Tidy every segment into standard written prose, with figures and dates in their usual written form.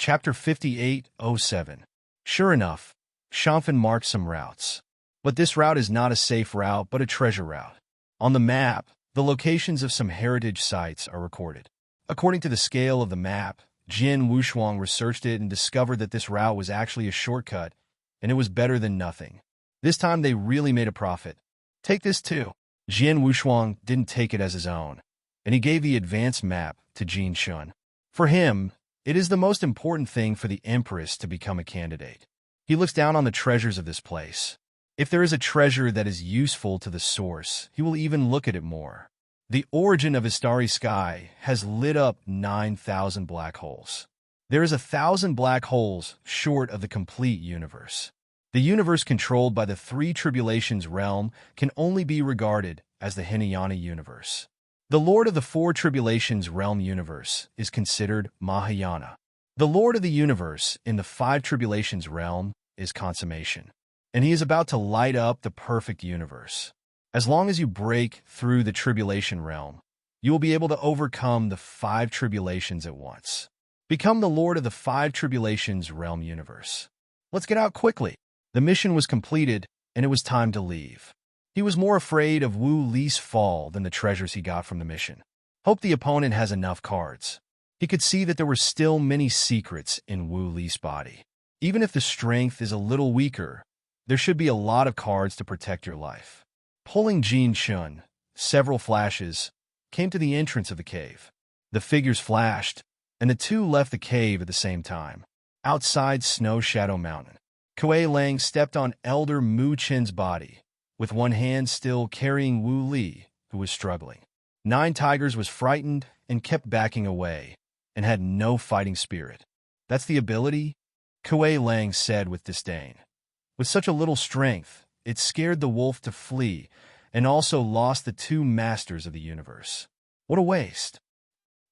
Chapter 5807. Sure enough, Champhan marked some routes. But this route is not a safe route, but a treasure route. On the map, the locations of some heritage sites are recorded. According to the scale of the map, Jin Wushuang researched it and discovered that this route was actually a shortcut, and it was better than nothing. This time they really made a profit. Take this too. Jin Wushuang didn't take it as his own, and he gave the advanced map to Jin Shun. For him, it is the most important thing for the Empress to become a candidate. He looks down on the treasures of this place. If there is a treasure that is useful to the source, he will even look at it more. The origin of his starry sky has lit up 9,000 black holes. There is 1,000 black holes short of the complete universe. The universe controlled by the three tribulations realm can only be regarded as the Hinayana universe. The Lord of the Four Tribulations realm universe is considered Mahayana. The Lord of the universe in the Five Tribulations realm is Consummation, and he is about to light up the perfect universe. As long as you break through the tribulation realm, you will be able to overcome the five tribulations at once. Become the Lord of the Five Tribulations realm universe. Let's get out quickly. The mission was completed, and it was time to leave. He was more afraid of Wu Li's fall than the treasures he got from the mission. Hope the opponent has enough cards. He could see that there were still many secrets in Wu Li's body. Even if the strength is a little weaker, there should be a lot of cards to protect your life. Pulling Jin Shun, several flashes came to the entrance of the cave. The figures flashed, and the two left the cave at the same time. Outside Snow Shadow Mountain, Kuei Lang stepped on Elder Mu Chen's body, with one hand still carrying Wu Li, who was struggling. Nine Tigers was frightened and kept backing away, and had no fighting spirit. That's the ability? Kuei Lang said with disdain. With such a little strength, it scared the wolf to flee, and also lost the two masters of the universe. What a waste.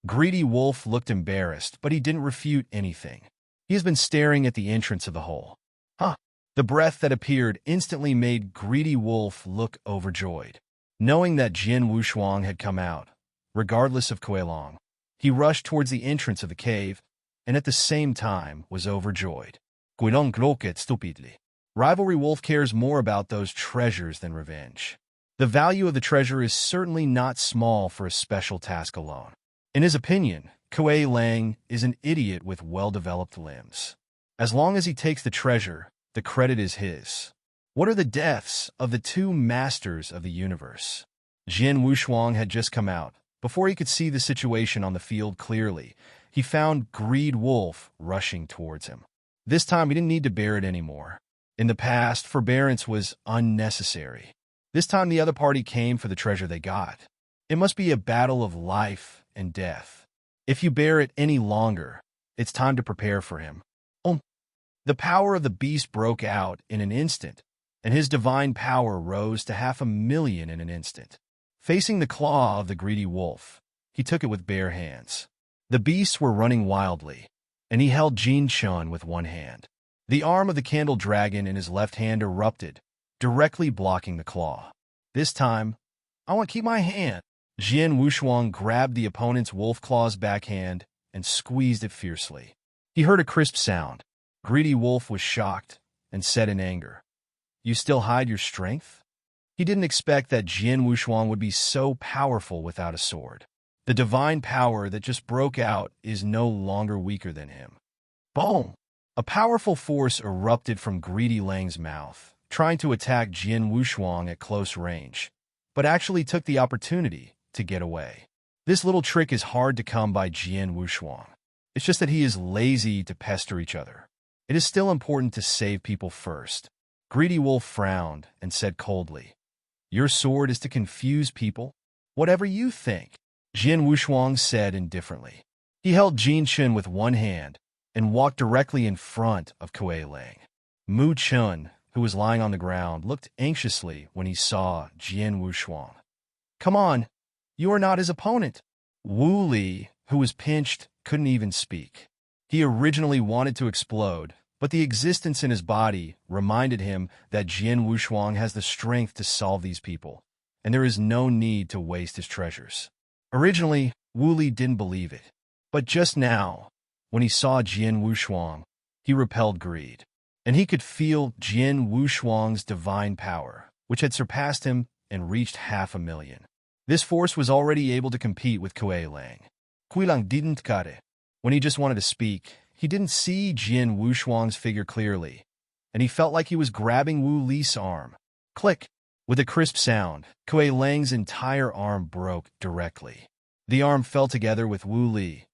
Greedy Wolf looked embarrassed, but he didn't refute anything. He has been staring at the entrance of the hole. Huh. The breath that appeared instantly made Greedy Wolf look overjoyed. Knowing that Jin Wushuang had come out, regardless of Kuei Lang, he rushed towards the entrance of the cave, and at the same time was overjoyed. Kuei Lang gloated stupidly. Rivalry Wolf cares more about those treasures than revenge. The value of the treasure is certainly not small for a special task alone. In his opinion, Kuei Lang is an idiot with well-developed limbs. As long as he takes the treasure, the credit is his. What are the deaths of the two masters of the universe? Jin Wushuang had just come out. Before he could see the situation on the field clearly, he found Greed Wolf rushing towards him. This time he didn't need to bear it anymore. In the past, forbearance was unnecessary. This time the other party came for the treasure they got. It must be a battle of life and death. If you bear it any longer, it's time to prepare for him. The power of the beast broke out in an instant, and his divine power rose to 500,000 in an instant. Facing the claw of the greedy wolf, he took it with bare hands. The beasts were running wildly, and he held Jin Shun with one hand. The arm of the candle dragon in his left hand erupted, directly blocking the claw. This time, I want to keep my hand. Jin Wushuang grabbed the opponent's wolf claw's backhand and squeezed it fiercely. He heard a crisp sound. Greedy Wolf was shocked and said in anger, "You still hide your strength?" He didn't expect that Jin Wushuang would be so powerful without a sword. The divine power that just broke out is no longer weaker than him. Boom! A powerful force erupted from Greedy Lang's mouth, trying to attack Jin Wushuang at close range, but actually took the opportunity to get away. This little trick is hard to come by Jin Wushuang. It's just that he is lazy to pester each other. It is still important to save people first. Greedy Wolf frowned and said coldly, "Your sword is to confuse people? Whatever you think," Jin Wushuang said indifferently. He held Jin Shun with one hand and walked directly in front of Kuei Lang. Mu Chun, who was lying on the ground, looked anxiously when he saw Jin Wushuang. "Come on, you are not his opponent." Wu Li, who was pinched, couldn't even speak. He originally wanted to explode, but the existence in his body reminded him that Jin Wushuang has the strength to solve these people, and there is no need to waste his treasures. Originally, Wu Li didn't believe it, but just now, When he saw Jian Wushuang, he repelled greed. And he could feel Jian Wushuang's divine power, which had surpassed him and reached 500,000. This force was already able to compete with Kuei Lang. Kui Lang didn't cut it. When he just wanted to speak, he didn't see Jian Wushuang's figure clearly, and he felt like he was grabbing Wu Li's arm. Click! With a crisp sound, Kuei Lang's entire arm broke directly. The arm fell together with Wu Li.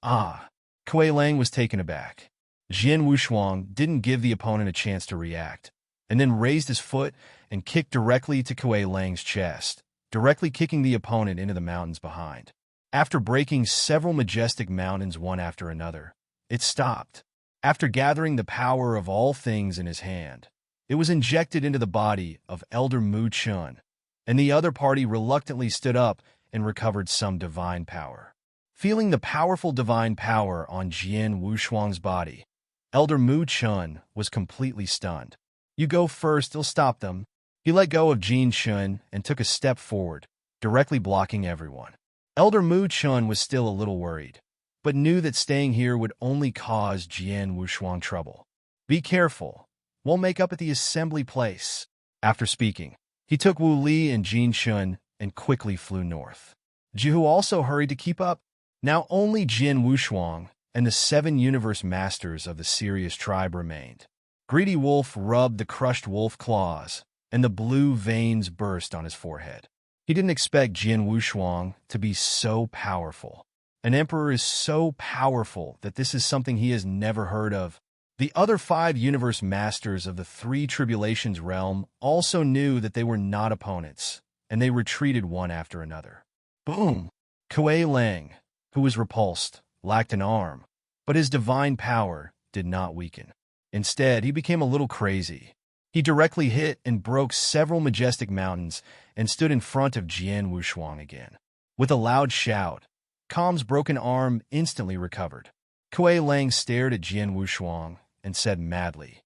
Ah! Kuei Lang was taken aback. Jian Wushuang didn't give the opponent a chance to react, and then raised his foot and kicked directly to Kuei Lang's chest, directly kicking the opponent into the mountains behind. After breaking several majestic mountains one after another, it stopped. After gathering the power of all things in his hand, it was injected into the body of Elder Mu Chun, and the other party reluctantly stood up and recovered some divine power. Feeling the powerful divine power on Jian Wushuang's body, Elder Mu Chun was completely stunned. You go first, it'll stop them. He let go of Jin Chun and took a step forward, directly blocking everyone. Elder Mu Chun was still a little worried, but knew that staying here would only cause Jian Wushuang trouble. Be careful. We'll make up at the assembly place. After speaking, he took Wu Li and Jin Chun and quickly flew north. Jihu also hurried to keep up. Now only Jian Wushuang and the 7 universe masters of the Sirius tribe remained. Greedy Wolf rubbed the crushed wolf claws, and the blue veins burst on his forehead. He didn't expect Jian Wushuang to be so powerful. An emperor is so powerful that this is something he has never heard of. The other 5 universe masters of the 3 tribulations realm also knew that they were not opponents, and they retreated one after another. Boom! Kuei Lang, who was repulsed, lacked an arm, but his divine power did not weaken. Instead, he became a little crazy. He directly hit and broke several majestic mountains and stood in front of Jian Wushuang again. With a loud shout, Calm's broken arm instantly recovered. Kuei Lang stared at Jian Wushuang and said madly,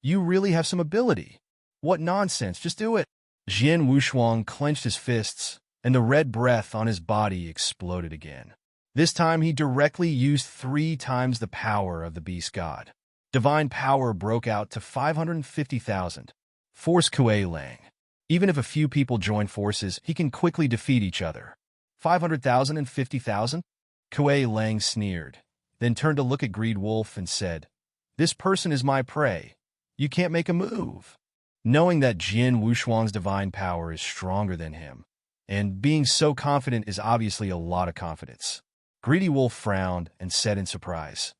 "You really have some ability. What nonsense, just do it." Jian Wushuang clenched his fists, and the red breath on his body exploded again. This time he directly used 3 times the power of the beast god. Divine power broke out to 550,000. Force Kuei Lang. Even if a few people join forces, he can quickly defeat each other. 500,000 and 50,000? Kuei Lang sneered, then turned to look at Greed Wolf and said, "This person is my prey. You can't make a move." Knowing that Jian Wushuang's divine power is stronger than him, and being so confident is obviously a lot of confidence, Greedy Wolf frowned and said in surprise,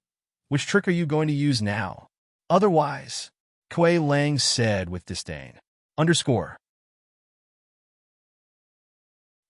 "Which trick are you going to use now? Otherwise," Kuei Lang said with disdain. _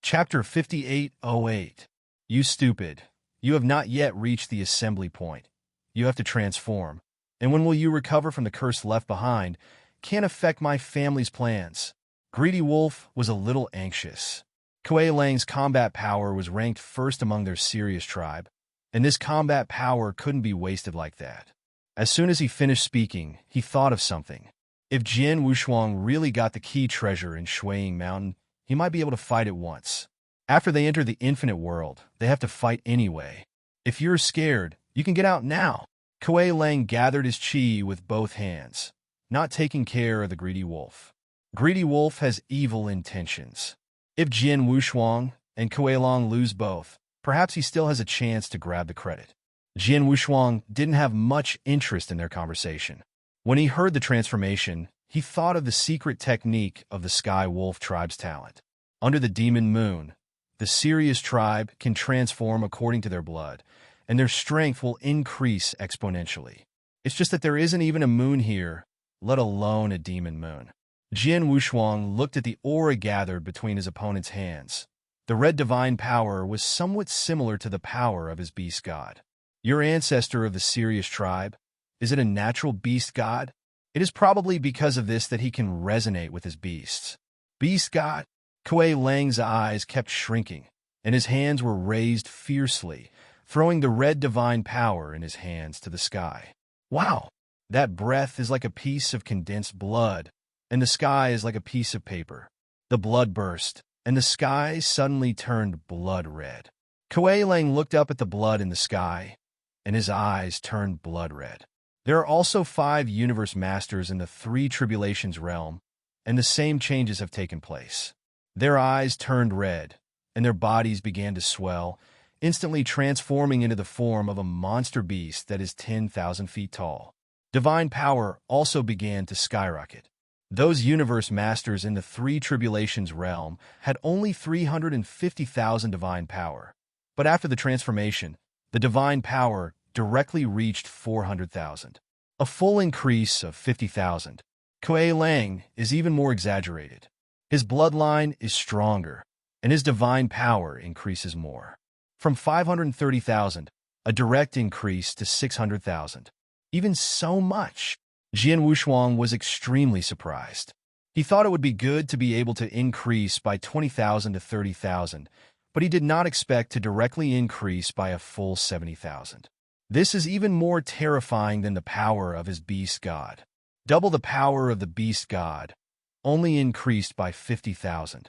Chapter 5808. You stupid. You have not yet reached the assembly point. You have to transform. And when will you recover from the curse left behind? Can't affect my family's plans. Greedy Wolf was a little anxious. Kuei Lang's combat power was ranked first among their Sirius tribe, and this combat power couldn't be wasted like that. As soon as he finished speaking, he thought of something. If Jian Wushuang really got the key treasure in Shuiying Mountain, he might be able to fight it once. After they enter the infinite world, they have to fight anyway. If you're scared, you can get out now. Kuei Lang gathered his chi with both hands, not taking care of the Greedy Wolf. Greedy Wolf has evil intentions. If Jian Wushuang and Kuei Lang lose both, perhaps he still has a chance to grab the credit. Jian Wushuang didn't have much interest in their conversation. When he heard the transformation, he thought of the secret technique of the Sky Wolf tribe's talent. Under the demon moon, the Sirius tribe can transform according to their blood, and their strength will increase exponentially. It's just that there isn't even a moon here, let alone a demon moon. Jian Wushuang looked at the aura gathered between his opponent's hands. The red divine power was somewhat similar to the power of his beast god. Your ancestor of the Sirius tribe, is it a natural beast god? It is probably because of this that he can resonate with his beasts. Beast god? Kuei Lang's eyes kept shrinking, and his hands were raised fiercely, throwing the red divine power in his hands to the sky. Wow! That breath is like a piece of condensed blood, and the sky is like a piece of paper. The blood burst, and the sky suddenly turned blood red. Kuei Lang looked up at the blood in the sky, and his eyes turned blood red. There are also 5 universe masters in the 3 tribulations realm, and the same changes have taken place. Their eyes turned red, and their bodies began to swell, instantly transforming into the form of a monster beast that is 10,000 feet tall. Divine power also began to skyrocket. Those universe masters in the 3 tribulations realm had only 350,000 divine power. But after the transformation, the divine power directly reached 400,000. A full increase of 50,000. Kuei Lang is even more exaggerated. His bloodline is stronger, and his divine power increases more. From 530,000, a direct increase to 600,000. Even so much. Jian Wushuang was extremely surprised. He thought it would be good to be able to increase by 20,000 to 30,000, but he did not expect to directly increase by a full 70,000. This is even more terrifying than the power of his beast god. Double the power of the beast god, only increased by 50,000.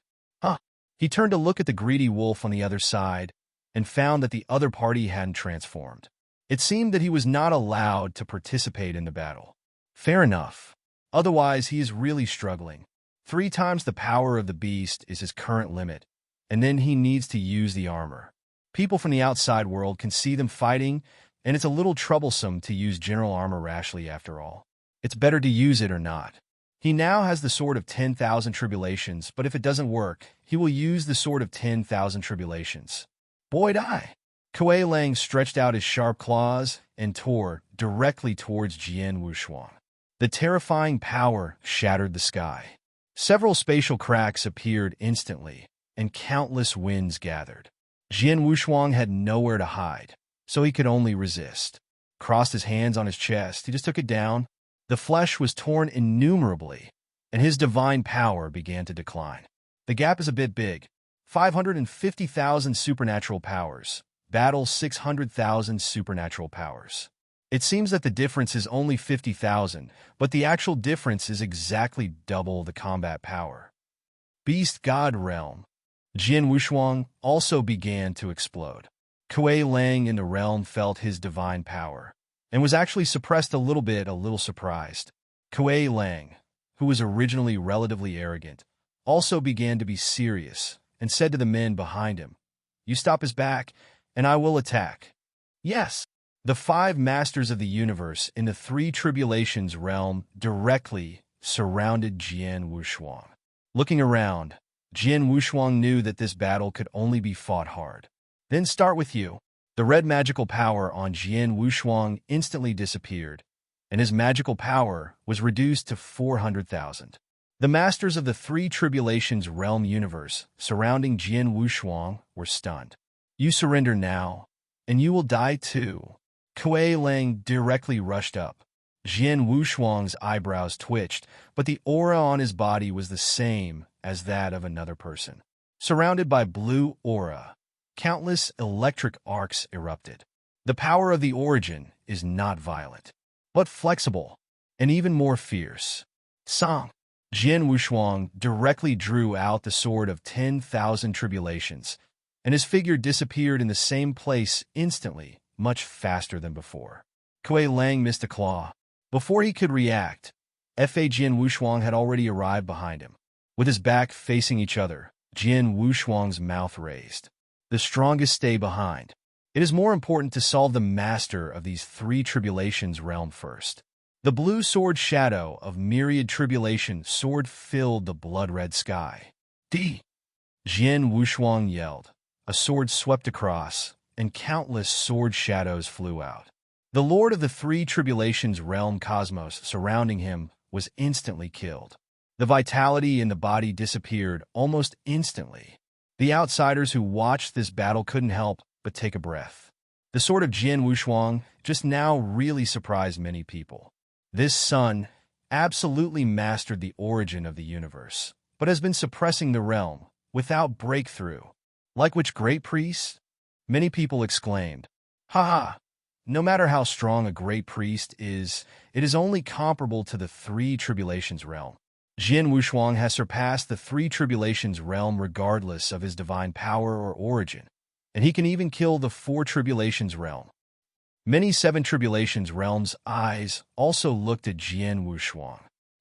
He turned to look at the greedy wolf on the other side and found that the other party hadn't transformed. It seemed that he was not allowed to participate in the battle. Fair enough. Otherwise, he is really struggling. 3 times the power of the beast is his current limit, and then he needs to use the armor. People from the outside world can see them fighting, and it's a little troublesome to use general armor rashly after all. It's better to use it or not. He now has the Sword of 10,000 Tribulations, but if it doesn't work, he will use the Sword of 10,000 Tribulations. Boy, die! Kuei Lang stretched out his sharp claws and tore directly towards Jian Wushuang. The terrifying power shattered the sky. Several spatial cracks appeared instantly, and countless winds gathered. Jian Wushuang had nowhere to hide, so he could only resist. Crossed his hands on his chest, he just took it down. The flesh was torn innumerably, and his divine power began to decline. The gap is a bit big. 550,000 supernatural powers. Battle 600,000 supernatural powers. It seems that the difference is only 50,000, but the actual difference is exactly double the combat power. Beast God Realm. Jian Wushuang also began to explode. Kuei Lang in the realm felt his divine power, and was actually suppressed a little surprised. Kuei Lang, who was originally relatively arrogant, also began to be serious, and said to the men behind him, "You stop his back, and I will attack." Yes. The 5 masters of the universe in the 3 tribulations realm directly surrounded Jian Wushuang. Looking around, Jian Wushuang knew that this battle could only be fought hard. Then start with you. The red magical power on Jian Wushuang instantly disappeared, and his magical power was reduced to 400,000. The masters of the 3 tribulations realm universe surrounding Jian Wushuang were stunned. You surrender now, and you will die too. Kuei Lang directly rushed up. Jian Wushuang's eyebrows twitched, but the aura on his body was the same as that of another person. Surrounded by blue aura, countless electric arcs erupted. The power of the origin is not violent, but flexible, and even more fierce. Song. Jian Wushuang directly drew out the Sword of 10,000 Tribulations, and his figure disappeared in the same place instantly, much faster than before. Kuei Lang missed a claw. Before he could react, Jian Wushuang had already arrived behind him. With his back facing each other, Jian Wushuang's mouth raised. The strongest stay behind. It is more important to solve the master of these 3 tribulations realm first. The blue sword shadow of myriad tribulation sword filled the blood-red sky. D. Jian Wushuang yelled. A sword swept across, and countless sword shadows flew out. The lord of the 3 tribulations realm cosmos surrounding him was instantly killed. The vitality in the body disappeared almost instantly. The outsiders who watched this battle couldn't help but take a breath. The sword of Jian Wushuang just now really surprised many people. This son absolutely mastered the origin of the universe, but has been suppressing the realm without breakthrough. Like which great priest? Many people exclaimed, "Ha ha! No matter how strong a great priest is, it is only comparable to the 3 tribulations realm. Jian Wushuang has surpassed the 3 tribulations realm regardless of his divine power or origin, and he can even kill the 4 tribulations realm." Many Seven Tribulations realms' eyes also looked at Jian Wushuang.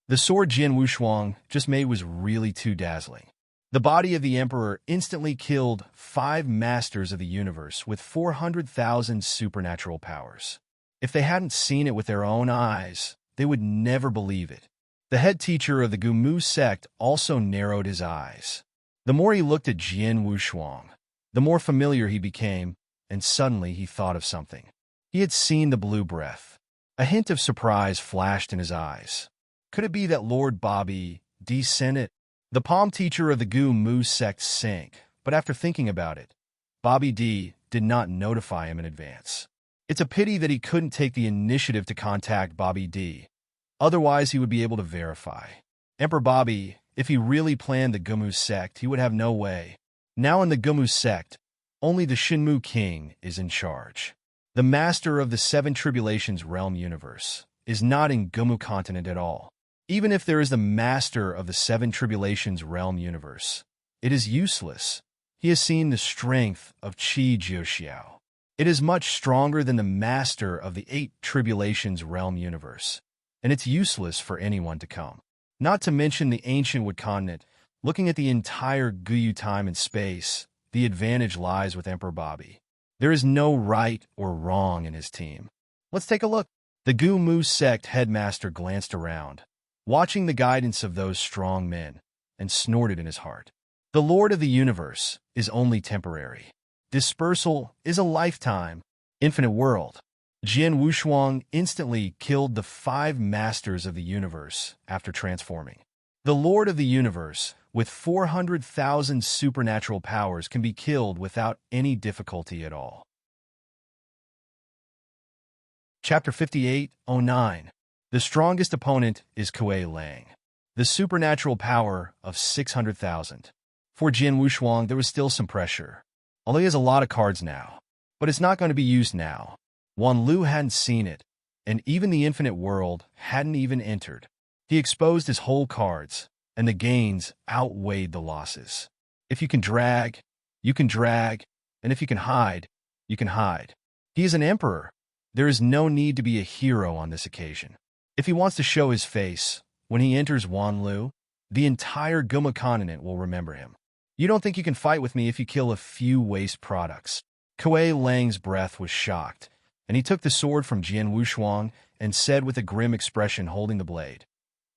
The sword Jian Wushuang just made was really too dazzling. The body of the emperor instantly killed 5 masters of the universe with 400,000 supernatural powers. If they hadn't seen it with their own eyes, they would never believe it. The head teacher of the Gumu sect also narrowed his eyes. The more he looked at Jian Wushuang, the more familiar he became, and suddenly he thought of something. He had seen the blue breath. A hint of surprise flashed in his eyes. Could it be that Lord Bobby D sent it? The palm teacher of the Gumu sect sank, but after thinking about it, Bobby D did not notify him in advance. It's a pity that he couldn't take the initiative to contact Bobby D. Otherwise, he would be able to verify. Emperor Bobby, if he really planned the Gumu sect, he would have no way. Now in the Gumu sect, only the Shinmu King is in charge. The master of the Seven Tribulations realm universe is not in Gumu continent at all. Even if there is the master of the Seven Tribulations realm universe, it is useless. He has seen the strength of Qi Jiuxiao. It is much stronger than the master of the Eight Tribulations realm universe, and it's useless for anyone to come. Not to mention the ancient Wood continent. Looking at the entire Guyu time and space, the advantage lies with Emperor Bobby. There is no right or wrong in his team. Let's take a look. The Gumu sect headmaster glanced around, watching the guidance of those strong men, and snorted in his heart. The Lord of the Universe is only temporary. Dispersal is a lifetime. Infinite world. Jian Wushuang instantly killed the 5 masters of the universe after transforming. The Lord of the Universe, with 400,000 supernatural powers, can be killed without any difficulty at all. Chapter 58:09. The strongest opponent is Kuei Lang. The supernatural power of 600,000. For Jian Wushuang, there was still some pressure. Although he has a lot of cards now. But it's not going to be used now. Wan Lu hadn't seen it, and even the infinite world hadn't even entered. He exposed his whole cards, and the gains outweighed the losses. If you can drag, you can drag, and if you can hide, you can hide. He is an emperor. There is no need to be a hero on this occasion. If he wants to show his face, when he enters Wan Lu, the entire Guma continent will remember him. You don't think you can fight with me if you kill a few waste products. Kuei Lang's breath was shocked, and he took the sword from Jian Wushuang and said with a grim expression holding the blade,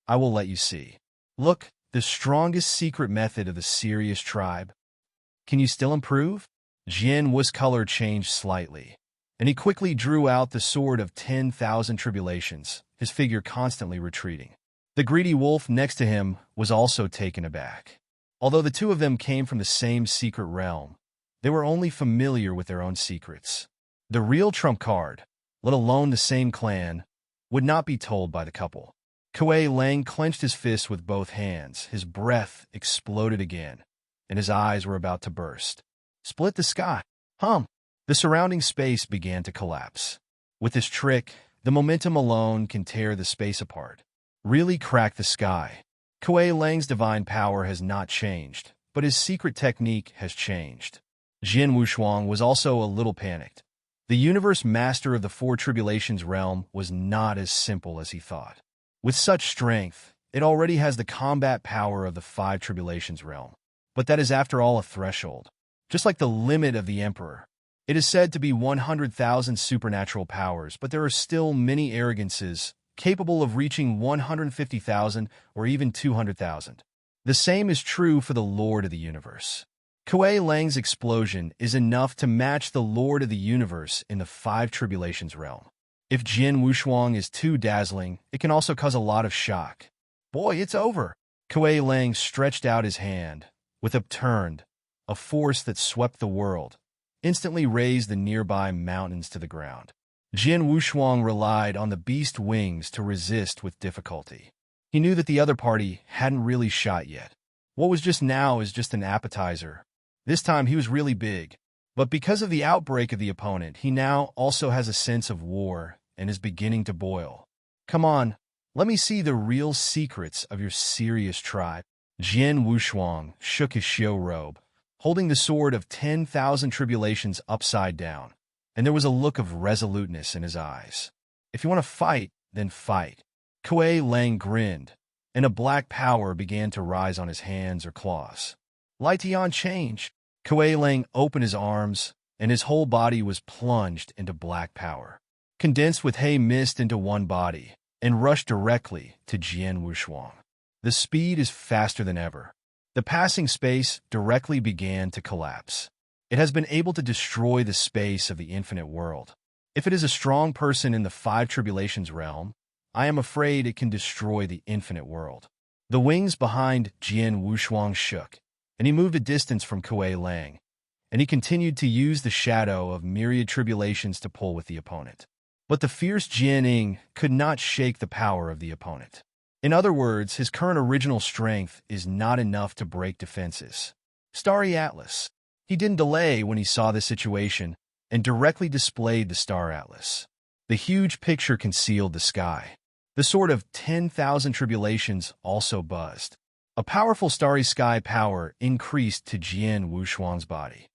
"I will let you see. Look, the strongest secret method of the serious tribe. Can you still improve?" Jian Wu's color changed slightly, and he quickly drew out the sword of 10,000 tribulations, his figure constantly retreating. The greedy wolf next to him was also taken aback. Although the two of them came from the same secret realm, they were only familiar with their own secrets. The real trump card, let alone the same clan, would not be told by the couple. Kuei Lang clenched his fists with both hands, his breath exploded again, and his eyes were about to burst. Split the sky. The surrounding space began to collapse. With this trick, the momentum alone can tear the space apart. Really crack the sky. Kuei Lang's divine power has not changed, but his secret technique has changed. Jian Wushuang was also a little panicked. The universe master of the 4 tribulations realm was not as simple as he thought. With such strength, it already has the combat power of the 5 tribulations realm. But that is after all a threshold. Just like the limit of the emperor. It is said to be 100,000 supernatural powers, but there are still many arrogances capable of reaching 150,000 or even 200,000. The same is true for the Lord of the Universe. Kuei Lang's explosion is enough to match the Lord of the Universe in the 5 tribulations realm. If Jian Wushuang is too dazzling, it can also cause a lot of shock. Boy, it's over. Kuei Lang stretched out his hand, with upturned, a force that swept the world, instantly raised the nearby mountains to the ground. Jian Wushuang relied on the beast wings to resist with difficulty. He knew that the other party hadn't really shot yet. What was just now is just an appetizer. This time he was really big. But because of the outbreak of the opponent, he now also has a sense of war and is beginning to boil. Come on, let me see the real secrets of your serious tribe. Jian Wushuang shook his show robe, holding the sword of 10,000 tribulations upside down. and there was a look of resoluteness in his eyes. "If you want to fight, then fight." Kuei Lang grinned, and a black power began to rise on his hands or claws. "Light Tian change." Kuei Lang opened his arms, and his whole body was plunged into black power, condensed with hay mist into one body, and rushed directly to Jian Wushuang. The speed is faster than ever. The passing space directly began to collapse. It has been able to destroy the space of the infinite world. If it is a strong person in the Five Tribulations realm, I am afraid it can destroy the infinite world. The wings behind Jian Wushuang shook, and he moved a distance from Kuei Lang, and he continued to use the shadow of myriad tribulations to pull with the opponent. But the fierce Jianing could not shake the power of the opponent. In other words, his current original strength is not enough to break defenses. Starry Atlas. He didn't delay when he saw the situation and directly displayed the Star Atlas. The huge picture concealed the sky. The sword of 10,000 tribulations also buzzed. A powerful starry sky power increased to Jian Wushuang's body.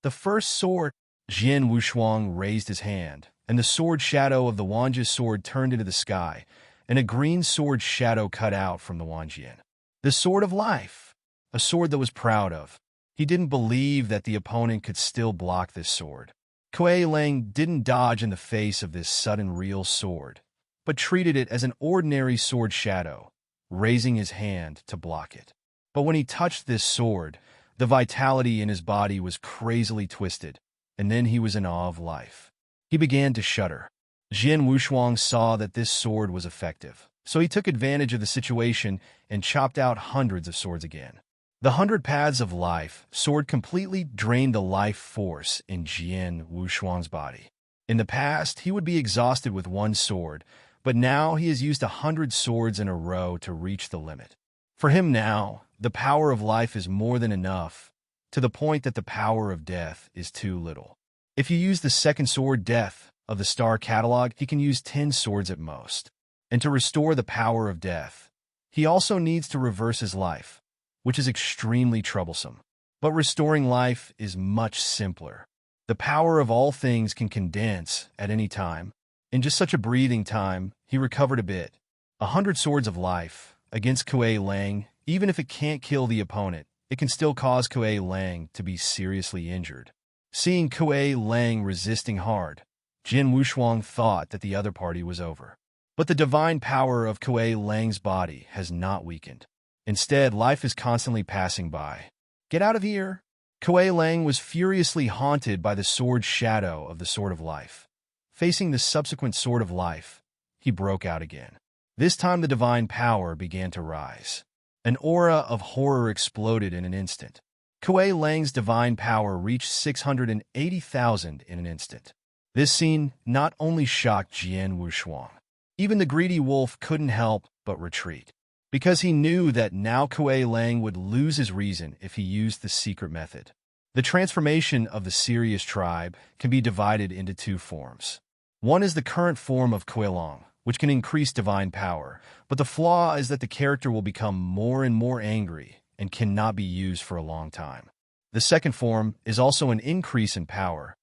The first sword. Jian Wushuang raised his hand, and the sword shadow of the Wanjia's sword turned into the sky, and a green sword shadow cut out from the Wanjian. The sword of life, a sword that was proud of. He didn't believe that the opponent could still block this sword. Kuei Lang didn't dodge in the face of this sudden real sword, but treated it as an ordinary sword shadow, raising his hand to block it. But when he touched this sword, the vitality in his body was crazily twisted, and then he was in awe of life. He began to shudder. Jian Wushuang saw that this sword was effective, so he took advantage of the situation and chopped out hundreds of swords again. The 100 Paths of Life sword completely drained the life force in Jian Wushuang's body. In the past, he would be exhausted with one sword, but now he has used 100 swords in a row to reach the limit. For him now, the power of life is more than enough, to the point that the power of death is too little. If you use the second sword, Death, of the Star Catalog, he can use 10 swords at most. And to restore the power of death, he also needs to reverse his life, which is extremely troublesome. But restoring life is much simpler. The power of all things can condense at any time. In just such a breathing time, he recovered a bit. 100 swords of life against Kuei Lang, even if it can't kill the opponent, it can still cause Kuei Lang to be seriously injured. Seeing Kuei Lang resisting hard, Jian Wushuang thought that the other party was over. But the divine power of Kuei Lang's body has not weakened. Instead, life is constantly passing by. "Get out of here!" Kuei Lang was furiously haunted by the sword shadow of the Sword of Life. Facing the subsequent Sword of Life, he broke out again. This time the divine power began to rise. An aura of horror exploded in an instant. Kuei Lang's divine power reached 680,000 in an instant. This scene not only shocked Jian Wushuang. Even the greedy wolf couldn't help but retreat, because he knew that now Kuei Lang would lose his reason if he used the secret method. The transformation of the Sirius tribe can be divided into two forms. One is the current form of Kuei Lang, which can increase divine power, but the flaw is that the character will become more and more angry and cannot be used for a long time. The second form is also an increase in power,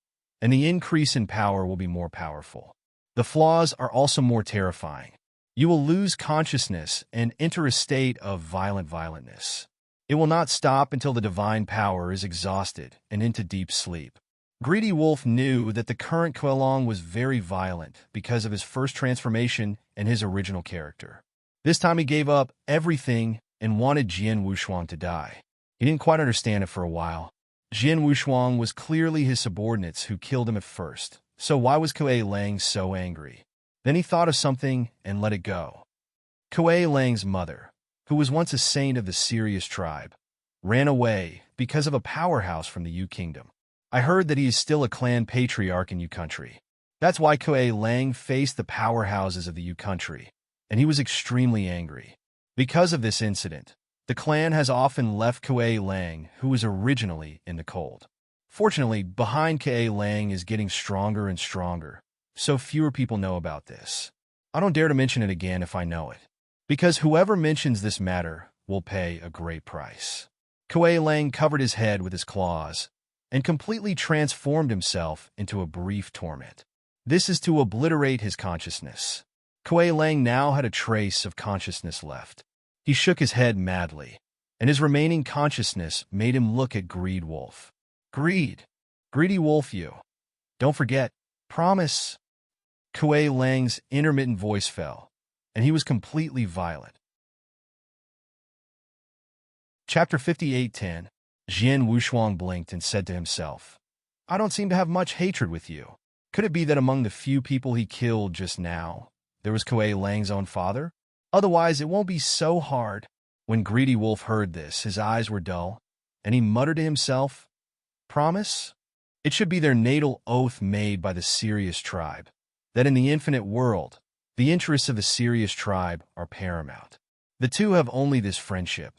and the increase in power will be more powerful. The flaws are also more terrifying. You will lose consciousness and enter a state of violentness. It will not stop until the divine power is exhausted and into deep sleep. Greedy Wolf knew that the current Kuei Lang was very violent because of his first transformation and his original character. This time he gave up everything and wanted Jian Wushuang to die. He didn't quite understand it for a while. Jian Wushuang was clearly his subordinates who killed him at first, so why was Kuei Lang so angry? Then he thought of something and let it go. Kuei Lang's mother, who was once a saint of the Sirius tribe, ran away because of a powerhouse from the Yu Kingdom. I heard that he is still a clan patriarch in Yu Country. That's why Kuei Lang faced the powerhouses of the Yu Country, and he was extremely angry. Because of this incident, the clan has often left Kuei Lang, who was originally in the cold. Fortunately, behind Kuei Lang is getting stronger and stronger, so fewer people know about this. I don't dare to mention it again if I know it, because whoever mentions this matter will pay a great price. Kuei Lang covered his head with his claws, and completely transformed himself into a brief torment. This is to obliterate his consciousness. Kuei Lang now had a trace of consciousness left. He shook his head madly, and his remaining consciousness made him look at Greed Wolf. Greed. Greedy Wolf, you. Don't forget. Promise. Kuei Lang's intermittent voice fell, and he was completely violent. Chapter 58:10. Jian Wushuang blinked and said to himself, I don't seem to have much hatred with you. Could it be that among the few people he killed just now, there was Kuei Lang's own father? Otherwise, it won't be so hard. When Greedy Wolf heard this, his eyes were dull, and he muttered to himself, Promise? It should be their natal oath made by the Sirius tribe, that in the infinite world, the interests of the Sirius tribe are paramount. The two have only this friendship.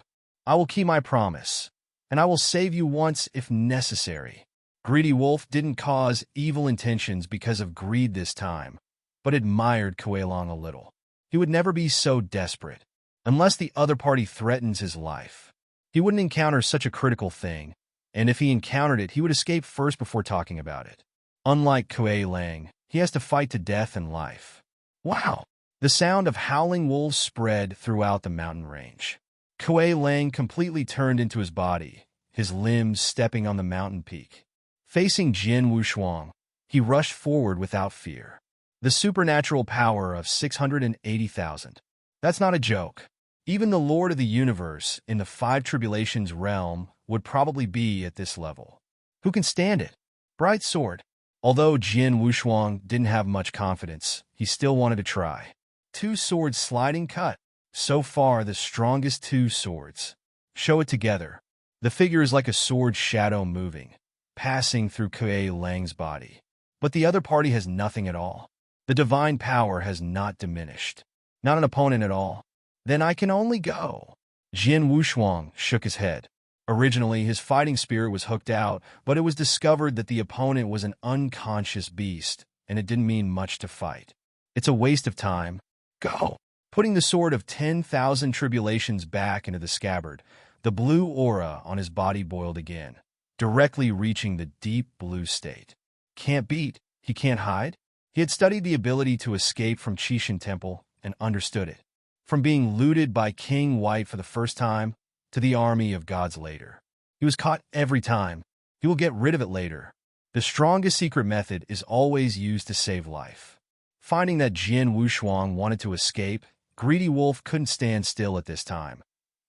I will keep my promise, and I will save you once if necessary. Greedy Wolf didn't cause evil intentions because of greed this time, but admired Kuei Lang a little. He would never be so desperate. Unless the other party threatens his life, he wouldn't encounter such a critical thing, and if he encountered it, he would escape first before talking about it. Unlike Kuei Lang, he has to fight to death and life. Wow! The sound of howling wolves spread throughout the mountain range. Kuei Lang completely turned into his body, his limbs stepping on the mountain peak. Facing Jian Wushuang, he rushed forward without fear. The supernatural power of 680,000. That's not a joke. Even the Lord of the Universe in the Five Tribulations realm would probably be at this level. Who can stand it? Bright sword. Although Jian Wushuang didn't have much confidence, he still wanted to try. Two swords sliding cut. So far, the strongest two swords. Show it together. The figure is like a sword shadow moving, passing through Kuei Lang's body. But the other party has nothing at all. The divine power has not diminished. Not an opponent at all. Then I can only go. Jian Wushuang shook his head. Originally, his fighting spirit was hooked out, but it was discovered that the opponent was an unconscious beast, and it didn't mean much to fight. It's a waste of time. Go! Putting the sword of 10,000 tribulations back into the scabbard, the blue aura on his body boiled again, directly reaching the deep blue state. Can't beat. He can't hide. He had studied the ability to escape from Qixin Temple and understood it. From being looted by King White for the first time to the army of gods later. He was caught every time. He will get rid of it later. The strongest secret method is always used to save life. Finding that Jian Wushuang wanted to escape, Greedy Wolf couldn't stand still at this time.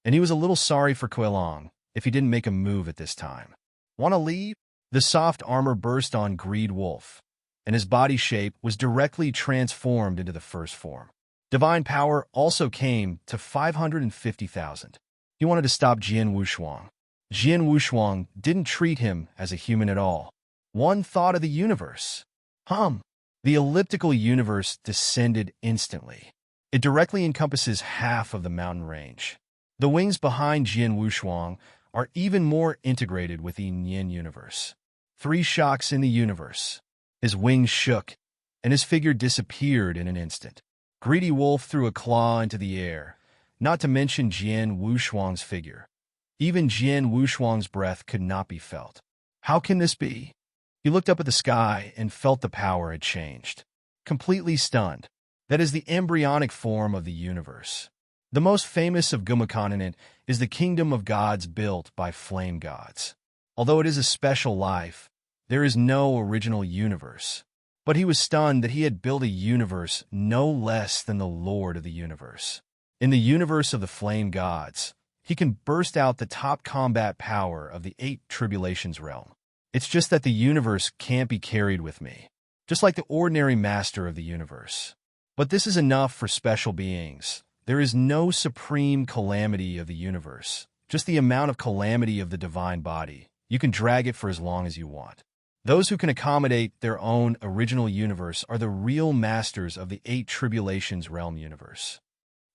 And he was a little sorry for Kuei Lang if he didn't make a move at this time. Want to leave? The soft armor burst on Greed Wolf, and his body shape was directly transformed into the first form. Divine power also came to 550,000. He wanted to stop Jian Wushuang. Jian Wushuang didn't treat him as a human at all. One thought of the universe. The elliptical universe descended instantly. It directly encompasses half of the mountain range. The wings behind Jian Wushuang are even more integrated with the Yin universe. 3 shocks in the universe. His wings shook, and his figure disappeared in an instant. Greedy Wolf threw a claw into the air, not to mention Jian Wushuang's figure. Even Jian Wushuang's breath could not be felt. How can this be? He looked up at the sky and felt the power had changed. Completely stunned. That is the embryonic form of the universe. The most famous of Guma continent is the kingdom of gods built by flame gods. Although it is a special life, there is no original universe. But he was stunned that he had built a universe no less than the Lord of the universe. In the universe of the flame gods, he can burst out the top combat power of the 8 tribulations realm. It's just that the universe can't be carried with me, just like the ordinary master of the universe. But this is enough for special beings. There is no supreme calamity of the universe, just the amount of calamity of the divine body. You can drag it for as long as you want. Those who can accommodate their own original universe are the real masters of the 8 tribulations realm universe.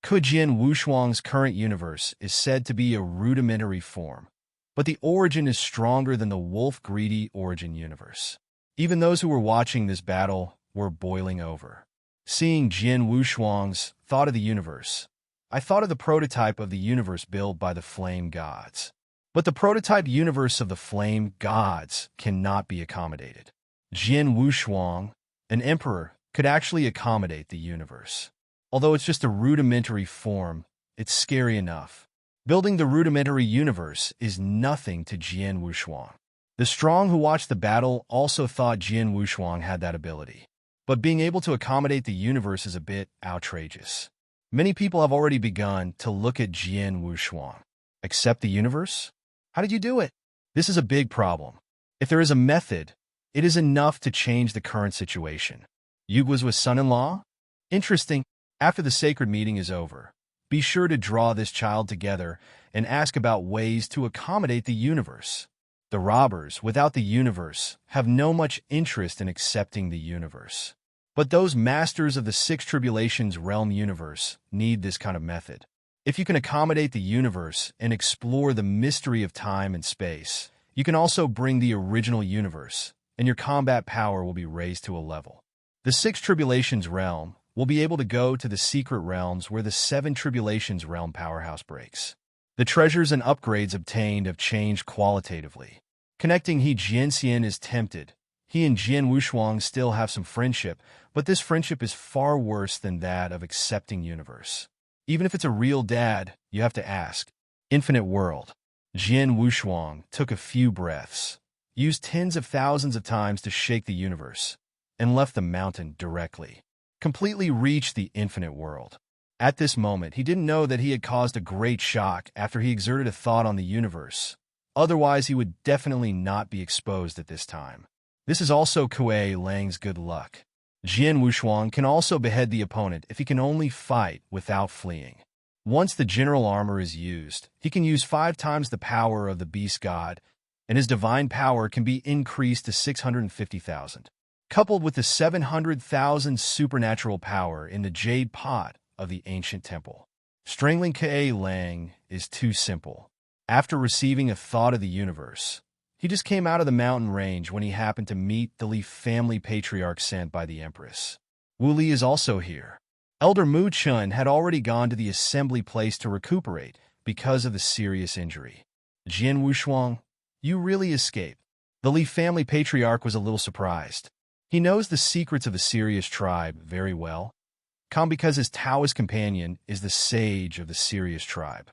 Jian Wushuang's current universe is said to be a rudimentary form, but the origin is stronger than the wolf-greedy origin universe. Even those who were watching this battle were boiling over. Seeing Jian Wushuang's thought of the universe, I thought of the prototype of the universe built by the flame gods. But the prototype universe of the flame gods cannot be accommodated. Jian Wushuang, an emperor, could actually accommodate the universe. Although it's just a rudimentary form, it's scary enough. Building the rudimentary universe is nothing to Jian Wushuang. The strong who watched the battle also thought Jian Wushuang had that ability. But being able to accommodate the universe is a bit outrageous. Many people have already begun to look at Jian Wushuang. Accept the universe? How did you do it? This is a big problem. If there is a method, it is enough to change the current situation. Yugua's with son-in-law? Interesting. After the sacred meeting is over, be sure to draw this child together and ask about ways to accommodate the universe. The robbers, without the universe, have no much interest in accepting the universe. But those masters of the Six Tribulations realm universe need this kind of method. If you can accommodate the universe and explore the mystery of time and space, you can also bring the original universe, and your combat power will be raised to a level. The Six Tribulations realm will be able to go to the secret realms where the Seven Tribulations realm powerhouse breaks. The treasures and upgrades obtained have changed qualitatively. Connecting He Jianxian is tempted. He and Jian Wushuang still have some friendship, but this friendship is far worse than that of accepting universe. Even if it's a real dad, you have to ask. Infinite world. Jian Wushuang took a few breaths, used tens of thousands of times to shake the universe, and left the mountain directly. Completely reached the infinite world. At this moment, he didn't know that he had caused a great shock after he exerted a thought on the universe. Otherwise, he would definitely not be exposed at this time. This is also Kuei Lang's good luck. Jian Wushuang can also behead the opponent if he can only fight without fleeing. Once the general armor is used, he can use 5 times the power of the beast god, and his divine power can be increased to 650,000. Coupled with the 700,000 supernatural power in the jade pot of the ancient temple. Strangling Kuei Lang is too simple. After receiving a thought of the universe, he just came out of the mountain range when he happened to meet the Li family patriarch sent by the Empress. Wu Li is also here. Elder Mu Chun had already gone to the assembly place to recuperate because of the serious injury. Jian Wushuang, you really escaped. The Li family patriarch was a little surprised. He knows the secrets of the Sirius tribe very well. Come because his Taoist companion is the sage of the Sirius tribe.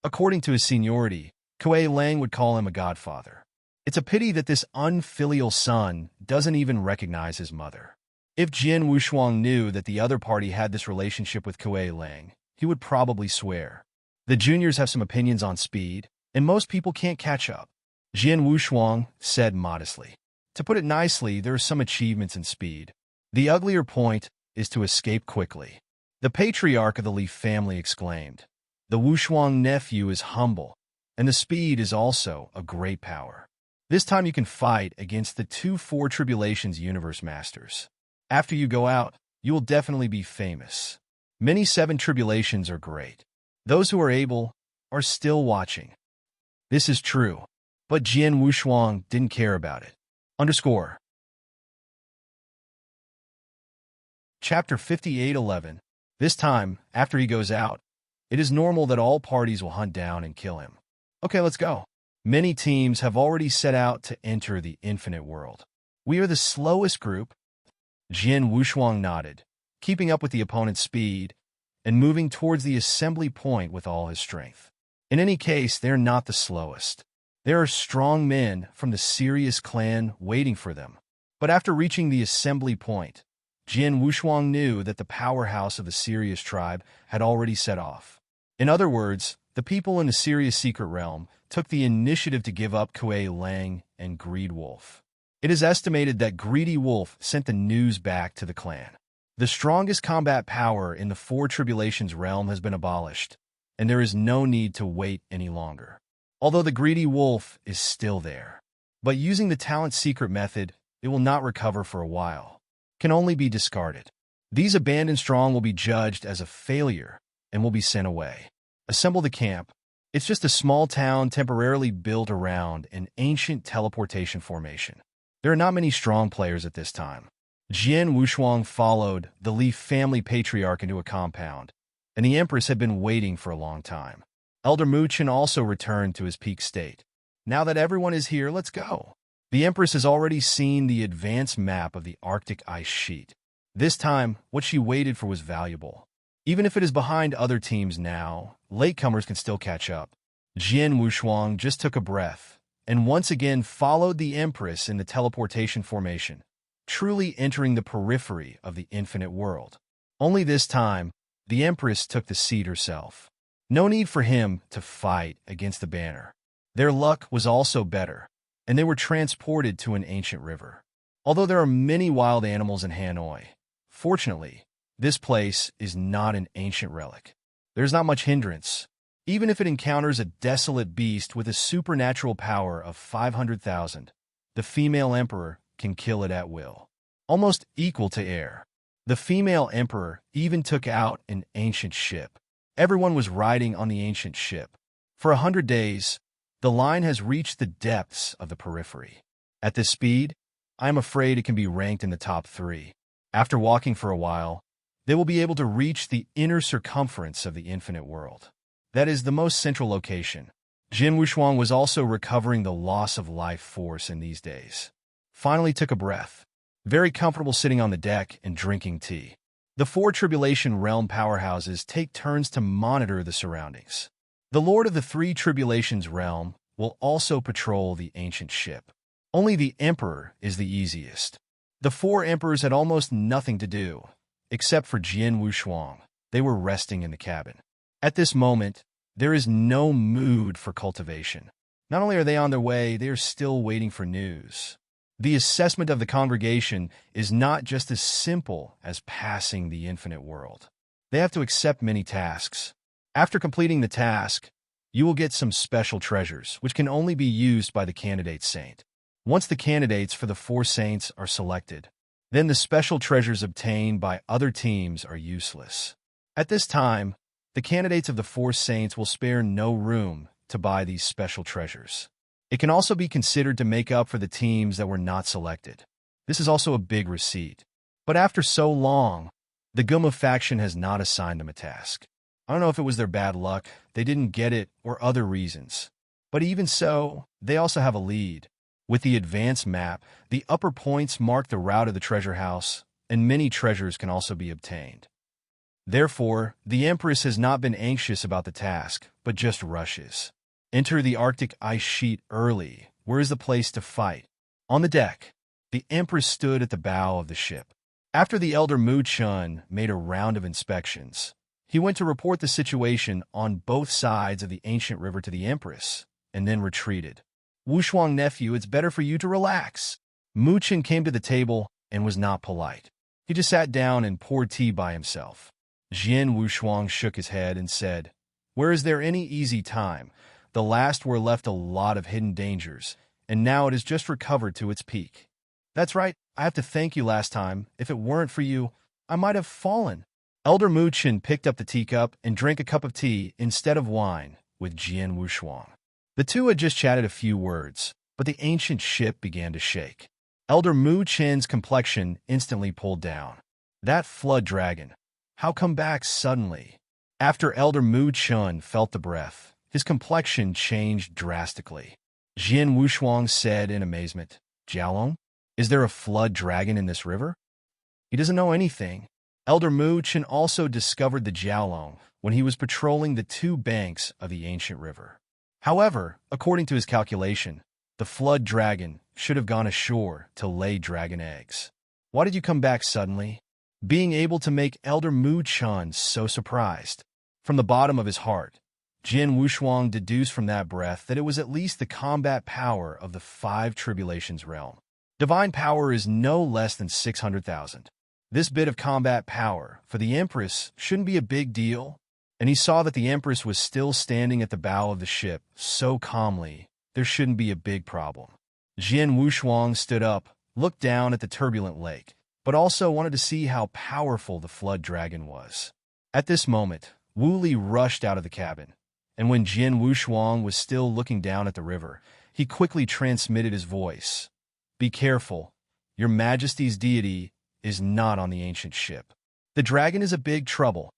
According to his seniority, Kuei Lang would call him a godfather. It's a pity that this unfilial son doesn't even recognize his mother. If Jian Wushuang knew that the other party had this relationship with Kuei Lang, he would probably swear. The juniors have some opinions on speed, and most people can't catch up. Jian Wushuang said modestly. To put it nicely, there are some achievements in speed. The uglier point is to escape quickly. The patriarch of the Li family exclaimed. The Wushuang nephew is humble, and the speed is also a great power. This time you can fight against the 2 Four Tribulations universe masters. After you go out, you will definitely be famous. Many 7 Tribulations are great. Those who are able are still watching. This is true, but Jian Wushuang didn't care about it. Chapter 58:11. This time, after he goes out, it is normal that all parties will hunt down and kill him. Okay, let's go. Many teams have already set out to enter the infinite world. We are the slowest group. Jian Wushuang nodded, keeping up with the opponent's speed and moving towards the assembly point with all his strength. In any case, they're not the slowest. There are strong men from the Sirius clan waiting for them. But after reaching the assembly point, Jian Wushuang knew that the powerhouse of the Sirius tribe had already set off. In other words, the people in the Sirius secret realm took the initiative to give up Kuei Lang and Greed Wolf. It is estimated that Greedy Wolf sent the news back to the clan. The strongest combat power in the Four Tribulations realm has been abolished, and there is no need to wait any longer. Although the Greedy Wolf is still there. But using the talent secret method, it will not recover for a while. Can only be discarded. These abandoned strong will be judged as a failure and will be sent away. Assemble the camp. It's just a small town temporarily built around an ancient teleportation formation. There are not many strong players at this time. Jian Wushuang followed the Li family patriarch into a compound, and the Empress had been waiting for a long time. Elder Muchen also returned to his peak state. Now that everyone is here, let's go. The Empress has already seen the advanced map of the Arctic ice sheet. This time, what she waited for was valuable. Even if it is behind other teams now, latecomers can still catch up. Jian Wushuang just took a breath, and once again followed the Empress in the teleportation formation, truly entering the periphery of the infinite world. Only this time, the Empress took the seat herself. No need for him to fight against the banner. Their luck was also better, and they were transported to an ancient river. Although there are many wild animals in Hanoi, fortunately, this place is not an ancient relic. There's not much hindrance. Even if it encounters a desolate beast with a supernatural power of 500,000, the female emperor can kill it at will. Almost equal to air. The female emperor even took out an ancient ship. Everyone was riding on the ancient ship. For 100 days, the line has reached the depths of the periphery. At this speed, I am afraid it can be ranked in the top 3. After walking for a while, they will be able to reach the inner circumference of the infinite world. That is the most central location. Jin Wushuang was also recovering the loss of life force in these days. Finally took a breath. Very comfortable sitting on the deck and drinking tea. The 4 Tribulation Realm powerhouses take turns to monitor the surroundings. The Lord of the 3 Tribulations Realm will also patrol the ancient ship. Only the Emperor is the easiest. The 4 Emperors had almost nothing to do, except for Jian Wushuang. They were resting in the cabin. At this moment, there is no mood for cultivation. Not only are they on their way, they are still waiting for news. The assessment of the congregation is not just as simple as passing the infinite world. They have to accept many tasks. After completing the task, you will get some special treasures, which can only be used by the candidate saint. Once the candidates for the 4 saints are selected, then the special treasures obtained by other teams are useless. At this time, the candidates of the 4 saints will spare no room to buy these special treasures. It can also be considered to make up for the teams that were not selected. This is also a big receipt. But after so long, the Guma faction has not assigned them a task. I don't know if it was their bad luck, they didn't get it, or other reasons. But even so, they also have a lead. With the advanced map, the upper points mark the route of the treasure house, and many treasures can also be obtained. Therefore, the Empress has not been anxious about the task, but just rushes. Enter the Arctic ice sheet early. Where is the place to fight? On the deck, the Empress stood at the bow of the ship. After the Elder Mu Chun made a round of inspections, he went to report the situation on both sides of the ancient river to the Empress, and then retreated. Wushuang nephew, it's better for you to relax. Mu Chun came to the table and was not polite. He just sat down and poured tea by himself. Jian Wushuang shook his head and said, "Where is there any easy time? The last were left a lot of hidden dangers, and now it has just recovered to its peak." "That's right, I have to thank you last time. If it weren't for you, I might have fallen." Elder Mu Chun picked up the teacup and drank a cup of tea instead of wine with Jian Wushuang. The two had just chatted a few words, but the ancient ship began to shake. Elder Mu Chun's complexion instantly pulled down. That flood dragon, how come back suddenly? After Elder Mu Chun felt the breath, his complexion changed drastically. Jian Wushuang said in amazement, "Jiaolong, is there a flood dragon in this river?" He doesn't know anything. Elder Mu Chun also discovered the Jiaolong when he was patrolling the 2 banks of the ancient river. However, according to his calculation, the flood dragon should have gone ashore to lay dragon eggs. Why did you come back suddenly? Being able to make Elder Mu Chun so surprised. From the bottom of his heart, Jian Wushuang deduced from that breath that it was at least the combat power of the 5 Tribulations realm. Divine power is no less than 600,000. This bit of combat power for the Empress shouldn't be a big deal, and he saw that the Empress was still standing at the bow of the ship so calmly there shouldn't be a big problem. Jian Wushuang stood up, looked down at the turbulent lake, but also wanted to see how powerful the flood dragon was. At this moment, Wu Li rushed out of the cabin, and when Jian Wushuang was still looking down at the river, he quickly transmitted his voice. "Be careful. Your Majesty's deity is not on the ancient ship. The dragon is a big trouble."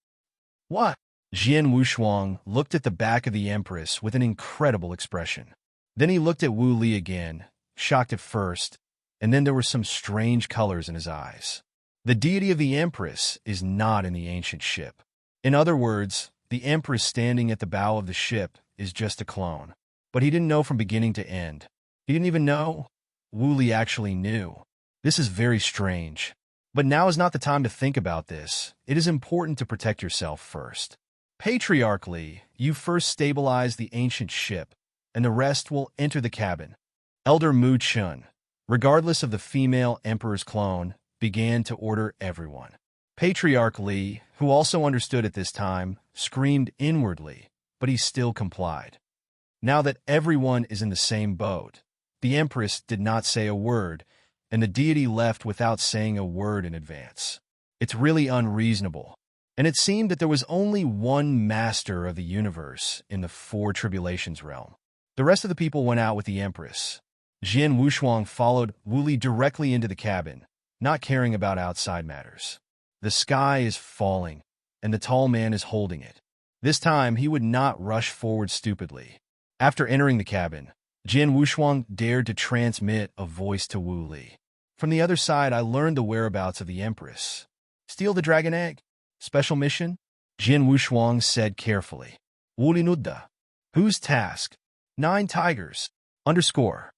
"What? Jian Wushuang looked at the back of the Empress with an incredible expression. Then he looked at Wu Li again, shocked at first, and then there were some strange colors in his eyes. The deity of the Empress is not in the ancient ship. In other words, the Empress standing at the bow of the ship is just a clone. But he didn't know from beginning to end. He didn't even know. Wu Li actually knew. This is very strange. But now is not the time to think about this. It is important to protect yourself first. Patriarchally, you first stabilize the ancient ship, and the rest will enter the cabin. Elder Mu Chun, regardless of the female emperor's clone, began to order everyone. Patriarchally, who also understood at this time, screamed inwardly, but he still complied. Now that everyone is in the same boat, the Empress did not say a word, and the deity left without saying a word in advance. It's really unreasonable. And it seemed that there was only one master of the universe in the Four Tribulations realm. The rest of the people went out with the Empress. Jian Wushuang followed Wu Li directly into the cabin, not caring about outside matters. The sky is falling, and the tall man is holding it. This time, he would not rush forward stupidly. After entering the cabin, Jian Wushuang dared to transmit a voice to Wu Li. From the other side, I learned the whereabouts of the Empress. Steal the dragon egg? Special mission? Jian Wushuang said carefully. Wu Li Nudda. Whose task? 9 tigers. _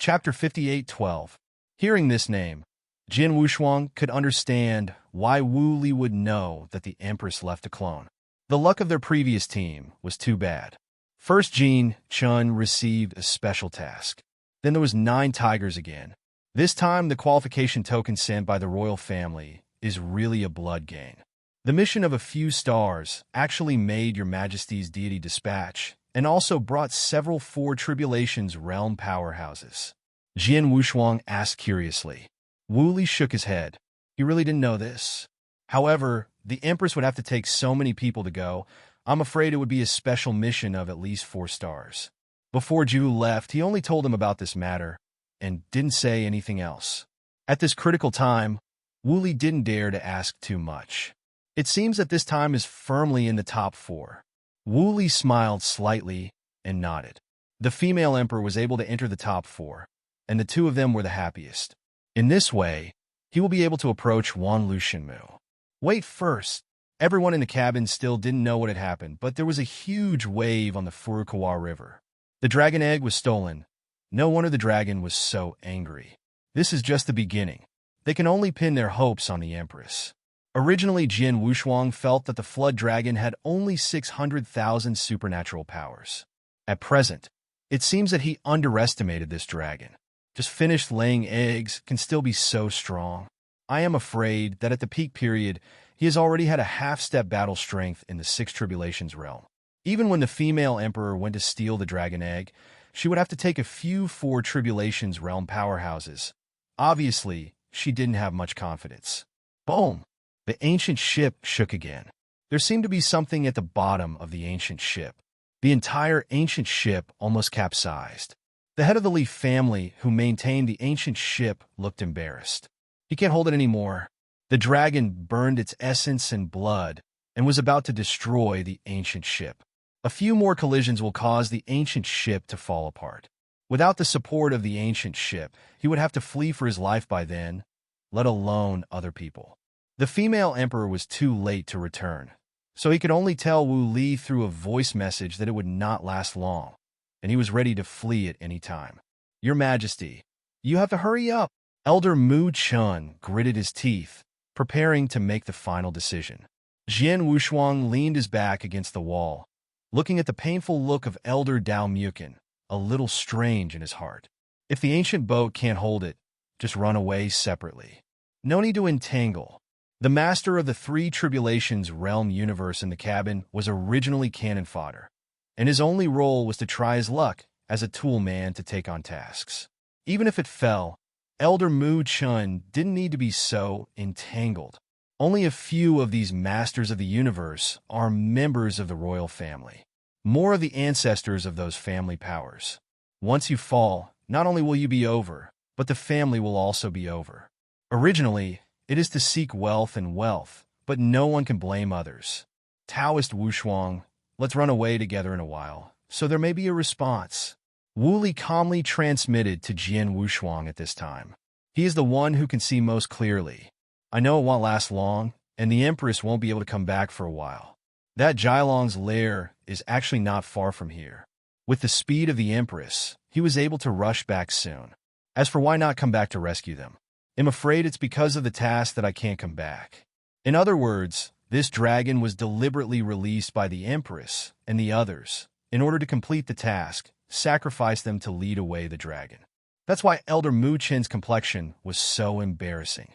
Chapter 58:12. Hearing this name, Jian Wushuang could understand why Wu Li would know that the Empress left a clone. The luck of their previous team was too bad. First, Jian Chun received a special task. Then there was 9 tigers again. This time, the qualification token sent by the royal family is really a blood gain. The mission of a few stars actually made Your Majesty's deity dispatch and also brought several Four Tribulations realm powerhouses. Jian Wushuang asked curiously. Wu Li shook his head. He really didn't know this. However, the Empress would have to take so many people to go. I'm afraid it would be a special mission of at least 4 stars. Before Ju left, he only told him about this matter and didn't say anything else. At this critical time, Wu Li didn't dare to ask too much. It seems that this time is firmly in the top 4. Wu Li smiled slightly and nodded. The female emperor was able to enter the top 4, and the 2 of them were the happiest. In this way, he will be able to approach Wan Lushinmu. Wait first. Everyone in the cabin still didn't know what had happened, but there was a huge wave on the Furukawa River. The dragon egg was stolen. No wonder the dragon was so angry. This is just the beginning. They can only pin their hopes on the Empress. Originally, Jian Wushuang felt that the flood dragon had only 600,000 supernatural powers. At present, it seems that he underestimated this dragon. Just finished laying eggs can still be so strong. I am afraid that at the peak period, he has already had a half-step battle strength in the Six Tribulations realm. Even when the female emperor went to steal the dragon egg, she would have to take a few Four Tribulations realm powerhouses. Obviously, she didn't have much confidence. Boom! The ancient ship shook again. There seemed to be something at the bottom of the ancient ship. The entire ancient ship almost capsized. The head of the Li family, who maintained the ancient ship, looked embarrassed. He can't hold it anymore. The dragon burned its essence and blood and was about to destroy the ancient ship. A few more collisions will cause the ancient ship to fall apart. Without the support of the ancient ship, he would have to flee for his life by then, let alone other people. The female emperor was too late to return, so he could only tell Wu Li through a voice message that it would not last long, and he was ready to flee at any time. Your Majesty, you have to hurry up. Elder Mu Chun gritted his teeth, preparing to make the final decision. Jian Wushuang leaned his back against the wall, looking at the painful look of Elder Dao Mukin, a little strange in his heart. If the ancient boat can't hold it, just run away separately. No need to entangle. The master of the Three Tribulations realm universe in the cabin was originally cannon fodder, and his only role was to try his luck as a tool man to take on tasks. Even if it fell, Elder Mu Chun didn't need to be so entangled. Only a few of these masters of the universe are members of the royal family. More of the ancestors of those family powers. Once you fall, not only will you be over, but the family will also be over. Originally, it is to seek wealth, and wealth but no one can blame others. Taoist Wushuang, let's run away together in a while, so there may be a response. Wu Li calmly transmitted to Jian Wushuang at this time. He is the one who can see most clearly. I know it won't last long, and the Empress won't be able to come back for a while. That Jilong's lair is actually not far from here. With the speed of the Empress, he was able to rush back soon. As for why not come back to rescue them, I'm afraid it's because of the task that I can't come back. In other words, this dragon was deliberately released by the Empress and the others in order to complete the task, sacrifice them to lead away the dragon. That's why Elder Mu Chen's complexion was so embarrassing.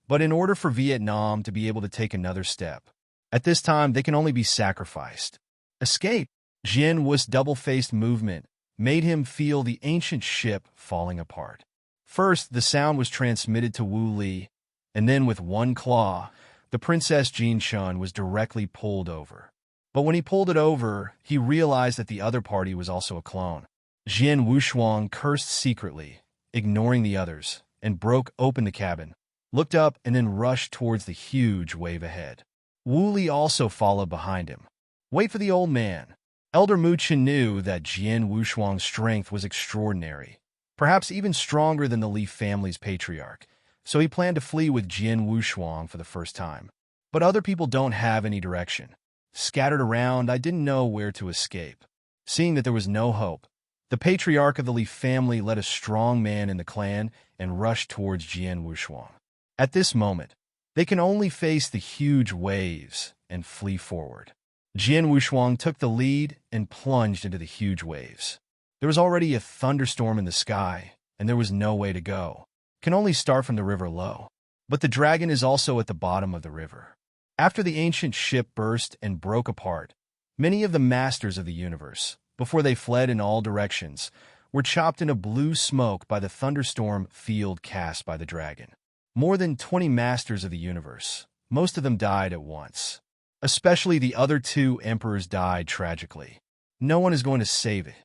But in order for Vietnam to be able to take another step, at this time they can only be sacrificed. Escape. Jian Wu's double-faced movement made him feel the ancient ship falling apart. First, the sound was transmitted to Wu Li, and then with one claw, the Princess Jin Shun was directly pulled over. But when he pulled it over, he realized that the other party was also a clone. Jian Wushuang cursed secretly, ignoring the others, and broke open the cabin, looked up, and then rushed towards the huge wave ahead. Wu Li also followed behind him. Wait for the old man. Elder Mu Chen knew that Jian Wushuang's strength was extraordinary, perhaps even stronger than the Li family's patriarch, so he planned to flee with Jian Wushuang for the first time. But other people don't have any direction. Scattered around, I didn't know where to escape. Seeing that there was no hope, the patriarch of the Li family led a strong man in the clan and rushed towards Jian Wushuang. At this moment, they can only face the huge waves and flee forward. Jian Wushuang took the lead and plunged into the huge waves. There was already a thunderstorm in the sky, and there was no way to go. Can only start from the river low. But the dragon is also at the bottom of the river. After the ancient ship burst and broke apart, many of the masters of the universe, before they fled in all directions, were chopped into blue smoke by the thunderstorm field cast by the dragon. More than 20 masters of the universe, most of them died at once. Especially the other two emperors died tragically. No one is going to save it.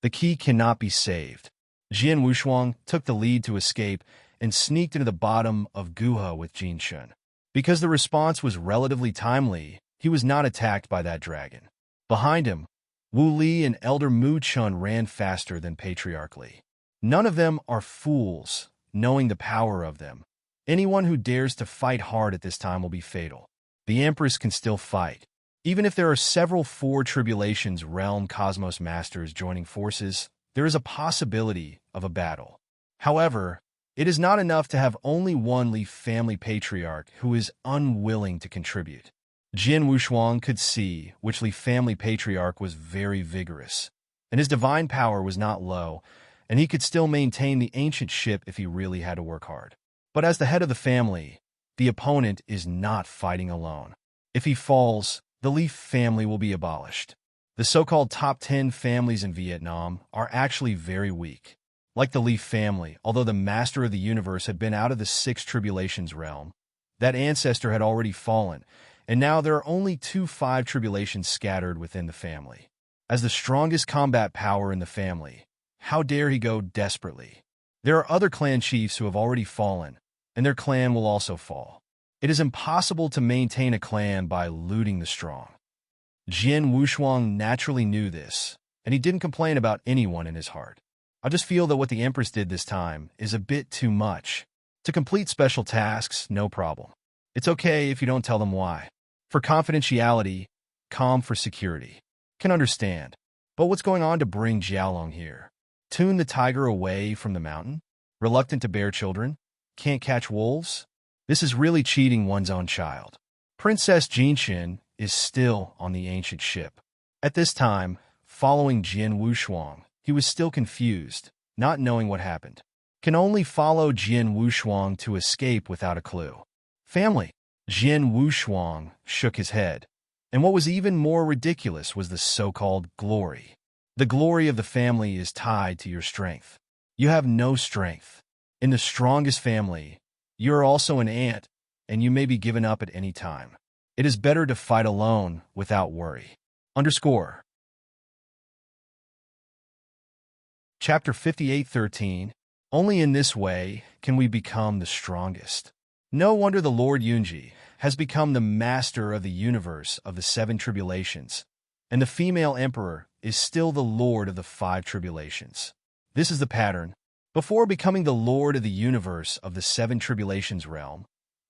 The key cannot be saved. Jian Wushuang took the lead to escape and sneaked into the bottom of Guha with Jin Shun. Because the response was relatively timely, he was not attacked by that dragon. Behind him, Wu Li and Elder Mu Chun ran faster than Patriarch Li. None of them are fools, knowing the power of them. Anyone who dares to fight hard at this time will be fatal. The Empress can still fight. Even if there are several Four Tribulations Realm Cosmos Masters joining forces, there is a possibility of a battle. However, it is not enough to have only one Li family patriarch who is unwilling to contribute. Jian Wushuang could see which Li family patriarch was very vigorous, and his divine power was not low, and he could still maintain the ancient ship if he really had to work hard. But as the head of the family, the opponent is not fighting alone. If he falls, the Li family will be abolished. The so-called top 10 families in Vietnam are actually very weak. Like the Li family, although the master of the universe had been out of the Six Tribulations realm, that ancestor had already fallen, and now there are only 2 Five Tribulations scattered within the family. As the strongest combat power in the family, how dare he go desperately? There are other clan chiefs who have already fallen, and their clan will also fall. It is impossible to maintain a clan by looting the strong. Jian Wushuang naturally knew this, and he didn't complain about anyone in his heart. I just feel that what the Empress did this time is a bit too much. To complete special tasks, no problem. It's okay if you don't tell them why. For confidentiality, calm for security. Can understand. But what's going on to bring Jialong here? Tune the tiger away from the mountain? Reluctant to bear children? Can't catch wolves? This is really cheating one's own child. Princess Jinshin is still on the ancient ship. At this time, following Jian Wushuang, he was still confused, not knowing what happened. Can only follow Jian Wushuang to escape without a clue. Family. Jian Wushuang shook his head. And what was even more ridiculous was the so-called glory. The glory of the family is tied to your strength. You have no strength. In the strongest family, you are also an ant, and you may be given up at any time. It is better to fight alone without worry. Underscore. Chapter 58:13. Only in this way can we become the strongest. No wonder the Lord Yunji, has become the master of the universe of the seven tribulations, and the female emperor is still the lord of the five tribulations. This is the pattern. Before becoming the lord of the universe of the seven tribulations realm,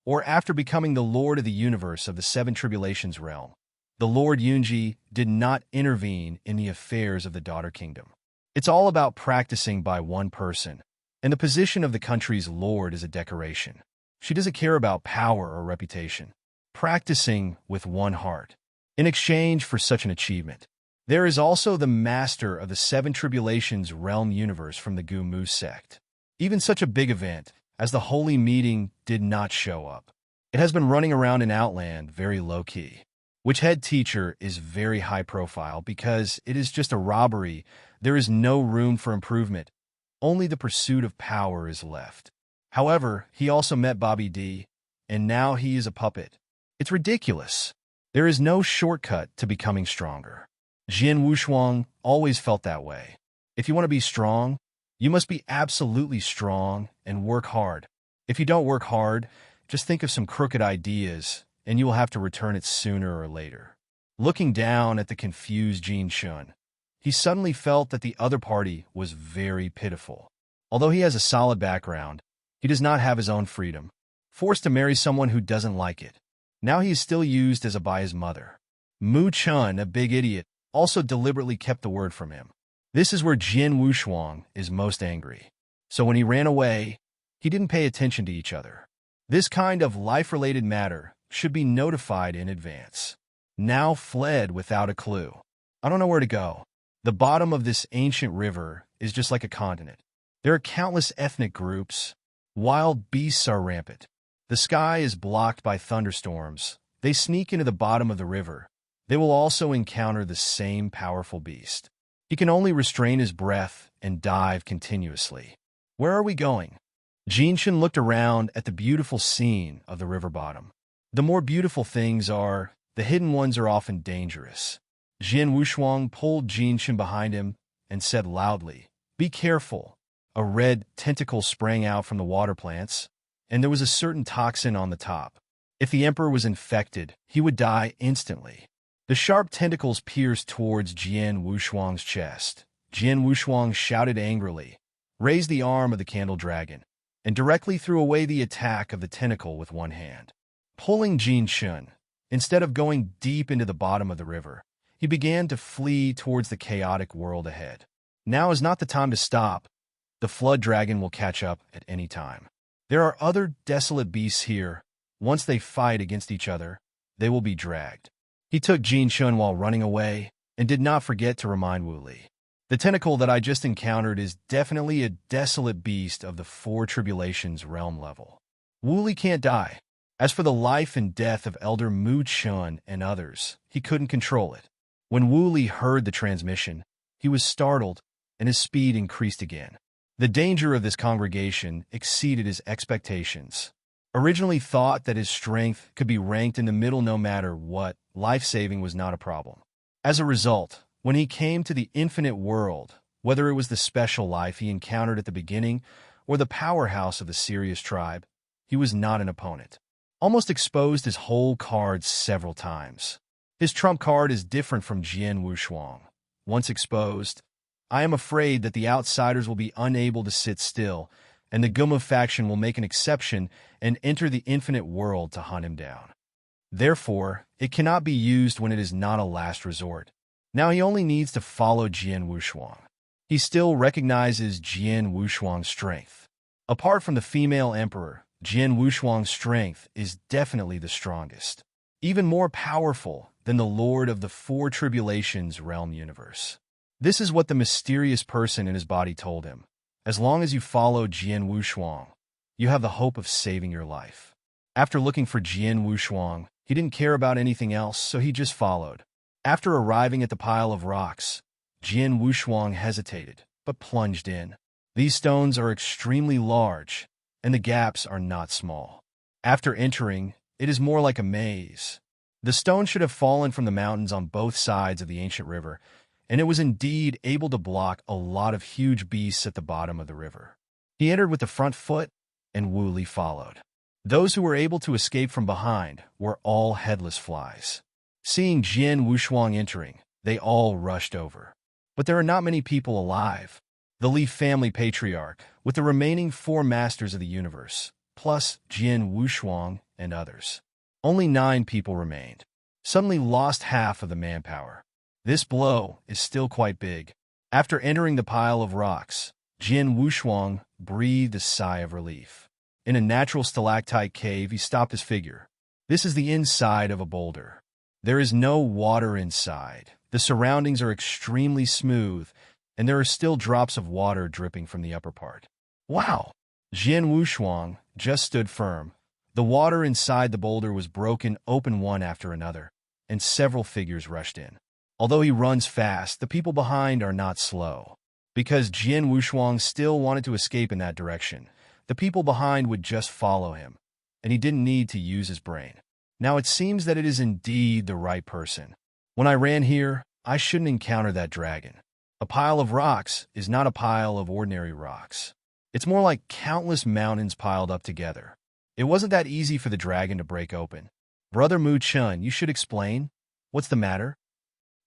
or after becoming the lord of the universe of the seven tribulations realm, the Lord Yunji did not intervene in the affairs of the daughter kingdom. It's all about practicing by one person, and the position of the country's lord is a decoration. She doesn't care about power or reputation. Practicing with one heart. In exchange for such an achievement, there is also the master of the seven tribulations realm universe from the Gu-Mu sect. Even such a big event as the holy meeting did not show up. It has been running around in Outland very low-key. Which head teacher is very high profile because it is just a robbery. There is no room for improvement. Only the pursuit of power is left. However, he also met Bobby D, and now he is a puppet. It's ridiculous. There is no shortcut to becoming stronger. Jian Wushuang always felt that way. If you want to be strong, you must be absolutely strong and work hard. If you don't work hard, just think of some crooked ideas, and you will have to return it sooner or later. Looking down at the confused Jin Shun, he suddenly felt that the other party was very pitiful. Although he has a solid background, he does not have his own freedom, forced to marry someone who doesn't like it. Now he is still used as by his mother. Mu Chun, a big idiot, also deliberately kept the word from him. This is where Jian Wushuang is most angry. So when he ran away, he didn't pay attention to each other. This kind of life-related matter should be notified in advance. Now fled without a clue. I don't know where to go. The bottom of this ancient river is just like a continent. There are countless ethnic groups. Wild beasts are rampant. The sky is blocked by thunderstorms. They sneak into the bottom of the river. They will also encounter the same powerful beast. He can only restrain his breath and dive continuously. Where are we going? Jinshin looked around at the beautiful scene of the river bottom. The more beautiful things are, the hidden ones are often dangerous. Jian Wushuang pulled Jinshin behind him and said loudly, "Be careful." A red tentacle sprang out from the water plants, and there was a certain toxin on the top. If the emperor was infected, he would die instantly. The sharp tentacles pierced towards Jian Wushuang's chest. Jian Wushuang shouted angrily, raised the arm of the candle dragon, and directly threw away the attack of the tentacle with one hand. Pulling Jin Shun, instead of going deep into the bottom of the river, he began to flee towards the chaotic world ahead. Now is not the time to stop. The flood dragon will catch up at any time. There are other desolate beasts here. Once they fight against each other, they will be dragged. He took Jin Shun while running away and did not forget to remind Wu Li. The tentacle that I just encountered is definitely a desolate beast of the four tribulations realm level. Wu Li can't die. As for the life and death of Elder Mu Chun and others, he couldn't control it. When Wu Li heard the transmission, he was startled, and his speed increased again. The danger of this congregation exceeded his expectations. Originally thought that his strength could be ranked in the middle no matter what, life-saving was not a problem. As a result, when he came to the infinite world, whether it was the special life he encountered at the beginning or the powerhouse of the Sirius tribe, he was not an opponent. Almost exposed his whole cards several times. His trump card is different from Jian Wushuang. Once exposed, I am afraid that the outsiders will be unable to sit still, and the Guma faction will make an exception and enter the infinite world to hunt him down. Therefore, it cannot be used when it is not a last resort. Now he only needs to follow Jian Wushuang. He still recognizes Jian Wushuang's strength. Apart from the female emperor, Jian Wushuang's strength is definitely the strongest, even more powerful than the Lord of the Four Tribulations realm universe. This is what the mysterious person in his body told him. As long as you follow Jian Wushuang, you have the hope of saving your life. After looking for Jian Wushuang, he didn't care about anything else, so he just followed. After arriving at the pile of rocks, Jian Wushuang hesitated, but plunged in. These stones are extremely large, and the gaps are not small. After entering, it is more like a maze. The stone should have fallen from the mountains on both sides of the ancient river, and it was indeed able to block a lot of huge beasts at the bottom of the river. He entered with the front foot, and Wu Li followed. Those who were able to escape from behind were all headless flies. Seeing Jian Wushuang entering, they all rushed over. But there are not many people alive. The Li family patriarch, with the remaining 4 masters of the universe, plus Jian Wushuang and others. Only 9 people remained. Suddenly lost half of the manpower. This blow is still quite big. After entering the pile of rocks, Jian Wushuang breathed a sigh of relief. In a natural stalactite cave, he stopped his figure. This is the inside of a boulder. There is no water inside. The surroundings are extremely smooth, and there are still drops of water dripping from the upper part. Wow! Jian Wushuang just stood firm. The water inside the boulder was broken open one after another, and several figures rushed in. Although he runs fast, the people behind are not slow. Because Jian Wushuang still wanted to escape in that direction, the people behind would just follow him, and he didn't need to use his brain. Now it seems that it is indeed the right person. When I ran here, I shouldn't encounter that dragon. A pile of rocks is not a pile of ordinary rocks. It's more like countless mountains piled up together. It wasn't that easy for the dragon to break open. Brother Mu Chun, you should explain. What's the matter?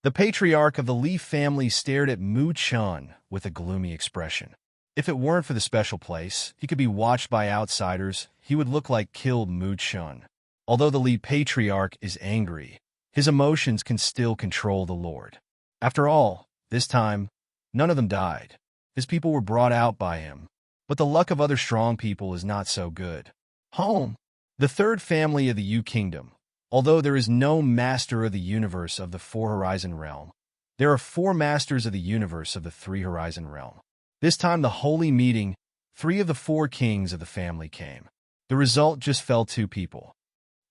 The patriarch of the Li family stared at Mu Chun with a gloomy expression. If it weren't for the special place, he could be watched by outsiders. He would look like killed Mu Chun. Although the Li patriarch is angry, his emotions can still control the Lord. After all, this time, none of them died. His people were brought out by him. But the luck of other strong people is not so good. Home. The third family of the Yu Kingdom. Although there is no master of the universe of the 4-horizon realm, there are 4 masters of the universe of the 3-horizon realm. This time the holy meeting, 3 of the 4 kings of the family came. The result just fell 2 people.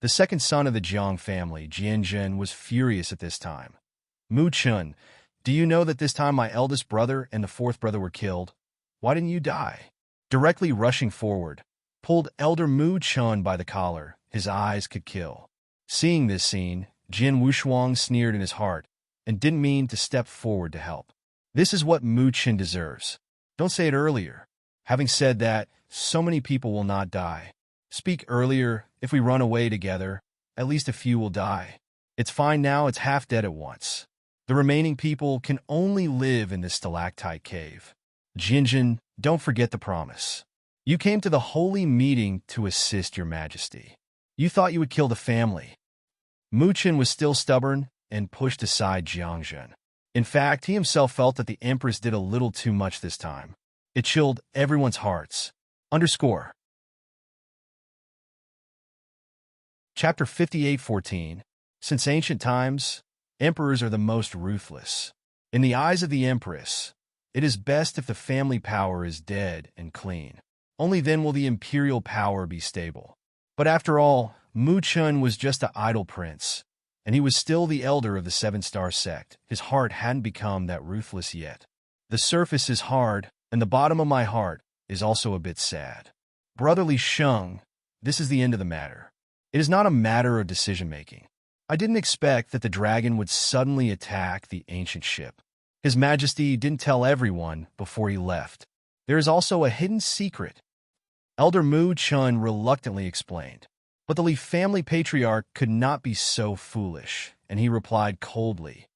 The second son of the Jiang family, Jianzhen, was furious at this time. Mu Chun, do you know that this time my eldest brother and the 4th brother were killed? Why didn't you die? Directly rushing forward, pulled Elder Mu Chun by the collar. His eyes could kill. Seeing this scene, Jian Wushuang sneered in his heart and didn't mean to step forward to help. This is what Mu Chun deserves. Don't say it earlier. Having said that, so many people will not die. Speak earlier. If we run away together, at least a few will die. It's fine now, it's half dead at once. The remaining people can only live in this stalactite cave. Jinjin, don't forget the promise. You came to the holy meeting to assist your majesty. You thought you would kill the family. Mu Chun was still stubborn and pushed aside Jiangzhen. In fact, he himself felt that the empress did a little too much this time. It chilled everyone's hearts. Underscore. Chapter 58:14. Since ancient times, emperors are the most ruthless. In the eyes of the empress, it is best if the family power is dead and clean. Only then will the imperial power be stable. But after all, Mu Chun was just an idle prince, and he was still the elder of the 7-star sect. His heart hadn't become that ruthless yet. The surface is hard, and the bottom of my heart is also a bit sad. Brotherly Sheng, this is the end of the matter. It is not a matter of decision-making. I didn't expect that the dragon would suddenly attack the ancient ship. His Majesty didn't tell everyone before he left. There is also a hidden secret. Elder Mu Chun reluctantly explained. But the Li family patriarch could not be so foolish, and he replied coldly,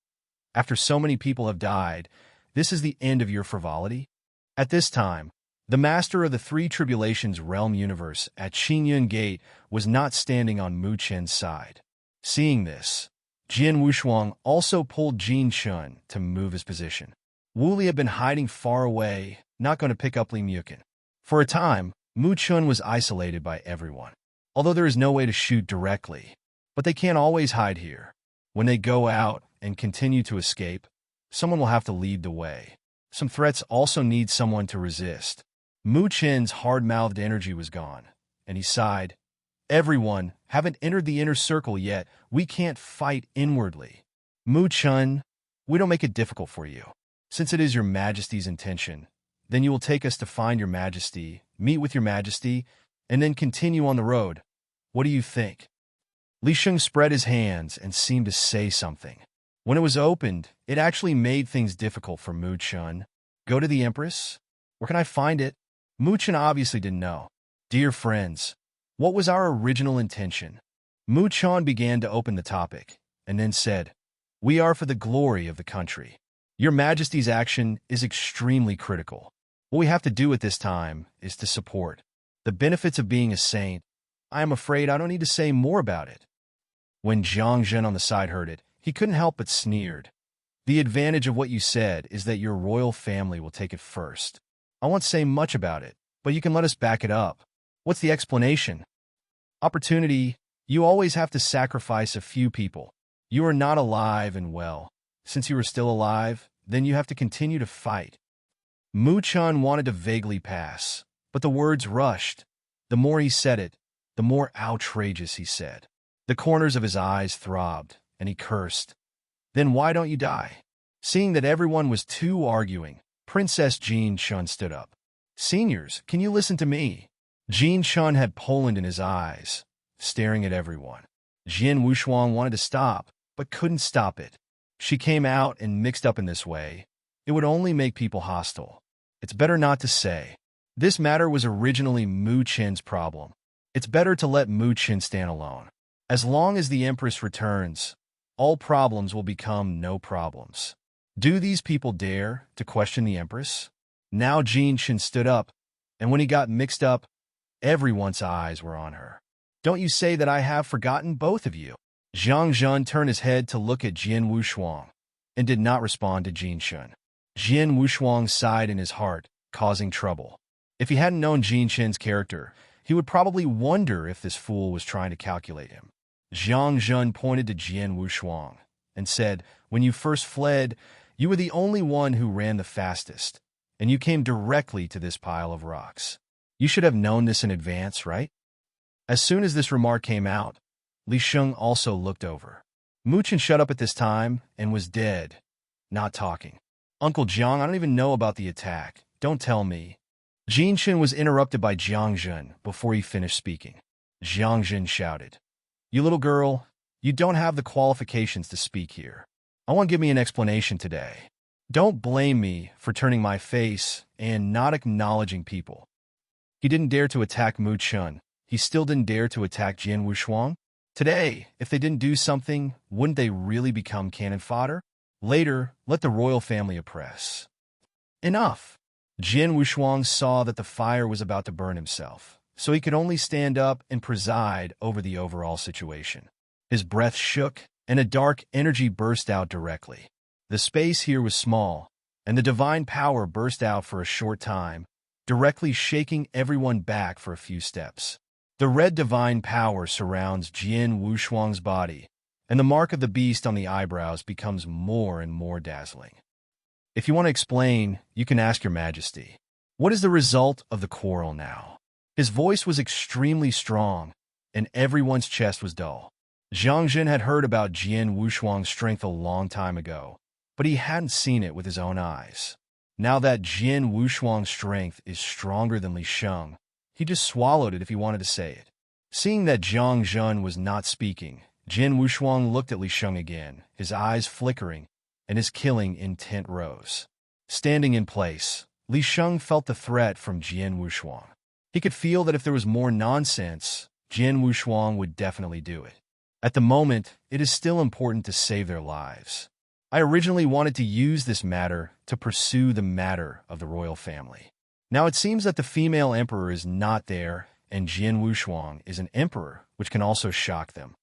"After so many people have died, this is the end of your frivolity?" At this time, the master of the 3 tribulations realm universe at Qingyun Gate was not standing on Mu Chen's side. Seeing this, Jian Wushuang also pulled Jin Chun to move his position. Wu Li had been hiding far away, not going to pick up Li Mukin. For a time, Mu Chun was isolated by everyone. Although there is no way to shoot directly, but they can't always hide here. When they go out and continue to escape, someone will have to lead the way. Some threats also need someone to resist. Mu Chen's hard-mouthed energy was gone, and he sighed. Everyone haven't entered the inner circle yet. We can't fight inwardly. Mu Chun, we don't make it difficult for you. Since it is your majesty's intention, then you will take us to find your majesty, meet with your majesty, and then continue on the road. What do you think? Li Sheng spread his hands and seemed to say something. When it was opened, it actually made things difficult for Mu Chun. Go to the Empress? Where can I find it? Mu Chun obviously didn't know. Dear friends, What was our original intention? Mu Chan began to open the topic, and then said, "We are for the glory of the country. Your Majesty's action is extremely critical. What we have to do at this time is to support the benefits of being a saint. I am afraid I don't need to say more about it." When Jiang Zhen on the side heard it, he couldn't help but sneered. "The advantage of what you said is that your royal family will take it first. I won't say much about it, but you can let us back it up. What's the explanation?" "Opportunity. You always have to sacrifice a few people. You are not alive and well. Since you are still alive, then you have to continue to fight." Mu Chan wanted to vaguely pass, but the words rushed. The more he said it, the more outrageous he said. The corners of his eyes throbbed, and he cursed. "Then why don't you die?" Seeing that everyone was too arguing, Princess Jean Chun stood up. "Seniors, can you listen to me?" Jean Chun had Poland in his eyes, staring at everyone. Jian Wushuang wanted to stop, but couldn't stop it. She came out and mixed up in this way. It would only make people hostile. It's better not to say. This matter was originally Mu Chen's problem. It's better to let Mu Chen stand alone. As long as the Empress returns, all problems will become no problems. Do these people dare to question the Empress? Now Jean Chen stood up, and when he got mixed up, everyone's eyes were on her. "Don't you say that I have forgotten both of you?" Jiang Zhen turned his head to look at Jian Wushuang and did not respond to Jean Chen. Jian Wushuang sighed in his heart, causing trouble. If he hadn't known Jean Chen's character, he would probably wonder if this fool was trying to calculate him. Jiang Zhen pointed to Jian Wushuang and said, "When you first fled, you were the only one who ran the fastest, and you came directly to this pile of rocks. You should have known this in advance, right?" As soon as this remark came out, Li Sheng also looked over. Mu Chen shut up at this time and was dead, not talking. "Uncle Jiang, I don't even know about the attack. Don't tell me." Jean Chen was interrupted by Jiang Zhen before he finished speaking. Jiang Zhen shouted, "You little girl, you don't have the qualifications to speak here. I want to give me an explanation today. Don't blame me for turning my face and not acknowledging people." He didn't dare to attack Mu Chen. He still didn't dare to attack Jian Wushuang. Today, if they didn't do something, wouldn't they really become cannon fodder? Later, let the royal family oppress. Enough. Jian Wushuang saw that the fire was about to burn himself, so he could only stand up and preside over the overall situation. His breath shook, and a dark energy burst out directly. The space here was small, and the divine power burst out for a short time, directly shaking everyone back for a few steps. The red divine power surrounds Jian Wushuang's body, and the mark of the beast on the eyebrows becomes more and more dazzling. "If you want to explain, you can ask your Majesty. What is the result of the quarrel now?" His voice was extremely strong, and everyone's chest was dull. Jiang Zhen had heard about Jian Wushuang's strength a long time ago, but he hadn't seen it with his own eyes. Now that Jian Wushuang's strength is stronger than Li Sheng, he just swallowed it if he wanted to say it. Seeing that Jiang Zhen was not speaking, Jian Wushuang looked at Li Sheng again, his eyes flickering, and his killing intent rose. Standing in place, Li Sheng felt the threat from Jian Wushuang. He could feel that if there was more nonsense, Jian Wushuang would definitely do it. At the moment, it is still important to save their lives. I originally wanted to use this matter to pursue the matter of the royal family. Now it seems that the female emperor is not there, and Jian Wushuang is an emperor, which can also shock them.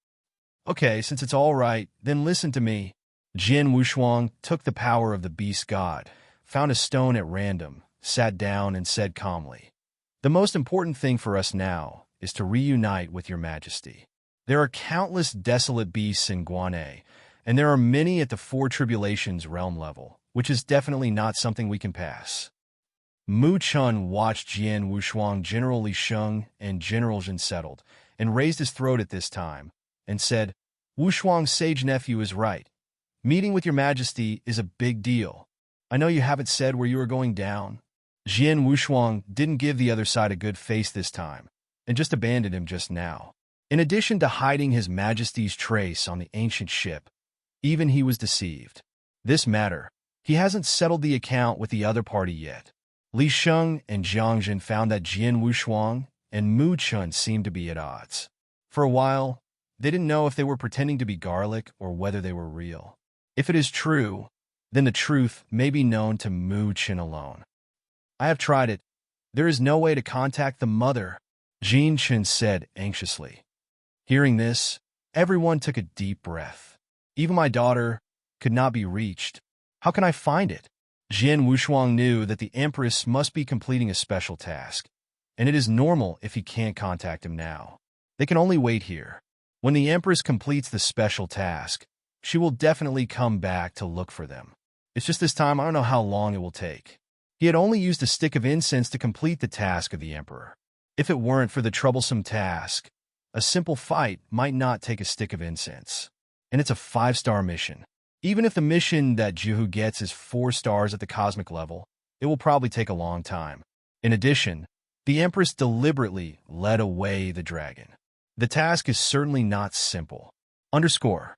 Okay, since it's all right, then listen to me. Jian Wushuang took the power of the beast god, found a stone at random, sat down and said calmly, "The most important thing for us now is to reunite with your Majesty. There are countless desolate beasts in Guanay, and there are many at the Four Tribulations realm level, which is definitely not something we can pass." Mu Chun watched Jian Wushuang, General Li Sheng, and General Jin settled, and raised his throat at this time, and said, "Wushuang's sage nephew is right. Meeting with your Majesty is a big deal. I know you haven't said where you are going down." Jian Wushuang didn't give the other side a good face this time, and just abandoned him just now. In addition to hiding his Majesty's trace on the ancient ship, even he was deceived. This matter, he hasn't settled the account with the other party yet. Li Sheng and Jiang Jin found that Jian Wushuang and Mu Chun seemed to be at odds. For a while, they didn't know if they were pretending to be garlic or whether they were real. If it is true, then the truth may be known to Mu Chun alone. I have tried it. There is no way to contact the mother, Jin Chun said anxiously. Hearing this, everyone took a deep breath. Even my daughter could not be reached. How can I find it? Jian Wushuang knew that the Empress must be completing a special task, and it is normal if he can't contact him now. They can only wait here. When the Empress completes the special task, she will definitely come back to look for them. It's just this time I don't know how long it will take. He had only used a stick of incense to complete the task of the Emperor. If it weren't for the troublesome task, a simple fight might not take a stick of incense. And it's a 5-star mission. Even if the mission that Juhu gets is 4 stars at the cosmic level, it will probably take a long time. In addition, the Empress deliberately led away the dragon. The task is certainly not simple. Underscore.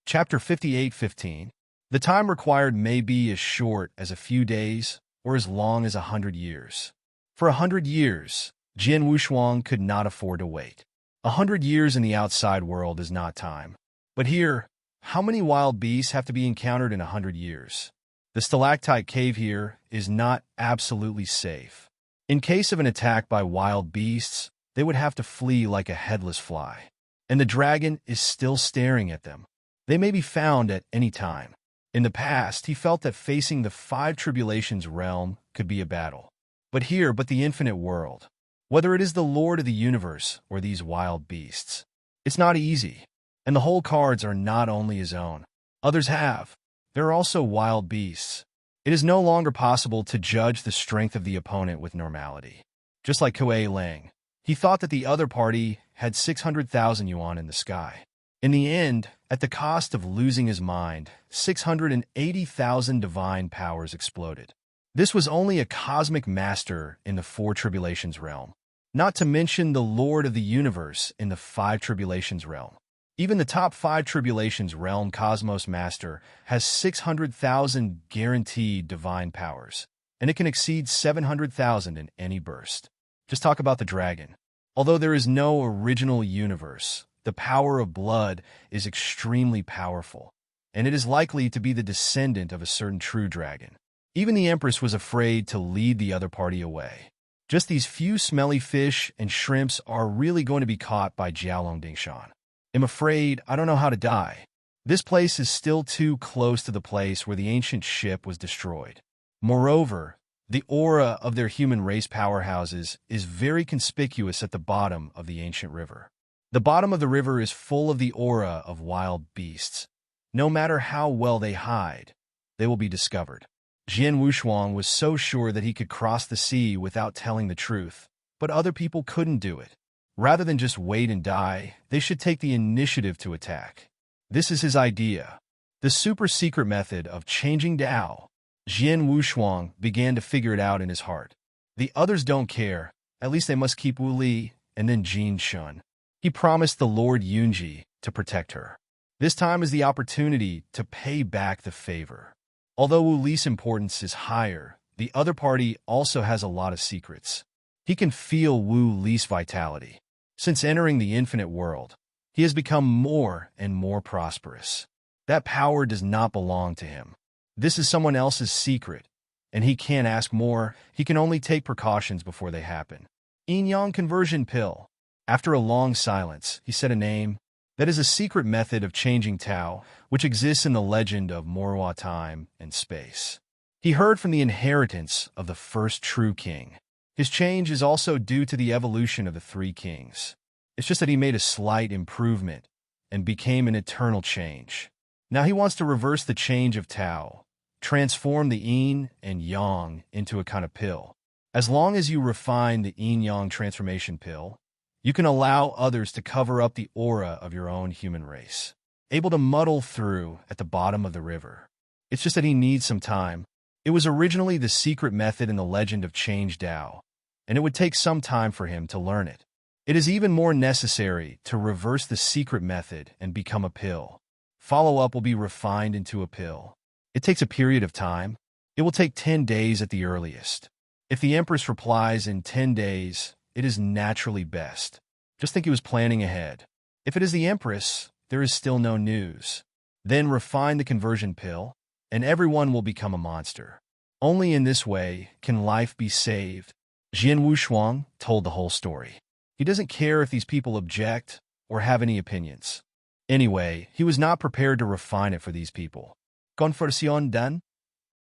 Chapter 58:15. The time required may be as short as a few days or as long as 100 years. For 100 years, Jian Wushuang could not afford to wait. 100 years in the outside world is not time. But here, how many wild beasts have to be encountered in 100 years? The stalactite cave here is not absolutely safe. In case of an attack by wild beasts, they would have to flee like a headless fly. And the dragon is still staring at them. They may be found at any time. In the past, he felt that facing the 5 tribulations realm could be a battle. But the infinite world, whether it is the Lord of the universe or these wild beasts, it's not easy. And the whole cards are not only his own. Others have. There are also wild beasts. It is no longer possible to judge the strength of the opponent with normality. Just like Kuei Lang, he thought that the other party had 600,000 yuan in the sky. In the end, at the cost of losing his mind, 680,000 divine powers exploded. This was only a cosmic master in the 4 tribulations realm, not to mention the Lord of the universe in the 5 tribulations realm. Even the top 5 tribulations realm cosmos master has 600,000 guaranteed divine powers, and it can exceed 700,000 in any burst. Just talk about the dragon. Although there is no original universe, the power of blood is extremely powerful, and it is likely to be the descendant of a certain true dragon. Even the Empress was afraid to lead the other party away. Just these few smelly fish and shrimps are really going to be caught by Jiaolong Dingshan. I'm afraid I don't know how to die. This place is still too close to the place where the ancient ship was destroyed. Moreover, the aura of their human race powerhouses is very conspicuous at the bottom of the ancient river. The bottom of the river is full of the aura of wild beasts. No matter how well they hide, they will be discovered. Jian Wushuang was so sure that he could cross the sea without telling the truth, but other people couldn't do it. Rather than just wait and die, they should take the initiative to attack. This is his idea. The super-secret method of changing Dao. Jian Wushuang began to figure it out in his heart. The others don't care. At least they must keep Wu Li and then Jin Shun. He promised the Lord Yunji to protect her. This time is the opportunity to pay back the favor. Although Wu Li's importance is higher, the other party also has a lot of secrets. He can feel Wu Li's vitality. Since entering the infinite world, he has become more and more prosperous. That power does not belong to him. This is someone else's secret, and he can't ask more. He can only take precautions before they happen. Yin-Yang conversion pill. After a long silence, he said a name. That is a secret method of changing Tao, which exists in the legend of Morwa time and space. He heard from the inheritance of the first true king. His change is also due to the evolution of the 3 kings. It's just that he made a slight improvement and became an eternal change. Now he wants to reverse the change of Tao, transform the yin and yang into a kind of pill. As long as you refine the yin-yang transformation pill, you can allow others to cover up the aura of your own human race, able to muddle through at the bottom of the river. It's just that he needs some time. It was originally the secret method in the legend of Change Dao, and it would take some time for him to learn it. It is even more necessary to reverse the secret method and become a pill. Follow-up will be refined into a pill. It takes a period of time. It will take 10 days at the earliest. If the Empress replies in 10 days, it is naturally best. Just think he was planning ahead. If it is the Empress, there is still no news. Then refine the conversion pill, and everyone will become a monster. Only in this way can life be saved. Jian Wushuang told the whole story. He doesn't care if these people object or have any opinions. Anyway, he was not prepared to refine it for these people. Conversión done?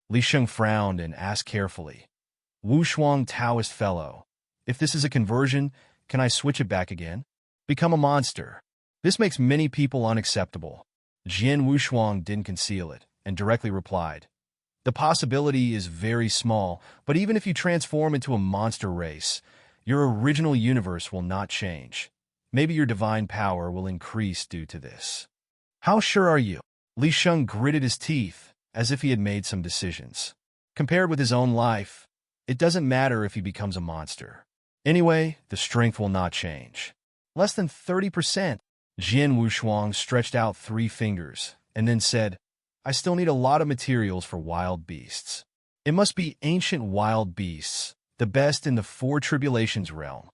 Li Sheng frowned and asked carefully. Wushuang Taoist fellow, if this is a conversion, can I switch it back again? Become a monster. This makes many people unacceptable. Jian Wushuang didn't conceal it and directly replied, the possibility is very small, but even if you transform into a monster race, your original universe will not change. Maybe your divine power will increase due to this. How sure are you? Li Sheng gritted his teeth as if he had made some decisions. Compared with his own life, it doesn't matter if he becomes a monster. Anyway, the strength will not change. Less than 30%. Jian Wushuang stretched out 3 fingers and then said, I still need a lot of materials for wild beasts. It must be ancient wild beasts, the best in the 4 tribulations realm.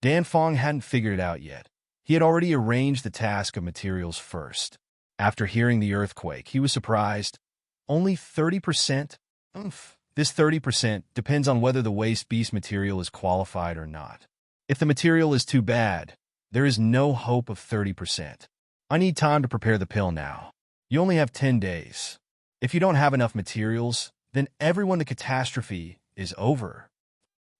Dan Fong hadn't figured it out yet. He had already arranged the task of materials first. After hearing the earthquake, he was surprised. Only 30%? Oof. This 30% depends on whether the waste beast material is qualified or not. If the material is too bad, there is no hope of 30%. I need time to prepare the pill now. You only have 10 days. If you don't have enough materials, then everyone the catastrophe is over.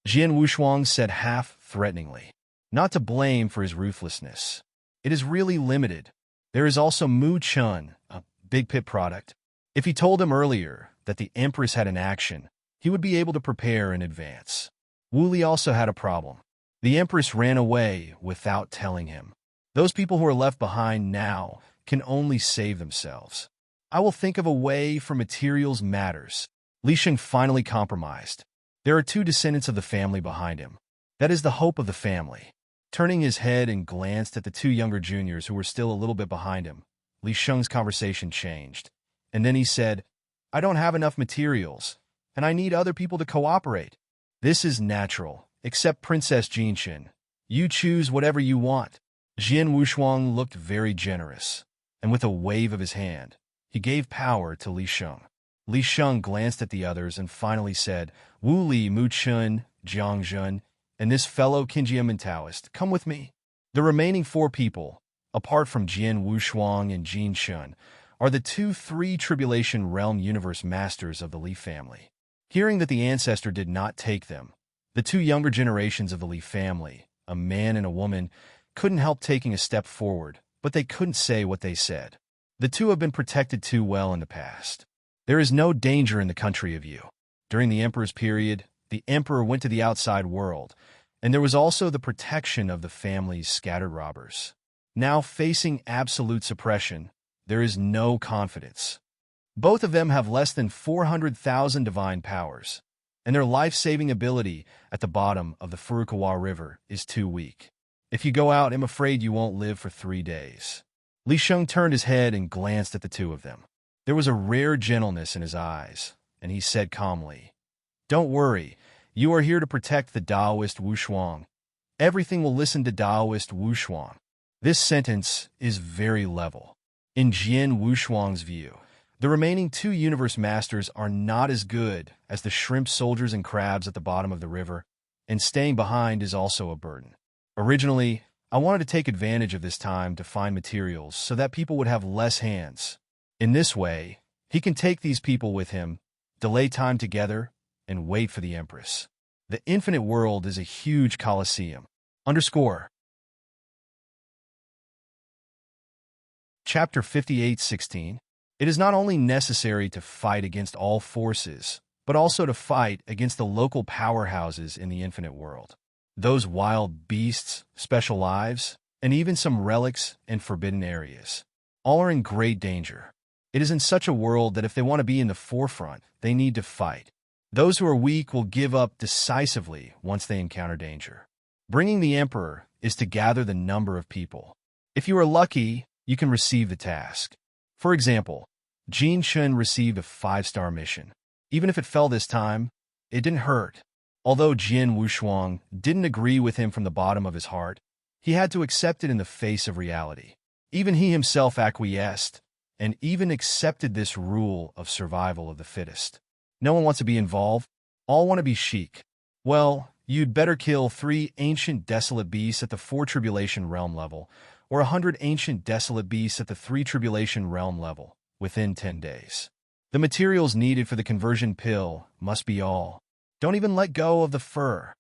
Jian Wushuang said half threateningly. Not to blame for his ruthlessness. It is really limited. There is also Mu Chun, a big pit product. If he told him earlier that the Empress had an action, he would be able to prepare in advance. Wu Li also had a problem. The Empress ran away without telling him. Those people who are left behind now can only save themselves. I will think of a way for materials matters. Li Sheng finally compromised. There are 2 descendants of the family behind him. That is the hope of the family. Turning his head and glanced at the 2 younger juniors who were still a little bit behind him, Li Sheng's conversation changed. And then he said, I don't have enough materials, and I need other people to cooperate. This is natural, except Princess Jinshin. You choose whatever you want. Jian Wushuang looked very generous, and with a wave of his hand, he gave power to Li Sheng. Li Sheng glanced at the others and finally said, Wu Li, Mu Chun, Jiang Jun, and this fellow Qinjiamen Taoist, come with me. The remaining 4 people, apart from Jian Wushuang and Jin Shun, are the 2 3-tribulation realm universe masters of the Li family. Hearing that the ancestor did not take them, the 2 younger generations of the Li family, a man and a woman, couldn't help taking a step forward, but they couldn't say what they said. The 2 have been protected too well in the past. There is no danger in the country of you. During the Emperor's period, the Emperor went to the outside world, and there was also the protection of the family's scattered robbers. Now facing absolute suppression, there is no confidence. Both of them have less than 400,000 divine powers, and their life-saving ability at the bottom of the Furukawa River is too weak. If you go out, I'm afraid you won't live for 3 days. Li Sheng turned his head and glanced at the 2 of them. There was a rare gentleness in his eyes, and he said calmly, Don't worry, you are here to protect the Taoist Wushuang. Everything will listen to Taoist Wushuang. This sentence is very level. In Jian Wushuang's view, the remaining 2 universe masters are not as good as the shrimp soldiers and crabs at the bottom of the river, and staying behind is also a burden. Originally, I wanted to take advantage of this time to find materials so that people would have less hands. In this way, he can take these people with him, delay time together, and wait for the Empress. The infinite world is a huge coliseum. Chapter 58:16. It is not only necessary to fight against all forces, but also to fight against the local powerhouses in the infinite world. Those wild beasts, special lives, and even some relics and forbidden areas. All are in great danger. It is in such a world that if they want to be in the forefront, they need to fight. Those who are weak will give up decisively once they encounter danger. Bringing the Emperor is to gather the number of people. If you are lucky, you can receive the task. For example, Jin Shun received a 5-star mission. Even if it fell this time, it didn't hurt. Although Jian Wushuang didn't agree with him from the bottom of his heart, he had to accept it in the face of reality. Even he himself acquiesced, and even accepted this rule of survival of the fittest. No one wants to be involved, all want to be chic. Well, you'd better kill 3 ancient desolate beasts at the 4 tribulation realm level, or 100 ancient desolate beasts at the 3 tribulation realm level, within 10 days. The materials needed for the conversion pill must be all. Don't even let go of the fur.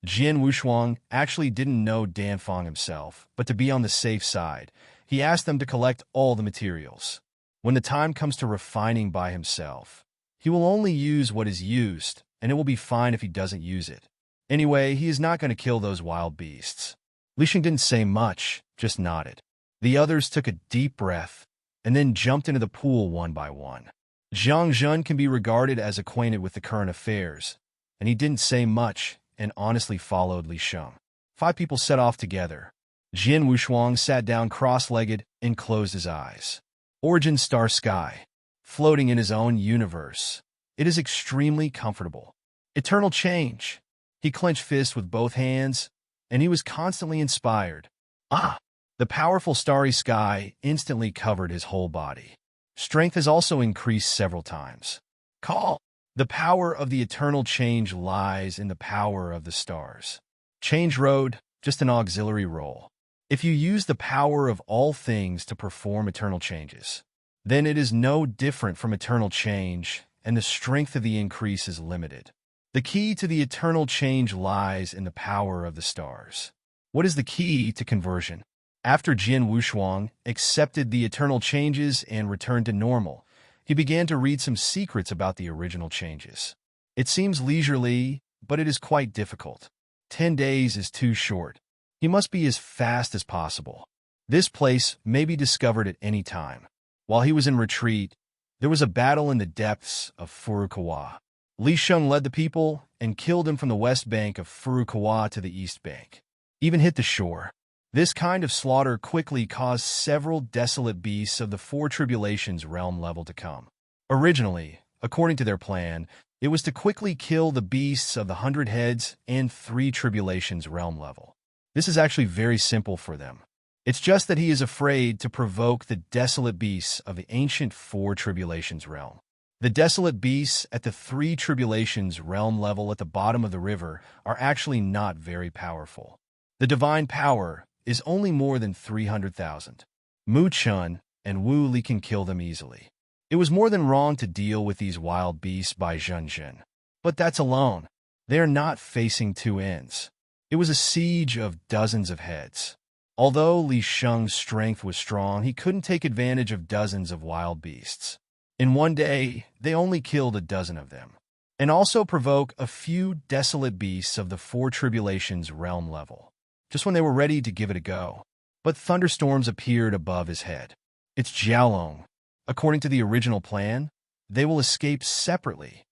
Jian Wushuang actually didn't know Danfang himself, but to be on the safe side, he asked them to collect all the materials. When the time comes to refining by himself, he will only use what is used, and it will be fine if he doesn't use it. Anyway, he is not going to kill those wild beasts. Li Sheng didn't say much, just nodded. The others took a deep breath, and then jumped into the pool one by one. Zhang Zhun can be regarded as acquainted with the current affairs, and he didn't say much and honestly followed Li Sheng. 5 people set off together. Jian Wushuang sat down cross-legged and closed his eyes. Origin Star Sky. Floating in his own universe. It is extremely comfortable. Eternal change. He clenched fists with both hands, and he was constantly inspired. The powerful starry sky instantly covered his whole body. Strength has also increased several times. Call. The power of the eternal change lies in the power of the stars. Change road, just an auxiliary role. If you use the power of all things to perform eternal changes, then it is no different from eternal change, and the strength of the increase is limited. The key to the eternal change lies in the power of the stars. What is the key to conversion? After Jian Wushuang accepted the eternal changes and returned to normal, he began to read some secrets about the original changes. It seems leisurely, but it is quite difficult. 10 days is too short. He must be as fast as possible. This place may be discovered at any time. While he was in retreat, there was a battle in the depths of Furukawa. Li Sheng led the people and killed him from the west bank of Furukawa to the east bank. Even hit the shore. This kind of slaughter quickly caused several desolate beasts of the 4 tribulations realm level to come. Originally, according to their plan, it was to quickly kill the beasts of the 100 heads and 3 tribulations realm level. This is actually very simple for them. It's just that he is afraid to provoke the desolate beasts of the ancient 4 tribulations realm. The desolate beasts at the 3 tribulations realm level at the bottom of the river are actually not very powerful. The divine power is only more than 300,000. Mu Chun and Wu Li can kill them easily. It was more than wrong to deal with these wild beasts by Zhenzhen. But that's alone. They are not facing 2 ends. It was a siege of dozens of heads. Although Li Sheng's strength was strong, he couldn't take advantage of dozens of wild beasts. In one day, they only killed a dozen of them, and also provoke a few desolate beasts of the 4 tribulations realm level, just when they were ready to give it a go. But thunderstorms appeared above his head. It's Jiaolong. According to the original plan, they will escape separately.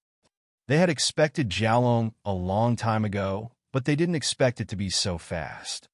They had expected Jiaolong a long time ago, but they didn't expect it to be so fast.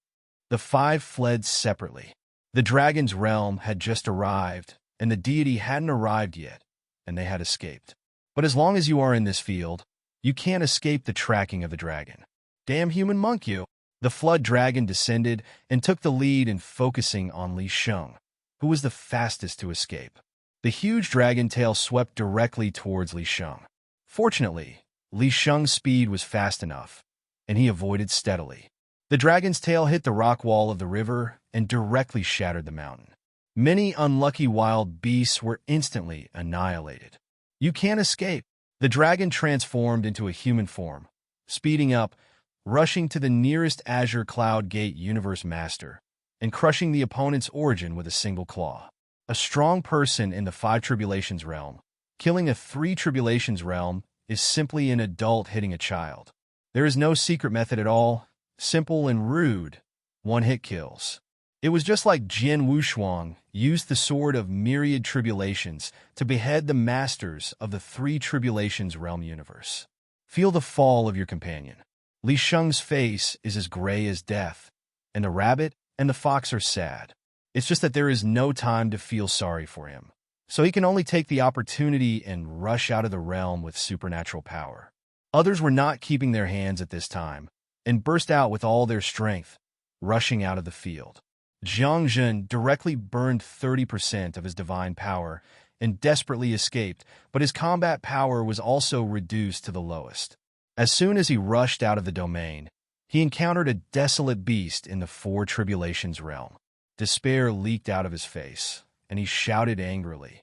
The 5 fled separately. The dragon's realm had just arrived, and the deity hadn't arrived yet, and they had escaped. But as long as you are in this field, you can't escape the tracking of the dragon. Damn human monk you! The flood dragon descended and took the lead in focusing on Li Sheng, who was the fastest to escape. The huge dragon tail swept directly towards Li Sheng. Fortunately, Li Sheng's speed was fast enough, and he avoided steadily. The dragon's tail hit the rock wall of the river and directly shattered the mountain. Many unlucky wild beasts were instantly annihilated. You can't escape. The dragon transformed into a human form, speeding up, rushing to the nearest Azure Cloud Gate Universe Master, and crushing the opponent's origin with a single claw. A strong person in the 5 tribulations realm, killing a 3 tribulations realm, is simply an adult hitting a child. There is no secret method at all, simple and rude, one-hit kills. It was just like Jian Wushuang used the sword of myriad tribulations to behead the masters of the 3 tribulations realm universe. Feel the fall of your companion. Li Sheng's face is as gray as death, and the rabbit and the fox are sad. It's just that there is no time to feel sorry for him, so he can only take the opportunity and rush out of the realm with supernatural power. Others were not keeping their hands at this time, and burst out with all their strength, rushing out of the field. Jiang Jun directly burned 30% of his divine power and desperately escaped, but his combat power was also reduced to the lowest. As soon as he rushed out of the domain, he encountered a desolate beast in the Four Tribulations realm. Despair leaked out of his face, and he shouted angrily,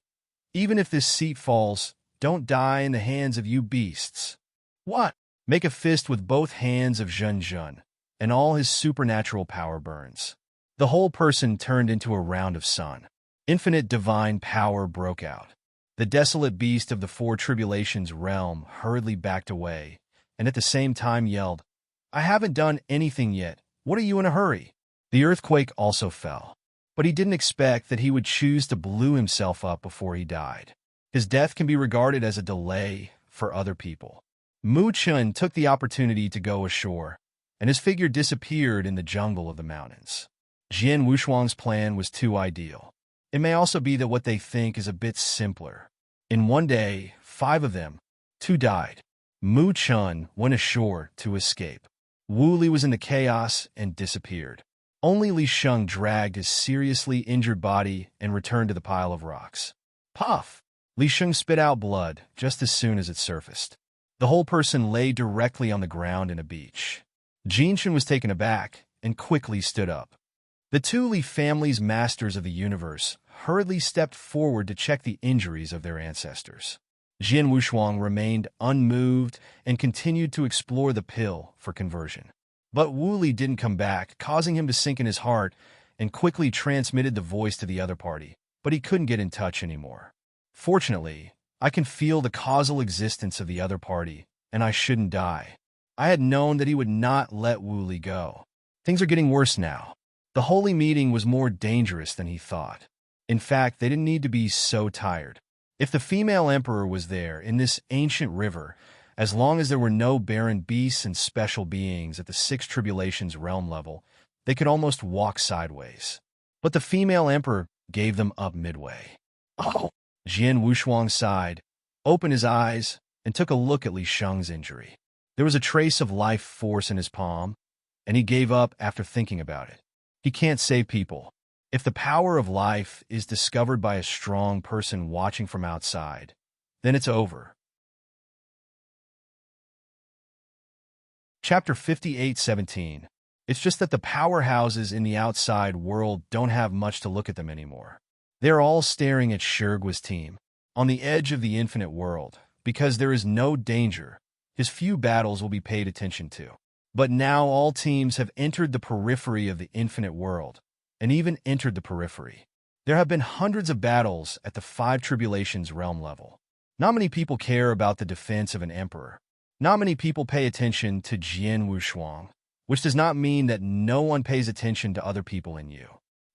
"Even if this seat falls, don't die in the hands of you beasts." What? Make a fist with both hands of Jun Jun, and all his supernatural power burns. The whole person turned into a round of sun. Infinite divine power broke out. The desolate beast of the Four Tribulations realm hurriedly backed away, and at the same time yelled, "I haven't done anything yet. What are you in a hurry?" The earthquake also fell, but he didn't expect that he would choose to blow himself up before he died. His death can be regarded as a delay for other people. Mu Chun took the opportunity to go ashore, and his figure disappeared in the jungle of the mountains. Jian Wushuang's plan was too ideal. It may also be that what they think is a bit simpler. In one day, 5 of them, 2 died. Mu Chun went ashore to escape. Wu Li was in the chaos and disappeared. Only Li Sheng dragged his seriously injured body and returned to the pile of rocks. Puff! Li Sheng spit out blood just as soon as it surfaced. The whole person lay directly on the ground in a beach. Jinshin was taken aback and quickly stood up. The 2 Li family's masters of the universe hurriedly stepped forward to check the injuries of their ancestors. Jian Wushuang remained unmoved and continued to explore the pill for conversion. But Wu Li didn't come back, causing him to sink in his heart, and quickly transmitted the voice to the other party, but he couldn't get in touch anymore. Fortunately, I can feel the causal existence of the other party, and I shouldn't die. I had known that he would not let Wu Li go. Things are getting worse now. The holy meeting was more dangerous than he thought. In fact, they didn't need to be so tired. If the female emperor was there in this ancient river, as long as there were no barren beasts and special beings at the 6 Tribulations realm level, they could almost walk sideways. But the female emperor gave them up midway. Oh! Jian Wushuang sighed, opened his eyes, and took a look at Li Sheng's injury. There was a trace of life force in his palm, and he gave up after thinking about it. He can't save people. If the power of life is discovered by a strong person watching from outside, then it's over. Chapter 58:17. It's just that the powerhouses in the outside world don't have much to look at them anymore. They're all staring at Shirgua's team, on the edge of the infinite world, because there is no danger. His few battles will be paid attention to. But now all teams have entered the periphery of the infinite world, and even entered the periphery. There have been hundreds of battles at the 5 Tribulations realm level. Not many people care about the defense of an emperor. Not many people pay attention to Jian Wushuang, which does not mean that no one pays attention to other people in Yu,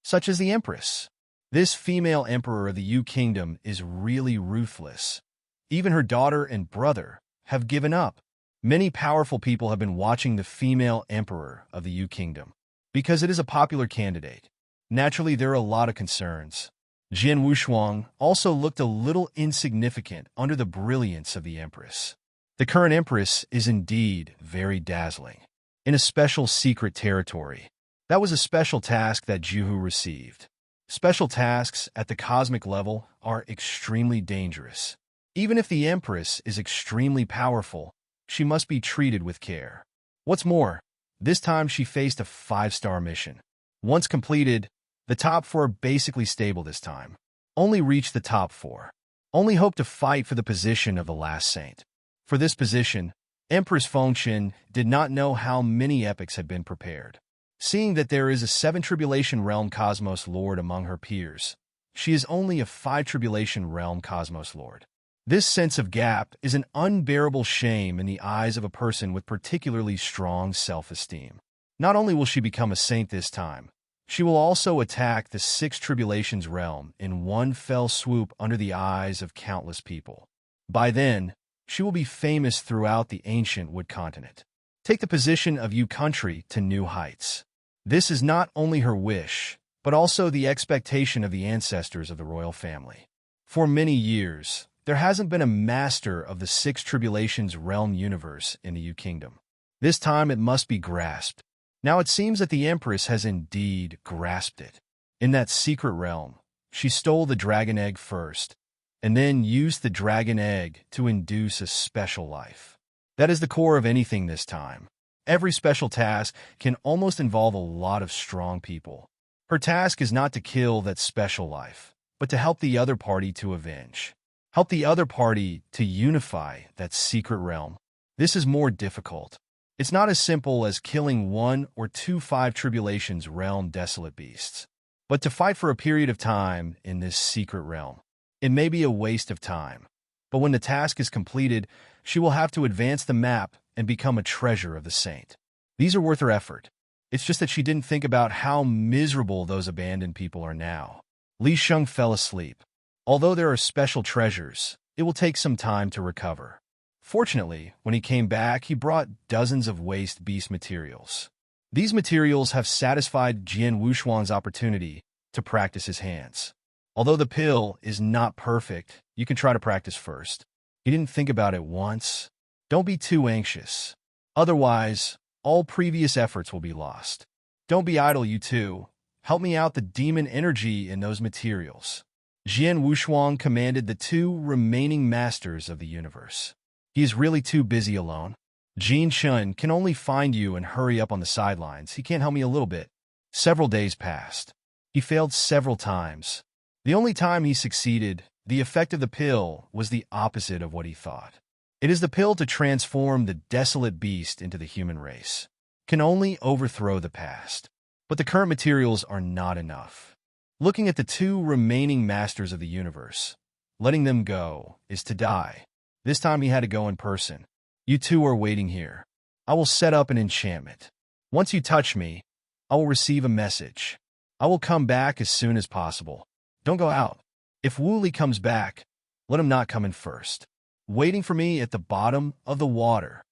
such as the Empress. This female emperor of the Yu Kingdom is really ruthless. Even her daughter and brother have given up. Many powerful people have been watching the female emperor of the Yu Kingdom, because it is a popular candidate. Naturally, there are a lot of concerns. Jian Wushuang also looked a little insignificant under the brilliance of the Empress. The current Empress is indeed very dazzling. In a special secret territory. That was a special task that Juhu received. Special tasks at the cosmic level are extremely dangerous. Even if the Empress is extremely powerful, she must be treated with care. What's more, this time she faced a 5-star mission. Once completed, the top 4 are basically stable this time. Only reach the top 4. Only hope to fight for the position of the last saint. For this position, Empress Fengchen did not know how many epics had been prepared. Seeing that there is a 7 Tribulation Realm Cosmos Lord among her peers, she is only a 5 Tribulation Realm Cosmos Lord. This sense of gap is an unbearable shame in the eyes of a person with particularly strong self-esteem. Not only will she become a saint this time, she will also attack the 6 Tribulations realm in one fell swoop under the eyes of countless people. By then, she will be famous throughout the ancient Wood continent. Take the position of Yu country to new heights. This is not only her wish, but also the expectation of the ancestors of the royal family. For many years, There hasn't been a master of the Six Tribulations realm universe in the U Kingdom. This time it must be grasped. Now it seems that the Empress has indeed grasped it. In that secret realm, she stole the dragon egg first, and then used the dragon egg to induce a special life. That is the core of anything this time. Every special task can almost involve a lot of strong people. Her task is not to kill that special life, but to help the other party to avenge. Help the other party to unify that secret realm. This is more difficult. It's not as simple as killing one or two Five Tribulations realm desolate beasts, but to fight for a period of time in this secret realm. It may be a waste of time, but when the task is completed, she will have to advance the map and become a treasure of the saint. These are worth her effort. It's just that she didn't think about how miserable those abandoned people are now. Li Sheng fell asleep. Although there are special treasures, it will take some time to recover. Fortunately, when he came back, he brought dozens of waste beast materials. These materials have satisfied Jian Wushuang's opportunity to practice his hands. Although the pill is not perfect, you can try to practice first. He didn't think about it once. Don't be too anxious. Otherwise, all previous efforts will be lost. Don't be idle, you two. Help me out the demon energy in those materials. Jian Wushuang commanded the two remaining masters of the universe. He is really too busy alone. Jin Shun can only find you and hurry up on the sidelines. He can't help me a little bit. Several days passed. He failed several times. The only time he succeeded, the effect of the pill was the opposite of what he thought. It is the pill to transform the desolate beast into the human race. Can only overthrow the past. But the current materials are not enough. Looking at the two remaining masters of the universe, letting them go is to die. This time he had to go in person. You two are waiting here. I will set up an enchantment. Once you touch me, I will receive a message. I will come back as soon as possible. Don't go out. If Wu Li comes back, let him not come in first. Waiting for me at the bottom of the water.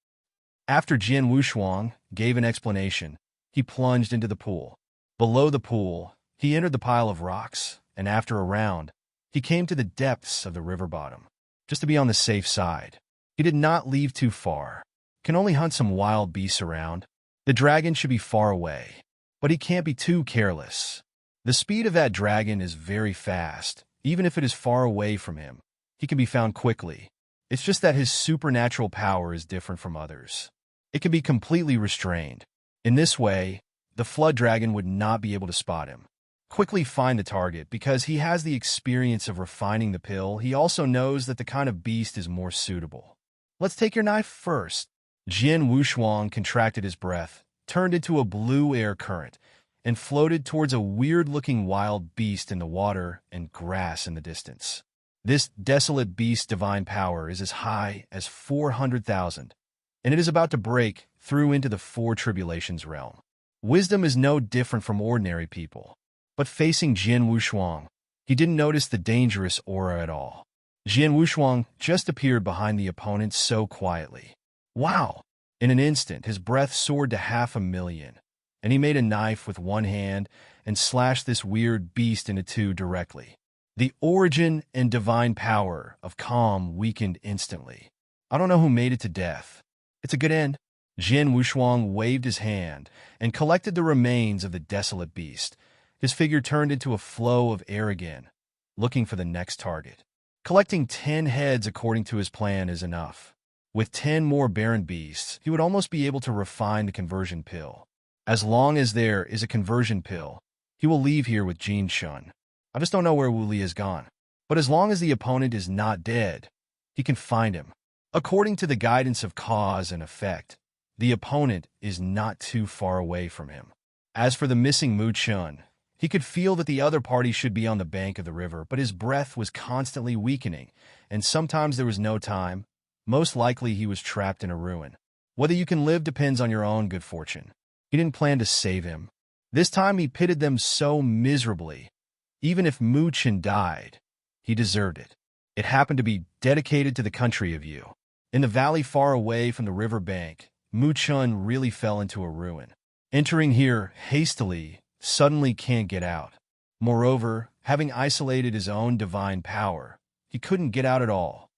After Jian Wushuang gave an explanation, he plunged into the pool. Below the pool, he entered the pile of rocks, and after a round, he came to the depths of the river bottom. Just to be on the safe side. He did not leave too far. Can only hunt some wild beasts around. The dragon should be far away, but he can't be too careless. The speed of that dragon is very fast. Even if it is far away from him, he can be found quickly. It's just that his supernatural power is different from others. It can be completely restrained. In this way, the flood dragon would not be able to spot him. Quickly find the target because he has the experience of refining the pill. He also knows that the kind of beast is more suitable. Let's take your knife first. Jian Wushuang contracted his breath, turned into a blue air current, and floated towards a weird-looking wild beast in the water and grass in the distance. This desolate beast's divine power is as high as 400,000, and it is about to break through into the Four Tribulations realm. Wisdom is no different from ordinary people. But facing Jian Wushuang, he didn't notice the dangerous aura at all. Jian Wushuang just appeared behind the opponent so quietly. Wow! In an instant, his breath soared to 500,000, and he made a knife with one hand and slashed this weird beast into two directly. The origin and divine power of calm weakened instantly. I don't know who made it to death. It's a good end. Jian Wushuang waved his hand and collected the remains of the desolate beast. His figure turned into a flow of air again, looking for the next target. Collecting 10 heads according to his plan is enough. With 10 more barren beasts, he would almost be able to refine the conversion pill. As long as there is a conversion pill, he will leave here with Jin Shun. I just don't know where Wu Li has gone. But as long as the opponent is not dead, he can find him. According to the guidance of cause and effect, the opponent is not too far away from him. As for the missing Mu Chun, he could feel that the other party should be on the bank of the river, but his breath was constantly weakening, and sometimes there was no time. Most likely he was trapped in a ruin. Whether you can live depends on your own good fortune. He didn't plan to save him. This time he pitted them so miserably. Even if Mu Chun died, he deserved it. It happened to be dedicated to the country of you. In the valley far away from the river bank, Mu Chun really fell into a ruin. Entering here hastily, suddenly can't get out. Moreover, having isolated his own divine power, he couldn't get out at all.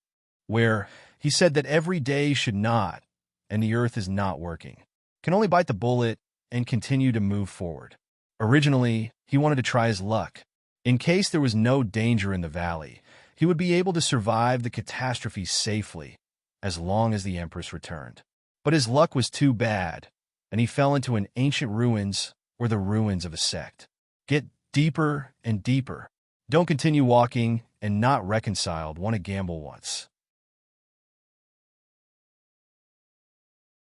where he said that every day should not, and the earth is not working, can only bite the bullet and continue to move forward. Originally, he wanted to try his luck. In case there was no danger in the valley, he would be able to survive the catastrophe safely, as long as the Empress returned. But his luck was too bad, and he fell into an ancient ruins or the ruins of a sect. Get deeper and deeper. Don't continue walking and not reconciled. Want to gamble once.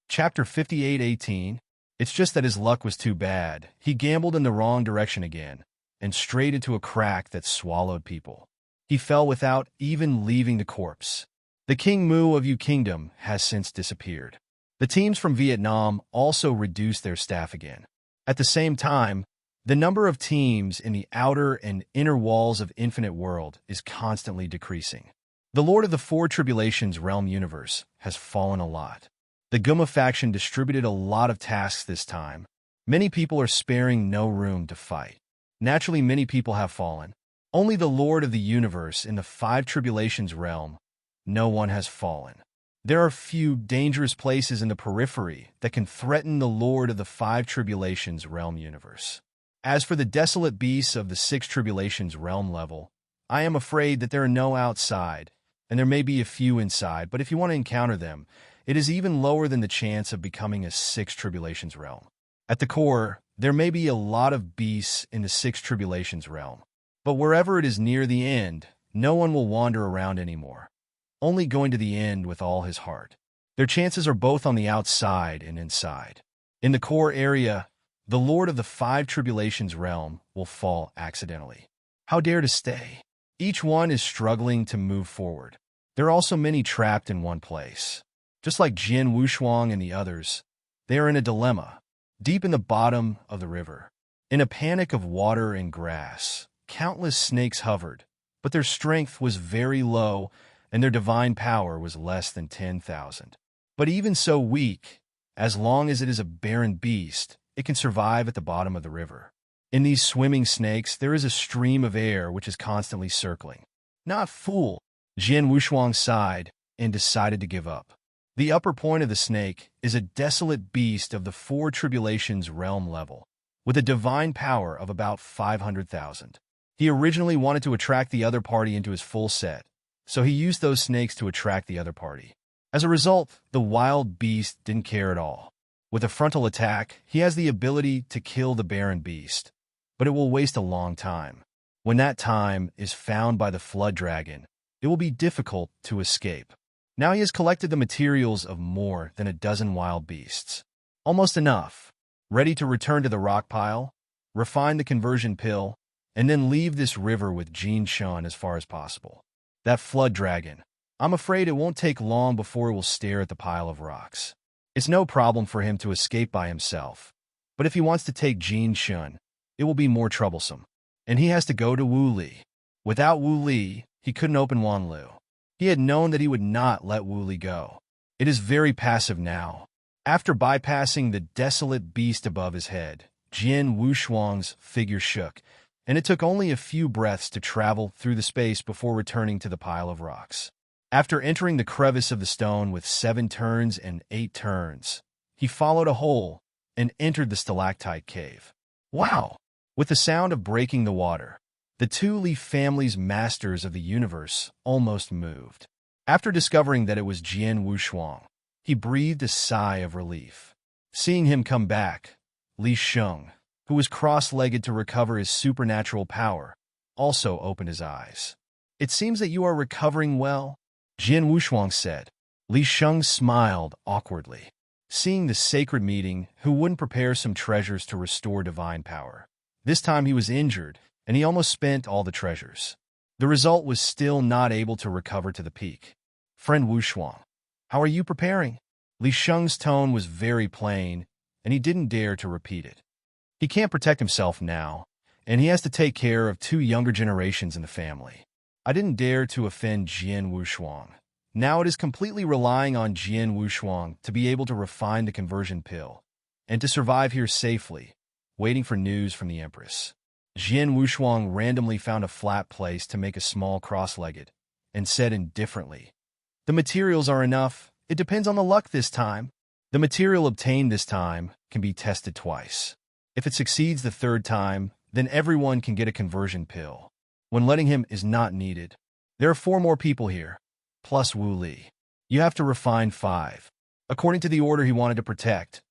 Chapter 58:18. It's just that his luck was too bad. He gambled in the wrong direction again, and straight into a crack that swallowed people. He fell without even leaving the corpse. The King Mu of Yu Kingdom has since disappeared. The teams from Vietnam also reduced their staff again. At the same time, the number of teams in the outer and inner walls of Infinite World is constantly decreasing. The Lord of the Four Tribulations Realm universe has fallen a lot. The Guma faction distributed a lot of tasks this time. Many people are sparing no room to fight. Naturally, many people have fallen. Only the Lord of the Universe in the Five Tribulations realm, no one has fallen. There are few dangerous places in the periphery that can threaten the Lord of the Five Tribulations realm universe. As for the desolate beasts of the Six Tribulations realm level, I am afraid that there are no outside, and there may be a few inside, but if you want to encounter them, it is even lower than the chance of becoming a Six Tribulations realm. At the core, there may be a lot of beasts in the Six Tribulations realm, but wherever it is near the end, no one will wander around anymore, only going to the end with all his heart. Their chances are both on the outside and inside. In the core area, the Lord of the Five Tribulations realm will fall accidentally. How dare to stay? Each one is struggling to move forward. There are also many trapped in one place. Just like Jin Wushuang and the others, they are in a dilemma, deep in the bottom of the river. In a panic of water and grass, countless snakes hovered, but their strength was very low and their divine power was less than 10,000. But even so weak, as long as it is a barren beast, it can survive at the bottom of the river. In these swimming snakes, there is a stream of air which is constantly circling. Not fool, Jin Wushuang sighed and decided to give up. The upper point of the snake is a desolate beast of the Four Tribulations realm level, with a divine power of about 500,000. He originally wanted to attract the other party into his full set, so he used those snakes to attract the other party. As a result, the wild beast didn't care at all. With a frontal attack, he has the ability to kill the barren beast, but it will waste a long time. When that time is found by the flood dragon, it will be difficult to escape. Now he has collected the materials of more than a dozen wild beasts. Almost enough. Ready to return to the rock pile, refine the conversion pill, and then leave this river with Jin Shun as far as possible. That flood dragon, I'm afraid it won't take long before it will stare at the pile of rocks. It's no problem for him to escape by himself, but if he wants to take Jin Shun, it will be more troublesome. And he has to go to Wu Li. Without Wu Li, he couldn't open Wanlu. He had known that he would not let Wu Li go. It is very passive now. After bypassing the desolate beast above his head, Jin Wushuang's figure shook, and it took only a few breaths to travel through the space before returning to the pile of rocks. After entering the crevice of the stone with 7 turns and 8 turns, he followed a hole and entered the stalactite cave. Wow! With the sound of breaking the water, the Two Li family's masters of the universe almost moved. After discovering that it was Jin Wushuang, he breathed a sigh of relief. Seeing him come back, Li Sheng, who was cross-legged to recover his supernatural power, also opened his eyes. It seems that you are recovering well, Jin Wushuang said. Li Sheng smiled awkwardly. Seeing the sacred meeting, who wouldn't prepare some treasures to restore divine power? This time he was injured, and he almost spent all the treasures. The result was still not able to recover to the peak. Friend Wushuang, how are you preparing? Li Sheng's tone was very plain, and he didn't dare to repeat it. He can't protect himself now, and he has to take care of 2 younger generations in the family. I didn't dare to offend Jin Wushuang. Now it is completely relying on Jin Wushuang to be able to refine the conversion pill, and to survive here safely, waiting for news from the Empress. Jin Wushuang randomly found a flat place to make a small cross-legged, and said indifferently, The materials are enough. It depends on the luck this time. The material obtained this time can be tested twice. If it succeeds the third time, then everyone can get a conversion pill. When letting him is not needed. There are 4 more people here, plus Wu Li. You have to refine 5. According to the order he wanted to protect,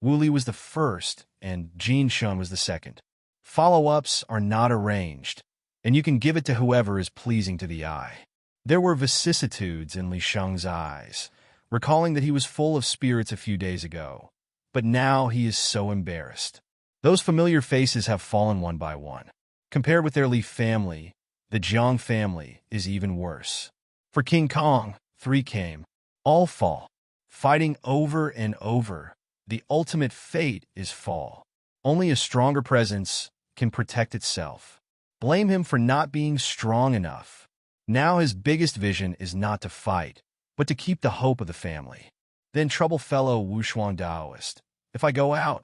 Wu Li was the first and Jin Shun was the second. Follow-ups are not arranged, and you can give it to whoever is pleasing to the eye. There were vicissitudes in Li Sheng's eyes, recalling that he was full of spirits a few days ago, but now he is so embarrassed. Those familiar faces have fallen one by one. Compared with their Li family, the Jiang family is even worse. For King Kong, 3 came. All fall. Fighting over and over, the ultimate fate is fall. Only a stronger presence can protect itself. Blame him for not being strong enough. Now his biggest vision is not to fight, but to keep the hope of the family. Then trouble fellow Wushuang Daoist. If I go out,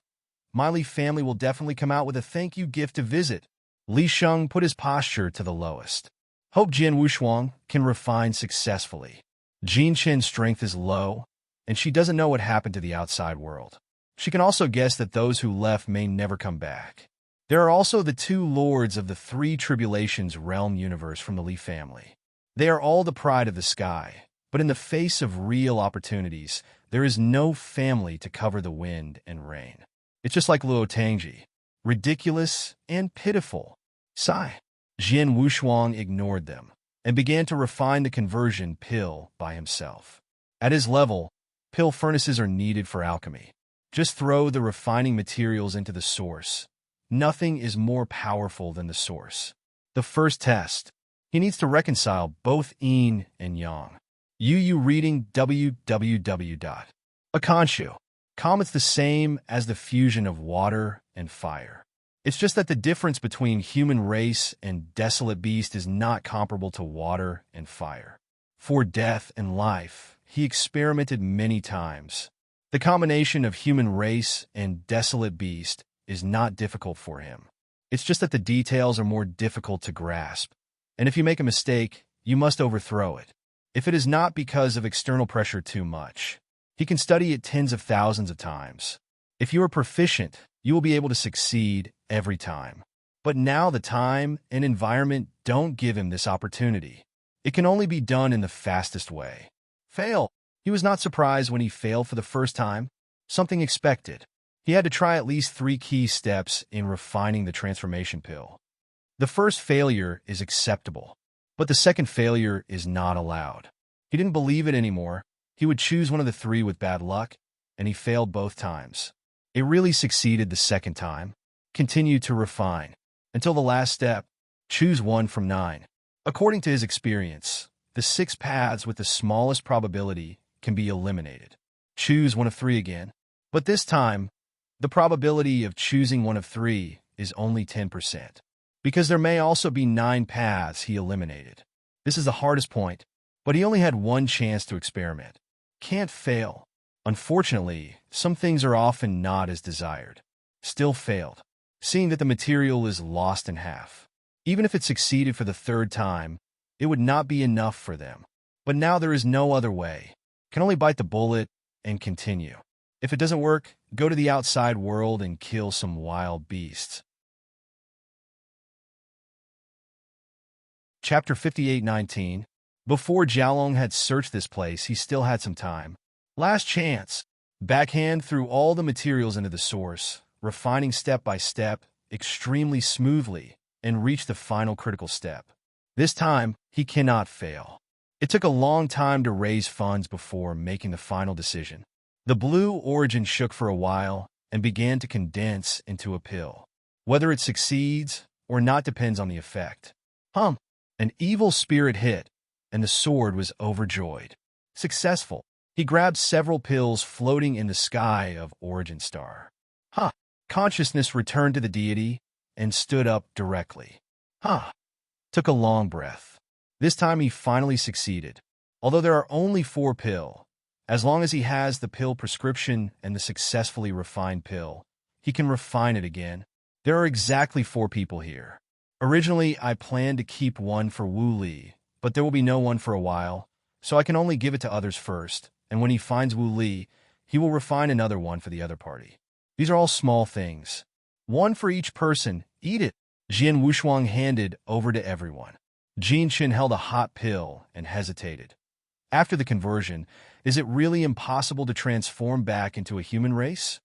my Li family will definitely come out with a thank you gift to visit. Li Sheng put his posture to the lowest. Hope Jian Wushuang can refine successfully. Jin Chen's strength is low, and she doesn't know what happened to the outside world. She can also guess that those who left may never come back. There are also the 2 lords of the 3 Tribulations realm universe from the Li family. They are all the pride of the sky, but in the face of real opportunities, there is no family to cover the wind and rain. It's just like Luo Tangji, ridiculous and pitiful. Sigh. Jian Wushuang ignored them and began to refine the conversion pill by himself. At his level, pill furnaces are needed for alchemy. Just throw the refining materials into the source. Nothing is more powerful than the source. The first test. He needs to reconcile both yin and yang. Yu reading www. Akanshu. Comet's the same as the fusion of water and fire. It's just that the difference between human race and desolate beast is not comparable to water and fire. For death and life, he experimented many times. The combination of human race and desolate beast is not difficult for him. It's just that the details are more difficult to grasp. And if you make a mistake, you must overthrow it. If it is not because of external pressure too much, he can study it tens of thousands of times. If you are proficient, you will be able to succeed every time. But now the time and environment don't give him this opportunity. It can only be done in the fastest way. Fail. He was not surprised when he failed for the first time. Something expected. He had to try at least 3 key steps in refining the transformation pill. The first failure is acceptable, but the second failure is not allowed. He didn't believe it anymore. He would choose one of the 3 with bad luck, and he failed both times. It really succeeded the second time. Continue to refine. Until the last step, choose 1 from 9. According to his experience, the 6 paths with the smallest probability can be eliminated. Choose one of 3 again. But this time, the probability of choosing one of 3 is only 10%. Because there may also be 9 paths he eliminated. This is the hardest point, but he only had 1 chance to experiment. Can't fail. Unfortunately, some things are often not as desired. Still failed, seeing that the material is lost in half. Even if it succeeded for the 3rd time, it would not be enough for them. But now there is no other way. Can only bite the bullet and continue. If it doesn't work, go to the outside world and kill some wild beasts. Chapter 58:19. Before Jiaolong had searched this place, he still had some time. Last chance. Backhand threw all the materials into the source, refining step by step, extremely smoothly, and reached the final critical step. This time, he cannot fail. It took a long time to raise funds before making the final decision. The blue origin shook for a while and began to condense into a pill. Whether it succeeds or not depends on the effect. An evil spirit hit, and the sword was overjoyed. Successful. He grabbed several pills floating in the sky of Origin Star. Consciousness returned to the deity and stood up directly. Took a long breath. This time he finally succeeded. Although there are only 4 pill, as long as he has the pill prescription and the successfully refined pill, he can refine it again. There are exactly 4 people here. Originally, I planned to keep 1 for Wu Li, but there will be no one for a while, so I can only give it to others first, and when he finds Wu Li, he will refine another one for the other party. These are all small things. One for each person. Eat it. Jian Wushuang handed over to everyone. Jin Chen held a hot pill and hesitated. After the conversion, is it really impossible to transform back into a human race?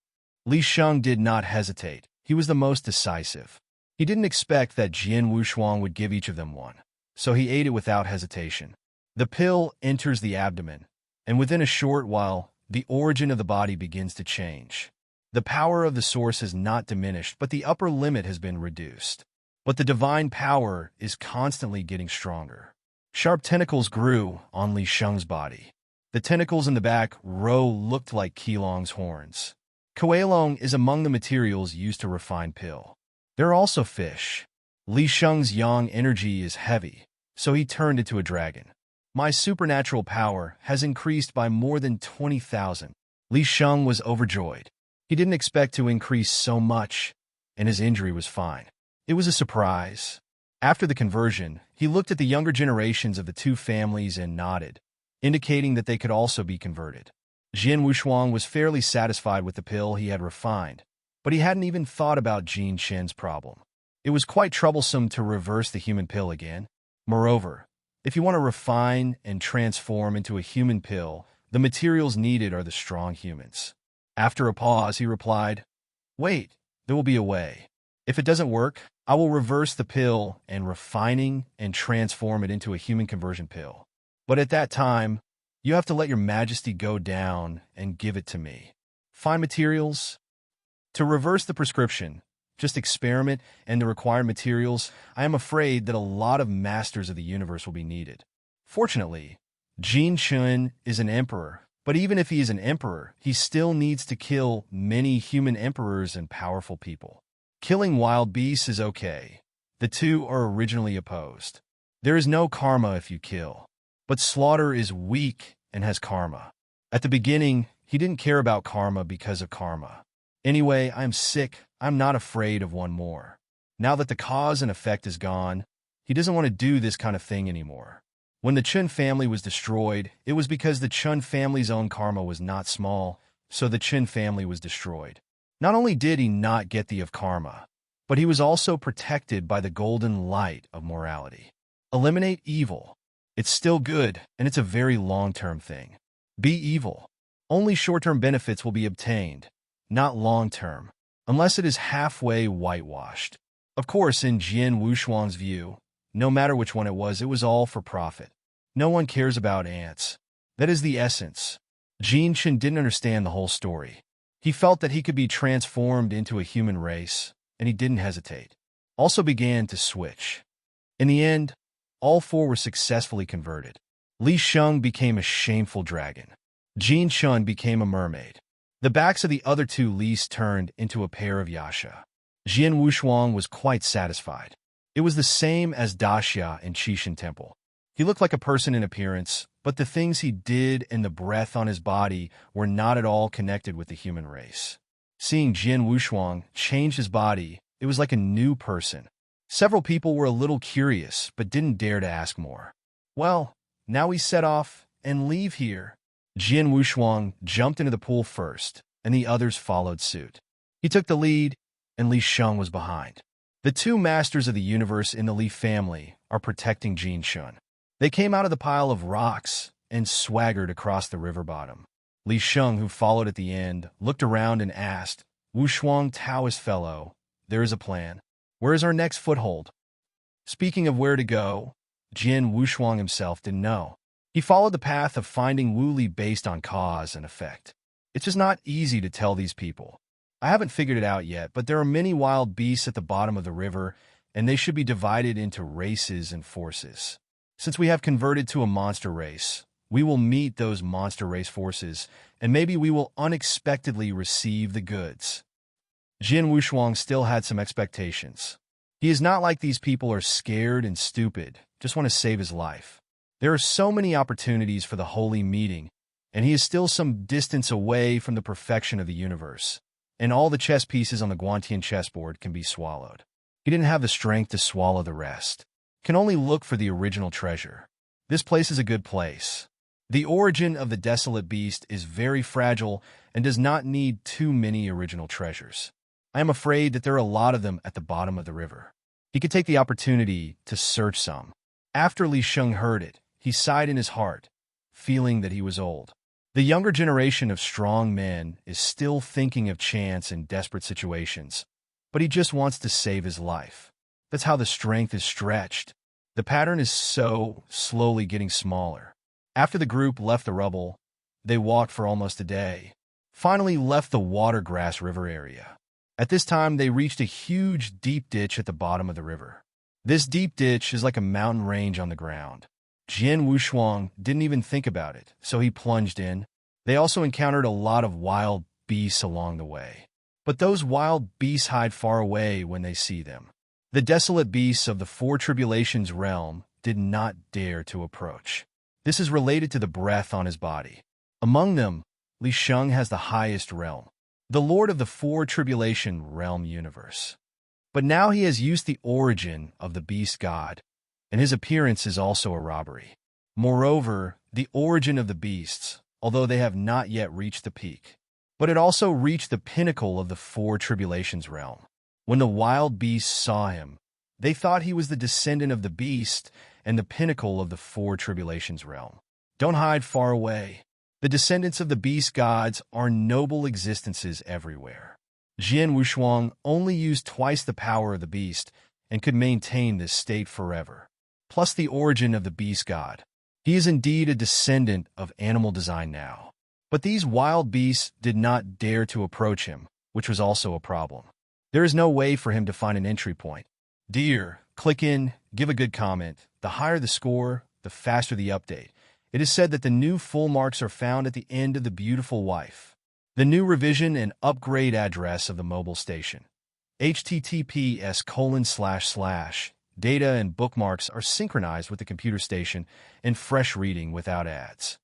Li Sheng did not hesitate. He was the most decisive. He didn't expect that Jian Wushuang would give each of them one, so he ate it without hesitation. The pill enters the abdomen, and within a short while, the origin of the body begins to change. The power of the source has not diminished, but the upper limit has been reduced. But the divine power is constantly getting stronger. Sharp tentacles grew on Li Sheng's body. The tentacles in the back row looked like Qilong's horns. Koalong is among the materials used to refine pill. There are also fish. Li Sheng's yang energy is heavy, so he turned into a dragon. My supernatural power has increased by more than 20,000. Li Sheng was overjoyed. He didn't expect to increase so much, and his injury was fine. It was a surprise. After the conversion, he looked at the younger generations of the two families and nodded, indicating that they could also be converted. Jian Wushuang was fairly satisfied with the pill he had refined, but he hadn't even thought about Jin Chen's problem. It was quite troublesome to reverse the human pill again. Moreover, if you want to refine and transform into a human pill, the materials needed are the strong humans. After a pause, he replied, "Wait, there will be a way. If it doesn't work, I will reverse the pill and refining and transform it into a human conversion pill. But at that time, you have to let your majesty go down and give it to me. Find materials. To reverse the prescription, just experiment and the required materials. I am afraid that a lot of masters of the universe will be needed. Fortunately, Jin Chen is an emperor, but even if he is an emperor, he still needs to kill many human emperors and powerful people. Killing wild beasts is okay. The two are originally opposed. There is no karma if you kill. But slaughter is weak and has karma. At the beginning, he didn't care about karma because of karma. Anyway, I'm sick. I'm not afraid of one more. Now that the cause and effect is gone, he doesn't want to do this kind of thing anymore. When the Chen family was destroyed, it was because the Chen family's own karma was not small, so the Chen family was destroyed. Not only did he not get the of karma, but he was also protected by the golden light of morality. Eliminate evil. It's still good, and it's a very long-term thing. Be evil. Only short-term benefits will be obtained, not long-term, unless it is halfway whitewashed. Of course, in Jian Wushuang's view, no matter which one it was all for profit. No one cares about ants. That is the essence. Jin Chen didn't understand the whole story. He felt that he could be transformed into a human race, and he didn't hesitate. Also began to switch. In the end, all four were successfully converted. Li Sheng became a shameful dragon. Jin Chen became a mermaid. The backs of the other two Lis turned into a pair of Yasha. Jian Wushuang was quite satisfied. It was the same as Daxia in Qishan Temple. He looked like a person in appearance, but the things he did and the breath on his body were not at all connected with the human race. Seeing Jian Wushuang change his body, it was like a new person. Several people were a little curious, but didn't dare to ask more. Well, now we set off and leave here. Jian Wushuang jumped into the pool first, and the others followed suit. He took the lead, and Li Sheng was behind. The two masters of the universe in the Li family are protecting Jin Chen. They came out of the pile of rocks and swaggered across the river bottom. Li Sheng, who followed at the end, looked around and asked, "Wushuang Taoist fellow, there is a plan. Where is our next foothold?" Speaking of where to go, Jian Wushuang himself didn't know. He followed the path of finding Wu Li based on cause and effect. It's just not easy to tell these people. I haven't figured it out yet, but there are many wild beasts at the bottom of the river, and they should be divided into races and forces. Since we have converted to a monster race, we will meet those monster race forces, and maybe we will unexpectedly receive the goods. Jian Wushuang still had some expectations. He is not like these people are scared and stupid, just want to save his life. There are so many opportunities for the holy meeting, and he is still some distance away from the perfection of the universe, and all the chess pieces on the Guantian chessboard can be swallowed. He didn't have the strength to swallow the rest. Can only look for the original treasure. This place is a good place. The origin of the desolate beast is very fragile and does not need too many original treasures. I am afraid that there are a lot of them at the bottom of the river. He could take the opportunity to search some. After Li Sheng heard it, he sighed in his heart, feeling that he was old. The younger generation of strong men is still thinking of chance in desperate situations, but he just wants to save his life. That's how the strength is stretched. The pattern is so slowly getting smaller. After the group left the rubble, they walked for almost a day, finally left the watergrass river area. At this time, they reached a huge, deep ditch at the bottom of the river. This deep ditch is like a mountain range on the ground. Jian Wushuang didn't even think about it, so he plunged in. They also encountered a lot of wild beasts along the way. But those wild beasts hide far away when they see them. The desolate beasts of the Four Tribulations realm did not dare to approach. This is related to the breath on his body. Among them, Li Sheng has the highest realm, the Lord of the Four Tribulation realm universe. But now he has used the origin of the beast god, and his appearance is also a robbery. Moreover, the origin of the beasts, although they have not yet reached the peak, but it also reached the pinnacle of the Four Tribulations realm. When the wild beasts saw him, they thought he was the descendant of the beast and the pinnacle of the Four Tribulations realm. Don't hide far away. The descendants of the beast gods are noble existences everywhere. Jian Wushuang only used twice the power of the beast and could maintain this state forever. Plus the origin of the beast god. He is indeed a descendant of animal design now. But these wild beasts did not dare to approach him, which was also a problem. There is no way for him to find an entry point. Dear, click in, give a good comment. The higher the score, the faster the update. It is said that the new full marks are found at the end of the beautiful wife. The new revision and upgrade address of the mobile station. https:// Data and bookmarks are synchronized with the computer station and fresh reading without ads.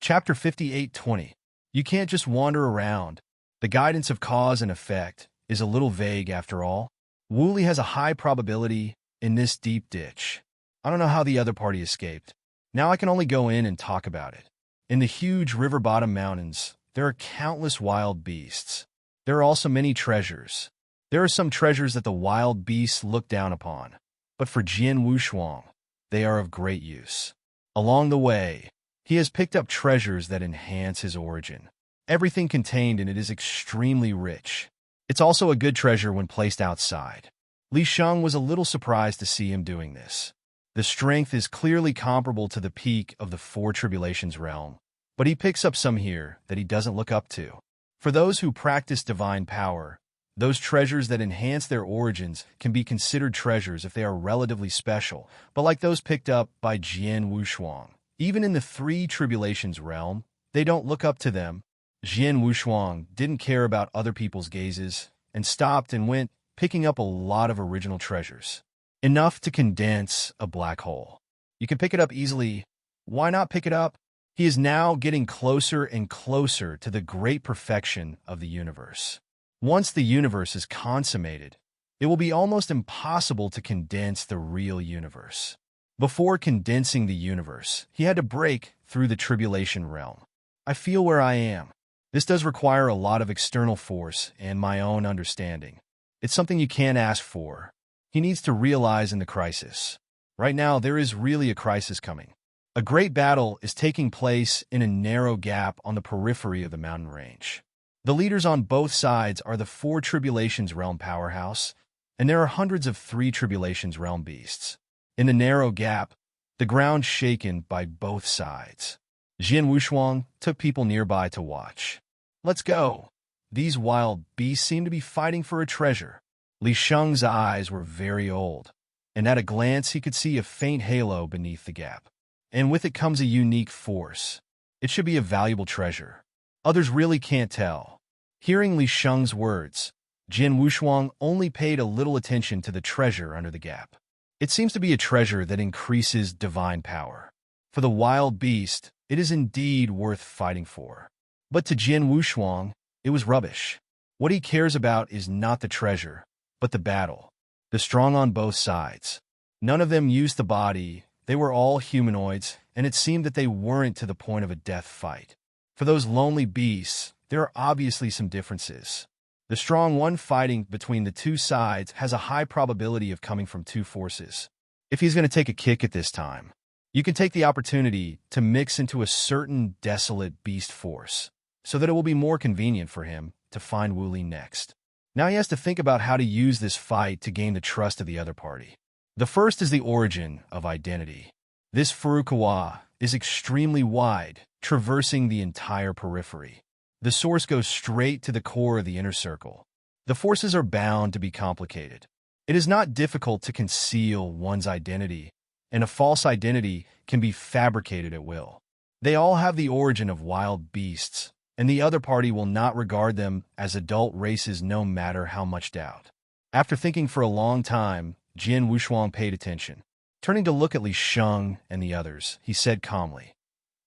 Chapter 58:20. You can't just wander around. The guidance of cause and effect is a little vague after all. Wooly has a high probability in this deep ditch. I don't know how the other party escaped. Now I can only go in and talk about it. In the huge river bottom mountains, there are countless wild beasts. There are also many treasures. There are some treasures that the wild beasts look down upon, but for Jian Wushuang, they are of great use. Along the way, he has picked up treasures that enhance his origin. Everything contained in it is extremely rich. It's also a good treasure when placed outside. Li Sheng was a little surprised to see him doing this. The strength is clearly comparable to the peak of the Four Tribulations realm, but he picks up some here that he doesn't look up to. For those who practice divine power, those treasures that enhance their origins can be considered treasures if they are relatively special, but like those picked up by Jian Wushuang. Even in the Three Tribulations realm, they don't look up to them. Jian Wushuang didn't care about other people's gazes and stopped and went, picking up a lot of original treasures. Enough to condense a black hole. You can pick it up easily. Why not pick it up? He is now getting closer and closer to the great perfection of the universe. Once the universe is consummated, it will be almost impossible to condense the real universe. Before condensing the universe, he had to break through the tribulation realm. I feel where I am. This does require a lot of external force and my own understanding. It's something you can't ask for. He needs to realize in the crisis. Right now, there is really a crisis coming. A great battle is taking place in a narrow gap on the periphery of the mountain range. The leaders on both sides are the Four Tribulations realm powerhouse, and there are hundreds of Three Tribulations realm beasts. In the narrow gap, the ground shaken by both sides. Jian Wushuang took people nearby to watch. Let's go. These wild beasts seem to be fighting for a treasure. Li Sheng's eyes were very old, and at a glance he could see a faint halo beneath the gap. And with it comes a unique force. It should be a valuable treasure. Others really can't tell. Hearing Li Sheng's words, Jian Wushuang only paid a little attention to the treasure under the gap. It seems to be a treasure that increases divine power. For the wild beast, it is indeed worth fighting for. But to Jian Wushuang, it was rubbish. What he cares about is not the treasure, but the battle. The strong on both sides. None of them used the body. They were all humanoids, and it seemed that they weren't to the point of a death fight. For those lonely beasts, there are obviously some differences. The strong one fighting between the two sides has a high probability of coming from two forces. If he's going to take a kick at this time, you can take the opportunity to mix into a certain desolate beast force, so that it will be more convenient for him to find Wooly next. Now he has to think about how to use this fight to gain the trust of the other party. The first is the origin of identity. This Furukawa is extremely wide, traversing the entire periphery. The source goes straight to the core of the inner circle. The forces are bound to be complicated. It is not difficult to conceal one's identity, and a false identity can be fabricated at will. They all have the origin of wild beasts, and the other party will not regard them as adult races no matter how much doubt. After thinking for a long time, Jin Wushuang paid attention. Turning to look at Li Sheng and the others, he said calmly,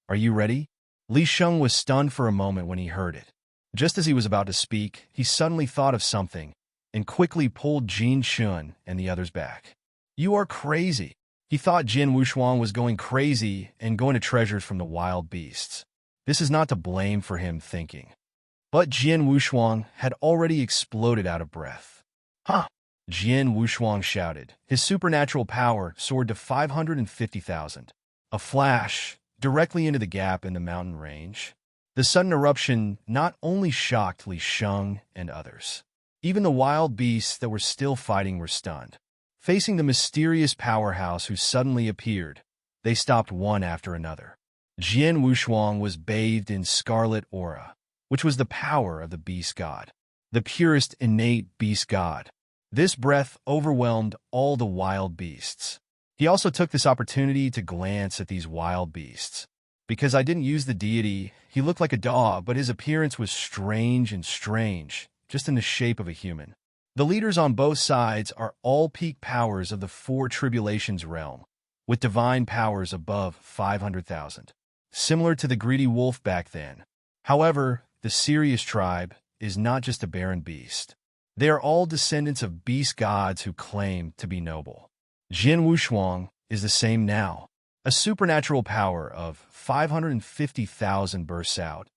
"Are you ready?" Li Sheng was stunned for a moment when he heard it. Just as he was about to speak, he suddenly thought of something and quickly pulled Jin Shun and the others back. "You are crazy." He thought Jin Wushuang was going crazy and going to treasures from the wild beasts. This is not to blame for him thinking. But Jin Wushuang had already exploded out of breath. "Huh!" Jin Wushuang shouted. His supernatural power soared to 550,000. A flash, directly into the gap in the mountain range. The sudden eruption not only shocked Li Sheng and others. Even the wild beasts that were still fighting were stunned. Facing the mysterious powerhouse who suddenly appeared, they stopped one after another. Jin Wushuang was bathed in scarlet aura, which was the power of the beast god, the purest innate beast god. This breath overwhelmed all the wild beasts. He also took this opportunity to glance at these wild beasts. Because I didn't use the deity, he looked like a dog, but his appearance was strange, just in the shape of a human. The leaders on both sides are all peak powers of the Four Tribulations realm, with divine powers above 500,000. Similar to the greedy wolf back then. However, the Sirius tribe is not just a barren beast. They are all descendants of beast gods who claim to be noble. Jin Wushuang is the same now. A supernatural power of 550,000 bursts out,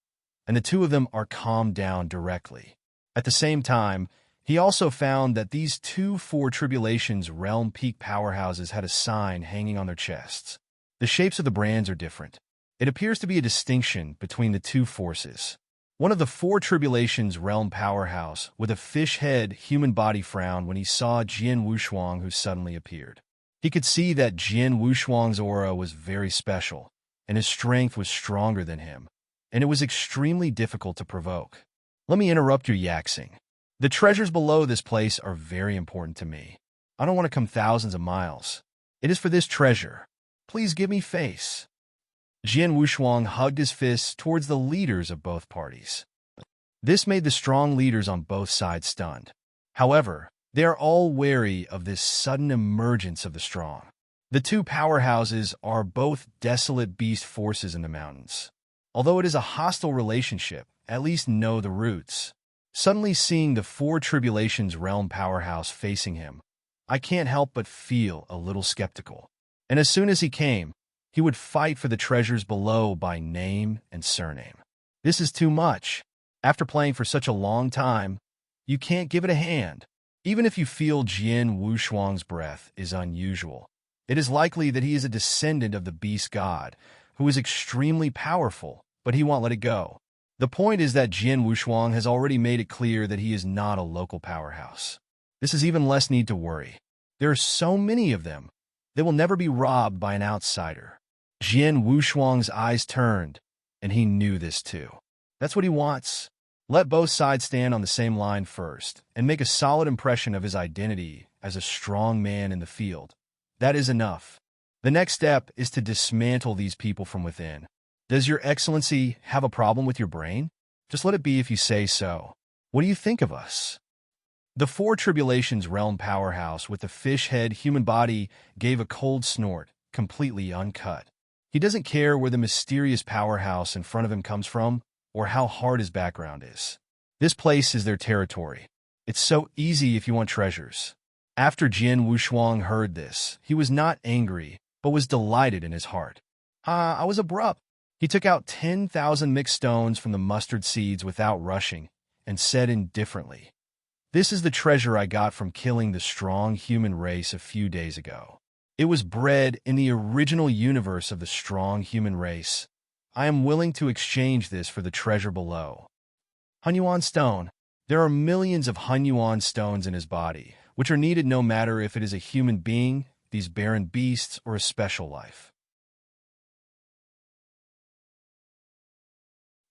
and the two of them are calmed down directly. At the same time, he also found that these two Four Tribulations realm peak powerhouses had a sign hanging on their chests. The shapes of the brands are different. It appears to be a distinction between the two forces. One of the Four Tribulations realm powerhouse with a fish head human body frowned when he saw Jin Wushuang, who suddenly appeared. He could see that Jin Wushuang's aura was very special, and his strength was stronger than him, and it was extremely difficult to provoke. Let me interrupt your yaxing. The treasures below this place are very important to me. I don't want to come thousands of miles. It is for this treasure. Please give me face. Jin Wushuang hugged his fists towards the leaders of both parties. This made the strong leaders on both sides stunned. However, they are all wary of this sudden emergence of the strong. The two powerhouses are both desolate beast forces in the mountains. Although it is a hostile relationship, at least know the roots. Suddenly seeing the Four Tribulations realm powerhouse facing him, I can't help but feel a little skeptical. And as soon as he came, he would fight for the treasures below by name and surname. This is too much. After playing for such a long time, you can't give it a hand. Even if you feel Jin Wushuang's breath is unusual, it is likely that he is a descendant of the beast god, who is extremely powerful, but he won't let it go. The point is that Jin Wushuang has already made it clear that he is not a local powerhouse. This is even less need to worry. There are so many of them. They will never be robbed by an outsider. Jin Wushuang's eyes turned, and he knew this too. That's what he wants. Let both sides stand on the same line first, and make a solid impression of his identity as a strong man in the field. That is enough. The next step is to dismantle these people from within. Does your excellency have a problem with your brain? Just let it be if you say so. What do you think of us? The Four Tribulations realm powerhouse with the fish head human body gave a cold snort, completely uncut. He doesn't care where the mysterious powerhouse in front of him comes from or how hard his background is. This place is their territory. It's so easy if you want treasures. After Jian Wushuang heard this, he was not angry, but was delighted in his heart. I was abrupt. He took out 10,000 mixed stones from the mustard seeds without rushing, and said indifferently, "This is the treasure I got from killing the strong human race a few days ago. It was bred in the original universe of the strong human race. I am willing to exchange this for the treasure below." Hunyuan stone. There are millions of Hunyuan stones in his body, which are needed no matter if it is a human being, these barren beasts, or a special life.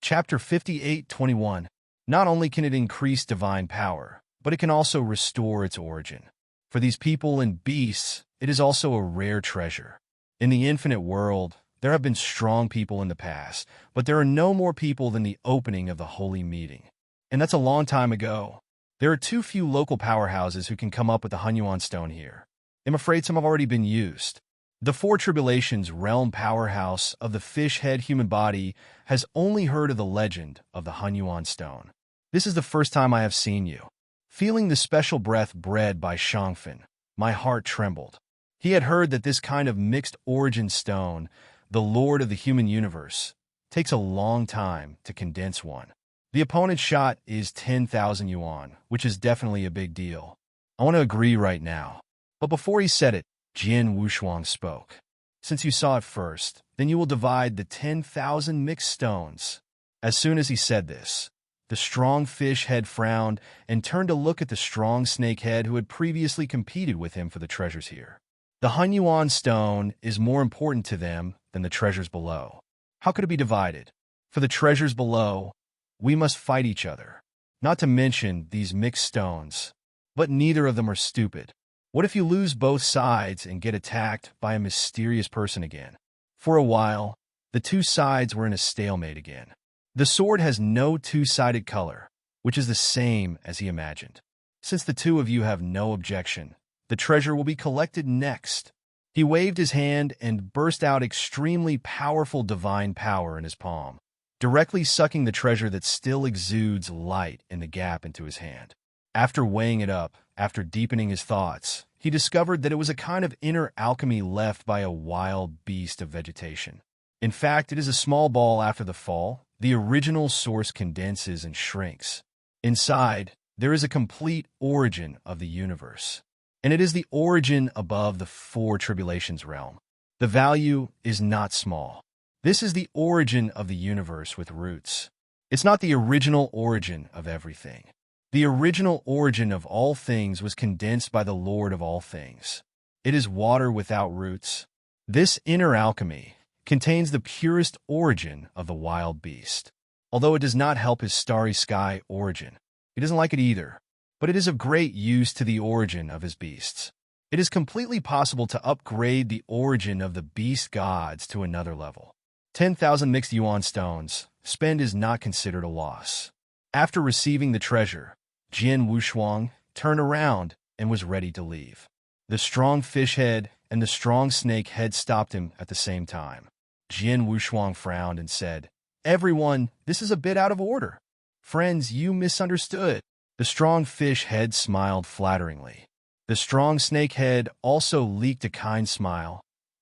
Chapter 58:21. Not only can it increase divine power, but it can also restore its origin. For these people and beasts, it is also a rare treasure. In the infinite world, there have been strong people in the past, but there are no more people than the opening of the holy meeting. And that's a long time ago. There are too few local powerhouses who can come up with the Hunyuan stone here. I'm afraid some have already been used. The Four Tribulations realm powerhouse of the fish-head human body has only heard of the legend of the Hunyuan stone. This is the first time I have seen you. Feeling the special breath bred by Shangfen, my heart trembled. He had heard that this kind of mixed origin stone, the lord of the human universe, takes a long time to condense one. The opponent's shot is 10,000 yuan, which is definitely a big deal. I want to agree right now. But before he said it, Jian Wushuang spoke. Since you saw it first, then you will divide the 10,000 mixed stones. As soon as he said this, the strong fish head frowned and turned to look at the strong snake head who had previously competed with him for the treasures here. The Hunyuan stone is more important to them than the treasures below. How could it be divided? For the treasures below, we must fight each other. Not to mention these mixed stones. But neither of them are stupid. What if you lose both sides and get attacked by a mysterious person again? For a while, the two sides were in a stalemate again. The sword has no two-sided color, which is the same as he imagined. Since the two of you have no objection, the treasure will be collected next. He waved his hand and burst out extremely powerful divine power in his palm, directly sucking the treasure that still exudes light in the gap into his hand. After weighing it up, after deepening his thoughts, he discovered that it was a kind of inner alchemy left by a wild beast of vegetation. In fact, it is a small ball after the fall. The original source condenses and shrinks. Inside, there is a complete origin of the universe. And it is the origin above the Four Tribulations realm. The value is not small. This is the origin of the universe with roots. It's not the original origin of everything. The original origin of all things was condensed by the Lord of all things. It is water without roots. This inner alchemy contains the purest origin of the wild beast. Although it does not help his starry sky origin. He doesn't like it either, but it is of great use to the origin of his beasts. It is completely possible to upgrade the origin of the beast gods to another level. 10,000 mixed yuan stones, spend is not considered a loss. After receiving the treasure, Jian Wushuang turned around and was ready to leave. The strong fish head and the strong snake head stopped him at the same time. Jian Wushuang frowned and said, "Everyone, this is a bit out of order. Friends, you misunderstood." The strong fish head smiled flatteringly. The strong snake head also leaked a kind smile,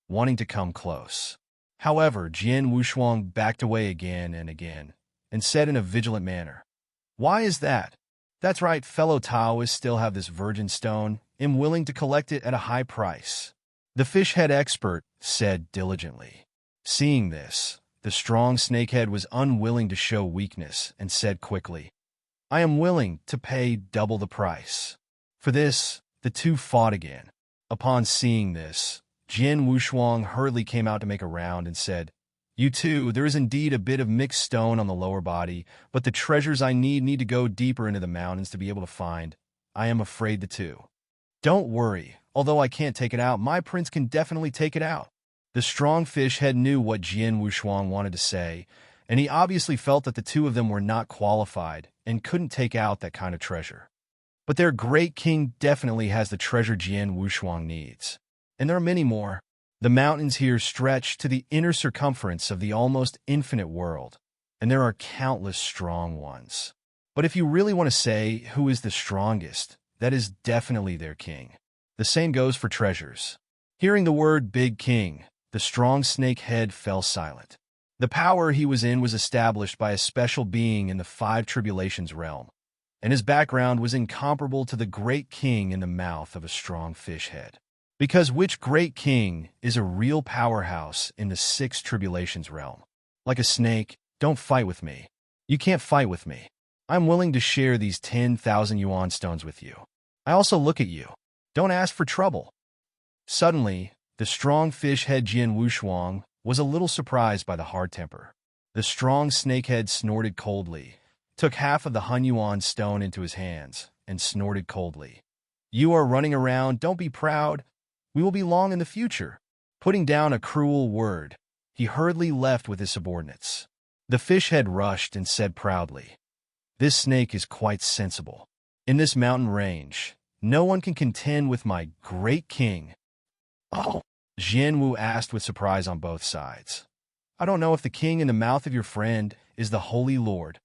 wanting to come close. However, Jian Wushuang backed away again and said in a vigilant manner, "Why is that?" "That's right, fellow Taoists still have this virgin stone. I'm willing to collect it at a high price." The fish head expert said diligently. Seeing this, the strong snakehead was unwilling to show weakness and said quickly, "I am willing to pay double the price." For this, the two fought again. Upon seeing this, Jian Wushuang hurriedly came out to make a round and said, "You two, there is indeed a bit of mixed stone on the lower body, but the treasures I need to go deeper into the mountains to be able to find. I am afraid the two." "Don't worry, although I can't take it out, my prince can definitely take it out." The strong fish head knew what Jian Wushuang wanted to say, and he obviously felt that the two of them were not qualified and couldn't take out that kind of treasure. But their great king definitely has the treasure Jian Wushuang needs. And there are many more. The mountains here stretch to the inner circumference of the almost infinite world, and there are countless strong ones. But if you really want to say who is the strongest, that is definitely their king. The same goes for treasures. Hearing the word Big King, the strong snake head fell silent. The power he was in was established by a special being in the Five Tribulations realm, and his background was incomparable to the great king in the mouth of a strong fish head. Because which great king is a real powerhouse in the Six Tribulations realm? Like a snake, don't fight with me. You can't fight with me. I'm willing to share these 10,000 yuan stones with you. I also look at you. Don't ask for trouble. Suddenly, the strong fish head Jian Wushuang was a little surprised by the hard temper. The strong snakehead snorted coldly, took half of the Hunyuan stone into his hands, and snorted coldly. You are running around, don't be proud. We will be long in the future. Putting down a cruel word, he hurriedly left with his subordinates. The fish head rushed and said proudly, "This snake is quite sensible. In this mountain range, no one can contend with my great king." "Oh," Jian Wu asked with surprise on both sides. "I don't know if the king in the mouth of your friend is the Holy Lord,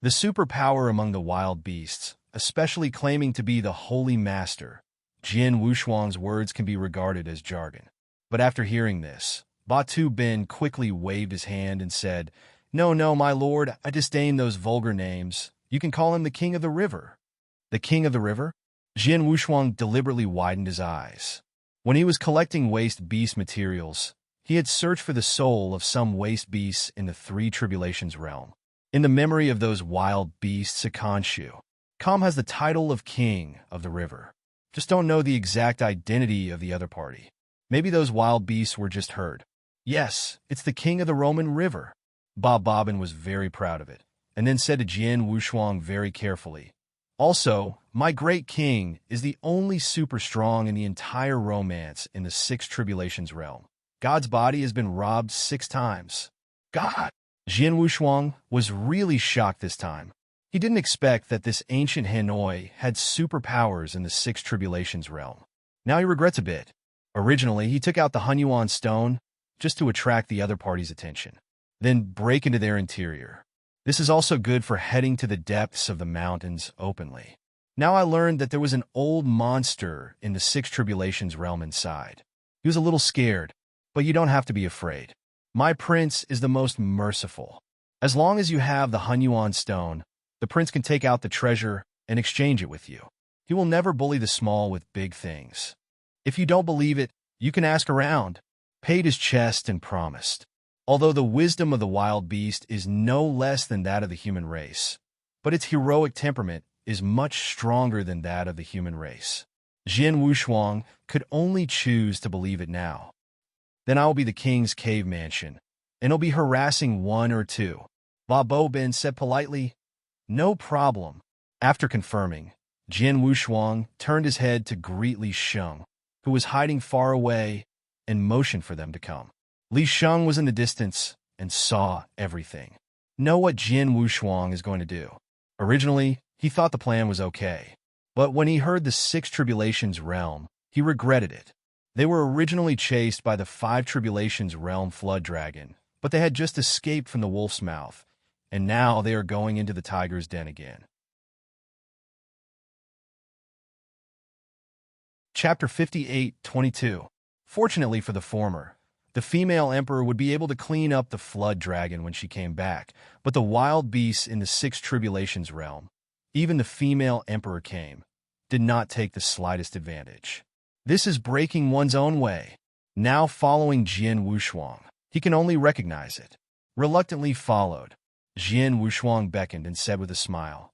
the superpower among the wild beasts, especially claiming to be the Holy Master." Jian Wushuang's words can be regarded as jargon. But after hearing this, Batu Bin quickly waved his hand and said, No, my lord, I disdain those vulgar names. You can call him the King of the River." "The King of the River?" Jian Wushuang deliberately widened his eyes. When he was collecting waste beast materials, he had searched for the soul of some waste beasts in the Three Tribulations realm. In the memory of those wild beasts, Akanshu, Kam has the title of King of the River. Just don't know the exact identity of the other party. Maybe those wild beasts were just heard. "Yes, it's the King of the Roman River." Bobbin was very proud of it, and then said to Jian Wushuang very carefully, "Also, my great king is the only super strong in the entire romance in the Six Tribulations realm. God's body has been robbed 6 times. God!" Jian Wushuang was really shocked this time. He didn't expect that this ancient Hanoi had superpowers in the Six Tribulations realm. Now he regrets a bit. Originally, he took out the Hunyuan stone just to attract the other party's attention, then break into their interior. This is also good for heading to the depths of the mountains openly. Now I learned that there was an old monster in the Six Tribulations realm inside. He was a little scared, but you don't have to be afraid. My prince is the most merciful. As long as you have the Hunyuan stone, the prince can take out the treasure and exchange it with you. He will never bully the small with big things. If you don't believe it, you can ask around. Paid his chest and promised. Although the wisdom of the wild beast is no less than that of the human race, but its heroic temperament is much stronger than that of the human race. Jian Wushuang could only choose to believe it now. Then I will be the king's cave mansion, and he'll be harassing 1 or 2. Bo Bin said politely, "No problem." After confirming, Jian Wushuang turned his head to greet Li Sheng, who was hiding far away, and motioned for them to come. Li Sheng was in the distance and saw everything. Know what Jian Wushuang is going to do. Originally, he thought the plan was okay, but when he heard the Six Tribulations realm, he regretted it. They were originally chased by the Five Tribulations realm flood dragon, but they had just escaped from the wolf's mouth, and now they are going into the tiger's den again. Chapter 58:22. Fortunately for the former, the female emperor would be able to clean up the flood dragon when she came back, but the wild beasts in the Six Tribulations realm, even the female emperor came, did not take the slightest advantage. This is breaking one's own way. Now following Jian Wushuang, he can only recognize it. Reluctantly followed, Jian Wushuang beckoned and said with a smile,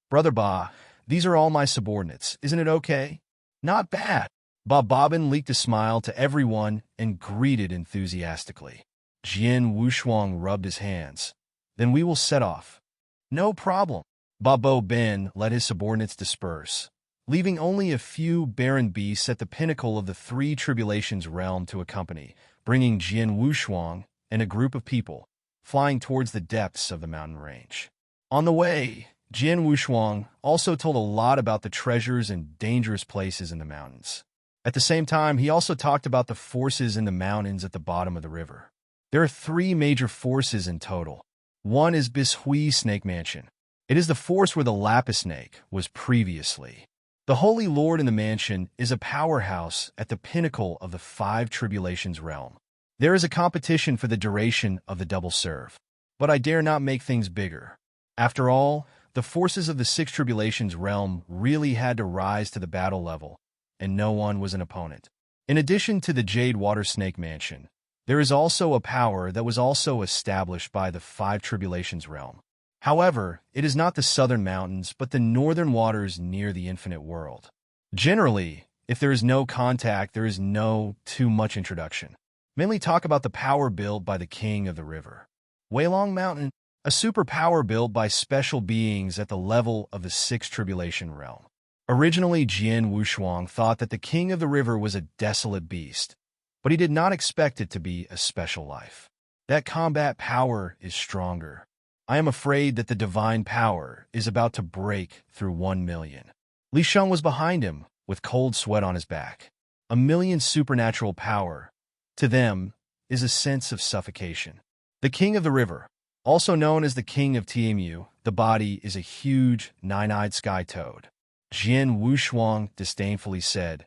"Brother Ba, these are all my subordinates. Isn't it okay?" "Not bad." Bobbin leaked a smile to everyone and greeted enthusiastically. Jian Wushuang rubbed his hands. "Then we will set off." "No problem." Bo Bin let his subordinates disperse, leaving only a few barren beasts at the pinnacle of the Three Tribulations realm to accompany, bringing Jian Wushuang and a group of people flying towards the depths of the mountain range. On the way, Jian Wushuang also told a lot about the treasures and dangerous places in the mountains. At the same time, he also talked about the forces in the mountains at the bottom of the river. There are 3 major forces in total. One is Bishui Snake Mansion. It is the force where the lapis snake was previously. The Holy Lord in the mansion is a powerhouse at the pinnacle of the five tribulations realm. There is a competition for the duration of the double serve. But I dare not make things bigger. After all, the forces of the six tribulations realm really had to rise to the battle level, and no one was an opponent. In addition to the Jade Water Snake Mansion, there is also a power that was also established by the five tribulations realm. However, it is not the southern mountains, but the northern waters near the infinite world. Generally, if there is no contact, there is no too much introduction. Mainly talk about the power built by the king of the river. Weilong Mountain, a superpower built by special beings at the level of the sixth tribulation realm. Originally, Jian Wushuang thought that the king of the river was a desolate beast, but he did not expect it to be a special life. That combat power is stronger. I am afraid that the divine power is about to break through 1 million. Li Sheng was behind him, with cold sweat on his back. 1 million supernatural power, to them, is a sense of suffocation. The king of the river, also known as the king of Tianmu, the body is a huge, nine-eyed sky toad. Jian Wushuang disdainfully said,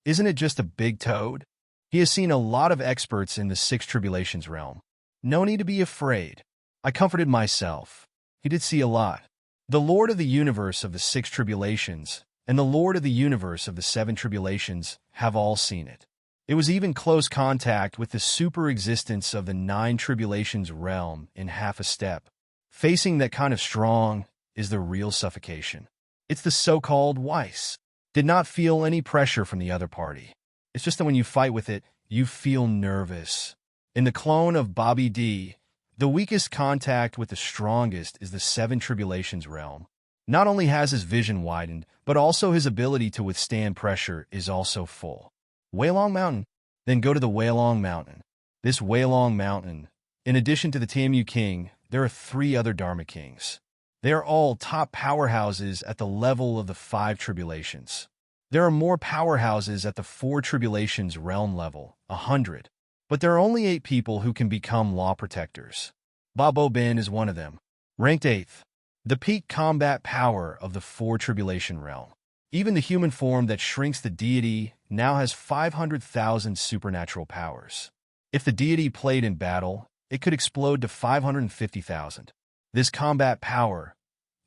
"Isn't it just a big toad?" He has seen a lot of experts in the six tribulations realm. No need to be afraid. I comforted myself. He did see a lot. The Lord of the universe of the six tribulations and the Lord of the universe of the seven tribulations have all seen it. It was even close contact with the super existence of the nine tribulations realm in half a step. Facing that kind of strong is the real suffocation. It's the so-called Weiss. Did not feel any pressure from the other party. It's just that when you fight with it, you feel nervous. In the clone of Bobby D, the weakest contact with the strongest is the seven tribulations realm. Not only has his vision widened, but also his ability to withstand pressure is also full. Weilong Mountain. Then go to the Weilong Mountain. This Weilong Mountain, in addition to the Tianmu King, there are 3 other Dharma Kings. They are all top powerhouses at the level of the 5 tribulations. There are more powerhouses at the 4 tribulations realm level, 100. But there are only 8 people who can become law protectors. Babo Ben is one of them. Ranked 8th. The peak combat power of the 4 tribulation realm. Even the human form that shrinks the deity now has 500,000 supernatural powers. If the deity played in battle, it could explode to 550,000. This combat power,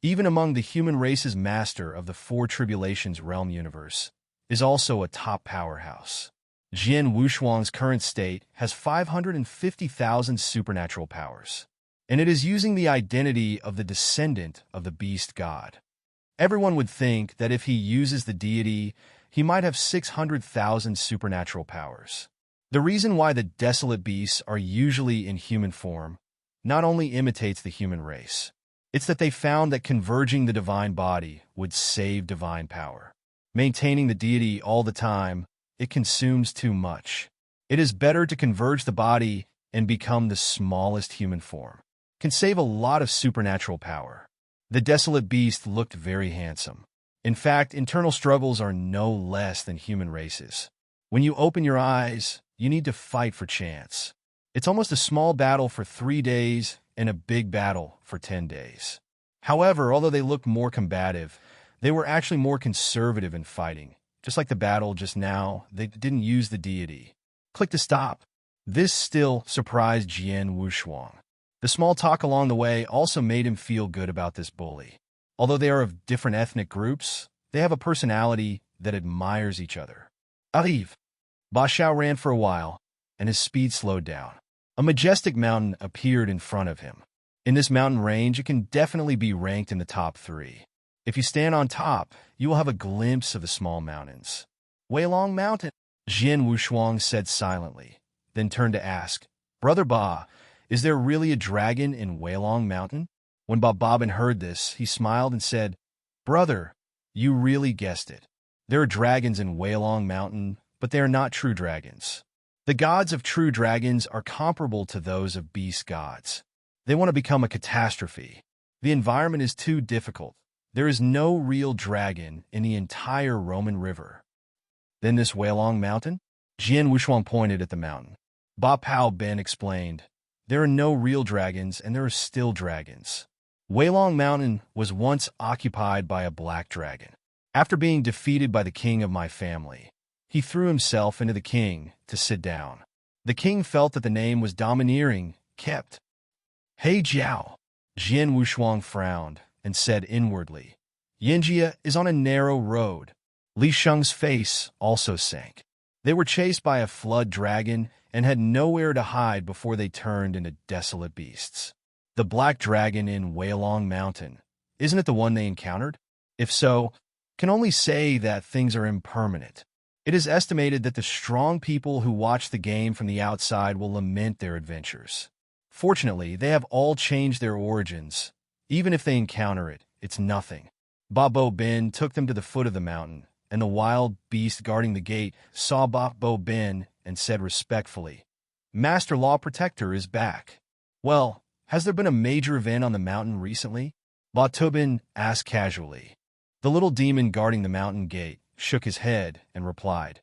even among the human race's master of the 4 tribulations realm universe, is also a top powerhouse. Jian Wushuang's current state has 550,000 supernatural powers, and it is using the identity of the descendant of the beast god. Everyone would think that if he uses the deity, he might have 600,000 supernatural powers. The reason why the desolate beasts are usually in human form not only imitates the human race, it's that they found that converging the divine body would save divine power. Maintaining the deity all the time, it consumes too much. It is better to converge the body and become the smallest human form. Can save a lot of supernatural power. The desolate beast looked very handsome. In fact, internal struggles are no less than human races. When you open your eyes, you need to fight for chance. It's almost a small battle for 3 days and a big battle for 10 days. However, although they looked more combative, they were actually more conservative in fighting. Just like the battle just now, they didn't use the deity. Click to stop. This still surprised Jian Wushuang. The small talk along the way also made him feel good about this bully. Although they are of different ethnic groups, they have a personality that admires each other. Arrive. Ba Xiao ran for a while, and his speed slowed down. A majestic mountain appeared in front of him. In this mountain range, it can definitely be ranked in the top 3. If you stand on top, you will have a glimpse of the small mountains. Weilong Mountain, Jian Wushuang said silently, then turned to ask, "Brother Ba, is there really a dragon in Weilong Mountain?" When Bobbin heard this, he smiled and said, "Brother, you really guessed it. There are dragons in Weilong Mountain, but they are not true dragons. The gods of true dragons are comparable to those of beast gods. They want to become a catastrophe. The environment is too difficult. There is no real dragon in the entire Roman River." Then this Weilong Mountain? Jian Wushuang pointed at the mountain. Ba Pao Ben explained, "There are no real dragons, and there are still dragons. Weilong Mountain was once occupied by a black dragon. After being defeated by the king of my family, he threw himself into the king to sit down. The king felt that the name was domineering, kept. Hey Jiao. Jian Wushuang frowned and said inwardly, Yinjia is on a narrow road. Li Sheng's face also sank. They were chased by a flood dragon and had nowhere to hide before they turned into desolate beasts. The black dragon in Weilong Mountain, isn't it the one they encountered? If so, can only say that things are impermanent. It is estimated that the strong people who watch the game from the outside will lament their adventures. Fortunately, they have all changed their origins. Even if they encounter it, it's nothing. Babo Bin took them to the foot of the mountain, and the wild beast guarding the gate saw Babo Bin and said respectfully, Master Law Protector is back. Well, has there been a major event on the mountain recently? Ba Tobin asked casually. The little demon guarding the mountain gate shook his head and replied,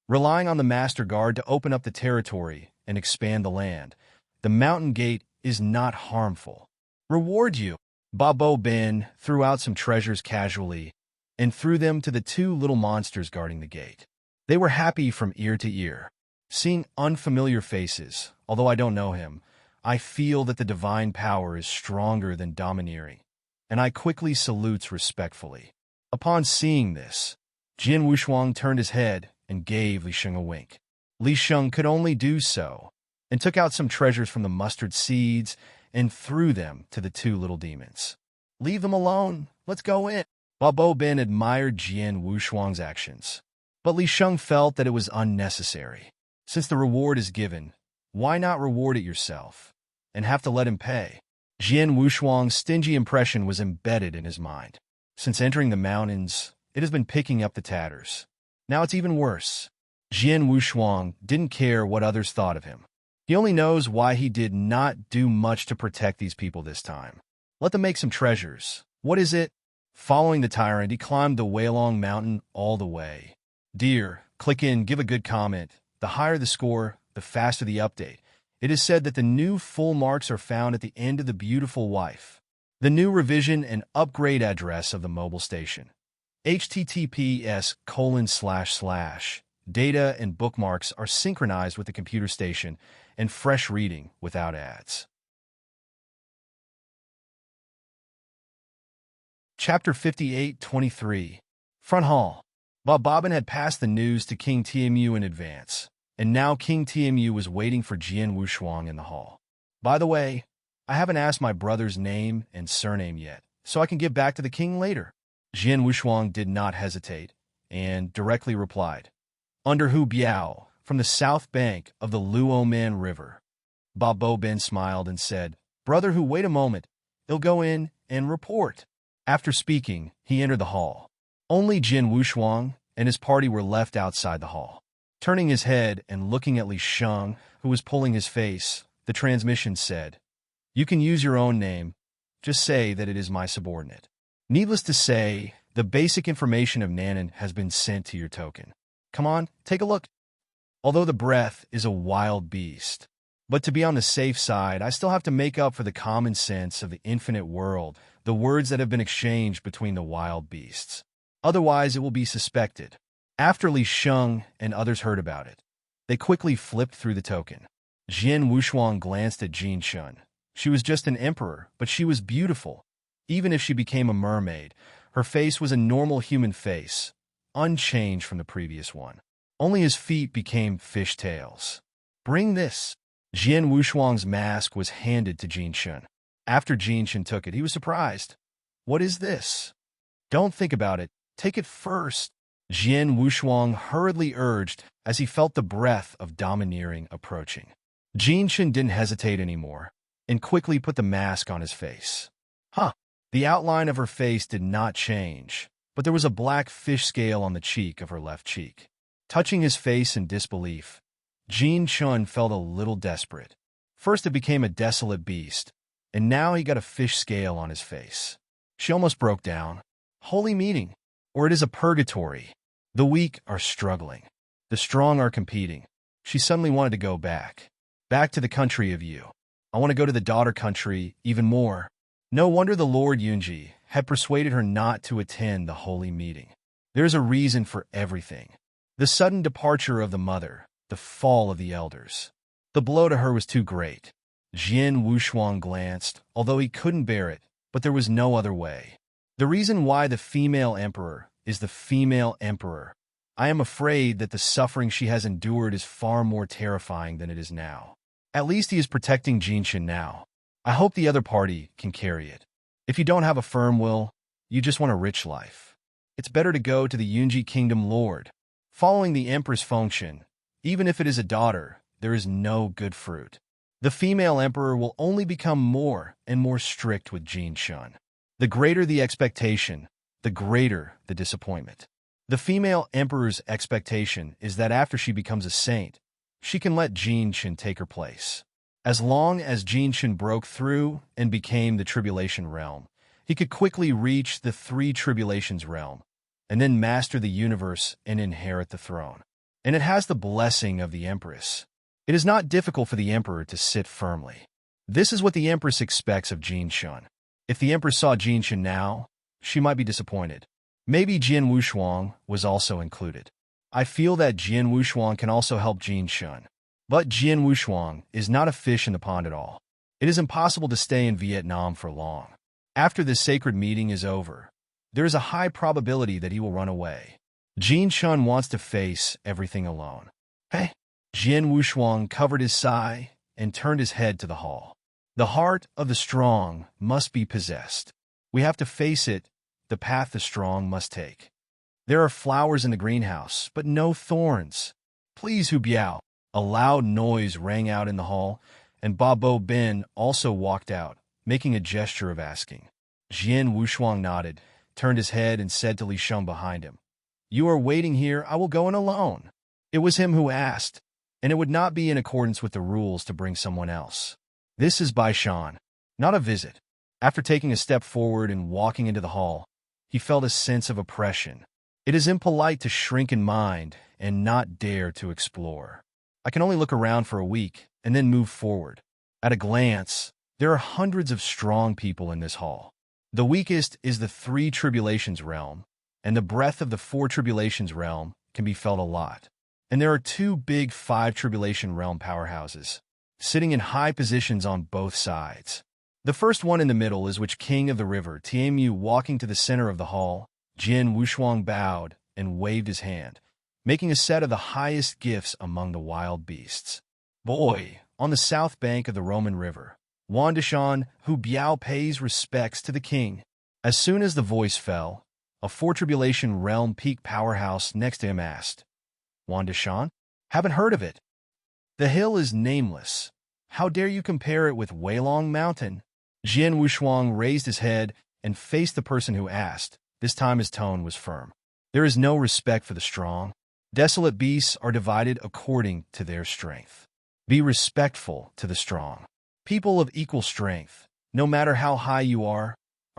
Relying on the Master Guard to open up the territory and expand the land, the mountain gate is not harmful. Reward you. Babo Bin threw out some treasures casually and threw them to the two little monsters guarding the gate. They were happy from ear to ear. Seeing unfamiliar faces, although I don't know him, I feel that the divine power is stronger than domineering, and I quickly salutes respectfully. Upon seeing this, Jian Wushuang turned his head and gave Li Sheng a wink. Li Sheng could only do so, and took out some treasures from the mustard seeds and threw them to the two little demons. Leave them alone. Let's go in. Babo Bin admired Jian Wushuang's actions, but Li Sheng felt that it was unnecessary. Since the reward is given, why not reward it yourself and have to let him pay? Jian Wushuang's stingy impression was embedded in his mind. Since entering the mountains, it has been picking up the tatters. Now it's even worse. Jian Wushuang didn't care what others thought of him. He only knows why he did not do much to protect these people this time. Let them make some treasures. What is it? Following the tyrant, he climbed the Weilong Mountain all the way. Dear, click in, give a good comment. The higher the score, the faster the update. It is said that the new full marks are found at the end of the beautiful wife. The new revision and upgrade address of the mobile station. https:// Data and bookmarks are synchronized with the computer station and fresh reading without ads. Chapter 58:23. Front Hall. Bobbin had passed the news to King Tianmu in advance, and now King Tianmu was waiting for Jian Wushuang in the hall. By the way, I haven't asked my brother's name and surname yet, so I can get back to the king later. Jian Wushuang did not hesitate, and directly replied, Under Hu Biao, from the south bank of the Luoman River. Babo Bin smiled and said, Brother Hu, wait a moment. He'll go in and report. After speaking, he entered the hall. Only Jian Wushuang and his party were left outside the hall. Turning his head and looking at Li Sheng, who was pulling his face, the transmission said, You can use your own name. Just say that it is my subordinate. Needless to say, the basic information of Nanan has been sent to your token. Come on, take a look. Although the breath is a wild beast, but to be on the safe side, I still have to make up for the common sense of the infinite world, the words that have been exchanged between the wild beasts. Otherwise, it will be suspected. After Li Sheng and others heard about it, they quickly flipped through the token. Jian Wushuang glanced at Jin Shun. She was just an emperor, but she was beautiful. Even if she became a mermaid, her face was a normal human face, unchanged from the previous one. Only his feet became fish tails. Bring this. Jian Wushuang's mask was handed to Jin Shun. After Jin Shun took it, he was surprised. What is this? Don't think about it. Take it first. Jian Wushuang hurriedly urged as he felt the breath of domineering approaching. Jin Shun didn't hesitate anymore and quickly put the mask on his face. The outline of her face did not change, but there was a black fish scale on the cheek of her left cheek. Touching his face in disbelief, Jin Shun felt a little desperate. First it became a desolate beast, and now he got a fish scale on his face. She almost broke down. Holy meeting, or it is a purgatory. The weak are struggling. The strong are competing. She suddenly wanted to go back. Back to the country of Yu. I want to go to the daughter country even more. No wonder the Lord Yunji had persuaded her not to attend the holy meeting. There's a reason for everything. The sudden departure of the mother, the fall of the elders. The blow to her was too great. Jian Wushuang glanced, although he couldn't bear it, but there was no other way. The reason why the female emperor is the female emperor. I am afraid that the suffering she has endured is far more terrifying than it is now. At least he is protecting Jinshin now. I hope the other party can carry it. If you don't have a firm will, you just want a rich life. It's better to go to the Yunji Kingdom Lord. Following the Empress function, even if it is a daughter, there is no good fruit. The female emperor will only become more and more strict with Jinshin. The greater the expectation, the greater the disappointment. The female emperor's expectation is that after she becomes a saint, she can let Jinshin take her place. As long as Jinshin broke through and became the Tribulation Realm, he could quickly reach the Three Tribulations Realm, and then master the universe and inherit the throne. And it has the blessing of the Empress. It is not difficult for the Emperor to sit firmly. This is what the Empress expects of Jinshin. If the Empress saw Jinshin now, she might be disappointed. Maybe Jian Wushuang was also included. I feel that Jian Wushuang can also help Jinshin. But Jian Wushuang is not a fish in the pond at all. It is impossible to stay in Vietnam for long. After this sacred meeting is over, there is a high probability that he will run away. Jinshin wants to face everything alone. Hey! Jian Wushuang covered his sigh and turned his head to the hall. The heart of the strong must be possessed. We have to face it, the path the strong must take. There are flowers in the greenhouse, but no thorns. Please, Hu Biao. A loud noise rang out in the hall, and Babo Ben also walked out, making a gesture of asking. Jian Wushuang nodded, turned his head, and said to Li Sheng behind him, "You are waiting here, I will go in alone." It was him who asked, and it would not be in accordance with the rules to bring someone else. This is Bai Shan, not a visit. After taking a step forward and walking into the hall, he felt a sense of oppression. It is impolite to shrink in mind and not dare to explore. I can only look around for a week and then move forward. At a glance, there are hundreds of strong people in this hall. The weakest is the Three Tribulations realm, and the breadth of the Four Tribulations realm can be felt a lot. And there are two big Five Tribulation realm powerhouses, sitting in high positions on both sides. The first one in the middle is which King of the River, Tianmu, walking to the center of the hall. Jian Wushuang bowed and waved his hand, making a set of the highest gifts among the wild beasts. Boy, on the south bank of the Roman River, Wan Deshan, Hu Biao pays respects to the king. As soon as the voice fell, a Four Tribulation realm peak powerhouse next to him asked, "Wan Deshan? Haven't heard of it." "The hill is nameless. How dare you compare it with Weilong Mountain?" Jian Wushuang raised his head and faced the person who asked. This time his tone was firm. There is no respect for the strong. Desolate beasts are divided according to their strength. Be respectful to the strong. People of equal strength, no matter how high you are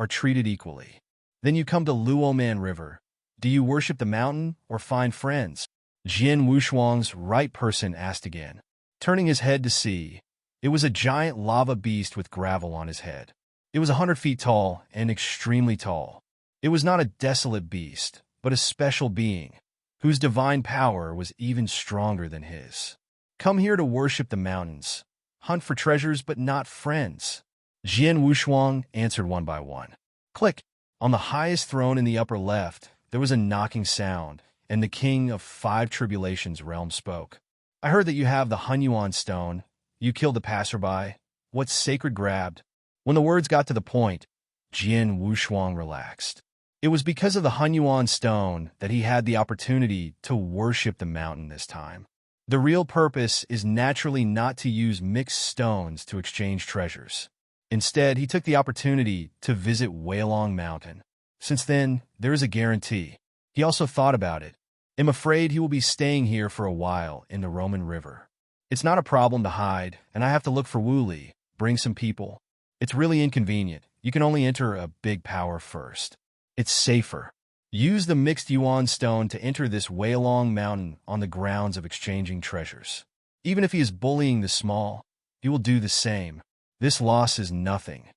treated equally. Then you come to Luoman River. Do you worship the mountain or find friends? Jian Wushuang's right person asked again. Turning his head to see, it was a giant lava beast with gravel on his head. It was 100 feet tall and extremely tall. It was not a desolate beast, but a special being, whose divine power was even stronger than his. Come here to worship the mountains, hunt for treasures but not friends. Jian Wushuang answered one by one. Click! On the highest throne in the upper left, there was a knocking sound, and the king of Five Tribulations realm spoke. I heard that you have the Hunyuan stone. You killed the passerby. What's sacred grabbed? When the words got to the point, Jian Wushuang relaxed. It was because of the Hunyuan stone that he had the opportunity to worship the mountain this time. The real purpose is naturally not to use mixed stones to exchange treasures. Instead, he took the opportunity to visit Weilong Mountain. Since then, there is a guarantee. He also thought about it. I'm afraid he will be staying here for a while in the Roman River. It's not a problem to hide, and I have to look for Wuli, bring some people. It's really inconvenient. You can only enter a big power first. It's safer. Use the mixed yuan stone to enter this Weilong Mountain on the grounds of exchanging treasures. Even if he is bullying the small, he will do the same. This loss is nothing.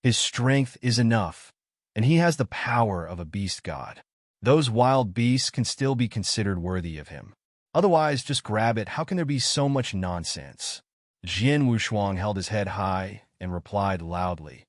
His strength is enough, and he has the power of a beast god. Those wild beasts can still be considered worthy of him. Otherwise, just grab it. How can there be so much nonsense? Jian Wushuang held his head high and replied loudly.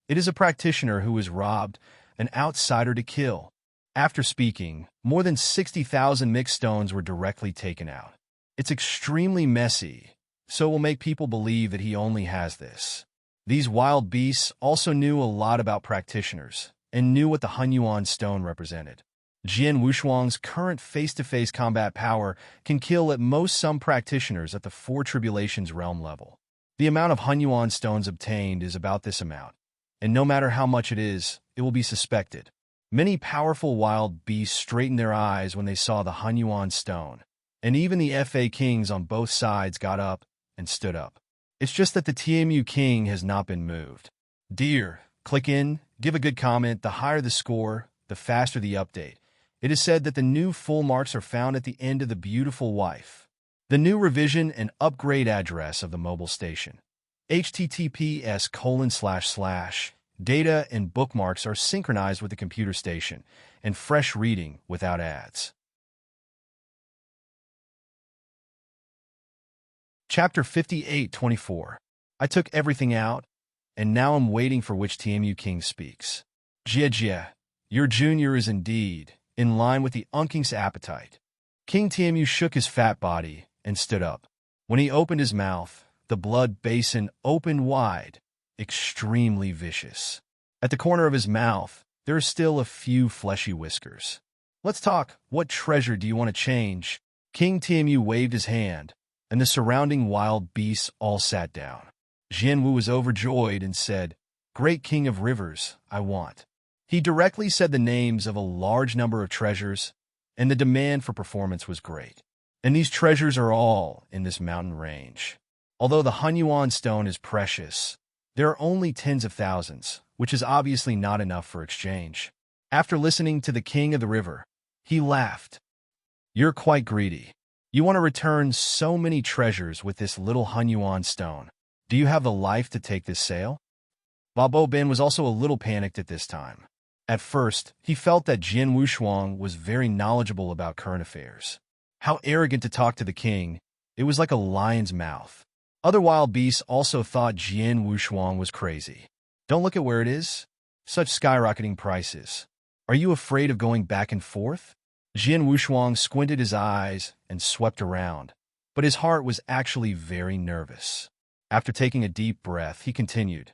It is a practitioner who is robbed, an outsider to kill. After speaking, more than 60,000 mixed stones were directly taken out. It's extremely messy, so it will make people believe that he only has this. These wild beasts also knew a lot about practitioners and knew what the Hunyuan stone represented. Jian Wushuang's current face-to-face combat power can kill at most some practitioners at the Four Tribulations realm level. The amount of Hunyuan stones obtained is about this amount, and no matter how much it is, it will be suspected. Many powerful wild beasts straightened their eyes when they saw the Hunyuan stone, and even the FA kings on both sides got up and stood up. It's just that the TMU king has not been moved. Dear, click in, give a good comment. The higher the score, the faster the update. It is said that the new full marks are found at the end of the beautiful wife. The new revision and upgrade address of the mobile station. https:// Data and bookmarks are synchronized with the computer station, and fresh reading without ads. Chapter 58:24. I took everything out, and now I'm waiting for which TMU king speaks. Jie, your junior is indeed in line with the unking's appetite. King TMU shook his fat body and stood up. When he opened his mouth, the blood basin opened wide, extremely vicious. At the corner of his mouth, there are still a few fleshy whiskers. Let's talk. What treasure do you want to change? King TMU waved his hand, and the surrounding wild beasts all sat down. Jianwu was overjoyed and said, Great King of Rivers, I want. He directly said the names of a large number of treasures, and the demand for performance was great. And these treasures are all in this mountain range. Although the Hunyuan stone is precious, there are only tens of thousands, which is obviously not enough for exchange. After listening to the King of the River, he laughed. You're quite greedy. You want to return so many treasures with this little Hunyuan stone. Do you have the life to take this sale? Babo Ben was also a little panicked at this time. At first, he felt that Jian Wushuang was very knowledgeable about current affairs. How arrogant to talk to the king. It was like a lion's mouth. Other wild beasts also thought Jian Wushuang was crazy. Don't look at where it is. Such skyrocketing prices. Are you afraid of going back and forth? Jian Wushuang squinted his eyes and swept around, but his heart was actually very nervous. After taking a deep breath, he continued.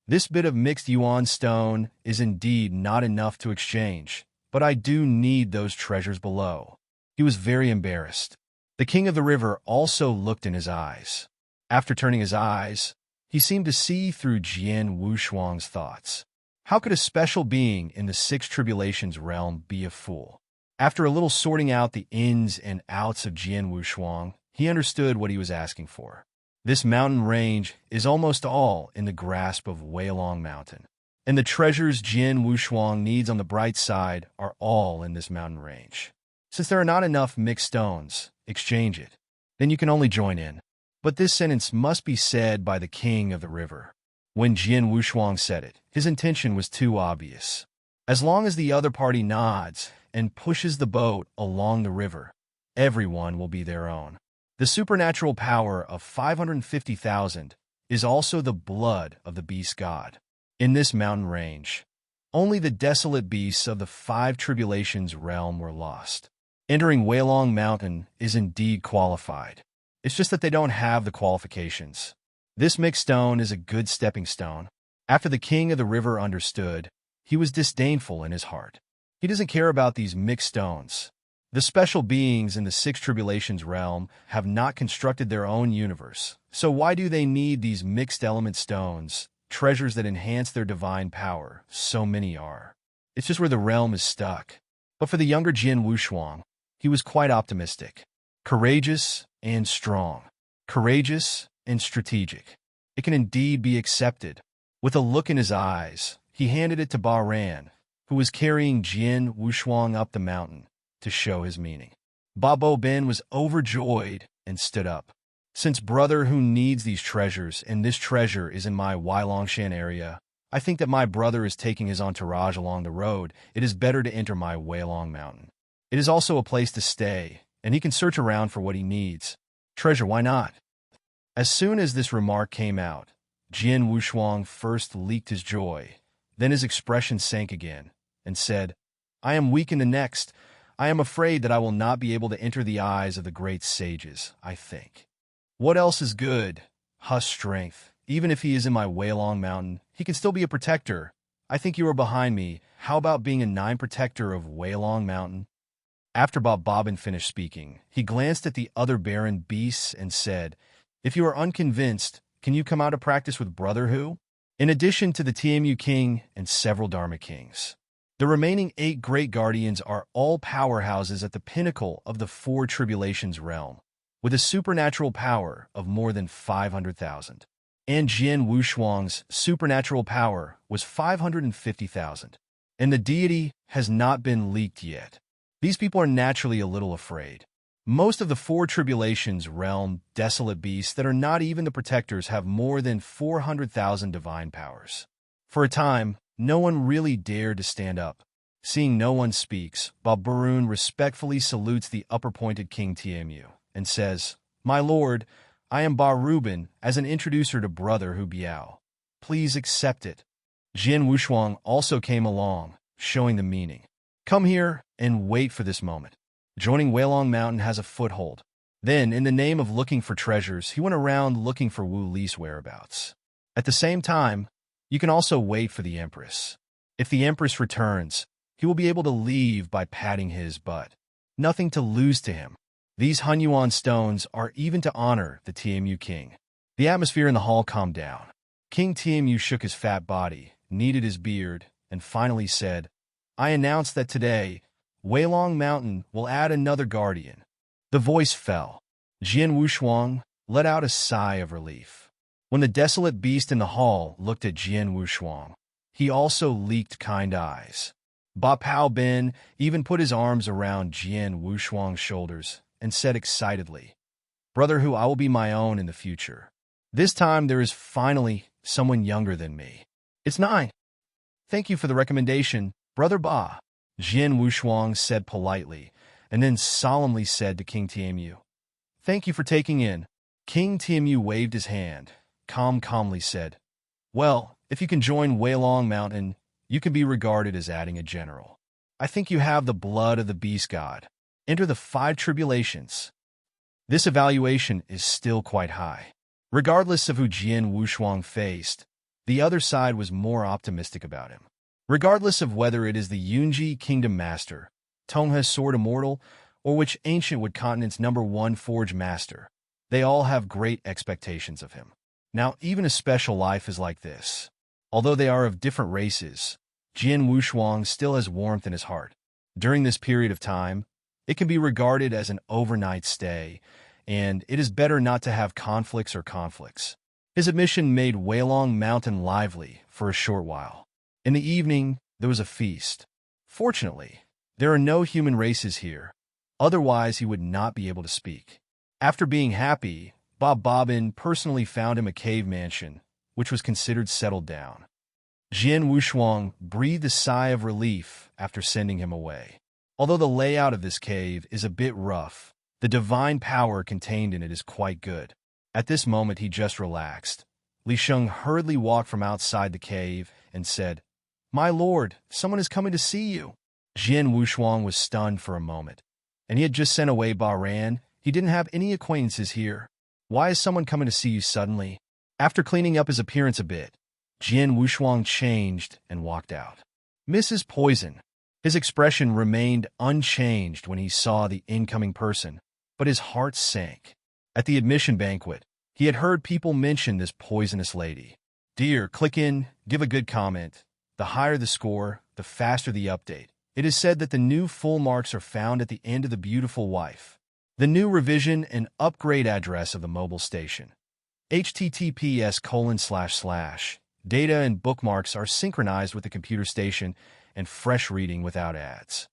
This bit of mixed yuan stone is indeed not enough to exchange, but I do need those treasures below. He was very embarrassed. The King of the River also looked in his eyes. After turning his eyes, he seemed to see through Jian Wushuang's thoughts. How could a special being in the Six Tribulations realm be a fool? After a little sorting out the ins and outs of Jian Wushuang, he understood what he was asking for. This mountain range is almost all in the grasp of Weilong Mountain, and the treasures Jian Wushuang needs on the bright side are all in this mountain range. Since there are not enough mixed stones, exchange it. Then you can only join in. But this sentence must be said by the King of the River. When Jian Wushuang said it, his intention was too obvious. As long as the other party nods and pushes the boat along the river, everyone will be their own. The supernatural power of 550,000 is also the blood of the beast god. In this mountain range, only the desolate beasts of the Five Tribulations realm were lost. Entering Weilong Mountain is indeed qualified. It's just that they don't have the qualifications. This mixed stone is a good stepping stone. After the King of the River understood, he was disdainful in his heart. He doesn't care about these mixed stones. The special beings in the Six Tribulations realm have not constructed their own universe, so why do they need these mixed element stones, treasures that enhance their divine power? So many are. It's just where the realm is stuck. But for the younger Jian Wushuang, he was quite optimistic. Courageous and strong. Courageous and strategic. It can indeed be accepted. With a look in his eyes, he handed it to Ba Ran, who was carrying Jian Wushuang up the mountain, to show his meaning. Babo Ben was overjoyed and stood up. Since brother who needs these treasures, and this treasure is in my Weilongshan area, I think that my brother is taking his entourage along the road. It is better to enter my Weilong Mountain. It is also a place to stay, and he can search around for what he needs. Treasure, why not? As soon as this remark came out, Jian Wushuang first leaked his joy, then his expression sank again, and said, I am weak in the next. I am afraid that I will not be able to enter the eyes of the great sages, I think. What else is good? Huss strength. Even if he is in my Weilong Mountain, he can still be a protector. I think you are behind me. How about being a 9 protector of Weilong Mountain? After Bobbin finished speaking, he glanced at the other barren beasts and said, If you are unconvinced, can you come out to practice with Brother Hu? In addition to the TMU King and several Dharma Kings, the remaining 8 Great Guardians are all powerhouses at the pinnacle of the 4 Tribulations realm, with a supernatural power of more than 500,000. And Jian Wushuang's supernatural power was 550,000. And the deity has not been leaked yet. These people are naturally a little afraid. Most of the 4 Tribulations realm desolate beasts that are not even the protectors have more than 400,000 divine powers. For a time, no one really dared to stand up. Seeing no one speaks, Baburun respectfully salutes the upper-pointed King Tmu and says, My lord, I am Ba Reuben as an introducer to Brother Hu Biao. Please accept it. Jian Wushuang also came along, showing the meaning. Come here and wait for this moment. Joining Weilong Mountain has a foothold. Then, in the name of looking for treasures, he went around looking for Wu Li's whereabouts. At the same time, you can also wait for the Empress. If the Empress returns, he will be able to leave by patting his butt. Nothing to lose to him. These Hunyuan stones are even to honor the TMU King. The atmosphere in the hall calmed down. King TMU shook his fat body, kneaded his beard, and finally said, I announce that today, Weilong Mountain will add another guardian. The voice fell. Jian Wushuang let out a sigh of relief. When the desolate beast in the hall looked at Jian Wushuang, he also leaked kind eyes. Ba Pao Ben even put his arms around Jian Wushuang's shoulders and said excitedly, Brother Hu, I will be my own in the future. This time there is finally someone younger than me. It's 9. Thank you for the recommendation, Brother Ba. Jian Wushuang said politely, and then solemnly said to King Tmu, Thank you for taking in. King Tmu waved his hand, calmly said, Well, if you can join Weilong Mountain, you can be regarded as adding a general. I think you have the blood of the beast god. Enter the 5 tribulations. This evaluation is still quite high. Regardless of who Jian Wushuang faced, the other side was more optimistic about him. Regardless of whether it is the Yunji Kingdom Master, Tongha's Sword Immortal, or which ancient Wood Continent's #1 Forge Master, they all have great expectations of him. Now, even a special life is like this. Although they are of different races, Jian Wushuang still has warmth in his heart. During this period of time, it can be regarded as an overnight stay, and it is better not to have conflicts. His admission made Weilong Mountain lively for a short while. In the evening, there was a feast. Fortunately, there are no human races here. Otherwise, he would not be able to speak. After being happy, Bobbin personally found him a cave mansion, which was considered settled down. Jian Wushuang breathed a sigh of relief after sending him away. Although the layout of this cave is a bit rough, the divine power contained in it is quite good. At this moment, he just relaxed. Li Sheng hurriedly walked from outside the cave and said, My lord, someone is coming to see you. Jian Wushuang was stunned for a moment, and he had just sent away Ba Ran. He didn't have any acquaintances here. Why is someone coming to see you suddenly? After cleaning up his appearance a bit, Jian Wushuang changed and walked out. Mrs. Poison. His expression remained unchanged when he saw the incoming person, but his heart sank. At the admission banquet, he had heard people mention this poisonous lady. Dear, click in, give a good comment. The higher the score, the faster the update. It is said that the new full marks are found at the end of the beautiful wife. The new revision and upgrade address of the mobile station. https:// Data and bookmarks are synchronized with the computer station and fresh reading without ads.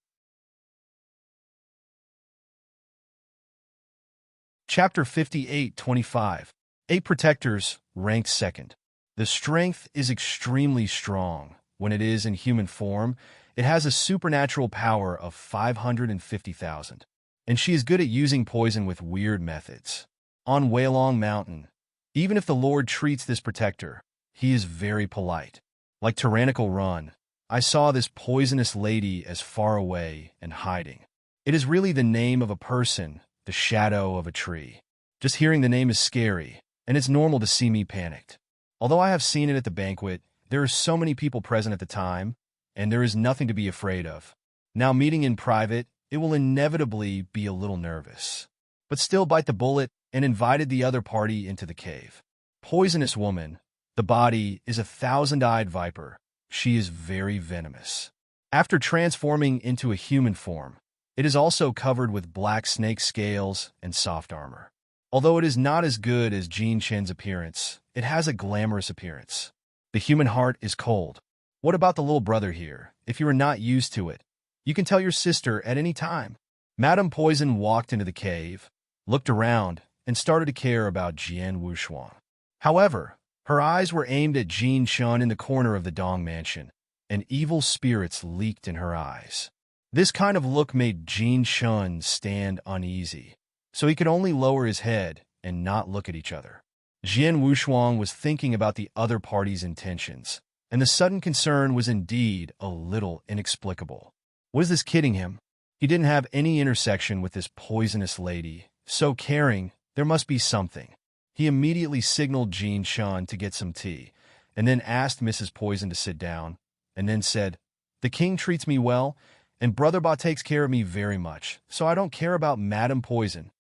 Chapter 58-25. 8 Protectors, ranked 2nd. The strength is extremely strong. When it is in human form, it has a supernatural power of 550,000. And she is good at using poison with weird methods. On Wailong Mountain, even if the Lord treats this protector, he is very polite. Like Tyrannical Run, I saw this poisonous lady as far away and hiding. It is really the name of a person, the shadow of a tree. Just hearing the name is scary, and it's normal to see me panicked. Although I have seen it at the banquet, there are so many people present at the time, and there is nothing to be afraid of. Now meeting in private, it will inevitably be a little nervous. But still bite the bullet and invited the other party into the cave. Poisonous woman. The body is a thousand-eyed viper. She is very venomous. After transforming into a human form, it is also covered with black snake scales and soft armor. Although it is not as good as Jean Chen's appearance, it has a glamorous appearance. The human heart is cold. What about the little brother here? If you are not used to it, you can tell your sister at any time. Madame Poison walked into the cave, looked around, and started to care about Jian Wushuang. However, her eyes were aimed at Jean Chun in the corner of the Dong mansion, and evil spirits leaked in her eyes. This kind of look made Jean Chun stand uneasy, so he could only lower his head and not look at each other. Jian Wushuang was thinking about the other party's intentions, and the sudden concern was indeed a little inexplicable. Was this kidding him? He didn't have any intersection with this poisonous lady, so caring, there must be something. He immediately signaled Jean Chun to get some tea, and then asked Mrs. Poison to sit down, and then said, "The king treats me well, and Brother Ba takes care of me very much, so I don't care about Madame Poison."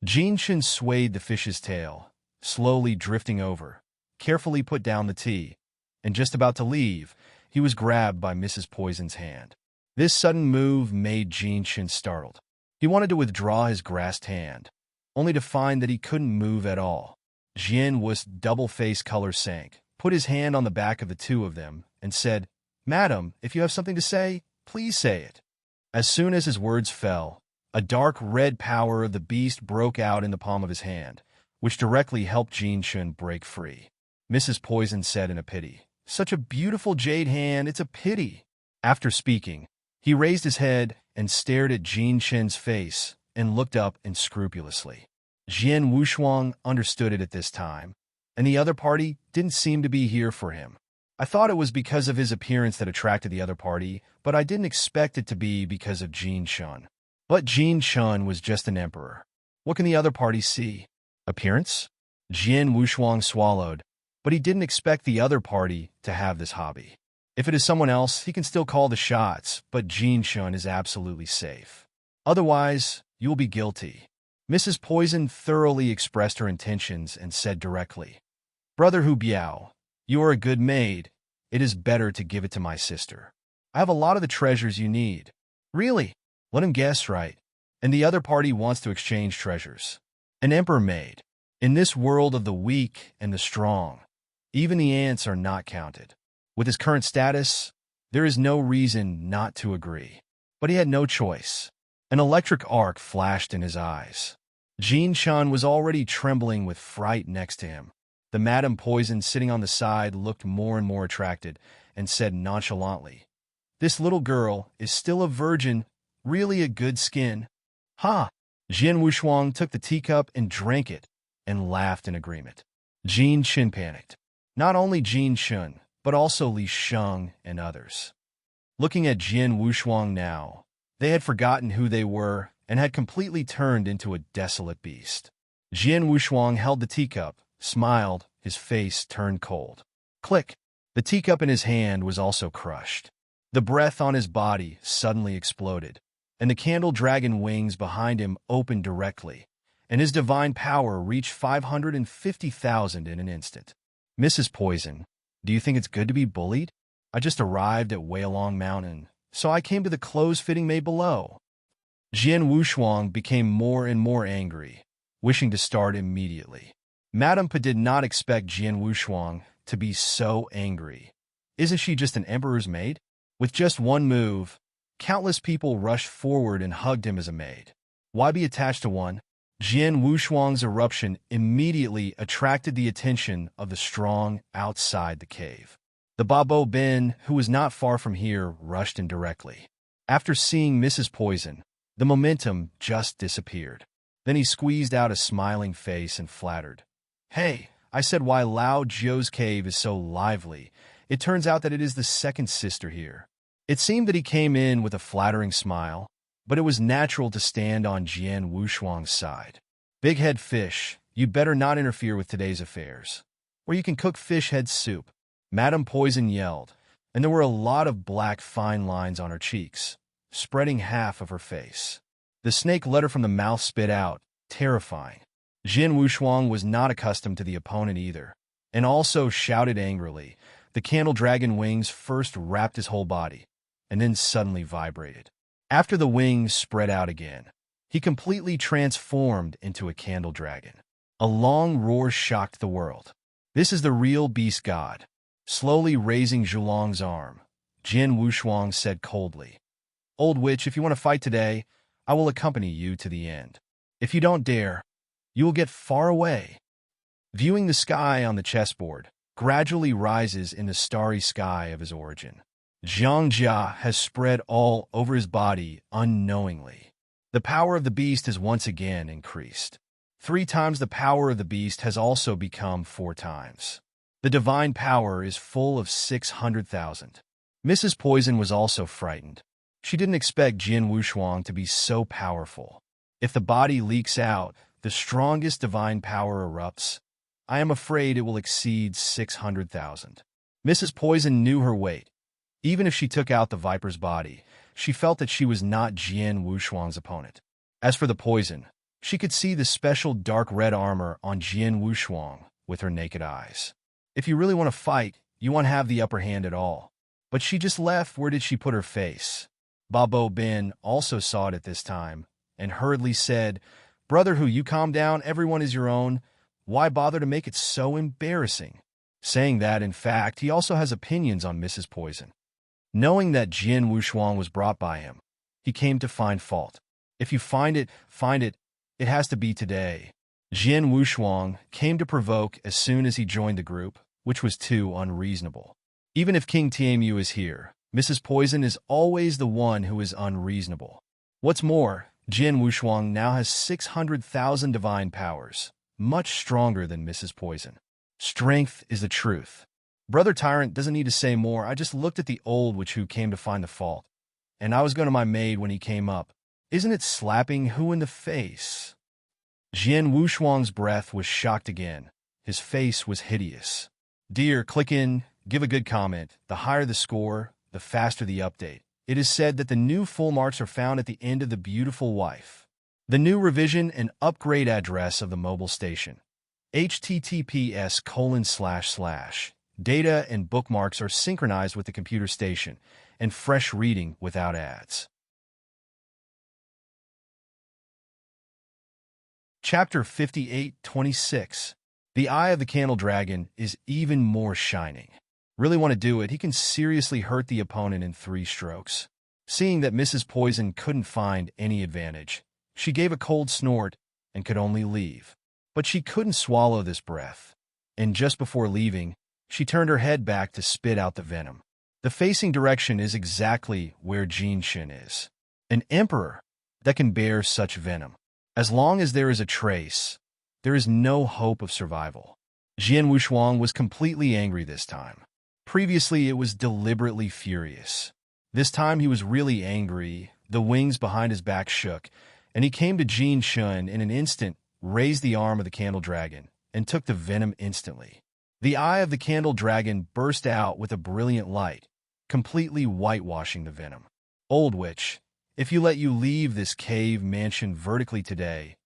Jean Chun swayed the fish's tail, slowly drifting over, carefully put down the tea, and just about to leave, he was grabbed by Mrs. Poison's hand. This sudden move made Jean Chun startled. He wanted to withdraw his grasped hand, only to find that he couldn't move at all. Jian Wu's double-face color sank, put his hand on the back of the two of them, and said, "Madam, if you have something to say, please say it." As soon as his words fell, a dark red power of the beast broke out in the palm of his hand, which directly helped Jean Chun break free. Mrs. Poison said in a pity, "Such a beautiful jade hand, it's a pity." After speaking, he raised his head and stared at Jean Chun's face and looked up unscrupulously. Jian Wushuang understood it at this time, and the other party didn't seem to be here for him. I thought it was because of his appearance that attracted the other party, but I didn't expect it to be because of Jean Chun. But Jean Chun was just an emperor. What can the other party see? Appearance? Jian Wushuang swallowed, but he didn't expect the other party to have this hobby. If it is someone else, he can still call the shots, but Jean Chun is absolutely safe. Otherwise, you will be guilty. Mrs. Poison thoroughly expressed her intentions and said directly, "Brother Hu Biao, you are a good maid. It is better to give it to my sister. I have a lot of the treasures you need." "Really?" Let him guess right. And the other party wants to exchange treasures. An emperor maid. In this world of the weak and the strong, even the ants are not counted. With his current status, there is no reason not to agree. But he had no choice. An electric arc flashed in his eyes. Jean Chun was already trembling with fright next to him. The Madame Poison sitting on the side looked more and more attracted and said nonchalantly, "This little girl is still a virgin, really a good skin." "Ha!" Jian Wushuang took the teacup and drank it and laughed in agreement. Jean Chun panicked. Not only Jean Chun, but also Li Sheng and others. Looking at Jian Wushuang now, they had forgotten who they were and had completely turned into a desolate beast. Jian Wushuang held the teacup, smiled, his face turned cold. Click! The teacup in his hand was also crushed. The breath on his body suddenly exploded, and the candle dragon wings behind him opened directly, and his divine power reached 550,000 in an instant. "Mrs. Poison, do you think it's good to be bullied? I just arrived at Wailong Mountain, so I came to the clothes-fitting maid below." Jian Wushuang became more and more angry, wishing to start immediately. Madame Pa did not expect Jian Wushuang to be so angry. Isn't she just an emperor's maid? With just one move, countless people rushed forward and hugged him as a maid. Why be attached to one? Jian Wushuang's eruption immediately attracted the attention of the strong outside the cave. The Babo Bin, who was not far from here, rushed in directly. After seeing Mrs. Poison, the momentum just disappeared. Then he squeezed out a smiling face and flattered. "Hey, I said why Lao Jiu's cave is so lively. It turns out that it is the second sister here." It seemed that he came in with a flattering smile, but it was natural to stand on Jian Wushuang's side. "Big head fish, you better not interfere with today's affairs, or you can cook fish head soup," Madame Poison yelled, and there were a lot of black fine lines on her cheeks, spreading half of her face. The snake let her from the mouth spit out, terrifying. Jian Wushuang was not accustomed to the opponent either, and also shouted angrily. The candle dragon wings first wrapped his whole body, and then suddenly vibrated. After the wings spread out again, he completely transformed into a candle dragon. A long roar shocked the world. "This is the real beast god." Slowly raising Zhulong's arm, Jian Wushuang said coldly, "Old witch, if you want to fight today, I will accompany you to the end. If you don't dare, you will get far away." Viewing the sky on the chessboard gradually rises in the starry sky of his origin. Zhang Jia has spread all over his body unknowingly. The power of the beast has once again increased. 3 times the power of the beast has also become 4 times. The divine power is full of 600,000. Mrs. Poison was also frightened. She didn't expect Jian Wushuang to be so powerful. If the body leaks out, the strongest divine power erupts. I am afraid it will exceed 600,000. Mrs. Poison knew her weight. Even if she took out the viper's body, she felt that she was not Jian Wushuang's opponent. As for the poison, she could see the special dark red armor on Jian Wushuang with her naked eyes. If you really want to fight, you won't have the upper hand at all. But she just left. Where did she put her face? Babo Bin also saw it at this time, and hurriedly said, "Brother Hu, you calm down. Everyone is your own. Why bother to make it so embarrassing?" Saying that, in fact, he also has opinions on Mrs. Poison. Knowing that Jian Wushuang was brought by him, he came to find fault. "If you find it, it has to be today." Jian Wushuang came to provoke as soon as he joined the group, which was too unreasonable. Even if King Tianmu is here, Mrs. Poison is always the one who is unreasonable. What's more, Jian Wushuang now has 600,000 divine powers, much stronger than Mrs. Poison. Strength is the truth. Brother Tyrant doesn't need to say more. I just looked at the old witch who came to find the fault, and I was going to my maid when he came up. Isn't it slapping who in the face? Jian Wushuang's breath was shocked again. His face was hideous. Dear, click in, give a good comment. The higher the score, the faster the update. It is said that the new full marks are found at the end of The Beautiful Wife. The new revision and upgrade address of the mobile station. https:// Data and bookmarks are synchronized with the computer station, and fresh reading without ads. Chapter 58:26. The eye of the candle dragon is even more shining. Really want to do it, he can seriously hurt the opponent in 3 strokes. Seeing that Mrs. Poison couldn't find any advantage, she gave a cold snort and could only leave. But she couldn't swallow this breath, and just before leaving, she turned her head back to spit out the venom. The facing direction is exactly where Jin Shin is. An emperor that can bear such venom. As long as there is a trace, there is no hope of survival. Jian Wushuang was completely angry this time. Previously, it was deliberately furious. This time he was really angry. The wings behind his back shook, and he came to Jin Shin in an instant, raised the arm of the candle dragon, and took the venom instantly. The eye of the candle dragon burst out with a brilliant light, completely whitewashing the venom. Old witch, if you let you leave this cave mansion vertically today,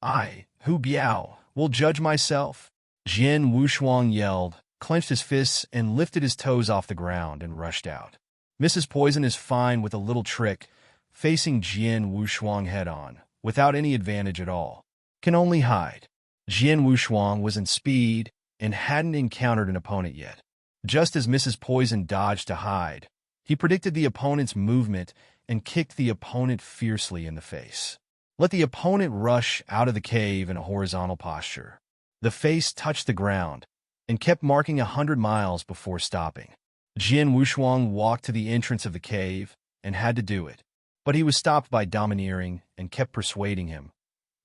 I, Hu Biao, will judge myself. Jian Wushuang yelled, clenched his fists, and lifted his toes off the ground and rushed out. Mrs. Poison is fine with a little trick, facing Jian Wushuang head-on, without any advantage at all. Can only hide. Jian Wushuang was in speed and hadn't encountered an opponent yet. Just as Mrs. Poison dodged to hide, he predicted the opponent's movement and kicked the opponent fiercely in the face. Let the opponent rush out of the cave in a horizontal posture. The face touched the ground and kept marking 100 miles before stopping. Jian Wushuang walked to the entrance of the cave and had to do it. But he was stopped by domineering and kept persuading him.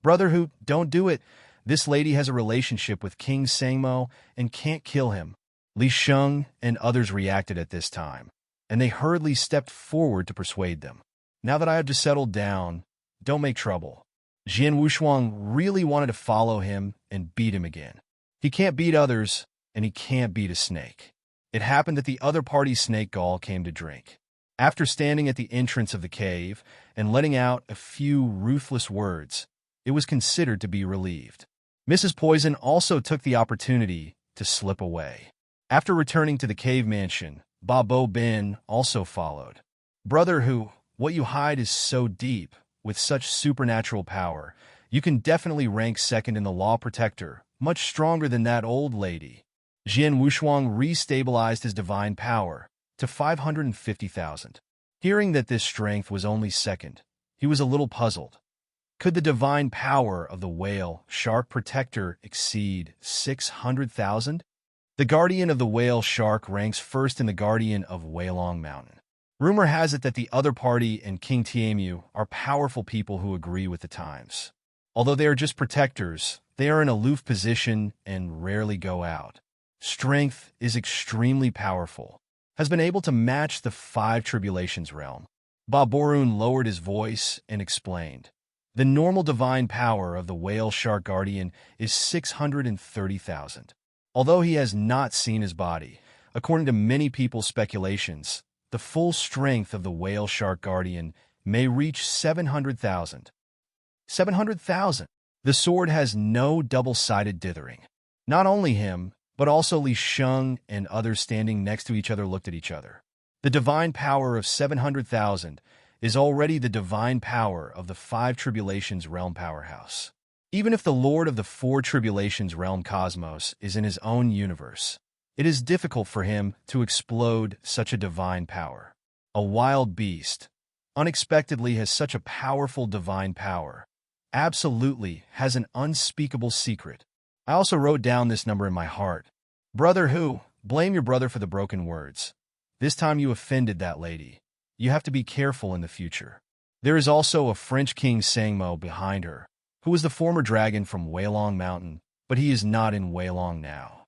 Brother Hu, don't do it. This lady has a relationship with King Sangmo and can't kill him. Li Sheng and others reacted at this time, and they hurriedly stepped forward to persuade them. Now that I have just settled down, don't make trouble. Jian Wushuang really wanted to follow him and beat him again. He can't beat others, and he can't beat a snake. It happened that the other party's snake gall came to drink. After standing at the entrance of the cave and letting out a few ruthless words, it was considered to be relieved. Mrs. Poison also took the opportunity to slip away. After returning to the cave mansion, Ba Bo Bin also followed. Brother Hu, what you hide is so deep. With such supernatural power, you can definitely rank second in the Law Protector, much stronger than that old lady. Jian Wushuang restabilized his divine power to 550,000. Hearing that this strength was only second, he was a little puzzled. Could the divine power of the whale shark protector exceed 600,000? The guardian of the whale shark ranks first in the guardian of Weilong Mountain. Rumor has it that the other party and King Tianmu are powerful people who agree with the times. Although they are just protectors, they are in an aloof position and rarely go out. Strength is extremely powerful, has been able to match the 5 Tribulations realm. Ba Borun lowered his voice and explained. The normal divine power of the whale shark guardian is 630,000. Although he has not seen his body, according to many people's speculations, the full strength of the whale shark guardian may reach 700,000. 700,000! The sword has no double-sided dithering. Not only him, but also Li Sheng and others standing next to each other looked at each other. The divine power of 700,000 is already the divine power of the 5 Tribulations realm powerhouse. Even if the Lord of the 4 Tribulations realm cosmos is in his own universe, it is difficult for him to explode such a divine power. A wild beast, unexpectedly has such a powerful divine power, absolutely has an unspeakable secret. I also wrote down this number in my heart. Brother Hu, blame your brother for the broken words. This time you offended that lady. You have to be careful in the future. There is also a French King Sangmo behind her, who was the former dragon from Weilong Mountain, but he is not in Weilong now.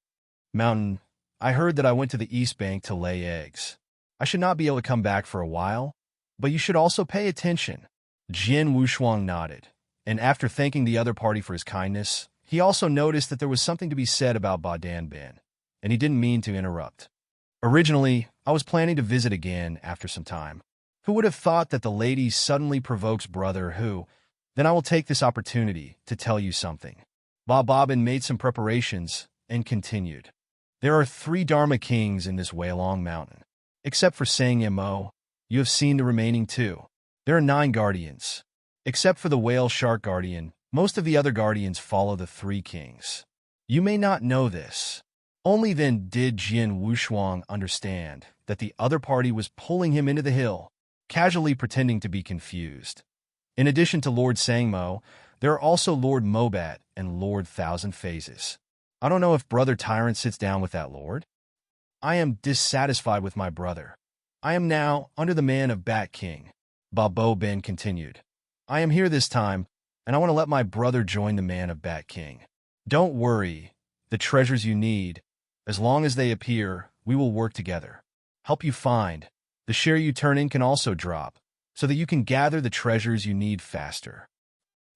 Mountain, I heard that I went to the East Bank to lay eggs. I should not be able to come back for a while, but you should also pay attention. Jian Wushuang nodded, and after thanking the other party for his kindness, he also noticed that there was something to be said about Ba Dan Bin, and he didn't mean to interrupt. Originally, I was planning to visit again after some time. Who would have thought that the lady suddenly provokes Brother Hu? Then I will take this opportunity to tell you something. Ba Bin made some preparations and continued. There are 3 Dharma kings in this Weilong Mountain. Except for Sang Yamo, you have seen the remaining 2. There are 9 guardians. Except for the whale shark guardian, most of the other guardians follow the 3 kings. You may not know this. Only then did Jian Wushuang understand that the other party was pulling him into the hill, casually pretending to be confused. In addition to Lord Sangmo, there are also Lord Mobat and Lord Thousand Phases. I don't know if Brother Tyrant sits down with that lord. I am dissatisfied with my brother. I am now under the man of Bat King. Ba Bo Bin continued. I am here this time, and I want to let my brother join the man of Bat King. Don't worry, the treasures you need, as long as they appear, we will work together. Help you find. The share you turn in can also drop, so that you can gather the treasures you need faster.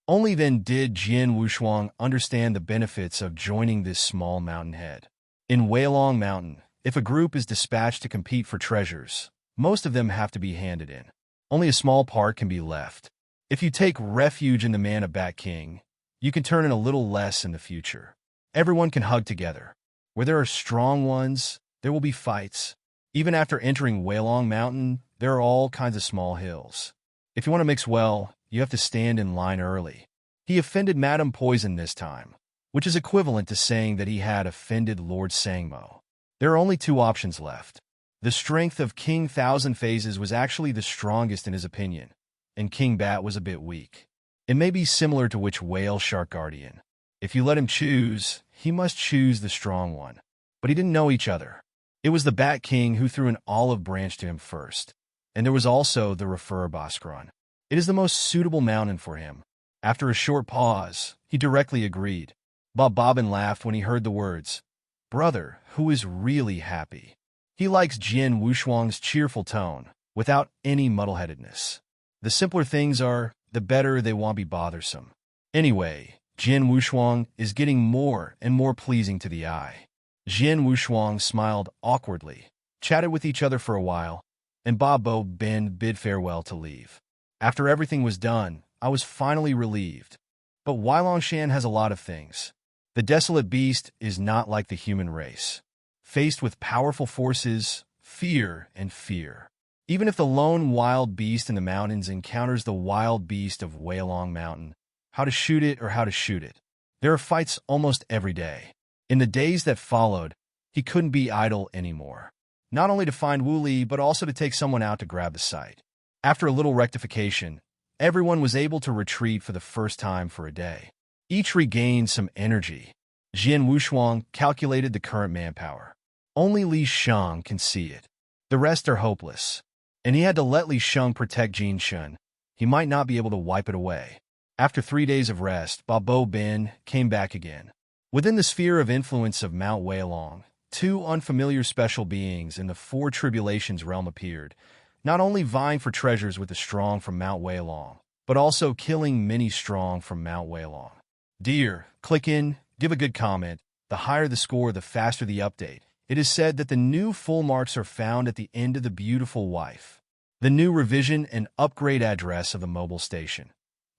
Only then did Jian Wushuang understand the benefits of joining this small mountainhead. In Weilong Mountain, if a group is dispatched to compete for treasures, most of them have to be handed in. Only a small part can be left. If you take refuge in the man of Bat King, you can turn in a little less in the future. Everyone can hug together. Where there are strong ones, there will be fights. Even after entering Weilong Mountain, there are all kinds of small hills. If you want to mix well, you have to stand in line early. He offended Madame Poison this time, which is equivalent to saying that he had offended Lord Sangmo. There are only 2 options left. The strength of King Thousand Phases was actually the strongest in his opinion, and King Bat was a bit weak. It may be similar to which whale shark guardian. If you let him choose, he must choose the strong one. But he didn't know each other. It was the Bat King who threw an olive branch to him first. And there was also the Refer Bhaskaran. It is the most suitable mountain for him. After a short pause, he directly agreed. Bob Bobbin laughed when he heard the words, "Brother, who is really happy." He likes Jian Wushuang's cheerful tone, without any muddleheadedness. The simpler things are, the better they won't be bothersome. Anyway, Jian Wushuang is getting more and more pleasing to the eye. Jian Wushuang smiled awkwardly, chatted with each other for a while, and Bob Bobbin bid farewell to leave. After everything was done, I was finally relieved. But Weilongshan has a lot of things. The desolate beast is not like the human race. Faced with powerful forces, fear and fear. Even if the lone wild beast in the mountains encounters the wild beast of Weilong Mountain, how to shoot it or how to shoot it. There are fights almost every day. In the days that followed, he couldn't be idle anymore. Not only to find Wu Li, but also to take someone out to grab the site. After a little rectification, everyone was able to retreat for the first time for a day. Each regained some energy. Jian Wushuang calculated the current manpower. Only Li Sheng can see it. The rest are hopeless. And he had to let Li Sheng protect Jin Shun. He might not be able to wipe it away. After 3 days of rest, Bob Bobbin came back again. Within the sphere of influence of Mount Weilong, 2 unfamiliar special beings in the Four Tribulations realm appeared, not only vying for treasures with the strong from Mount Weilong, but also killing many strong from Mount Weilong. Dear, click in, give a good comment. The higher the score, the faster the update. It is said that the new full marks are found at the end of the beautiful wife. The new revision and upgrade address of the mobile station.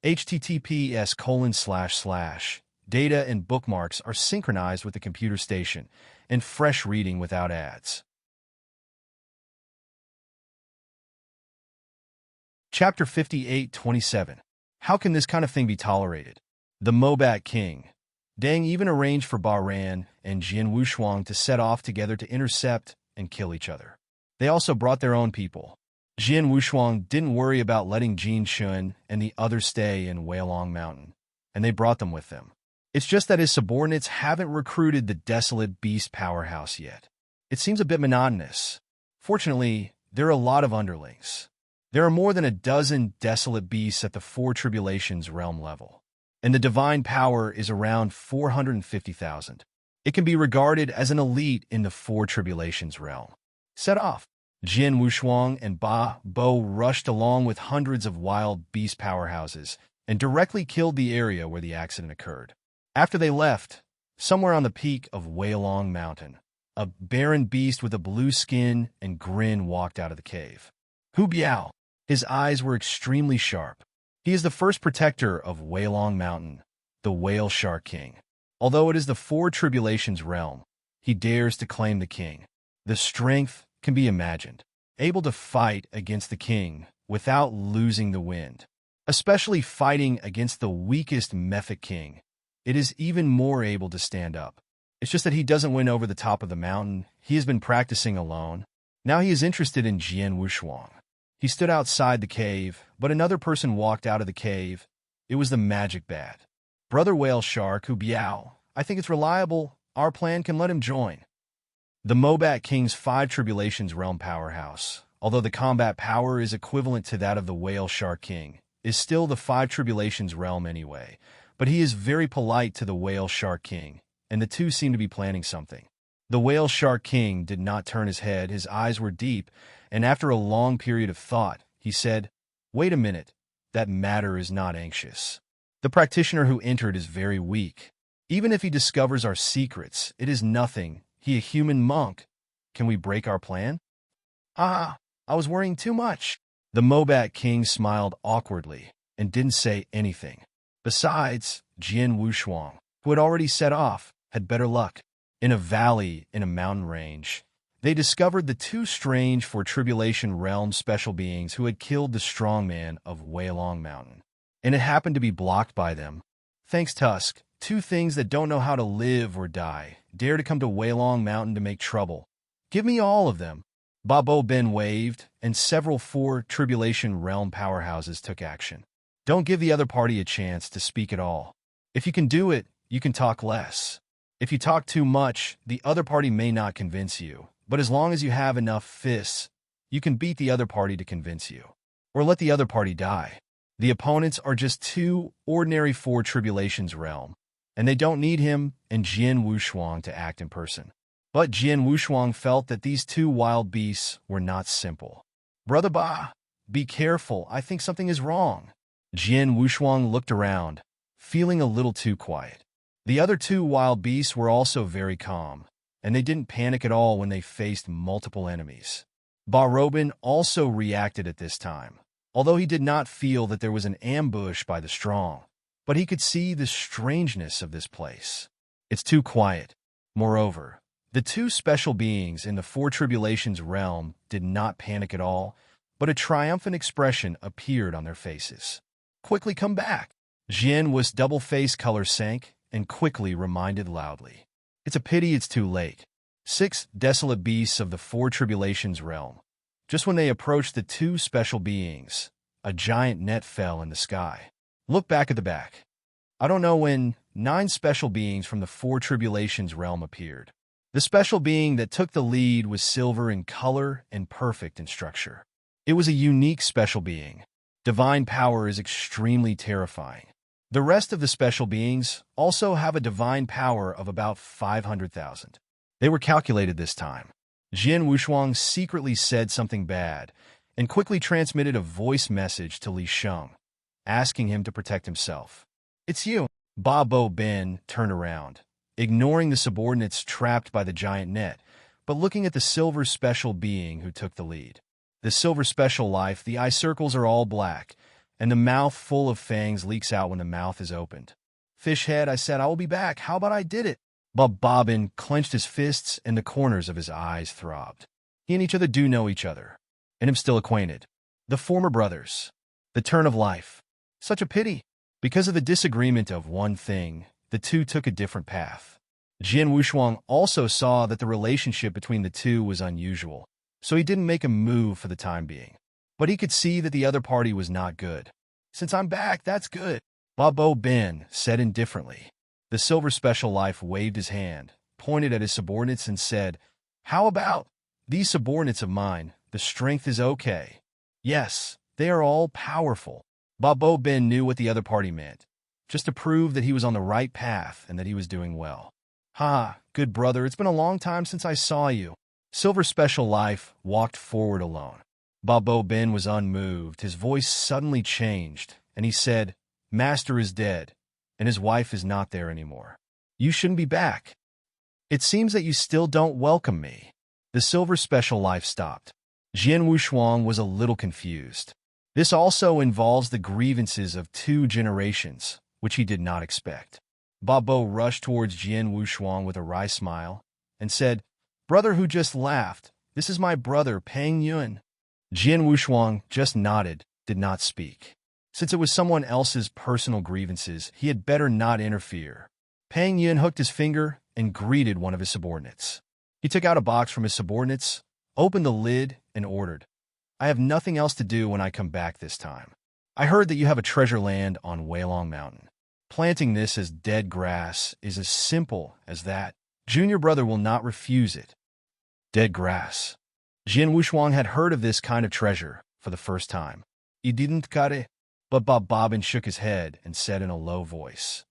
https:// Data and bookmarks are synchronized with the computer station, and fresh reading without ads. Chapter 58:27. How can this kind of thing be tolerated? The Mobat King. Deng even arranged for Bahran and Jian Wushuang to set off together to intercept and kill each other. They also brought their own people. Jian Wushuang didn't worry about letting Jin Shun and the others stay in Weilong Mountain, and they brought them with them. It's just that his subordinates haven't recruited the desolate beast powerhouse yet. It seems a bit monotonous. Fortunately, there are a lot of underlings. There are more than a dozen desolate beasts at the Four Tribulations realm level, and the divine power is around 450,000. It can be regarded as an elite in the Four Tribulations realm. Set off. Jian Wushuang and Ba Bo rushed along with hundreds of wild beast powerhouses and directly killed the area where the accident occurred. After they left, somewhere on the peak of Weilong Mountain, a barren beast with a blue skin and grin walked out of the cave. Hu Biao. His eyes were extremely sharp. He is the first protector of Weilong Mountain, the Whale Shark King. Although it is the Four Tribulations realm, he dares to claim the king. The strength can be imagined. Able to fight against the king without losing the wind. Especially fighting against the weakest Mephic king. It is even more able to stand up. It's just that he doesn't win over the top of the mountain. He has been practicing alone. Now he is interested in Jian Wushuang. He stood outside the cave, but another person walked out of the cave. It was the magic bat. Brother Whale Shark, Hu Biao. I think it's reliable. Our plan can let him join. The Mobat King's 5 Tribulations realm powerhouse, although the combat power is equivalent to that of the Whale Shark King, is still the 5 Tribulations realm anyway. But he is very polite to the Whale Shark King, and the two seem to be planning something. The Whale Shark King did not turn his head. His eyes were deep, and after a long period of thought, he said, "Wait a minute, that matter is not anxious. The practitioner who entered is very weak. Even if he discovers our secrets, it is nothing. He a human monk. Can we break our plan?" I was worrying too much. The Mobat King smiled awkwardly and didn't say anything. Besides, Jian Wushuang, who had already set off, had better luck. In a valley in a mountain range, they discovered the 2 strange for Tribulation realm special beings who had killed the strongman of Weilong Mountain. And it happened to be blocked by them. Thanks, Tusk. 2 things that don't know how to live or die dare to come to Weilong Mountain to make trouble. Give me all of them. Bob Bobbin waved, and several Four Tribulation realm powerhouses took action. Don't give the other party a chance to speak at all. If you can do it, you can talk less. If you talk too much, the other party may not convince you, but as long as you have enough fists, you can beat the other party to convince you. Or let the other party die. The opponents are just two ordinary Four Tribulations realm, and they don't need him and Jian Wushuang to act in person. But Jian Wushuang felt that these two wild beasts were not simple. Brother Ba, be careful, I think something is wrong. Jian Wushuang looked around, feeling a little too quiet. The other two wild beasts were also very calm, and they didn't panic at all when they faced multiple enemies. Ba Robin also reacted at this time, although he did not feel that there was an ambush by the strong, but he could see the strangeness of this place. It's too quiet. Moreover, the two special beings in the Four Tribulations realm did not panic at all, but a triumphant expression appeared on their faces. Quickly come back! Jian Wu's double-face color sank and quickly reminded loudly. It's a pity it's too late. 6 desolate beasts of the Four Tribulations realm. Just when they approached the two special beings, a giant net fell in the sky. Look back at the back. I don't know when 9 special beings from the Four Tribulations realm appeared. The special being that took the lead was silver in color and perfect in structure. It was a unique special being. Divine power is extremely terrifying. The rest of the special beings also have a divine power of about 500,000. They were calculated this time. Jian Wushuang secretly said something bad and quickly transmitted a voice message to Li Sheng, asking him to protect himself. It's you. Ba Bo Ben turned around, ignoring the subordinates trapped by the giant net, but looking at the silver special being who took the lead. The silver special life, the eye circles are all black, and the mouth full of fangs leaks out when the mouth is opened. Fish head, I said, I will be back. How about I did it? But Bobbin clenched his fists and the corners of his eyes throbbed. He and each other do know each other, and am still acquainted. The former brothers. The turn of life. Such a pity. Because of the disagreement of one thing, the two took a different path. Jian Wushuang also saw that the relationship between the two was unusual, so he didn't make a move for the time being. But he could see that the other party was not good. Since I'm back, that's good. Ba Bo Ben said indifferently. The silver special life waved his hand, pointed at his subordinates and said, How about these subordinates of mine? The strength is okay. Yes, they are all powerful. Ba Bo Ben knew what the other party meant, just to prove that he was on the right path and that he was doing well. Ha, good brother, it's been a long time since I saw you. Silver Special Life walked forward alone. Ba Bo Ben was unmoved. His voice suddenly changed, and he said, Master is dead, and his wife is not there anymore. You shouldn't be back. It seems that you still don't welcome me. The Silver Special Life stopped. Jian Wushuang was a little confused. This also involves the grievances of 2 generations, which he did not expect. Ba Bo rushed towards Jian Wushuang with a wry smile and said, Brother who just laughed, this is my brother, Peng Yun. Jian Wushuang just nodded, did not speak. Since it was someone else's personal grievances, he had better not interfere. Peng Yun hooked his finger and greeted one of his subordinates. He took out a box from his subordinates, opened the lid, and ordered, I have nothing else to do when I come back this time. I heard that you have a treasure land on Weilong Mountain. Planting this as dead grass is as simple as that. Junior brother will not refuse it. Dead grass. Jian Wushuang had heard of this kind of treasure for the first time. He didn't cut it, but Bob Bobbin shook his head and said in a low voice,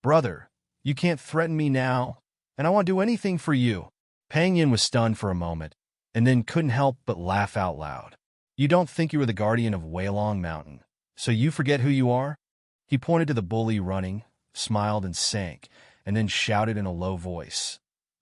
Brother, you can't threaten me now, and I won't do anything for you. Peng Yin was stunned for a moment, and then couldn't help but laugh out loud. You don't think you are the guardian of Weilong Mountain, so you forget who you are? He pointed to the bully running, smiled and sank, and then shouted in a low voice.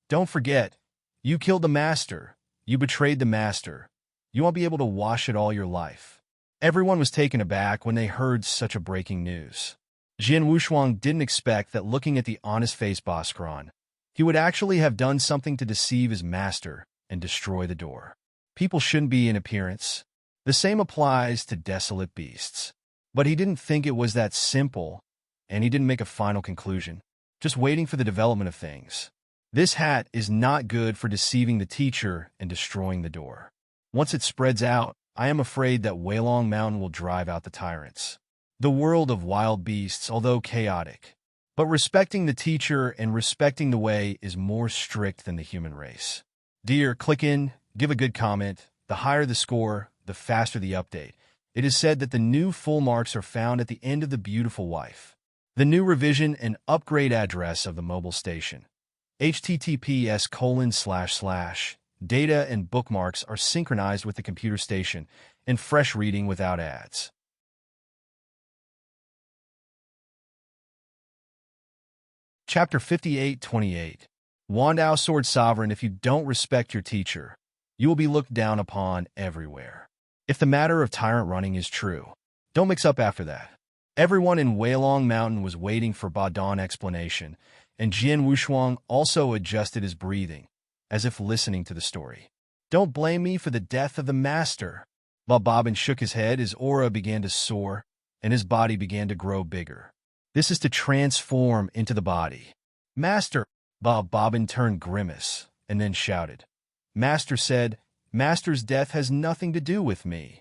Don't forget, you killed the master. You betrayed the master. You won't be able to wash it all your life. Everyone was taken aback when they heard such a breaking news. Jian Wushuang didn't expect that looking at the honest-faced Bhaskaran, he would actually have done something to deceive his master and destroy the door. People shouldn't be in appearance. The same applies to desolate beasts. But he didn't think it was that simple, and he didn't make a final conclusion, just waiting for the development of things. This hat is not good for deceiving the teacher and destroying the door. Once it spreads out, I am afraid that Weilong Mountain will drive out the tyrants. The world of wild beasts, although chaotic. But respecting the teacher and respecting the way is more strict than the human race. Dear, click in, give a good comment. The higher the score, the faster the update. It is said that the new full marks are found at the end of the beautiful wife. The new revision and upgrade address of the mobile station. https:// Data and bookmarks are synchronized with the computer station and fresh reading without ads. Chapter 58:28. Wandao Sword Sovereign. If you don't respect your teacher, you will be looked down upon everywhere. If the matter of tyrant running is true, don't mix up after that. Everyone in Weilong Mountain was waiting for Ba Dong's explanation, and Jian Wushuang also adjusted his breathing, as if listening to the story. Don't blame me for the death of the master. Ba Bobbin shook his head. His aura began to soar, and his body began to grow bigger. This is to transform into the body. Master! Ba Bobbin turned grimace, and then shouted. Master said, Master's death has nothing to do with me.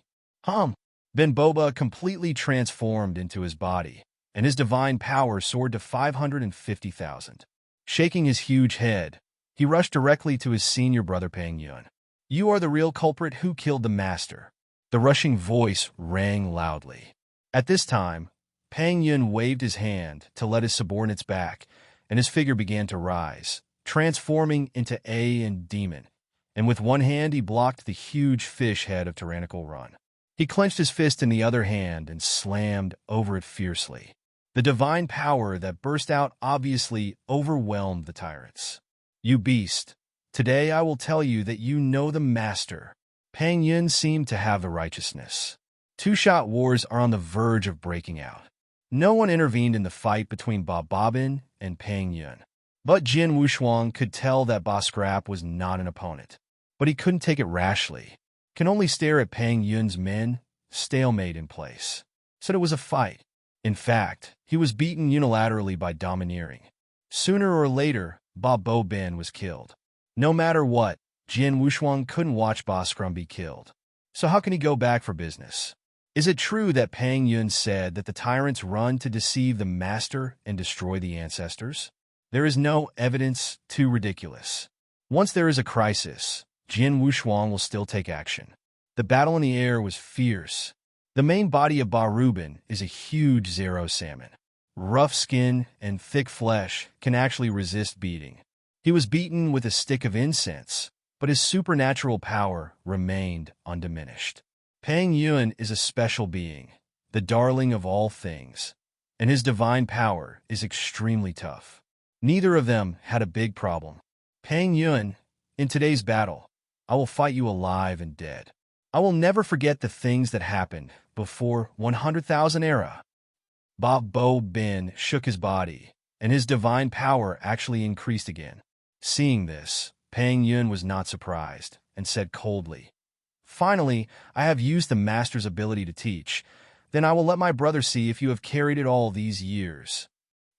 Ben Boba completely transformed into his body, and his divine power soared to 550,000. Shaking his huge head, he rushed directly to his senior brother Pang Yun. You are the real culprit who killed the master. The rushing voice rang loudly. At this time, Pang Yun waved his hand to let his subordinates back, and his figure began to rise, transforming into a demon, and with one hand he blocked the huge fish head of Tyrannical Run. He clenched his fist in the other hand and slammed over it fiercely. The divine power that burst out obviously overwhelmed the tyrants. You beast! Today I will tell you that you know the master. Pang Yun seemed to have the righteousness. Two-shot wars are on the verge of breaking out. No one intervened in the fight between Ba Bobbin and Pang Yun. But Jian Wushuang could tell that Ba Scrap was not an opponent. But he couldn't take it rashly. Can only stare at Pang Yun's men, stalemate in place. Said it was a fight. In fact, he was beaten unilaterally by domineering. Sooner or later, Ba Bobbin was killed. No matter what, Jian Wushuang couldn't watch Ba Scrum be killed. So how can he go back for business? Is it true that Pang Yun said that the tyrants run to deceive the master and destroy the ancestors? There is no evidence. Too ridiculous. Once there is a crisis, Jian Wushuang will still take action. The battle in the air was fierce. The main body of Ba Rubin is a huge Zero salmon. Rough skin and thick flesh can actually resist beating. He was beaten with a stick of incense, but his supernatural power remained undiminished. Pang Yun is a special being, the darling of all things, and his divine power is extremely tough. Neither of them had a big problem. Pang Yun, in today's battle, I will fight you alive and dead. I will never forget the things that happened before 100,000 era. Ba Bobbin shook his body, and his divine power actually increased again. Seeing this, Pang Yun was not surprised, and said coldly, Finally, I have used the master's ability to teach. Then I will let my brother see if you have carried it all these years.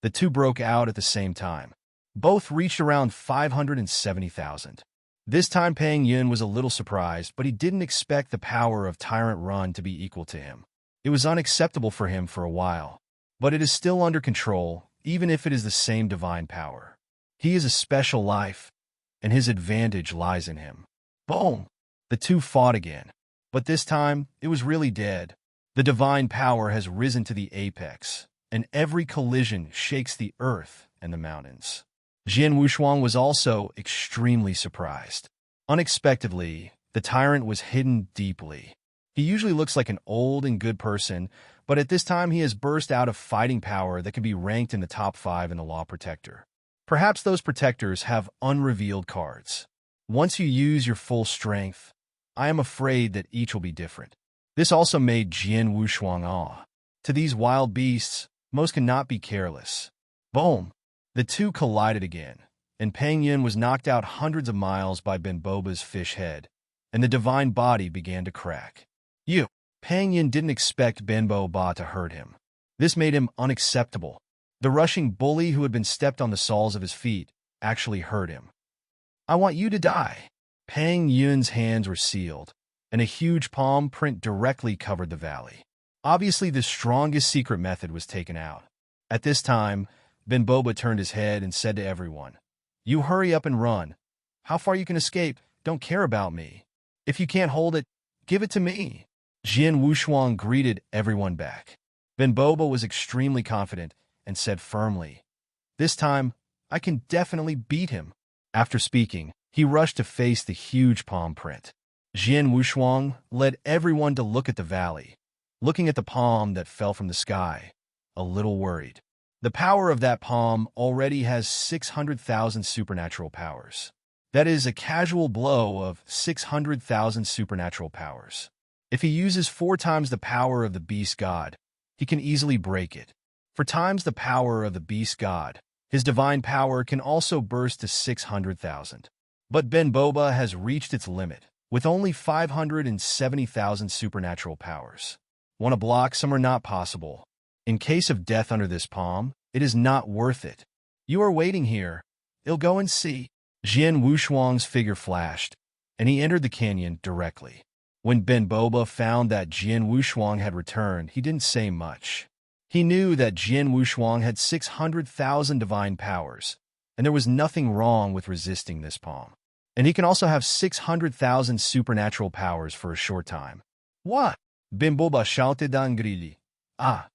The two broke out at the same time. Both reached around 570,000. This time Pang Yun was a little surprised, but he didn't expect the power of Tyrant Run to be equal to him. It was unacceptable for him for a while, but it is still under control, even if it is the same divine power. He is a special life, and his advantage lies in him. Boom! The two fought again, but this time it was really dead. The divine power has risen to the apex, and every collision shakes the earth and the mountains. Jian Wushuang was also extremely surprised. Unexpectedly, the tyrant was hidden deeply. He usually looks like an old and good person, but at this time he has burst out of fighting power that can be ranked in the top 5 in the Law Protector. Perhaps those protectors have unrevealed cards. Once you use your full strength, I am afraid that each will be different. This also made Jian Wushuang awe. To these wild beasts, most cannot be careless. Boom! The two collided again, and Pang Yun was knocked out hundreds of miles by Ben Boba's fish head, and the divine body began to crack. Pang Yun didn't expect Ben Boba to hurt him. This made him unacceptable. The rushing bully who had been stepped on the soles of his feet actually hurt him. I want you to die. Pang Yun's hands were sealed, and a huge palm print directly covered the valley. Obviously, the strongest secret method was taken out. At this time, Ben Boba turned his head and said to everyone, "You hurry up and run. How far you can escape, don't care about me. If you can't hold it, give it to me." Jian Wushuang greeted everyone back. Ben Boba was extremely confident and said firmly, "This time, I can definitely beat him." After speaking, he rushed to face the huge palm print. Jian Wushuang led everyone to look at the valley, looking at the palm that fell from the sky, a little worried. The power of that palm already has 600,000 supernatural powers. That is a casual blow of 600,000 supernatural powers. If he uses 4 times the power of the beast god, he can easily break it. 4 times the power of the beast god, his divine power can also burst to 600,000. But Ben Boba has reached its limit, with only 570,000 supernatural powers. Want to block some are not possible. In case of death under this palm, it is not worth it. You are waiting here. I'll go and see. Jian Wushuang's figure flashed, and he entered the canyon directly. When Ben Boba found that Jian Wushuang had returned, he didn't say much. He knew that Jian Wushuang had 600,000 divine powers, and there was nothing wrong with resisting this palm. And he can also have 600,000 supernatural powers for a short time. What? Ben Boba shouted angrily. Ah!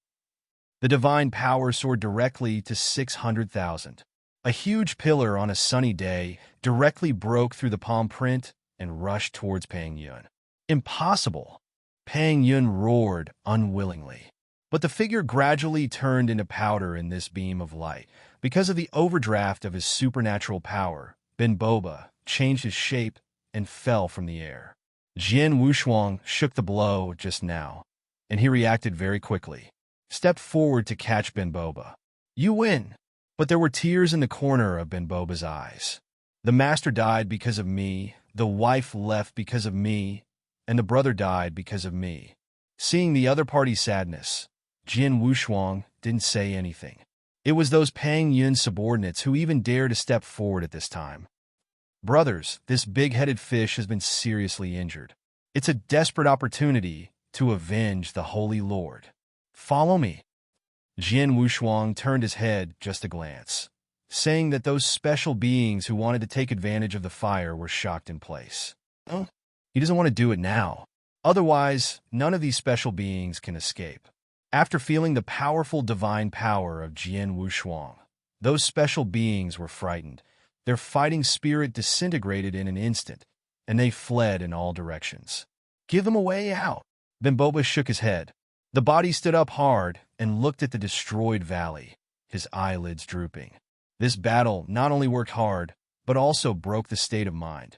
The divine power soared directly to 600,000. A huge pillar on a sunny day directly broke through the palm print and rushed towards Pang Yun. Impossible! Pang Yun roared unwillingly. But the figure gradually turned into powder in this beam of light. Because of the overdraft of his supernatural power, Ben Boba changed his shape and fell from the air. Jian Wushuang shook the blow just now, and he reacted very quickly. Stepped forward to catch Ben Boba. "You win!" But there were tears in the corner of Ben Boba's eyes. The master died because of me, the wife left because of me, and the brother died because of me. Seeing the other party's sadness, Jian Wushuang didn't say anything. It was those Pang Yun subordinates who even dared to step forward at this time. "Brothers, this big-headed fish has been seriously injured. It's a desperate opportunity to avenge the Holy Lord. Follow me." Jian Wushuang turned his head just a glance, saying that those special beings who wanted to take advantage of the fire were shocked in place. He doesn't want to do it now. Otherwise, none of these special beings can escape. After feeling the powerful divine power of Jian Wushuang, those special beings were frightened. Their fighting spirit disintegrated in an instant, and they fled in all directions. "Give them a way out." Ben Boba shook his head. The body stood up hard and looked at the destroyed valley, his eyelids drooping. This battle not only worked hard, but also broke the state of mind.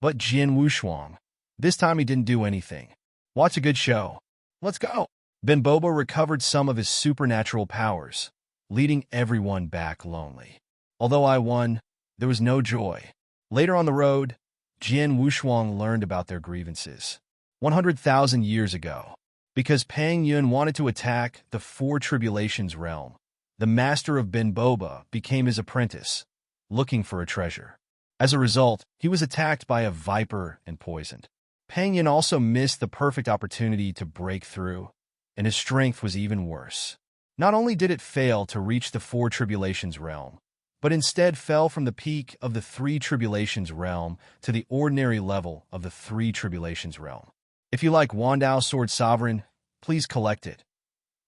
But Jian Wushuang, this time he didn't do anything. Watch a good show. Let's go. Ben Boba recovered some of his supernatural powers, leading everyone back lonely. Although I won, there was no joy. Later on the road, Jian Wushuang learned about their grievances. 100,000 years ago, because Pang Yun wanted to attack the Four Tribulations realm, the master of Ben Boba became his apprentice, looking for a treasure. As a result, he was attacked by a viper and poisoned. Pang Yun also missed the perfect opportunity to break through, and his strength was even worse. Not only did it fail to reach the Four Tribulations realm, but instead fell from the peak of the Three Tribulations realm to the ordinary level of the Three Tribulations realm. If you like Wandao Sword Sovereign, please collect it.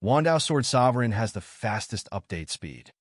Wandao Sword Sovereign has the fastest update speed.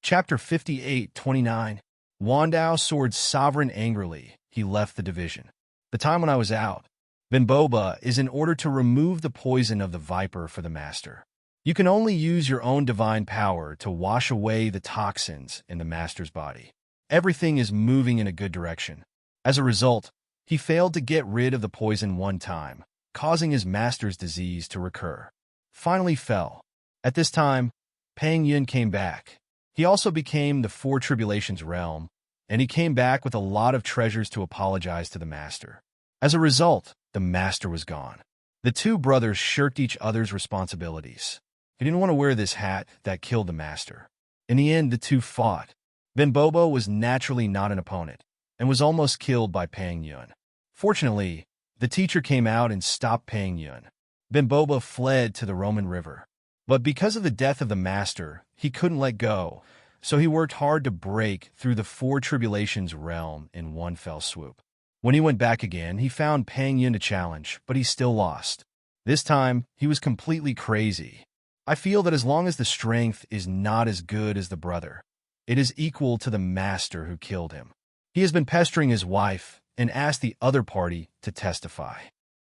Chapter 58:29. Wandao Sword Sovereign angrily, he left the division. The time when I was out, Ben Boba is in order to remove the poison of the viper for the master. You can only use your own divine power to wash away the toxins in the master's body. Everything is moving in a good direction. As a result, he failed to get rid of the poison one time, causing his master's disease to recur. Finally fell. At this time, Pang Yun came back. He also became the Four Tribulations realm, and he came back with a lot of treasures to apologize to the master. As a result, the master was gone. The two brothers shirked each other's responsibilities. He didn't want to wear this hat that killed the master. In the end, the two fought. Ben Boba was naturally not an opponent, and was almost killed by Pang Yun. Fortunately, the teacher came out and stopped Pang Yun. Bimboba fled to the Roman River. But because of the death of the master, he couldn't let go, so he worked hard to break through the four tribulations realm in one fell swoop. When he went back again, he found Pang Yun to challenge, but he still lost. This time, he was completely crazy. I feel that as long as the strength is not as good as the brother, it is equal to the master who killed him. He has been pestering his wife and asked the other party to testify.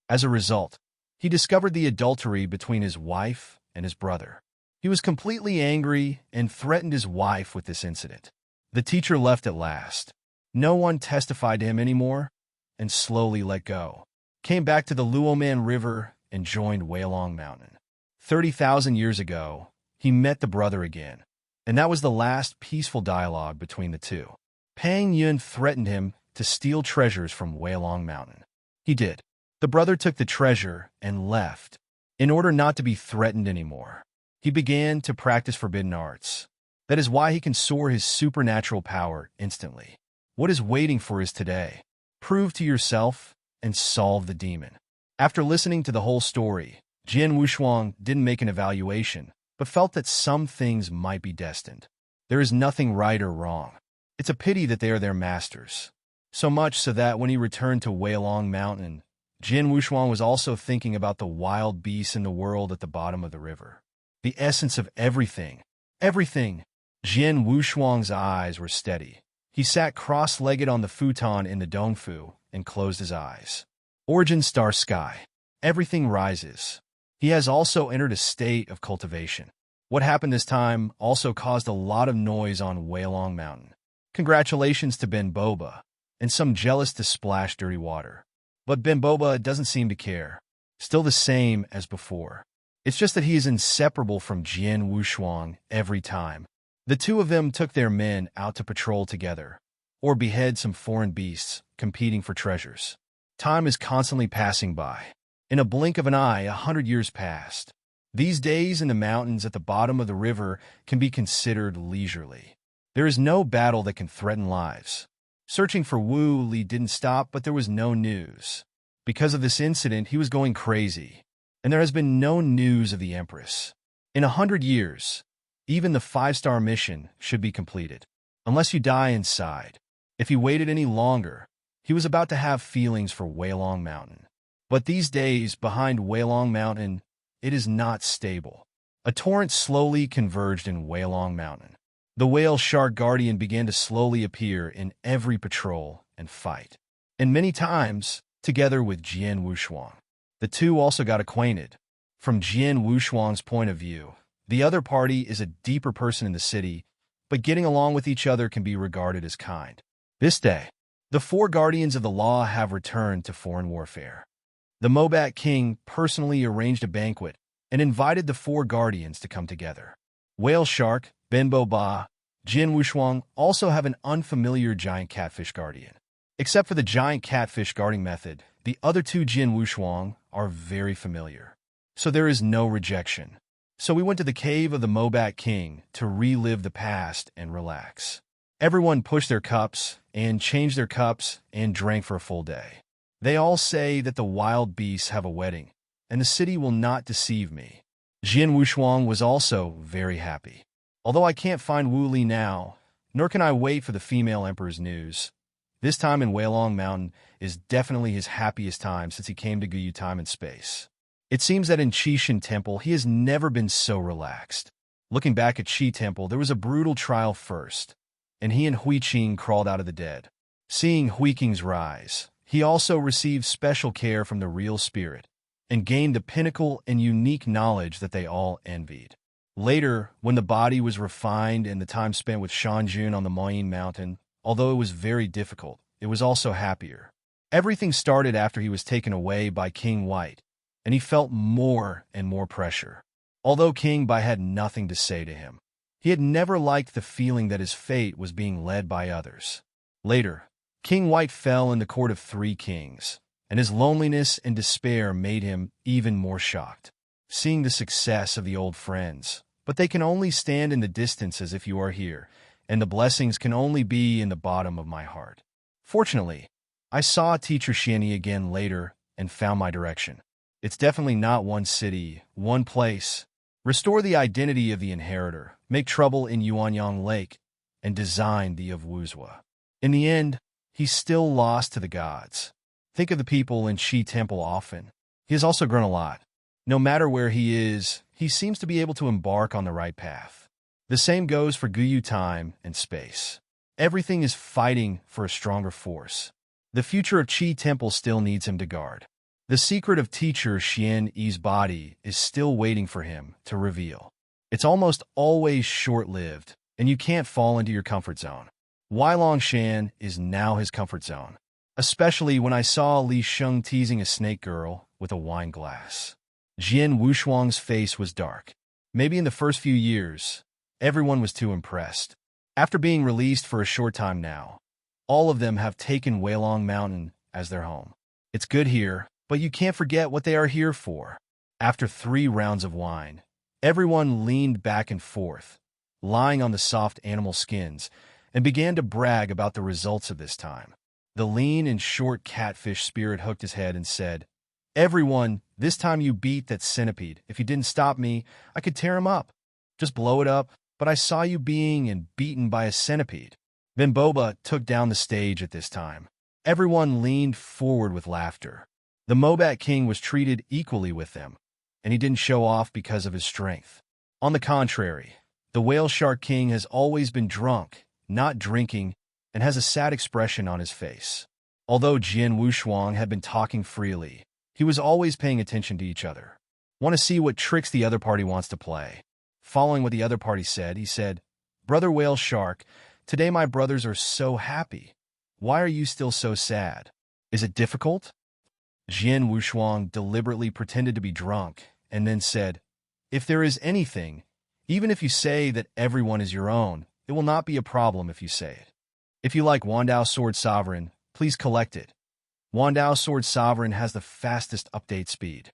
As a result, he discovered the adultery between his wife and his brother. He was completely angry and threatened his wife with this incident. The teacher left at last. No one testified to him anymore and slowly let go. Came back to the Luoman River and joined Weilong Mountain. 30,000 years ago, he met the brother again, and that was the last peaceful dialogue between the two. Pang Yun threatened him to steal treasures from Weilong Mountain. He did. The brother took the treasure and left. In order not to be threatened anymore, he began to practice forbidden arts. That is why he can soar his supernatural power instantly. What is waiting for is today. Prove to yourself and solve the demon. After listening to the whole story, Jian Wushuang didn't make an evaluation, but felt that some things might be destined. There is nothing right or wrong. It's a pity that they are their masters. So much so that when he returned to Weilong Mountain, Jian Wushuang was also thinking about the wild beasts in the world at the bottom of the river. The essence of everything. Everything. Jian Wushuang's eyes were steady. He sat cross-legged on the futon in the Dongfu and closed his eyes. Origin star sky. Everything rises. He has also entered a state of cultivation. What happened this time also caused a lot of noise on Weilong Mountain. Congratulations to Bimboba, and some jealous to splash dirty water. But Bimboba doesn't seem to care. Still the same as before. It's just that he is inseparable from Jian Wushuang every time. The two of them took their men out to patrol together, or behead some foreign beasts competing for treasures. Time is constantly passing by. In a blink of an eye, 100 years passed. These days in the mountains at the bottom of the river can be considered leisurely. There is no battle that can threaten lives. Searching for Wu Li didn't stop, but there was no news. Because of this incident, he was going crazy, and there has been no news of the Empress. In 100 years, even the 5-star mission should be completed, unless you die inside. If he waited any longer, he was about to have feelings for Weilong Mountain. But these days, behind Weilong Mountain, it is not stable. A torrent slowly converged in Weilong Mountain. The whale shark guardian began to slowly appear in every patrol and fight, and many times together with Jian Wushuang. The two also got acquainted. From Jian Wushuang's point of view, the other party is a deeper person in the city, but getting along with each other can be regarded as kind. This day, the 4 guardians of the law have returned to foreign warfare. The Mobat king personally arranged a banquet and invited the 4 guardians to come together. Whale Shark, Bimboba, Jian Wushuang also have an unfamiliar giant catfish guardian. Except for the giant catfish guarding method, the other 2 Jian Wushuang are very familiar. So there is no rejection. So we went to the cave of the Mobat king to relive the past and relax. Everyone pushed their cups and changed their cups and drank for a full day. They all say that the wild beasts have a wedding, and the city will not deceive me. Jian Wushuang was also very happy. Although I can't find Wu Li now, nor can I wait for the female emperor's news. This time in Weilong Mountain is definitely his happiest time since he came to Guyu time and space. It seems that in Qishan Temple he has never been so relaxed. Looking back at Qi Temple, there was a brutal trial first, and he and Hui Qing crawled out of the dead. Seeing Hui Qing's rise, he also received special care from the real spirit, and gained the pinnacle and unique knowledge that they all envied. Later, when the body was refined and the time spent with Shanjun on the Moyin Mountain, although it was very difficult, it was also happier. Everything started after he was taken away by King White, and he felt more and more pressure. Although King Bai had nothing to say to him, he had never liked the feeling that his fate was being led by others. Later, King White fell in the court of 3 kings, and his loneliness and despair made him even more shocked. Seeing the success of the old friends, but they can only stand in the distance as if you are here, and the blessings can only be in the bottom of my heart. Fortunately, I saw teacher Xianyi again later and found my direction. It's definitely not one city, one place. Restore the identity of the inheritor, make trouble in Yuanyang Lake, and design the of Wuzhua. In the end, he's still lost to the gods. Think of the people in Shi Temple often. He has also grown a lot. No matter where he is, he seems to be able to embark on the right path. The same goes for Guyu time and space. Everything is fighting for a stronger force. The future of Qi Temple still needs him to guard. The secret of teacher Xian Yi's body is still waiting for him to reveal. It's almost always short-lived, and you can't fall into your comfort zone. Weilongshan is now his comfort zone, especially when I saw Li Sheng teasing a snake girl with a wine glass. Jian Wushuang's face was dark. Maybe in the first few years, everyone was too impressed. After being released for a short time now, all of them have taken Weilong Mountain as their home. It's good here, but you can't forget what they are here for. After 3 rounds of wine, everyone leaned back and forth, lying on the soft animal skins, and began to brag about the results of this time. The lean and short catfish spirit hooked his head and said, "Everyone, this time you beat that centipede. If you didn't stop me, I could tear him up. Just blow it up, but I saw you being beaten by a centipede." Then Boba took down the stage at this time. Everyone leaned forward with laughter. The Mobat King was treated equally with them, and he didn't show off because of his strength. On the contrary, the Whale Shark King has always been drunk, not drinking, and has a sad expression on his face. Although Jian Wushuang had been talking freely, he was always paying attention to each other. Want to see what tricks the other party wants to play. Following what the other party said, he said, "Brother Whale Shark, today my brothers are so happy. Why are you still so sad? Is it difficult?" Jian Wushuang deliberately pretended to be drunk and then said, "If there is anything, even if you say that everyone is your own, it will not be a problem if you say it. If you like Wandao Sword Sovereign, please collect it. Wandao Sword Sovereign has the fastest update speed."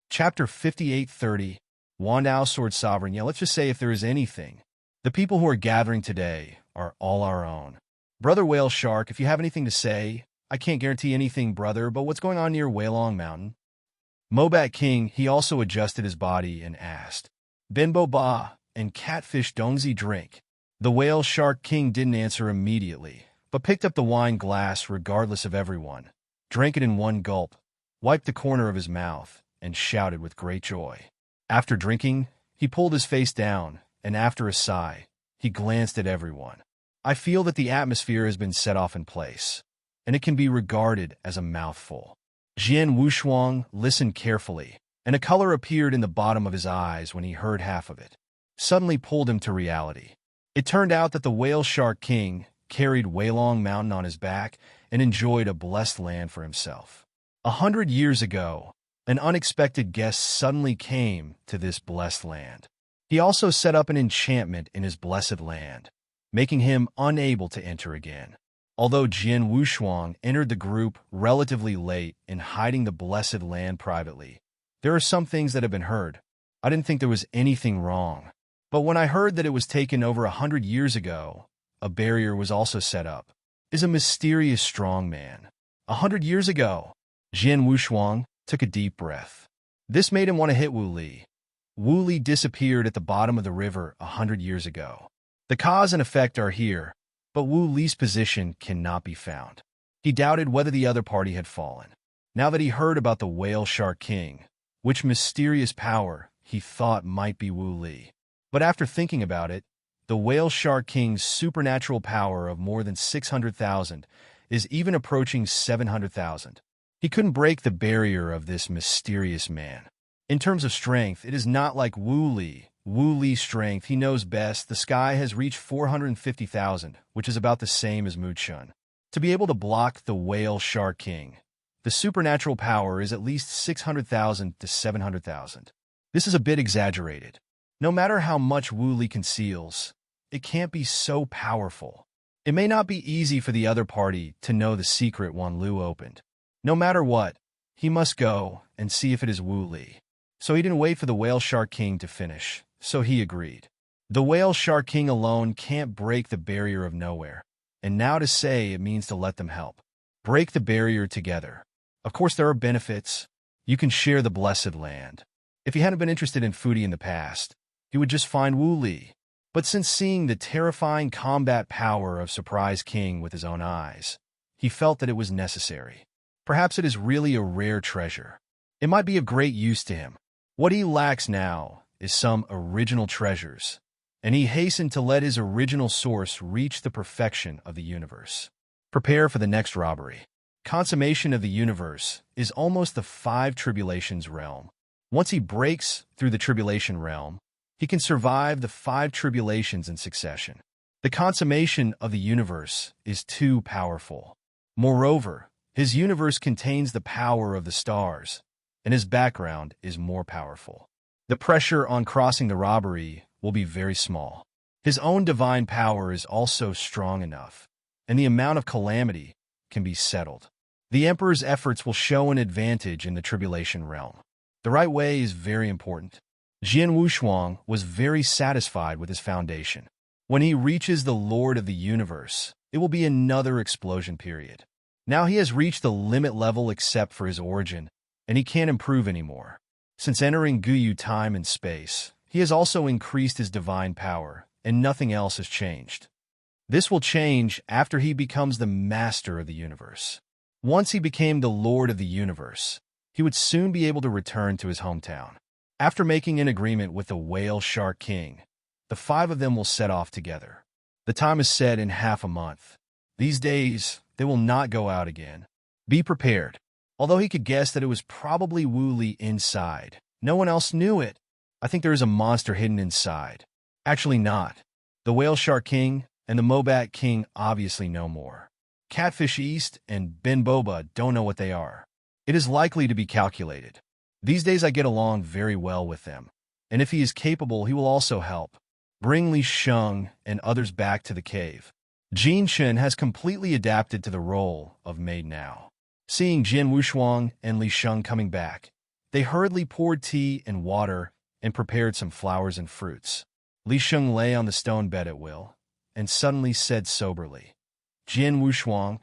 Chapter 5830, Wandao Sword Sovereign. Yeah, let's just say if there is anything. The people who are gathering today are all our own. Brother Whale Shark, if you have anything to say, I can't guarantee anything, brother, but what's going on near Weilong Mountain? Mobat King, he also adjusted his body and asked, "Benbo Ba and Catfish Dongzi drink?" The Whale Shark King didn't answer immediately, but picked up the wine glass regardless of everyone, drank it in one gulp, wiped the corner of his mouth, and shouted with great joy. After drinking, he pulled his face down, and after a sigh, he glanced at everyone. "I feel that the atmosphere has been set off in place, and it can be regarded as a mouthful." Jian Wushuang listened carefully, and a color appeared in the bottom of his eyes when he heard half of it. Suddenly pulled him to reality. It turned out that the Whale Shark King carried Weilong Mountain on his back and enjoyed a blessed land for himself. 100 years ago, an unexpected guest suddenly came to this blessed land. He also set up an enchantment in his blessed land, making him unable to enter again. Although Jian Wushuang entered the group relatively late in hiding the blessed land privately, there are some things that have been heard. I didn't think there was anything wrong. But when I heard that it was taken over 100 years ago, a barrier was also set up. Is a mysterious strong man. 100 years ago, Jian Wushuang took a deep breath. This made him want to hit Wu Li. Wu Li disappeared at the bottom of the river 100 years ago. The cause and effect are here, but Wu Li's position cannot be found. He doubted whether the other party had fallen. Now that he heard about the Whale Shark King, which mysterious power he thought might be Wu Li. But after thinking about it, the Whale Shark King's supernatural power of more than 600,000 is even approaching 700,000. He couldn't break the barrier of this mysterious man. In terms of strength, it is not like Wu Li. Wu Li's strength, he knows best. The sky has reached 450,000, which is about the same as Mu Chun. To be able to block the Whale Shark King, the supernatural power is at least 600,000 to 700,000. This is a bit exaggerated. No matter how much Wu Li conceals, it can't be so powerful. It may not be easy for the other party to know the secret Wan Lu opened. No matter what, he must go and see if it is Wu Li. So he didn't wait for the Whale Shark King to finish, so he agreed. The whale shark king alone can't break the barrier of nowhere, and now to say it means to let them help. Break the barrier together. Of course, there are benefits. You can share the blessed land. If he hadn't been interested in foodie in the past, he would just find Wu Li. But since seeing the terrifying combat power of Surprise King with his own eyes, he felt that it was necessary. Perhaps it is really a rare treasure. It might be of great use to him. What he lacks now is some original treasures, and he hastened to let his original source reach the perfection of the universe. Prepare for the next robbery. Consummation of the universe is almost the five tribulations realm. Once he breaks through the tribulation realm, he can survive the five tribulations in succession. The consummation of the universe is too powerful. Moreover, his universe contains the power of the stars, and his background is more powerful. The pressure on crossing the robbery will be very small. His own divine power is also strong enough, and the amount of calamity can be settled. The Emperor's efforts will show an advantage in the tribulation realm. The right way is very important. Jian Wushuang was very satisfied with his foundation. When he reaches the Lord of the Universe, it will be another explosion period. Now he has reached the limit level except for his origin, and he can't improve anymore. Since entering Guyu time and space, he has also increased his divine power, and nothing else has changed. This will change after he becomes the master of the universe. Once he became the Lord of the Universe, he would soon be able to return to his hometown. After making an agreement with the Whale Shark King, the five of them will set off together. The time is set in half a month. These days, they will not go out again. Be prepared. Although he could guess that it was probably Wu Li inside, no one else knew it. I think there is a monster hidden inside. Actually not. The Whale Shark King and the Mobat King obviously know more. Catfish East and Ben Boba don't know what they are. It is likely to be calculated. These days I get along very well with them, and if he is capable, he will also help. Bring Li Sheng and others back to the cave. Jin Chen has completely adapted to the role of maid now. Seeing Jian Wushuang and Li Sheng coming back, they hurriedly poured tea and water and prepared some flowers and fruits. Li Sheng lay on the stone bed at will, and suddenly said soberly, Jian Wushuang,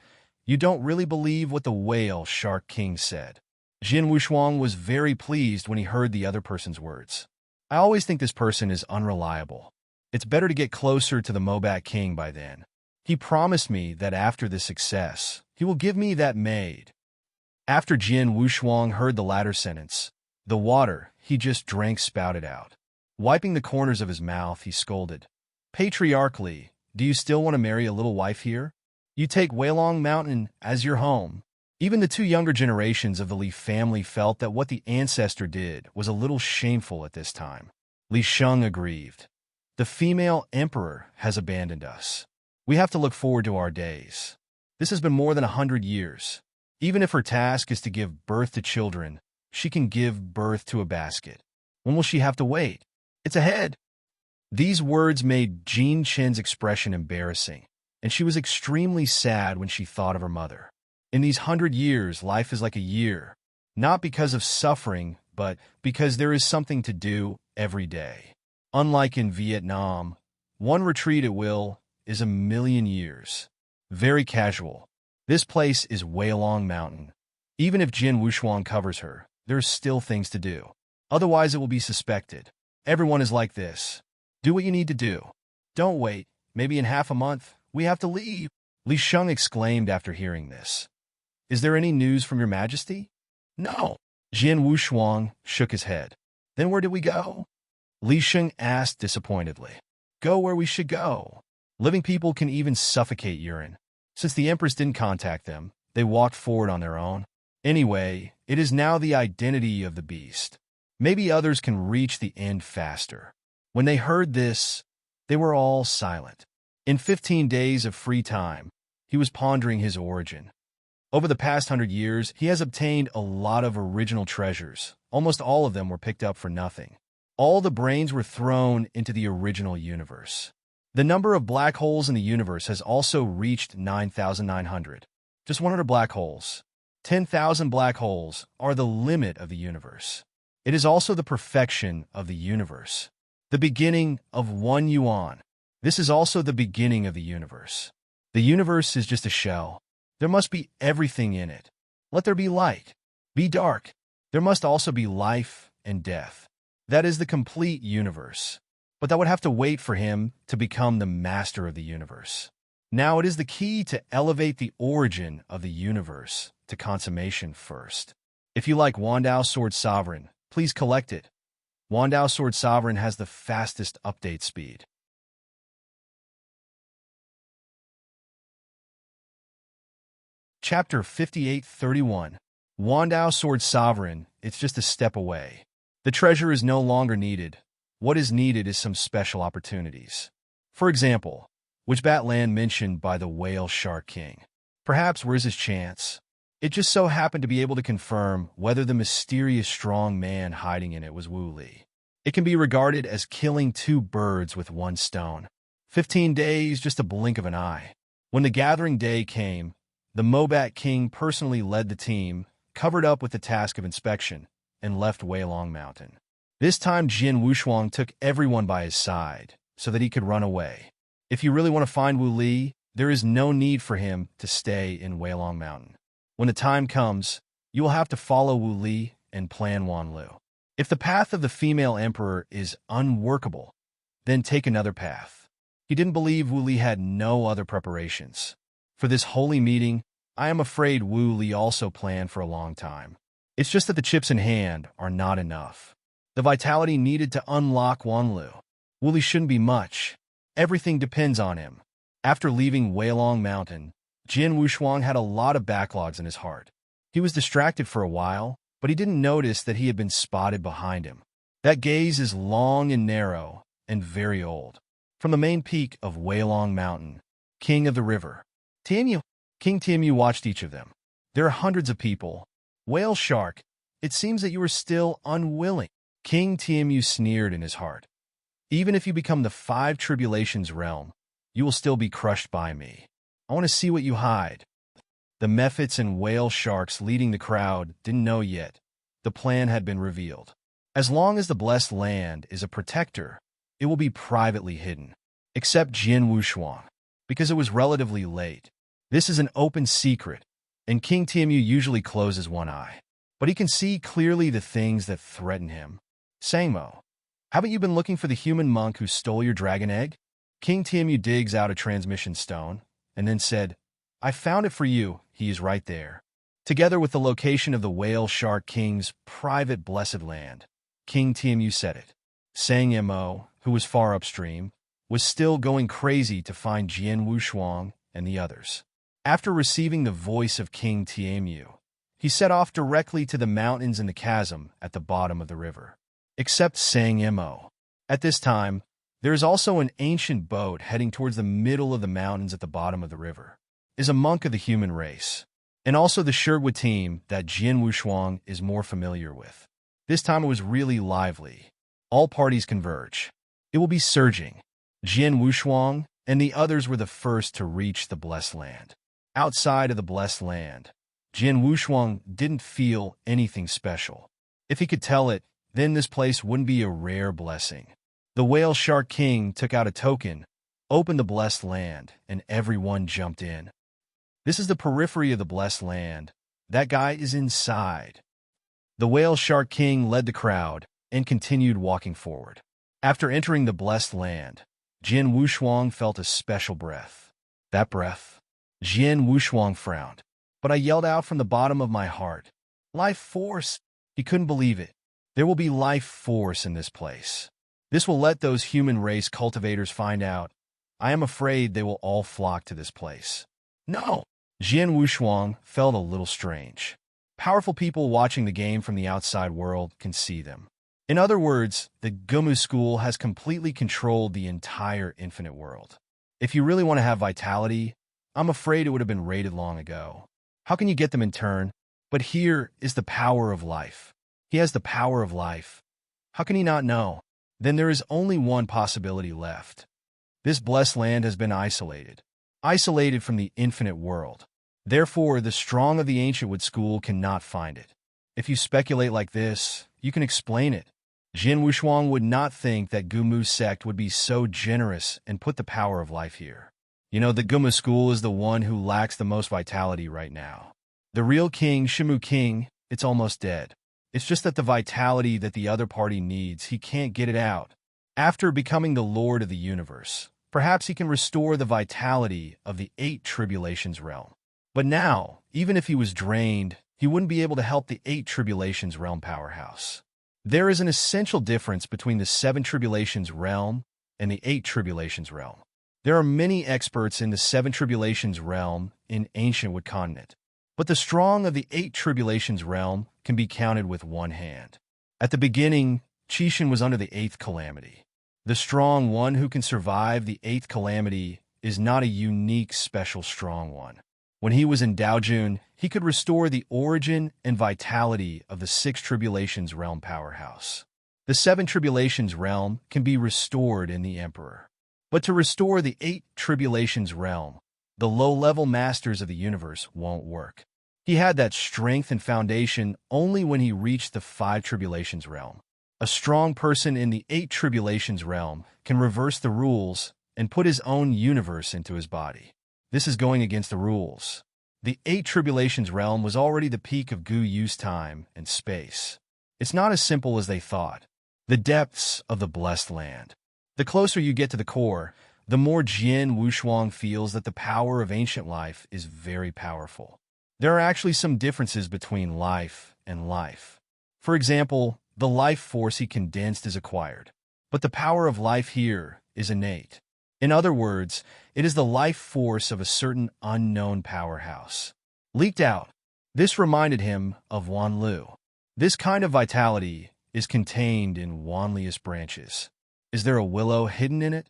you don't really believe what the Whale Shark King said. Jian Wushuang was very pleased when he heard the other person's words. I always think this person is unreliable. It's better to get closer to the Mobat King by then. He promised me that after this success, he will give me that maid. After Jian Wushuang heard the latter sentence, the water he just drank spouted out. Wiping the corners of his mouth, he scolded, Patriarchally, do you still want to marry a little wife here? You take Weilong Mountain as your home. Even the two younger generations of the Li family felt that what the ancestor did was a little shameful at this time. Li Sheng aggrieved. The female emperor has abandoned us. We have to look forward to our days. This has been more than 100 years. Even if her task is to give birth to children, she can give birth to a basket. When will she have to wait? It's ahead. These words made Jin Chen's expression embarrassing, and she was extremely sad when she thought of her mother. In these 100 years, life is like a year, not because of suffering, but because there is something to do every day. Unlike in Vietnam, one retreat at will is 1,000,000 years. Very casual. This place is Weilong Mountain. Even if Jian Wushuang covers her, there are still things to do. Otherwise, it will be suspected. Everyone is like this. Do what you need to do. Don't wait. Maybe in half a month, we have to leave. Li Sheng exclaimed after hearing this. Is there any news from your majesty? No. Jian Wushuang shook his head. Then where did we go? Li Sheng asked disappointedly. Go where we should go. Living people can even suffocate urine. Since the empress didn't contact them, they walked forward on their own. Anyway, it is now the identity of the beast. Maybe others can reach the end faster. When they heard this, they were all silent. In 15 days of free time, he was pondering his origin. Over the past 100 years, he has obtained a lot of original treasures. Almost all of them were picked up for nothing. All the brains were thrown into the original universe. The number of black holes in the universe has also reached 9,900. Just 100 black holes. 10,000 black holes are the limit of the universe. It is also the perfection of the universe. The beginning of 1 yuan. This is also the beginning of the universe. The universe is just a shell. There must be everything in it. Let there be light. Be dark. There must also be life and death. That is the complete universe. But that would have to wait for him to become the master of the universe. Now it is the key to elevate the origin of the universe to consummation first. If you like Wandao Sword Sovereign, please collect it. Wandao Sword Sovereign has the fastest update speed. Chapter 5831. Wandao Sword Sovereign, it's just a step away. The treasure is no longer needed. What is needed is some special opportunities. For example, which Batland mentioned by the Whale Shark King. Perhaps where's his chance? It just so happened to be able to confirm whether the mysterious strong man hiding in it was Wu Li. It can be regarded as killing 2 birds with 1 stone. 15 days, just a blink of an eye. When the gathering day came, the Mobat King personally led the team, covered up with the task of inspection, and left Weilong Mountain. This time Jin Wushuang took everyone by his side, so that he could run away. If you really want to find Wu Li, there is no need for him to stay in Weilong Mountain. When the time comes, you will have to follow Wu Li and plan Wanlu. If the path of the female emperor is unworkable, then take another path. He didn't believe Wu Li had no other preparations. For this holy meeting, I am afraid Wu Li also planned for a long time. It's just that the chips in hand are not enough. The vitality needed to unlock Wanlu. Wu Li shouldn't be much. Everything depends on him. After leaving Weilong Mountain, Jin Wushuang had a lot of backlogs in his heart. He was distracted for a while, but he didn't notice that he had been spotted behind him. That gaze is long and narrow and very old. From the main peak of Weilong Mountain, king of the river, King Tianyu watched each of them. There are hundreds of people. Whale Shark, it seems that you are still unwilling. King Tianyu sneered in his heart. Even if you become the 5 tribulations realm, you will still be crushed by me. I want to see what you hide. The Mephits and Whale Sharks leading the crowd didn't know yet. The plan had been revealed. As long as the Blessed Land is a protector, it will be privately hidden. Except Jin Wushuang, because it was relatively late. This is an open secret, and King Tianyu usually closes one eye. But he can see clearly the things that threaten him. Sangmo, haven't you been looking for the human monk who stole your dragon egg? King Tianyu digs out a transmission stone, and then said, I found it for you, he is right there. Together with the location of the Whale Shark King's private blessed land, King Tianyu said it. Sang Mo, who was far upstream, was still going crazy to find Jin Wushuang and the others. After receiving the voice of King Tianyu, he set off directly to the mountains in the chasm at the bottom of the river. Except Sang Mo. At this time, there is also an ancient boat heading towards the middle of the mountains at the bottom of the river. Is a monk of the human race, and also the Sherwood team that Jin Wushuang is more familiar with. This time it was really lively. All parties converge. It will be surging. Jin Wushuang and the others were the first to reach the Blessed Land. Outside of the Blessed Land, Jin Wushuang didn't feel anything special. If he could tell it, then this place wouldn't be a rare blessing. The Whale Shark King took out a token, opened the Blessed Land, and everyone jumped in. This is the periphery of the Blessed Land. That guy is inside. The Whale Shark King led the crowd and continued walking forward. After entering the Blessed Land, Jin Wushuang felt a special breath. That breath. Jin Wushuang frowned. But I yelled out from the bottom of my heart, life force! He couldn't believe it. There will be life force in this place. This will let those human race cultivators find out. I am afraid they will all flock to this place. No! Jin Wushuang felt a little strange. Powerful people watching the game from the outside world can see them. In other words, the Gumu school has completely controlled the entire infinite world. If you really want to have vitality, I'm afraid it would have been raided long ago. How can you get them in turn? But here is the power of life. He has the power of life. How can he not know? Then there is only one possibility left. This blessed land has been isolated from the infinite world. Therefore, the strong of the Ancient Wood School cannot find it. If you speculate like this, you can explain it. Jin Wushuang would not think that Gumu's sect would be so generous and put the power of life here. You know, the Gumu school is the one who lacks the most vitality right now. The real king, Shimu King, it's almost dead. It's just that the vitality that the other party needs, he can't get it out. After becoming the Lord of the Universe, perhaps he can restore the vitality of the 8 Tribulations realm. But now, even if he was drained, he wouldn't be able to help the 8 Tribulations realm powerhouse. There is an essential difference between the 7 Tribulations realm and the 8 Tribulations realm. There are many experts in the 7 Tribulations realm in ancient Wood continent, but the strong of the 8 Tribulations realm can be counted with one hand. At the beginning, Qixin was under the 8th calamity. The strong one who can survive the 8th calamity is not a unique, special strong one. When he was in Daojun, he could restore the origin and vitality of the 6 Tribulations realm powerhouse. The 7 Tribulations realm can be restored in the Emperor. But to restore the 8 Tribulations realm, the low-level masters of the universe won't work. He had that strength and foundation only when he reached the 5 Tribulations realm. A strong person in the 8 Tribulations realm can reverse the rules and put his own universe into his body. This is going against the rules. The 8 Tribulations realm was already the peak of Gu Yu's time and space. It's not as simple as they thought. The depths of the blessed land. The closer you get to the core, the more Jin Wushuang feels that the power of ancient life is very powerful. There are actually some differences between life and life. For example, the life force he condensed is acquired, but the power of life here is innate. In other words, it is the life force of a certain unknown powerhouse. Leaked out. This reminded him of Wanlu. This kind of vitality is contained in Wanliest branches. Is there a willow hidden in it?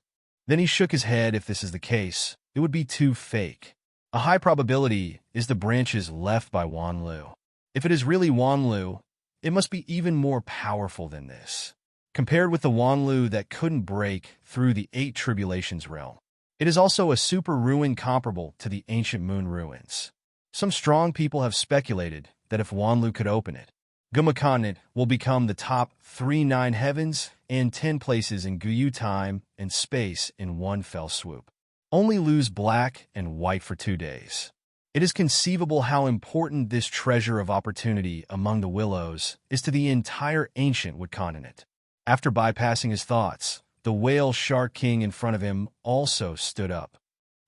Then he shook his head. If this is the case, it would be too fake. A high probability is the branches left by Wanlu. If it is really Wanlu, it must be even more powerful than this. Compared with the Wanlu that couldn't break through the 8 Tribulations realm, it is also a super ruin comparable to the ancient moon ruins. Some strong people have speculated that if Wanlu could open it, Guma continent will become the top 3 9 heavens and 10 places in Guyu time and space in one fell swoop. Only lose black and white for 2 days. It is conceivable how important this treasure of opportunity among the willows is to the entire ancient Wood continent. After bypassing his thoughts, the whale shark king in front of him also stood up.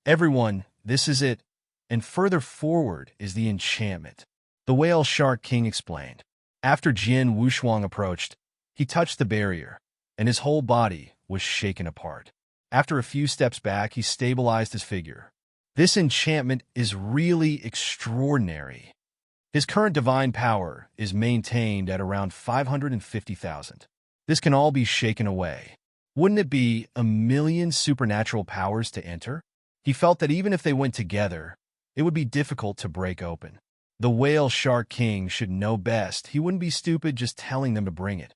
Everyone, this is it, and further forward is the enchantment. The whale shark king explained. After Jin Wushuang approached, he touched the barrier, and his whole body was shaken apart. After a few steps back, he stabilized his figure. This enchantment is really extraordinary. His current divine power is maintained at around 550,000. This can all be shaken away. Wouldn't it be a million supernatural powers to enter? He felt that even if they went together, it would be difficult to break open. The whale shark king should know best. He wouldn't be stupid just telling them to bring it.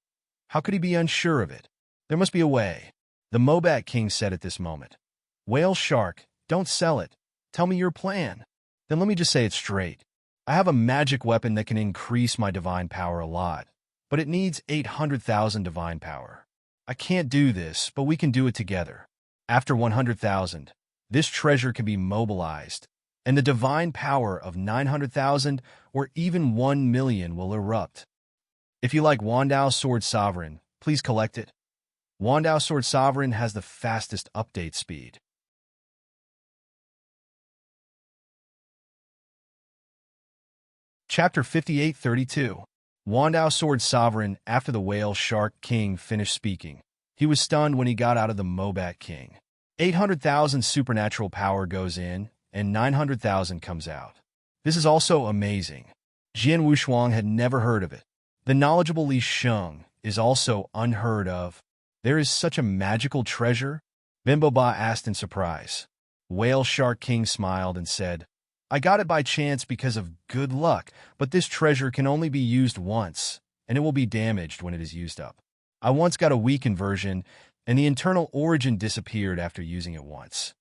How could he be unsure of it? There must be a way. The Mobat king said at this moment. Whale shark, don't sell it. Tell me your plan. Then let me just say it straight. I have a magic weapon that can increase my divine power a lot, but it needs 800,000 divine power. I can't do this, but we can do it together. After 100,000, this treasure can be mobilized, and the divine power of 900,000 or even 1 million will erupt. If you like Wandao Sword Sovereign, please collect it. Wandao Sword Sovereign has the fastest update speed. Chapter 5832. Wandao Sword Sovereign. After the whale shark king finished speaking, he was stunned when he got out of the Mobat king. 800,000 supernatural power goes in, and 900,000 comes out. This is also amazing. Jin Wushuang had never heard of it. The knowledgeable Li Sheng is also unheard of. There is such a magical treasure? Bimboba asked in surprise. Whale Shark King smiled and said, I got it by chance because of good luck, but this treasure can only be used once, and it will be damaged when it is used up. I once got a weakened version, and the internal origin disappeared after using it once.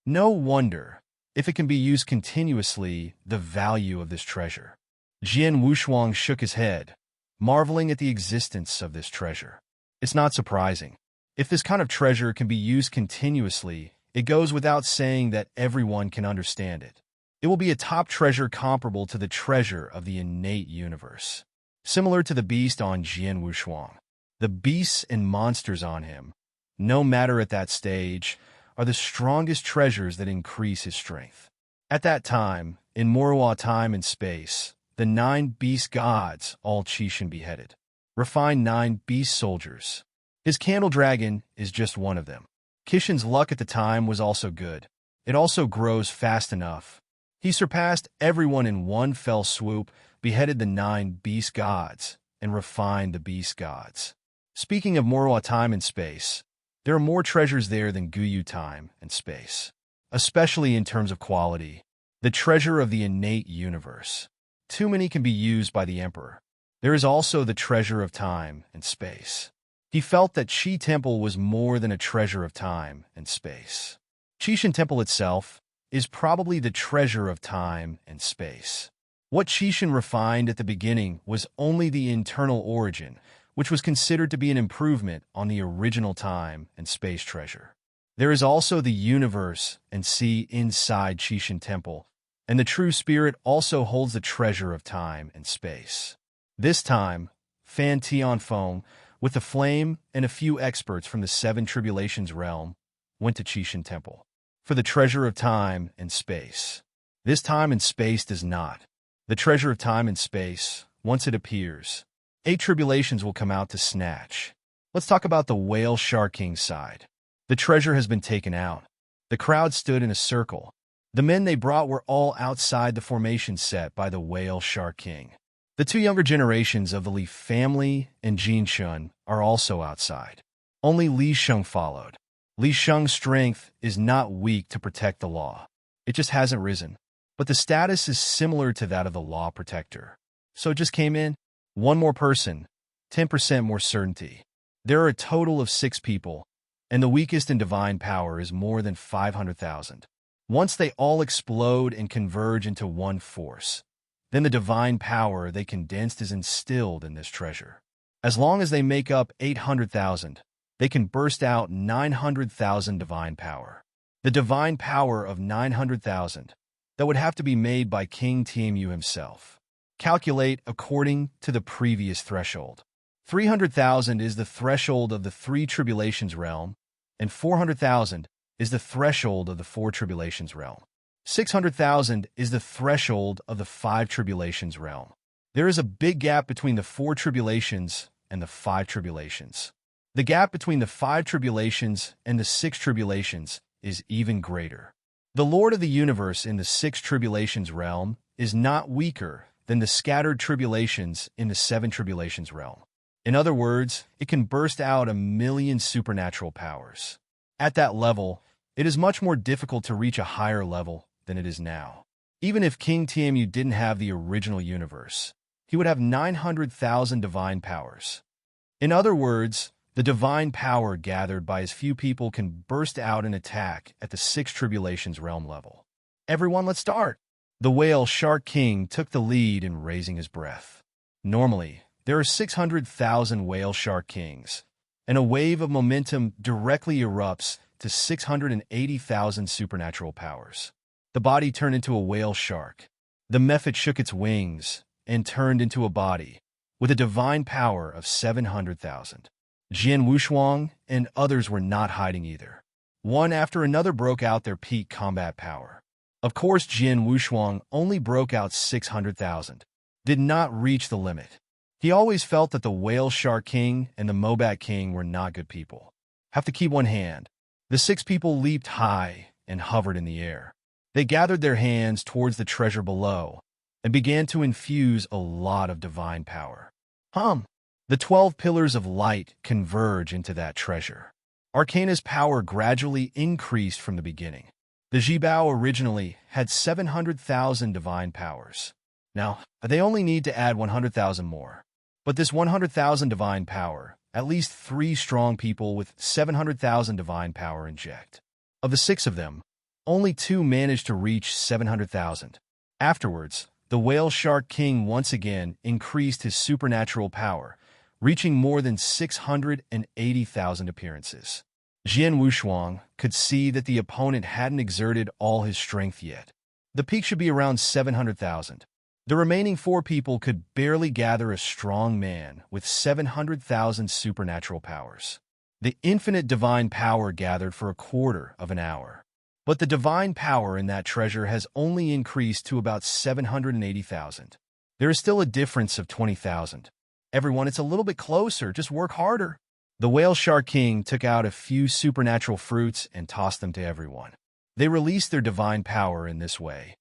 No wonder, if it can be used continuously, the value of this treasure. Jin Wushuang shook his head, marveling at the existence of this treasure. It's not surprising. If this kind of treasure can be used continuously, it goes without saying that everyone can understand it. It will be a top treasure comparable to the treasure of the innate universe. Similar to the beast on Jian Wushuang. The beasts and monsters on him, no matter at that stage, are the strongest treasures that increase his strength. At that time, in Morwa time and space, the 9 beast gods, all Qishan beheaded, refined 9 beast soldiers. His candle dragon is just one of them. Qishan's luck at the time was also good. It also grows fast enough. He surpassed everyone in one fell swoop, beheaded the 9 beast gods, and refined the beast gods. Speaking of Morwa time and space, there are more treasures there than Guyu time and space, especially in terms of quality. The treasure of the innate universe. Too many can be used by the emperor. There is also the treasure of time and space. He felt that Qi Temple was more than a treasure of time and space. Qishan Temple itself is probably the treasure of time and space. What Qishan refined at the beginning was only the internal origin, which was considered to be an improvement on the original time and space treasure. There is also the universe and sea inside Qishan Temple, and the true spirit also holds the treasure of time and space. This time, Fan Tianfeng, with the flame and a few experts from the 7 Tribulations realm, went to Qishan Temple for the treasure of time and space. This time and space does not. The treasure of time and space, once it appears, 8 tribulations will come out to snatch. Let's talk about the Whale Shark King's side. The treasure has been taken out. The crowd stood in a circle. The men they brought were all outside the formation set by the Whale Shark King. The 2 younger generations of the Li family and Jin Shun are also outside. Only Li Sheng followed. Li Sheng's strength is not weak to protect the law. It just hasn't risen. But the status is similar to that of the law protector. So it just came in. 1 more person, 10% more certainty. There are a total of 6 people, and the weakest in divine power is more than 500,000. Once they all explode and converge into one force, then the divine power they condensed is instilled in this treasure. As long as they make up 800,000, they can burst out 900,000 divine power. The divine power of 900,000 that would have to be made by King Tianmu himself. Calculate according to the previous threshold. 300,000 is the threshold of the 3 Tribulations realm, and 400,000 is the threshold of the 4 Tribulations realm. 600,000 is the threshold of the 5 Tribulations realm. There is a big gap between the 4 Tribulations and the 5 Tribulations. The gap between the 5 Tribulations and the 6 Tribulations is even greater. The Lord of the Universe in the 6 Tribulations realm is not weaker than the scattered tribulations in the 7 Tribulations realm. In other words, it can burst out 1,000,000 supernatural powers. At that level, it is much more difficult to reach a higher level than it is now. Even if King Tianmu didn't have the original universe, he would have 900,000 divine powers. In other words, the divine power gathered by as few people can burst out an attack at the 6 Tribulations realm level. Everyone, let's start! The Whale Shark King took the lead in raising his breath. Normally, there are 600,000 Whale Shark Kings, and a wave of momentum directly erupts to 680,000 supernatural powers. The body turned into a whale shark. The mephit shook its wings and turned into a body with a divine power of 700,000. Jian Wushuang and others were not hiding either. One after another broke out their peak combat power. Of course, Jian Wushuang only broke out 600,000, did not reach the limit. He always felt that the Whale Shark King and the Mobat King were not good people. Have to keep one hand. The 6 people leaped high and hovered in the air. They gathered their hands towards the treasure below and began to infuse a lot of divine power. The 12 pillars of light converge into that treasure. Arcana's power gradually increased from the beginning. The Jibao originally had 700,000 divine powers. Now, they only need to add 100,000 more. But this 100,000 divine power, at least 3 strong people with 700,000 divine power inject. Of the 6 of them, only 2 managed to reach 700,000. Afterwards, the Whale Shark King once again increased his supernatural power, reaching more than 680,000 appearances. Jian Wushuang could see that the opponent hadn't exerted all his strength yet. The peak should be around 700,000. The remaining 4 people could barely gather a strong man with 700,000 supernatural powers. The infinite divine power gathered for a quarter of an hour. But the divine power in that treasure has only increased to about 780,000. There is still a difference of 20,000. Everyone, it's a little bit closer, just work harder. The Whale Shark King took out a few supernatural fruits and tossed them to everyone. They released their divine power in this way,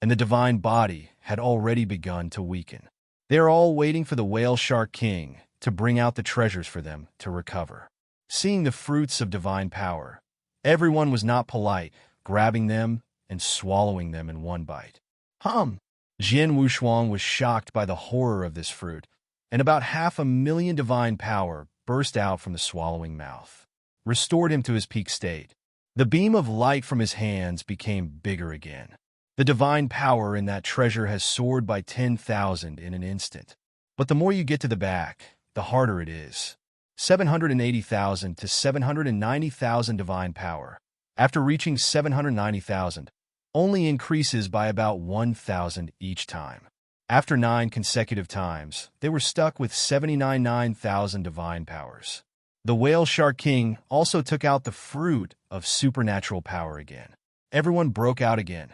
and the divine body had already begun to weaken. They are all waiting for the Whale Shark King to bring out the treasures for them to recover. Seeing the fruits of divine power, everyone was not polite, grabbing them and swallowing them in one bite. Jian Wushuang was shocked by the horror of this fruit, and about 500,000 divine power burst out from the swallowing mouth, restored him to his peak state. The beam of light from his hands became bigger again. The divine power in that treasure has soared by 10,000 in an instant. But the more you get to the back, the harder it is. 780,000 to 790,000 divine power, after reaching 790,000, only increases by about 1,000 each time. After 9 consecutive times, they were stuck with 79,000 divine powers. The Whale Shark King also took out the fruit of supernatural power again. Everyone broke out again.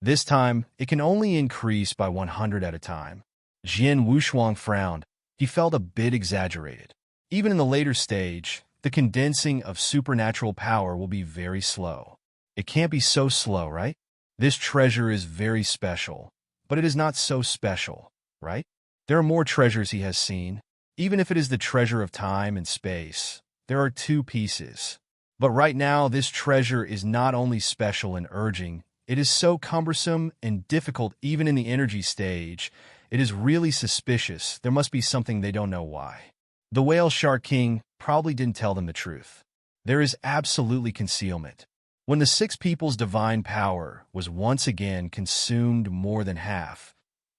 This time, it can only increase by 100 at a time. Jian Wushuang frowned. He felt a bit exaggerated. Even in the later stage, the condensing of supernatural power will be very slow. It can't be so slow, right? This treasure is very special, but it is not so special, right? There are more treasures he has seen. Even if it is the treasure of time and space, there are 2 pieces. But right now, this treasure is not only special and urging, it is so cumbersome and difficult even in the energy stage. It is really suspicious. There must be something they don't know why. The Whale Shark King probably didn't tell them the truth. There is absolutely concealment. When the 6 people's divine power was once again consumed more than half,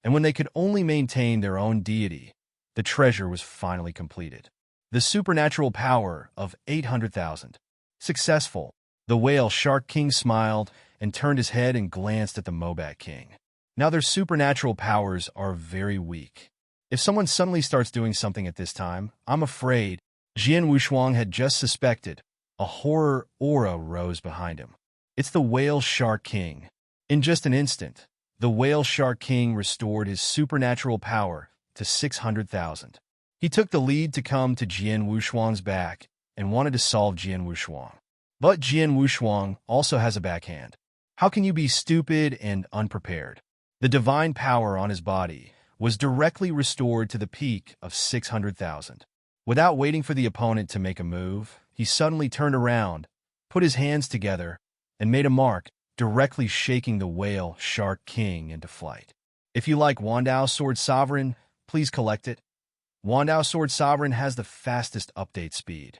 and when they could only maintain their own deity, the treasure was finally completed. The supernatural power of 800,000. Successful. The Whale Shark King smiled and turned his head and glanced at the Mobat King. Now their supernatural powers are very weak. If someone suddenly starts doing something at this time, I'm afraid Jian Wushuang had just suspected. A horror aura rose behind him. It's the Whale Shark King. In just an instant, the Whale Shark King restored his supernatural power to 600,000. He took the lead to come to Jian Wushuang's back and wanted to solve Jian Wushuang. But Jian Wushuang also has a backhand. How can you be stupid and unprepared? The divine power on his body was directly restored to the peak of 600,000. Without waiting for the opponent to make a move, he suddenly turned around, put his hands together, and made a mark, directly shaking the Whale Shark King into flight. If you like Wandao Sword Sovereign, please collect it. Wandao Sword Sovereign has the fastest update speed.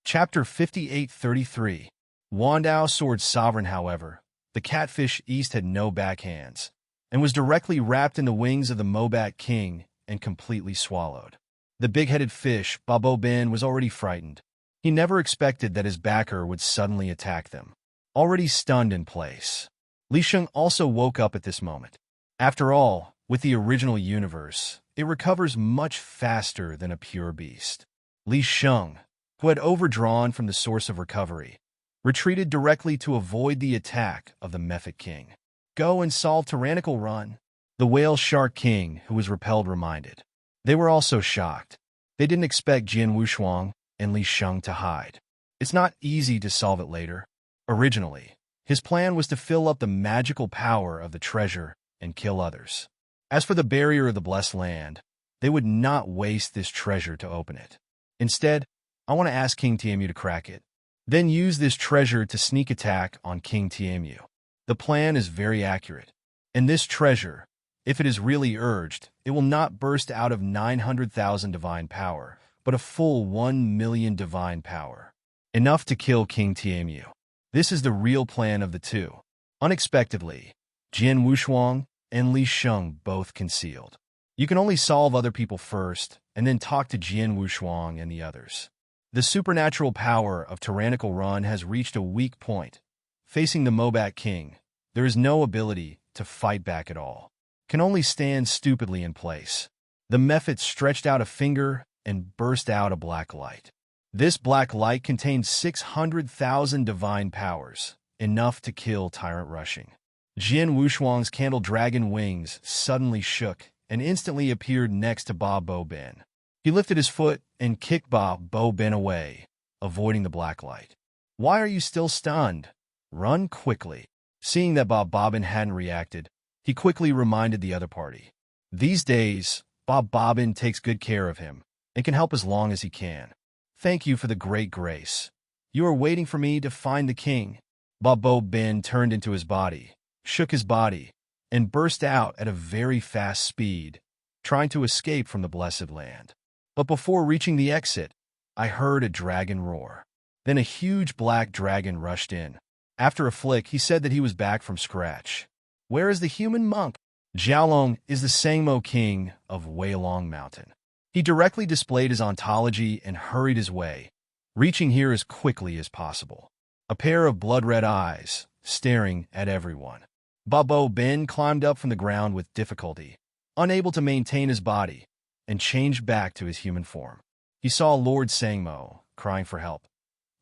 Chapter 5833. Wandao Sword Sovereign, however, the catfish East had no backhands, and was directly wrapped in the wings of the Mobat King and completely swallowed. The big-headed fish, Babo Bin, was already frightened. He never expected that his backer would suddenly attack them. Already stunned in place, Li Sheng also woke up at this moment. After all, with the original universe, it recovers much faster than a pure beast. Li Sheng, who had overdrawn from the source of recovery, retreated directly to avoid the attack of the Mephit King. Go and solve tyrannical run, the Whale Shark King, who was repelled, reminded. They were also shocked. They didn't expect Jian Wushuang and Li Sheng to hide. It's not easy to solve it later. Originally, his plan was to fill up the magical power of the treasure and kill others. As for the barrier of the blessed land, they would not waste this treasure to open it. Instead, I want to ask King Tianmu to crack it. Then use this treasure to sneak attack on King Tianmu. The plan is very accurate. And this treasure, if it is really urged, it will not burst out of 900,000 divine power, but a full 1,000,000 divine power. Enough to kill King Tianmu. This is the real plan of the two. Unexpectedly, Jian Wushuang and Li Sheng both concealed. You can only solve other people first, and then talk to Jian Wushuang and the others. The supernatural power of Tyrannical Run has reached a weak point. Facing the Mobat King, there is no ability to fight back at all. Can only stand stupidly in place. The Mephit stretched out a finger and burst out a black light. This black light contained 600,000 divine powers, enough to kill Tyrant Rushing. Jian Wushuang's candle dragon wings suddenly shook and instantly appeared next to Ba Bo Ben. He lifted his foot and kicked Ba Bo Ben away, avoiding the black light. "Why are you still stunned? Run quickly." Seeing that Ba Bobbin hadn't reacted, he quickly reminded the other party. These days, Bob Bobbin takes good care of him and can help as long as he can. "Thank you for the great grace. You are waiting for me to find the king." Bob Bo Ben turned into his body, shook his body, and burst out at a very fast speed, trying to escape from the blessed land. But before reaching the exit, I heard a dragon roar. Then a huge black dragon rushed in. After a flick, he said that he was back from scratch. "Where is the human monk?" Xiaolong is the Sangmo king of Weilong Mountain. He directly displayed his ontology and hurried his way, reaching here as quickly as possible. A pair of blood-red eyes, staring at everyone. Ba Bo Ben climbed up from the ground with difficulty, unable to maintain his body, and changed back to his human form. He saw Lord Sangmo, crying for help.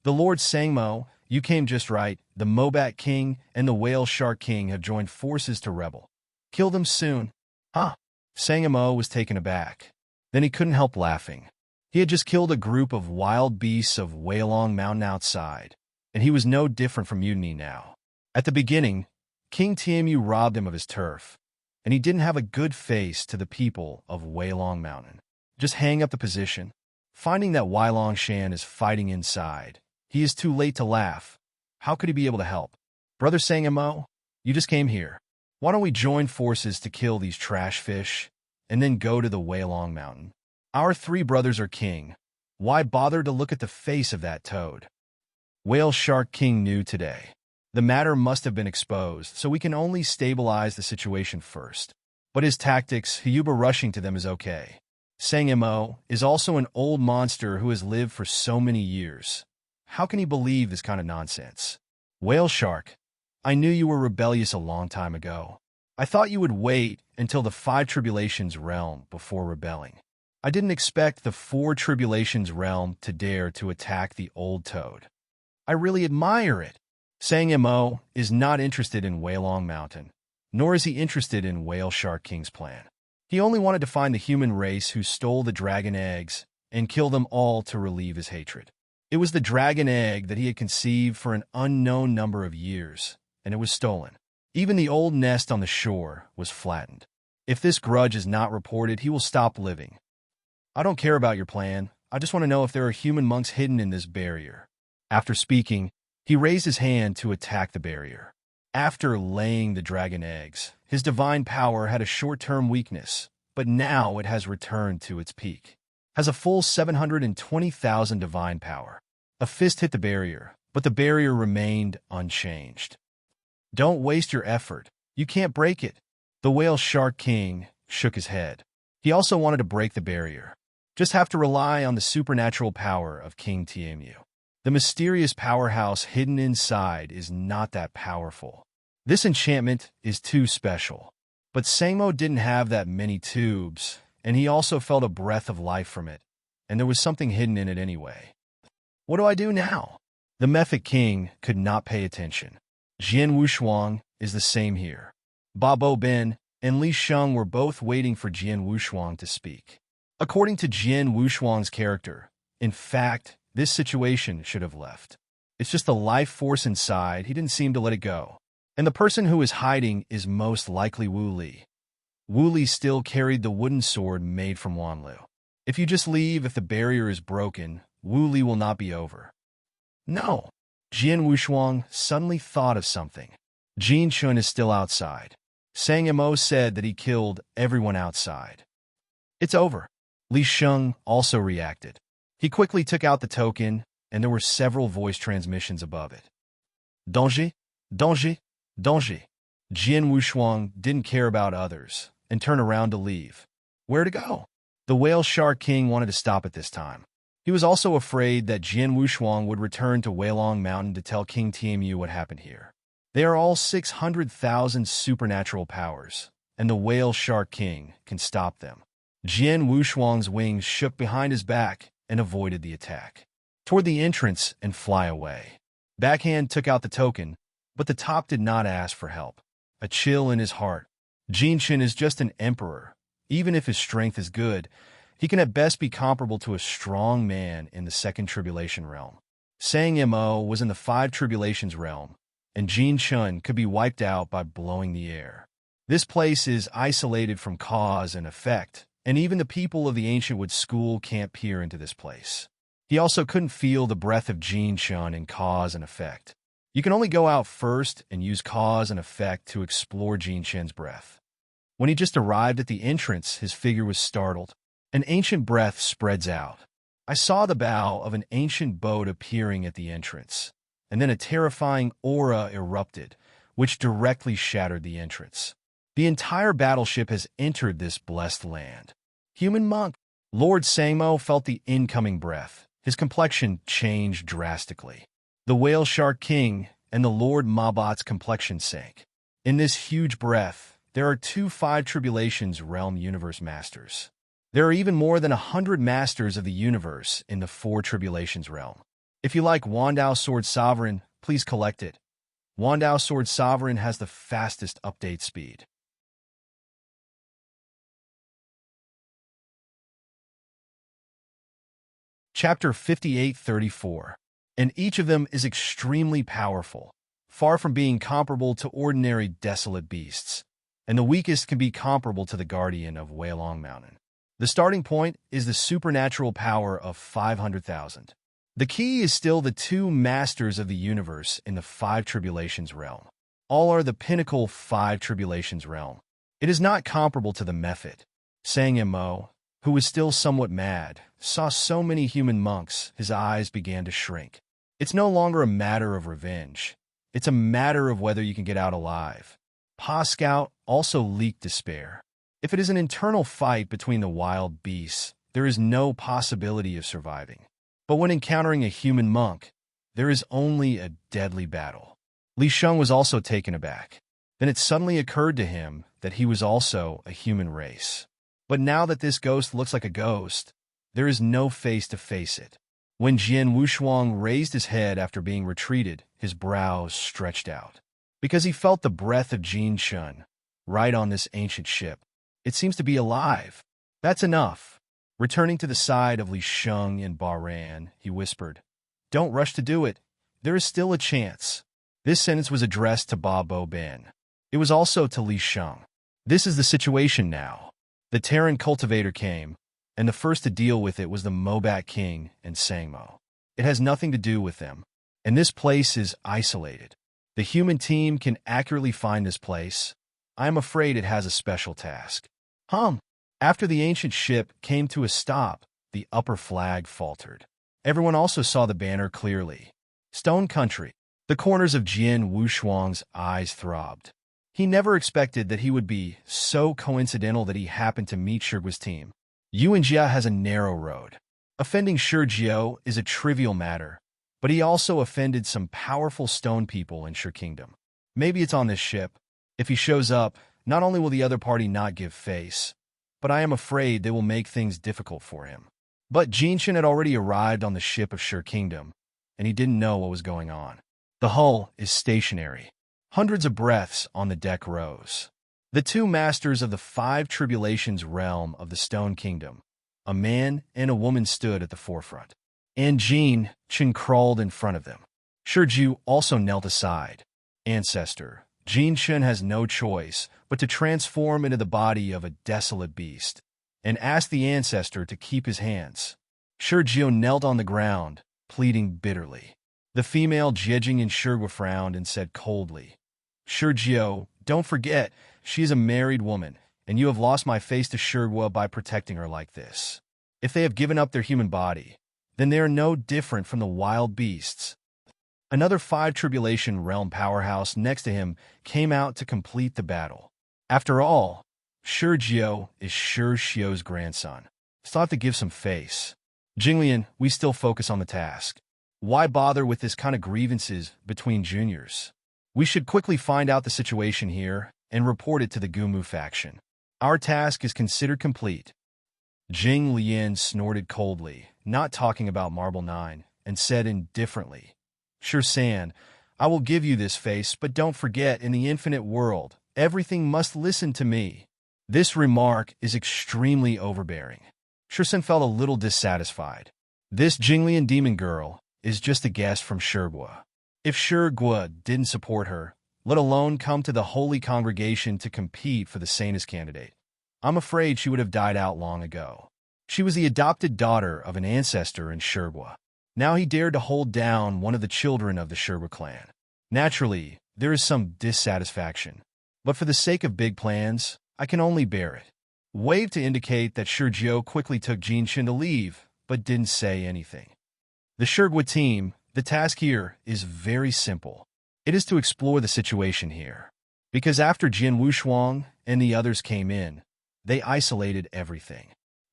"The Lord Sangmo, you came just right. The Mobat King and the Whale Shark King have joined forces to rebel. Kill them soon." "Huh?" Sangmo was taken aback. Then he couldn't help laughing. He had just killed a group of wild beasts of Weilong Mountain outside, and he was no different from Mutiny now. At the beginning, King Tianmu robbed him of his turf, and he didn't have a good face to the people of Weilong Mountain. Just hang up the position. Finding that Weilong Shan is fighting inside, he is too late to laugh. How could he be able to help? "Brother Sangmo, you just came here. Why don't we join forces to kill these trash fish, and then go to the Weilong Mountain? Our three brothers are king. Why bother to look at the face of that toad?" Whale Shark King knew today. The matter must have been exposed, so we can only stabilize the situation first. But his tactics, Hyuba rushing to them, is okay. Sangmo is also an old monster who has lived for so many years. How can he believe this kind of nonsense? "Whale Shark, I knew you were rebellious a long time ago. I thought you would wait until the 5 Tribulations realm before rebelling. I didn't expect the 4 Tribulations realm to dare to attack the old toad. I really admire it." Sangmo is not interested in Weilong Mountain, nor is he interested in Whale Shark King's plan. He only wanted to find the human race who stole the dragon eggs and kill them all to relieve his hatred. It was the dragon egg that he had conceived for an unknown number of years, and it was stolen. Even the old nest on the shore was flattened. If this grudge is not reported, he will stop living. "I don't care about your plan. I just want to know if there are human monks hidden in this barrier." After speaking, he raised his hand to attack the barrier. After laying the dragon eggs, his divine power had a short-term weakness, but now it has returned to its peak. Has a full 720,000 divine power. A fist hit the barrier, but the barrier remained unchanged. "Don't waste your effort. You can't break it." The Whale Shark King shook his head. He also wanted to break the barrier. Just have to rely on the supernatural power of King Tianmu. The mysterious powerhouse hidden inside is not that powerful. This enchantment is too special. But Sangmo didn't have that many tubes, and he also felt a breath of life from it, and there was something hidden in it anyway. "What do I do now?" The Mephit King could not pay attention. Jian Wushuang is the same here. Ba Bo Ben and Li Sheng were both waiting for Jian Wushuang to speak. According to Jian Wushuang's character, in fact, this situation should have left. It's just the life force inside, he didn't seem to let it go. And the person who is hiding is most likely Wu Li. Wu Li still carried the wooden sword made from Wanlu. If you just leave if the barrier is broken, Wu Li will not be over. No. Jian Wushuang suddenly thought of something. Jin Chun is still outside. Sangmo said that he killed everyone outside. It's over. Li Sheng also reacted. He quickly took out the token, and there were several voice transmissions above it. Danger, danger, danger. Jian Wushuang didn't care about others and turned around to leave. Where to go? The Whale Shark King wanted to stop at this time. He was also afraid that Jian Wushuang would return to Weilong Mountain to tell King Tianmu what happened here. They are all 600,000 supernatural powers, and the Whale Shark King can stop them. Jian Wushuang's wings shook behind his back and avoided the attack. Toward the entrance and fly away. Backhand took out the token, but the top did not ask for help. A chill in his heart. Jinshin is just an emperor. Even if his strength is good, he can at best be comparable to a strong man in the second tribulation realm. Sang Mo was in the five tribulations realm, and Jin Chun could be wiped out by blowing the air. This place is isolated from cause and effect, and even the people of the ancient wood school can't peer into this place. He also couldn't feel the breath of Jin Chun in cause and effect. You can only go out first and use cause and effect to explore Jin Chen's breath. When he just arrived at the entrance, his figure was startled. An ancient breath spreads out. I saw the bow of an ancient boat appearing at the entrance, and then a terrifying aura erupted, which directly shattered the entrance. The entire battleship has entered this blessed land. Human monk. Lord Sangmo felt the incoming breath. His complexion changed drastically. The Whale Shark King and the Lord Mabot's complexion sank. In this huge breath, there are 2 five tribulations realm universe masters. There are even more than 100 masters of the universe in the 4 tribulations realm. If you like Wandao Sword Sovereign, please collect it. Wandao Sword Sovereign has the fastest update speed. Chapter 5834. And each of them is extremely powerful, far from being comparable to ordinary desolate beasts, and the weakest can be comparable to the guardian of Weilong Mountain. The starting point is the supernatural power of 500,000. The key is still the 2 masters of the universe in the 5 tribulations realm. All are the pinnacle 5 tribulations realm. It is not comparable to the method. Sang Mo, who was still somewhat mad, saw so many human monks, his eyes began to shrink. It's no longer a matter of revenge. It's a matter of whether you can get out alive. Pa Scout also leaked despair. If it is an internal fight between the wild beasts, there is no possibility of surviving. But when encountering a human monk, there is only a deadly battle. Li Sheng was also taken aback. Then it suddenly occurred to him that he was also a human race. But now that this ghost looks like a ghost, there is no face to face it. When Jian Wushuang raised his head after being retreated, his brows stretched out. Because he felt the breath of Jin Chun, right on this ancient ship. It seems to be alive. That's enough. Returning to the side of Li Sheng and Bahran, he whispered, "Don't rush to do it. There is still a chance." This sentence was addressed to Ba Bo Ben. It was also to Li Sheng. This is the situation now. The Terran cultivator came, and the first to deal with it was the Mobat King and Sangmo. It has nothing to do with them, and this place is isolated. The human team can accurately find this place. I am afraid it has a special task. After the ancient ship came to a stop, the upper flag faltered. Everyone also saw the banner clearly. Stone Country. The corners of Jian Wushuang's eyes throbbed. He never expected that he would be so coincidental that he happened to meet Shigua's team. Yuanjia has a narrow road. Offending Shurjiao is a trivial matter, but he also offended some powerful stone people in Shur Kingdom. Maybe it's on this ship. If he shows up, not only will the other party not give face, but I am afraid they will make things difficult for him. But Jinshin had already arrived on the ship of Shur Kingdom, and he didn't know what was going on. The hull is stationary. Hundreds of breaths on the deck rose. The 2 masters of the 5 tribulations realm of the Stone Kingdom, a man and a woman, stood at the forefront. And Jin Chen crawled in front of them. Shurju also knelt aside. Ancestor, Jin Chen has no choice but to transform into the body of a desolate beast, and ask the ancestor to keep his hands. Shurju knelt on the ground, pleading bitterly. The female Jiejing and Shurgua frowned and said coldly, "Shurju, don't forget, she is a married woman, and you have lost my face to Shurgua by protecting her like this. If they have given up their human body, then they are no different from the wild beasts." Another five tribulation realm powerhouse next to him came out to complete the battle. After all, Shurjio is Shurshio's grandson. Still have to give some face. Jinglian, we still focus on the task. Why bother with this kind of grievances between juniors? We should quickly find out the situation here and report it to the Gumu faction. Our task is considered complete. Jing Lian snorted coldly, not talking about Marble 9, and said indifferently, Sure San, I will give you this face, but don't forget, in the infinite world, everything must listen to me. This remark is extremely overbearing. Shursen felt a little dissatisfied. This Jinglian demon girl is just a guest from Shurgua. If Shurgua didn't support her, let alone come to the holy congregation to compete for the Sanus candidate, I'm afraid she would have died out long ago. She was the adopted daughter of an ancestor in Shurgua. Now he dared to hold down one of the children of the Shurgua clan. Naturally, there is some dissatisfaction. But for the sake of big plans, I can only bear it. Waved to indicate that Shurjio quickly took Jinshin to leave, but didn't say anything. The Shurgua team, the task here is very simple. It is to explore the situation here. Because after Jin Wushuang and the others came in, they isolated everything.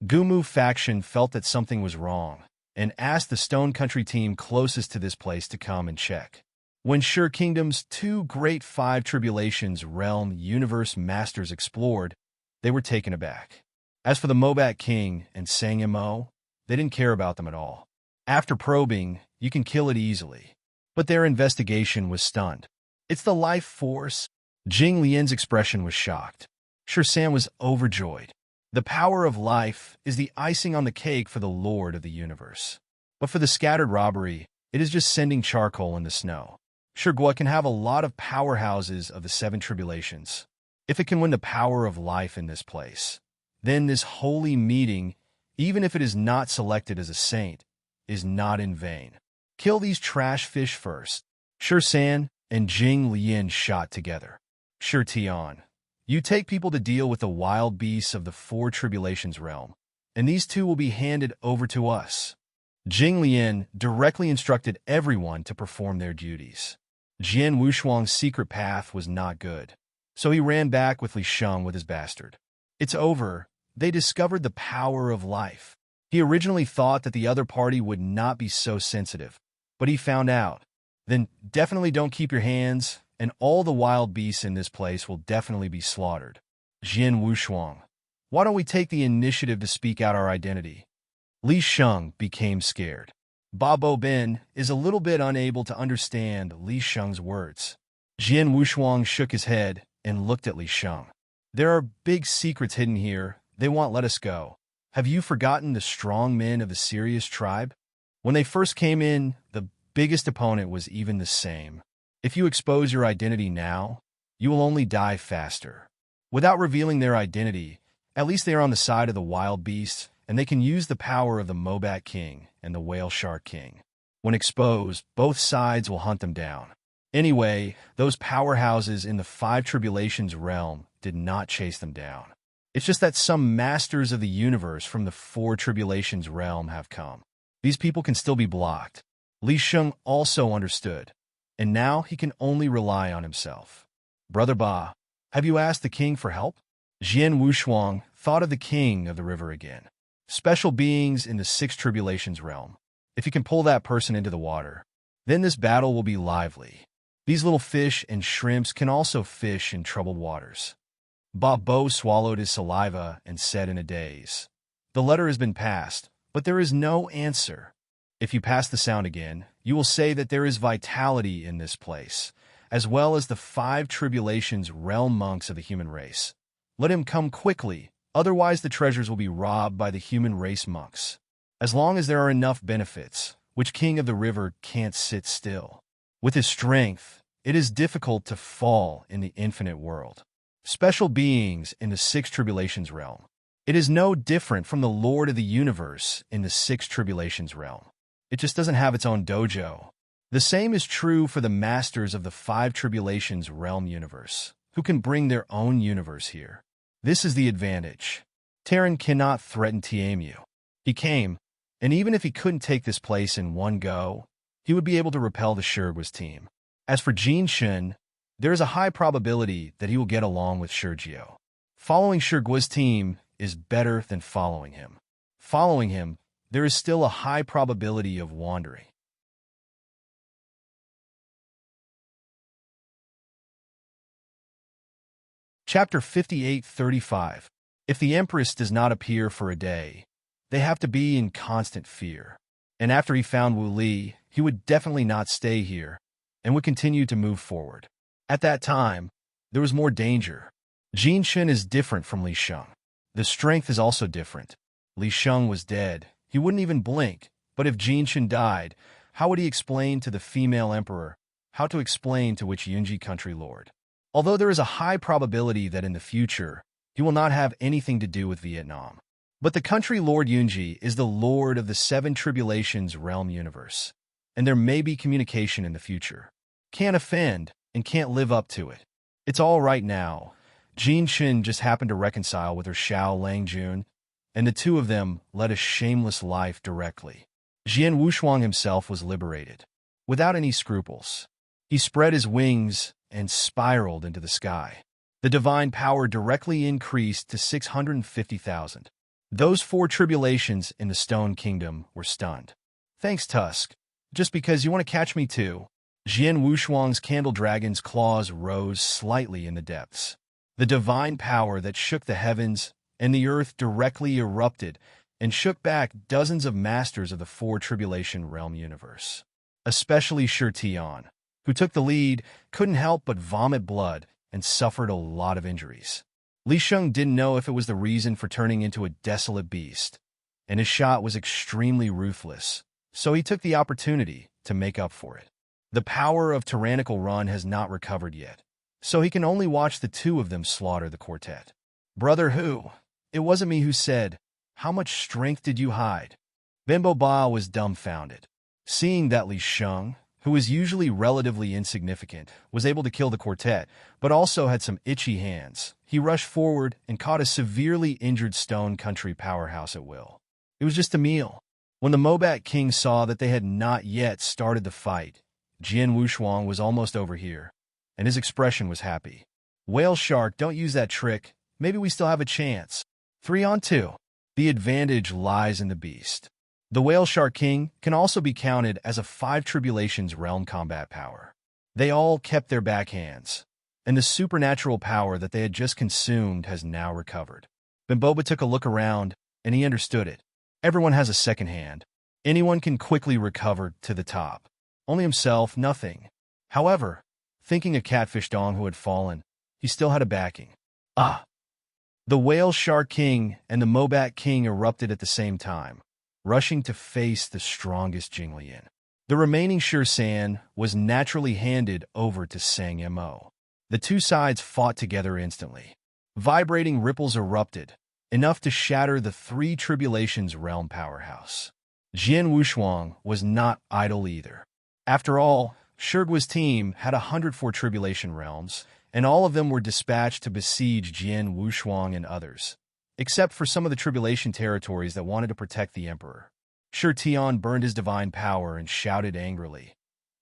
Gumu faction felt that something was wrong, and asked the Stone Country team closest to this place to come and check. When Shur Kingdom's two great five tribulations realm universe masters explored, they were taken aback. As for the Mobat King and Sangmo, they didn't care about them at all. After probing, you can kill it easily. But their investigation was stunned. It's the life force. Jing Lian's expression was shocked. Shursan was overjoyed. The power of life is the icing on the cake for the Lord of the Universe. But for the scattered robbery, it is just sending charcoal in the snow. Shurgua can have a lot of powerhouses of the seven tribulations. If it can win the power of life in this place, then this holy meeting, even if it is not selected as a saint, is not in vain. Kill these trash fish first. Shursan and Jing Lian shot together. Shur Tian, you take people to deal with the wild beasts of the four tribulations realm, and these two will be handed over to us. Jing Lian directly instructed everyone to perform their duties. Jian Wushuang's secret path was not good, so he ran back with Li Sheng with his bastard. It's over. They discovered the power of life. He originally thought that the other party would not be so sensitive, but he found out. Then definitely don't keep your hands, and all the wild beasts in this place will definitely be slaughtered. Jian Wushuang, why don't we take the initiative to speak out our identity? Li Sheng became scared. Babo Ben is a little bit unable to understand Li Sheng's words. Jian Wushuang shook his head and looked at Li Sheng. There are big secrets hidden here. They won't let us go. Have you forgotten the strong men of the Sirius tribe? When they first came in, the biggest opponent was even the same. If you expose your identity now, you will only die faster. Without revealing their identity, at least they are on the side of the wild beasts, and they can use the power of the Mobat King and the Whale Shark King. When exposed, both sides will hunt them down. Anyway, those powerhouses in the five tribulations realm did not chase them down. It's just that some masters of the universe from the four tribulations realm have come. These people can still be blocked. Li Sheng also understood, and now he can only rely on himself. Brother Ba, have you asked the king for help? Jian Wushuang thought of the king of the river again. Special beings in the six tribulations realm. If you can pull that person into the water, then this battle will be lively. These little fish and shrimps can also fish in troubled waters. Bo swallowed his saliva and said in a daze, The letter has been passed, but there is no answer. If you pass the sound again, you will say that there is vitality in this place, as well as the five tribulations realm monks of the human race. Let him come quickly, otherwise the treasures will be robbed by the human race monks. As long as there are enough benefits, which king of the river can't sit still. With his strength, it is difficult to fall in the infinite world. Special beings in the six tribulations realm. It is no different from the Lord of the Universe in the six tribulations realm. It just doesn't have its own dojo. The same is true for the masters of the five tribulations realm universe, who can bring their own universe here. This is the advantage. Terran cannot threaten Tiamu. He came, and even if he couldn't take this place in one go, he would be able to repel the Swordsman team. As for Jin Shun, there is a high probability that he will get along with Sergio. Following Swordsman's team is better than following him. Following him, there is still a high probability of wandering. Chapter 58:35. If the Empress does not appear for a day, they have to be in constant fear. And after he found Wu Li, he would definitely not stay here and would continue to move forward. At that time, there was more danger. Jin Shun is different from Li Sheng. The strength is also different. Li Sheng was dead. He wouldn't even blink. But if Jin Shun died, how would he explain to the female emperor? How to explain to which Yunji country lord? Although there is a high probability that in the future, he will not have anything to do with Vietnam. But the country lord Yunji is the lord of the Seven Tribulations realm universe, and there may be communication in the future. Can't offend and can't live up to it. It's all right now. Jin Shun just happened to reconcile with her Xiao Langjun, and the two of them led a shameless life directly. Jian Wushuang himself was liberated, without any scruples. He spread his wings and spiraled into the sky. The divine power directly increased to 650,000. Those four tribulations in the Stone Kingdom were stunned. Thanks, Tusk. Just because you want to catch me too. Jian Wushuang's candle dragon's claws rose slightly in the depths. The divine power that shook the heavens and the earth directly erupted and shook back dozens of masters of the Four Tribulation Realm universe. Especially Shi Tian, who took the lead, couldn't help but vomit blood and suffered a lot of injuries. Li Sheng didn't know if it was the reason for turning into a desolate beast, and his shot was extremely ruthless, so he took the opportunity to make up for it. The power of Tyrannical Run has not recovered yet, so he can only watch the two of them slaughter the quartet. Brother Hu, it wasn't me who said, "How much strength did you hide?" Bimbo Ba was dumbfounded. Seeing that Li Sheng, who was usually relatively insignificant, was able to kill the quartet, but also had some itchy hands, he rushed forward and caught a severely injured Stone Country powerhouse at will. It was just a meal. When the Mobat King saw that they had not yet started the fight, Jian Wushuang was almost over here, and his expression was happy. Whale Shark, don't use that trick. Maybe we still have a chance. 3-on-2. The advantage lies in the beast. The Whale Shark King can also be counted as a Five Tribulations realm combat power. They all kept their backhands, and the supernatural power that they had just consumed has now recovered. Bimboba took a look around, and he understood it. Everyone has a second hand. Anyone can quickly recover to the top. Only himself, nothing. However, thinking of Catfish Dong who had fallen, he still had a backing. The Whale Shark King and the Mobat King erupted at the same time, rushing to face the strongest Jinglian. The remaining Shi San was naturally handed over to Sang Mo. The two sides fought together instantly. Vibrating ripples erupted, enough to shatter the Three Tribulations realm powerhouse. Jian Wushuang was not idle either. After all, Swordsman's team had 104 Tribulation realms, and all of them were dispatched to besiege Jian Wushuang and others, except for some of the Tribulation territories that wanted to protect the Emperor. Shi Tian burned his divine power and shouted angrily,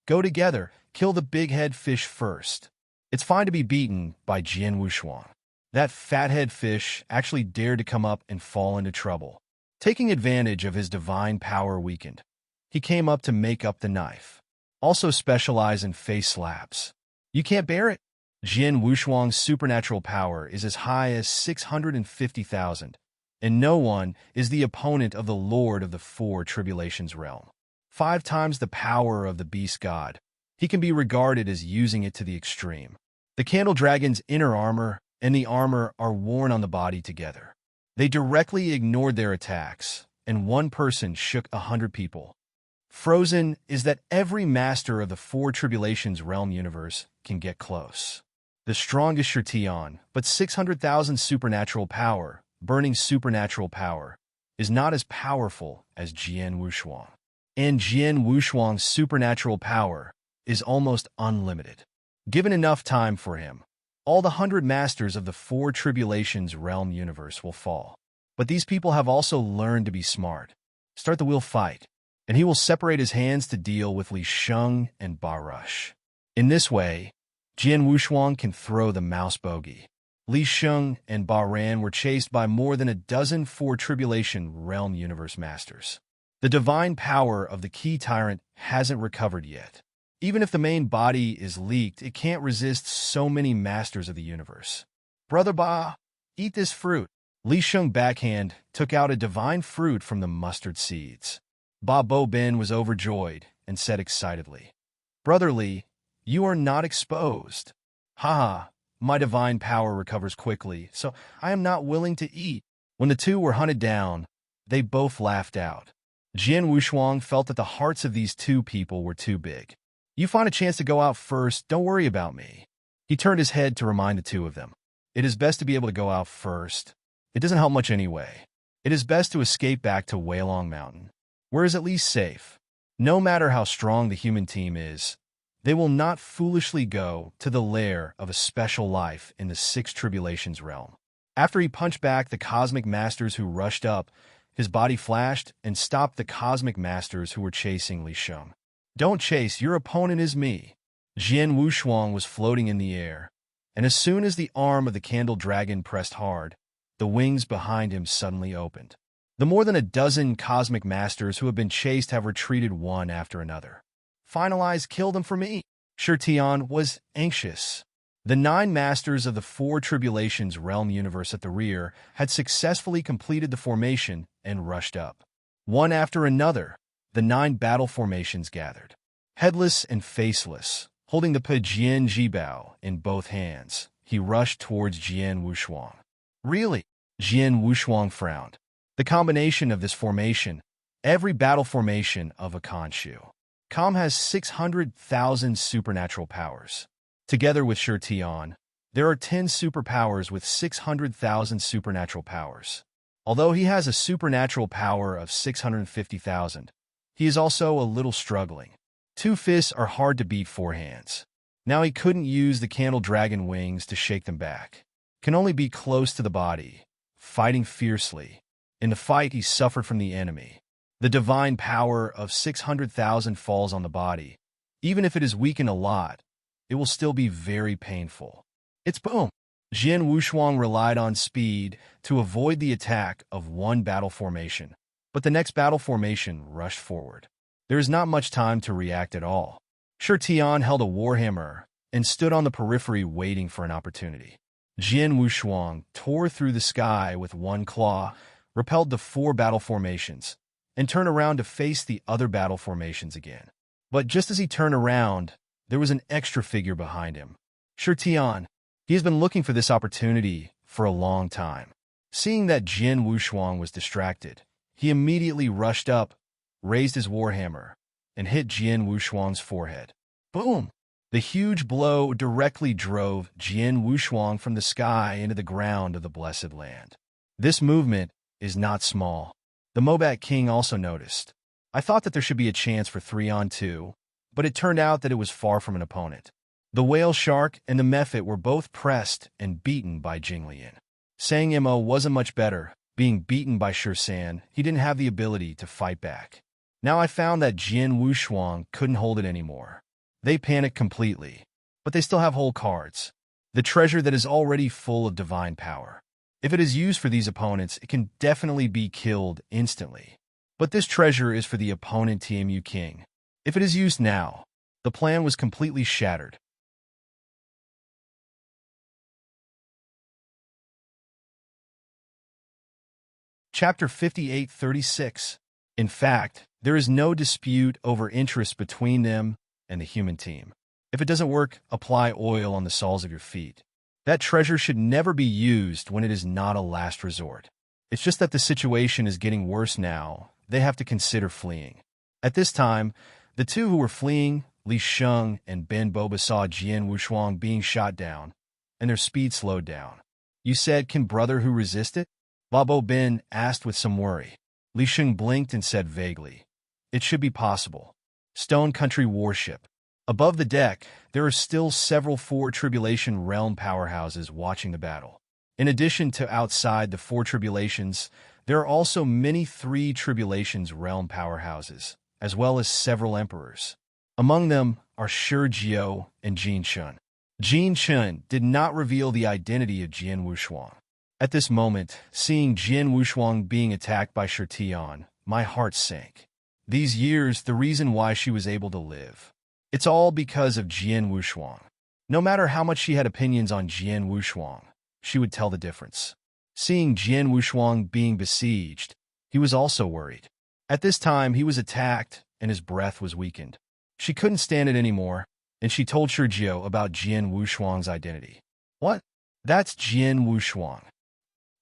"Go together, kill the big-head fish first." It's fine to be beaten by Jian Wushuang. That fathead fish actually dared to come up and fall into trouble. Taking advantage of his divine power weakened, he came up to make up the knife. Also specialize in face slaps. You can't bear it? Jian Wushuang's supernatural power is as high as 650,000, and no one is the opponent of the Lord of the Four Tribulations realm. 5 times the power of the Beast God. He can be regarded as using it to the extreme. The Candle Dragon's inner armor and the armor are worn on the body together. They directly ignored their attacks, and one person shook 100 people. Frozen is that every master of the Four Tribulations realm universe can get close. The strongest Shi Tian, but 600,000 supernatural power, burning supernatural power, is not as powerful as Jian Wushuang. And Jian Wushuang's supernatural power is almost unlimited. Given enough time for him, all the 100 masters of the Four Tribulations realm universe will fall. But these people have also learned to be smart. Start the wheel fight. and he will separate his hands to deal with Li Sheng and Ba Rush. In this way, Jian Wushuang can throw the mouse bogey. Li Sheng and Ba Ran were chased by more than a dozen Four Tribulation Realm Universe Masters. The divine power of the Key Tyrant hasn't recovered yet. Even if the main body is leaked, it can't resist so many Masters of the Universe. Brother Ba, eat this fruit. Li Sheng backhand took out a divine fruit from the mustard seeds. Ba Bo Ben was overjoyed and said excitedly, Brother Li, you are not exposed. Haha, my divine power recovers quickly, so I am not willing to eat. When the two were hunted down, they both laughed out. Jian Wushuang felt that the hearts of these two people were too big. You find a chance to go out first, don't worry about me. He turned his head to remind the two of them. It is best to be able to go out first. It doesn't help much anyway. It is best to escape back to Weilong Mountain, where is at least safe. No matter how strong the human team is, they will not foolishly go to the lair of a special life in the Six Tribulations realm. After he punched back the Cosmic Masters who rushed up, his body flashed and stopped the Cosmic Masters who were chasing Li Sheng. Don't chase, your opponent is me. Jian Wushuang was floating in the air, and as soon as the arm of the Candle Dragon pressed hard, the wings behind him suddenly opened. The more than a dozen Cosmic Masters who have been chased have retreated one after another. Finalize, kill them for me. Shi Tian was anxious. The 9 Masters of the Four Tribulations Realm Universe at the rear had successfully completed the formation and rushed up. One after another, the 9 battle formations gathered. Headless and faceless, holding the Pejian Jibao in both hands, he rushed towards Jian Wushuang. Really? Jian Wushuang frowned. The combination of this formation, every battle formation of a Khonshu. Kam has 600,000 supernatural powers. Together with Shi Tian, there are 10 superpowers with 600,000 supernatural powers. Although he has a supernatural power of 650,000, he is also a little struggling. 2 fists are hard to beat 4 hands. Now he couldn't use the Candle Dragon wings to shake them back. Can only be close to the body, fighting fiercely. In the fight, he suffered from the enemy. The divine power of 600,000 falls on the body. Even if it is weakened a lot, it will still be very painful. It's boom! Jian Wushuang relied on speed to avoid the attack of one battle formation, but the next battle formation rushed forward. There is not much time to react at all. Shi Tian held a warhammer and stood on the periphery waiting for an opportunity. Jian Wushuang tore through the sky with one claw, repelled the 4 battle formations, and turned around to face the other battle formations again. But just as he turned around, there was an extra figure behind him. Shi Tian. He has been looking for this opportunity for a long time. Seeing that Jian Wushuang was distracted, he immediately rushed up, raised his warhammer, and hit Jian Wushuang's forehead. Boom! The huge blow directly drove Jian Wushuang from the sky into the ground of the Blessed Land. This movement is not small. The Mobat King also noticed. I thought that there should be a chance for 3-on-2, but it turned out that it was far from an opponent. The Whale Shark and the Mephit were both pressed and beaten by Jinglian. Sang Mo wasn't much better. Being beaten by Shi San, he didn't have the ability to fight back. Now I found that Jian Wushuang couldn't hold it anymore. They panicked completely, but they still have whole cards. The treasure that is already full of divine power. If it is used for these opponents, it can definitely be killed instantly. But this treasure is for the opponent TMU King. If it is used now, the plan was completely shattered. Chapter 58:36. In fact, there is no dispute over interest between them and the human team. If it doesn't work, apply oil on the soles of your feet. That treasure should never be used when it is not a last resort. It's just that the situation is getting worse now. They have to consider fleeing. At this time, the two who were fleeing, Li Sheng and Ben Boba, saw Jian Wushuang being shot down, and their speed slowed down. You said, can brother who resist it? Babo Ben asked with some worry. Li Sheng blinked and said vaguely, it should be possible. Stone Country Warship. Above the deck, there are still several Four Tribulation Realm powerhouses watching the battle. In addition to outside the Four Tribulations, there are also many Three Tribulations Realm powerhouses, as well as several emperors. Among them are Shi Jiao and Jin Shun. Jin Shun did not reveal the identity of Jian Wushuang. At this moment, seeing Jian Wushuang being attacked by Shi Tian, my heart sank. These years, the reason why she was able to live. It's all because of Jian Wushuang. No matter how much she had opinions on Jian Wushuang, she would tell the difference. Seeing Jian Wushuang being besieged, he was also worried. At this time, he was attacked and his breath was weakened. She couldn't stand it anymore, and she told Shi Jiao about Jian Wushuang's identity. What? That's Jian Wushuang.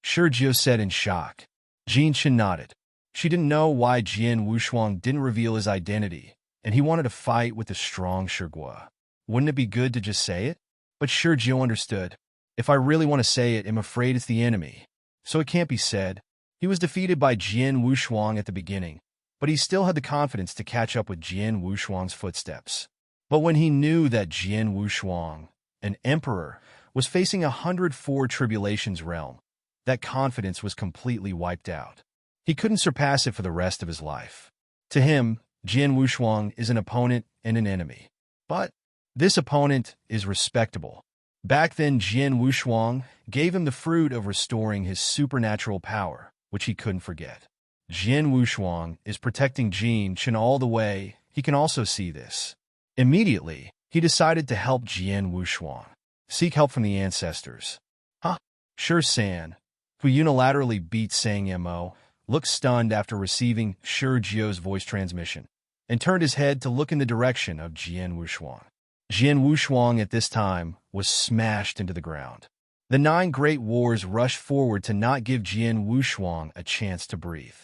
Shi Jiao said in shock. Jin Shin nodded. She didn't know why Jian Wushuang didn't reveal his identity, and he wanted to fight with the strong Shi Guo. Wouldn't it be good to just say it? But Shi Jiao understood. If I really want to say it, I'm afraid it's the enemy. So it can't be said. He was defeated by Jian Wushuang at the beginning, but he still had the confidence to catch up with Jian Wushuang's footsteps. But when he knew that Jian Wushuang, an emperor, was facing 104 Tribulations realm, that confidence was completely wiped out. He couldn't surpass it for the rest of his life. To him, Jian Wushuang is an opponent and an enemy. But this opponent is respectable. Back then, Jian Wushuang gave him the fruit of restoring his supernatural power, which he couldn't forget. Jian Wushuang is protecting Jin Shin all the way. He can also see this. Immediately, he decided to help Jian Wushuang. Seek help from the ancestors. Huh? Shi San, who unilaterally beat Sang Mo, looked stunned after receiving Shi Jiao's voice transmission, and turned his head to look in the direction of Jian Wushuang. Jian Wushuang at this time was smashed into the ground. The 9 great wars rushed forward to not give Jian Wushuang a chance to breathe.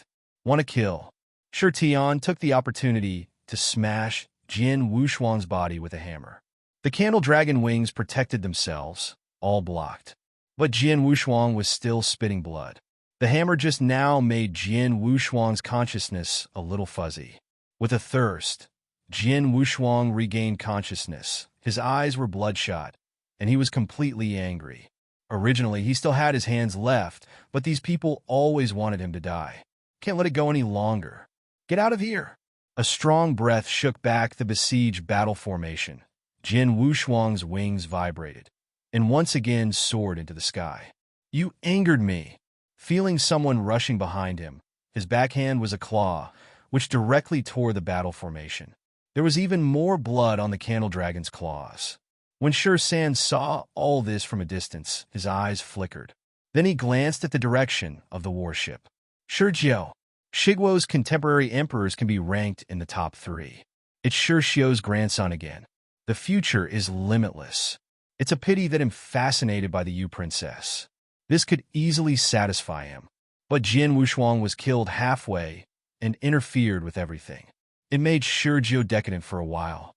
Want to kill? Shi Tian took the opportunity to smash Jian Wushuang's body with a hammer. The candle dragon wings protected themselves, all blocked. But Jian Wushuang was still spitting blood. The hammer just now made Jian Wushuang's consciousness a little fuzzy. With a thirst, Jian Wushuang regained consciousness. His eyes were bloodshot, and he was completely angry. Originally, he still had his hands left, but these people always wanted him to die. Can't let it go any longer. Get out of here! A strong breath shook back the besieged battle formation. Jian Wushuang's wings vibrated, and once again soared into the sky. You angered me. Feeling someone rushing behind him, his backhand was a claw, which directly tore the battle formation. There was even more blood on the candle dragon's claws. When Shi San saw all this from a distance, his eyes flickered. Then he glanced at the direction of the warship. Shi Jiao. Shi Guo's contemporary emperors can be ranked in the top 3. It's Shi Xiu's grandson again. The future is limitless. It's a pity that I'm fascinated by the Yu princess. This could easily satisfy him. But Jian Wushuang was killed halfway and interfered with everything. It made Shi Jiao decadent for a while.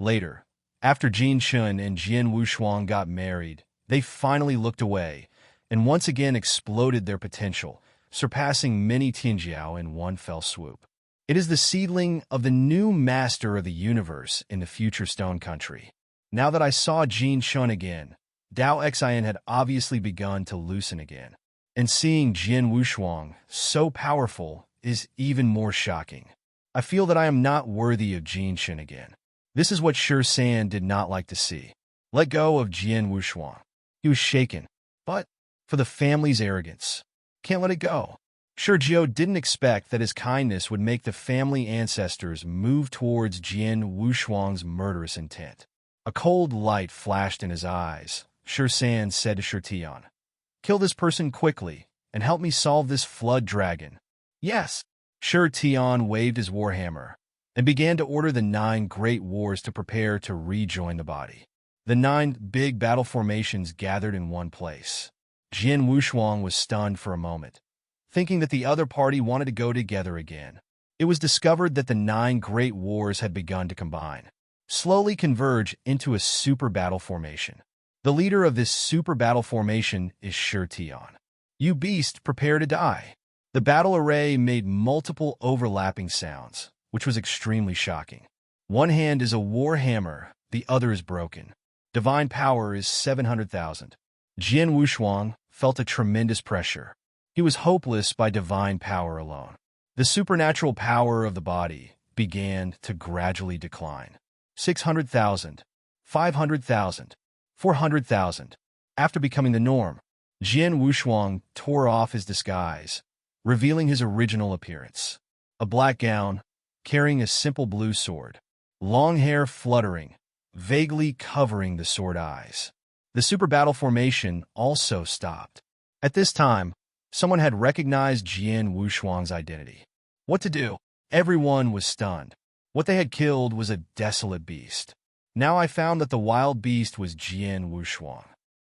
Later, after Jin Shun and Jian Wushuang got married, they finally looked away and once again exploded their potential, surpassing many Tianjiao in one fell swoop. It is the seedling of the new master of the universe in the future Stone Country. Now that I saw Jin Shun again, Dao Xian had obviously begun to loosen again. And seeing Jian Wushuang, so powerful, is even more shocking. I feel that I am not worthy of Jin Shin again. This is what Shi San did not like to see. Let go of Jian Wushuang. He was shaken, but for the family's arrogance, can't let it go. Shi Jiao didn't expect that his kindness would make the family ancestors move towards Jian Wushuang's murderous intent. A cold light flashed in his eyes. Shi San said to Shi Tian, "Kill this person quickly and help me solve this flood dragon." Yes. Shi Tian waved his warhammer and began to order the 9 great wars to prepare to rejoin the body. The 9 big battle formations gathered in one place. Jian Wushuang was stunned for a moment, thinking that the other party wanted to go together again. It was discovered that the 9 great wars had begun to combine, slowly converge into a super battle formation. The leader of this super battle formation is Shi Tian. You beast, prepare to die. The battle array made multiple overlapping sounds, which was extremely shocking. One hand is a war hammer, the other is broken. Divine power is 700,000. Jian Wushuang felt a tremendous pressure. He was hopeless by divine power alone. The supernatural power of the body began to gradually decline. 600,000, 500,000, 400,000. After becoming the norm, Jian Wushuang tore off his disguise, revealing his original appearance. A black gown, carrying a simple blue sword. Long hair fluttering, vaguely covering the sword eyes. The super battle formation also stopped. At this time, someone had recognized Jian Wushuang's identity. What to do? Everyone was stunned. What they had killed was a desolate beast. Now I found that the wild beast was Jian Wushuang.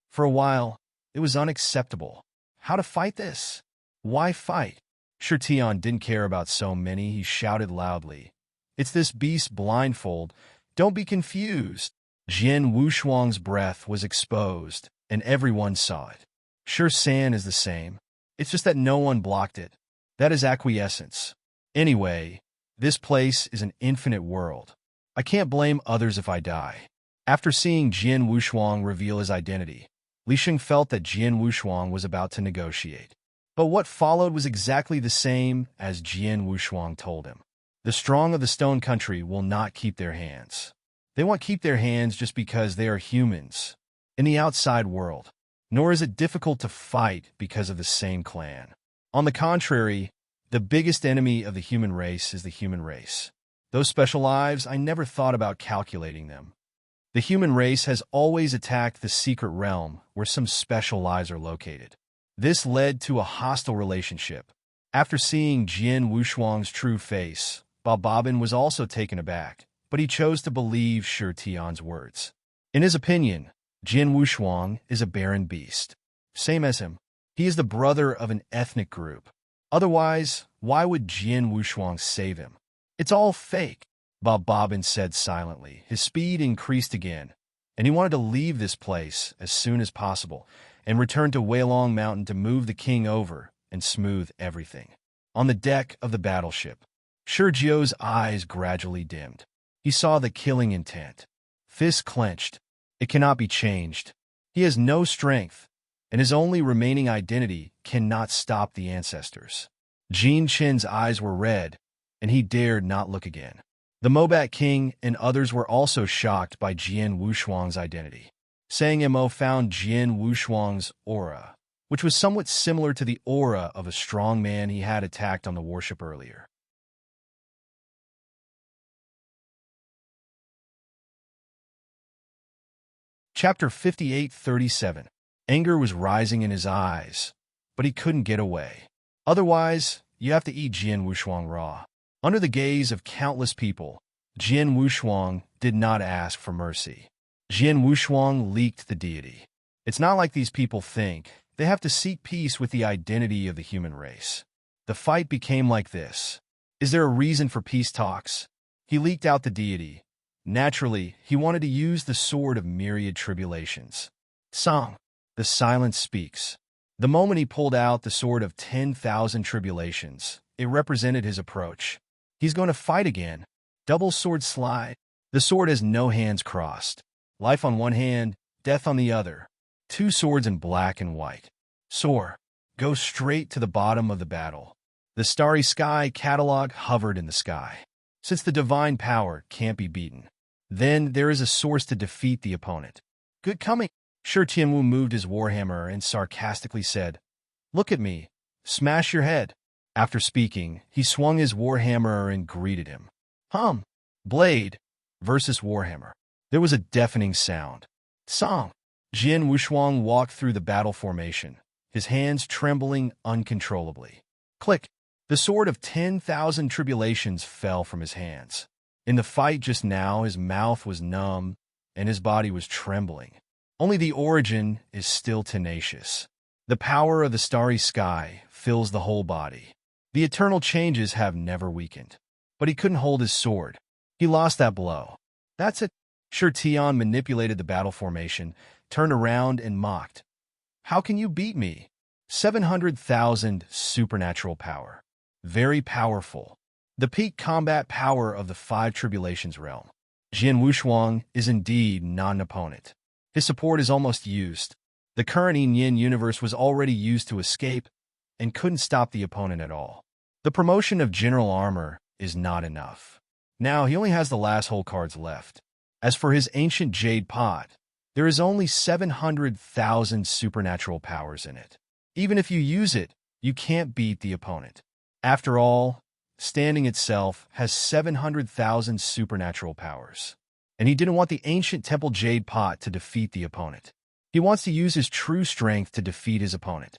For a while, it was unacceptable. How to fight this? Why fight? Sure Tian didn't care about so many. He shouted loudly. It's this beast blindfold. Don't be confused. Jian Wushuang's breath was exposed, and everyone saw it. Sure San is the same. It's just that no one blocked it. That is acquiescence. Anyway, this place is an infinite world. I can't blame others if I die. After seeing Jian Wushuang reveal his identity, Li Sheng felt that Jian Wushuang was about to negotiate. But what followed was exactly the same as Jian Wushuang told him. The strong of the Stone Country will not keep their hands. They won't keep their hands just because they are humans in the outside world. Nor is it difficult to fight because of the same clan. On the contrary, the biggest enemy of the human race is the human race. Those special lives, I never thought about calculating them. The human race has always attacked the secret realm where some special lives are located. This led to a hostile relationship. After seeing Jian Wushuang's true face, Babin was also taken aback, but he chose to believe Shi Tian's words. In his opinion, Jian Wushuang is a barren beast. Same as him. He is the brother of an ethnic group. Otherwise, why would Jian Wushuang save him? It's all fake, Babin said silently. His speed increased again, and he wanted to leave this place as soon as possible and return to Weilong Mountain to move the king over and smooth everything. On the deck of the battleship, Shi Jiao's eyes gradually dimmed. He saw the killing intent. Fists clenched. It cannot be changed. He has no strength, and his only remaining identity cannot stop the ancestors. Jin Chen's eyes were red, and he dared not look again. The Mobat King and others were also shocked by Jian Wushuang's identity. Sang Mo found Jian Wushuang's aura, which was somewhat similar to the aura of a strong man he had attacked on the warship earlier. Chapter 58:37. Anger was rising in his eyes, but he couldn't get away. Otherwise, you have to eat Jian Wushuang raw. Under the gaze of countless people, Jian Wushuang did not ask for mercy. Jian Wushuang leaked the deity. It's not like these people think. They have to seek peace with the identity of the human race. The fight became like this. Is there a reason for peace talks? He leaked out the deity. Naturally, he wanted to use the sword of myriad tribulations. Song. The silence speaks. The moment he pulled out the sword of 10,000 tribulations, it represented his approach. He's going to fight again. Double sword slide. The sword has no hands crossed. Life on one hand, death on the other. Two swords in black and white. Soar. Go straight to the bottom of the battle. The starry sky catalog hovered in the sky. Since the divine power can't be beaten, then there is a source to defeat the opponent. Good coming. Shi Tianwu moved his warhammer and sarcastically said, Look at me. Smash your head. After speaking, he swung his warhammer and greeted him. Blade versus warhammer. There was a deafening sound. Song. Jian Wushuang walked through the battle formation, his hands trembling uncontrollably. Click. The sword of 10,000 tribulations fell from his hands. In the fight just now, his mouth was numb and his body was trembling. Only the origin is still tenacious. The power of the starry sky fills the whole body. The eternal changes have never weakened. But he couldn't hold his sword. He lost that blow. That's it. Shi Tian manipulated the battle formation, turned around and mocked. How can you beat me? 700,000 supernatural power. Very powerful. The peak combat power of the five tribulations realm. Jian Wushuang is indeed not an opponent. His support is almost used. The current Yin universe was already used to escape and couldn't stop the opponent at all. The promotion of general armor is not enough. Now he only has the last hole cards left. As for his ancient jade pot, there is only 700,000 supernatural powers in it. Even if you use it, you can't beat the opponent. After all, standing itself has 700,000 supernatural powers. And he didn't want the ancient temple jade pot to defeat the opponent. He wants to use his true strength to defeat his opponent.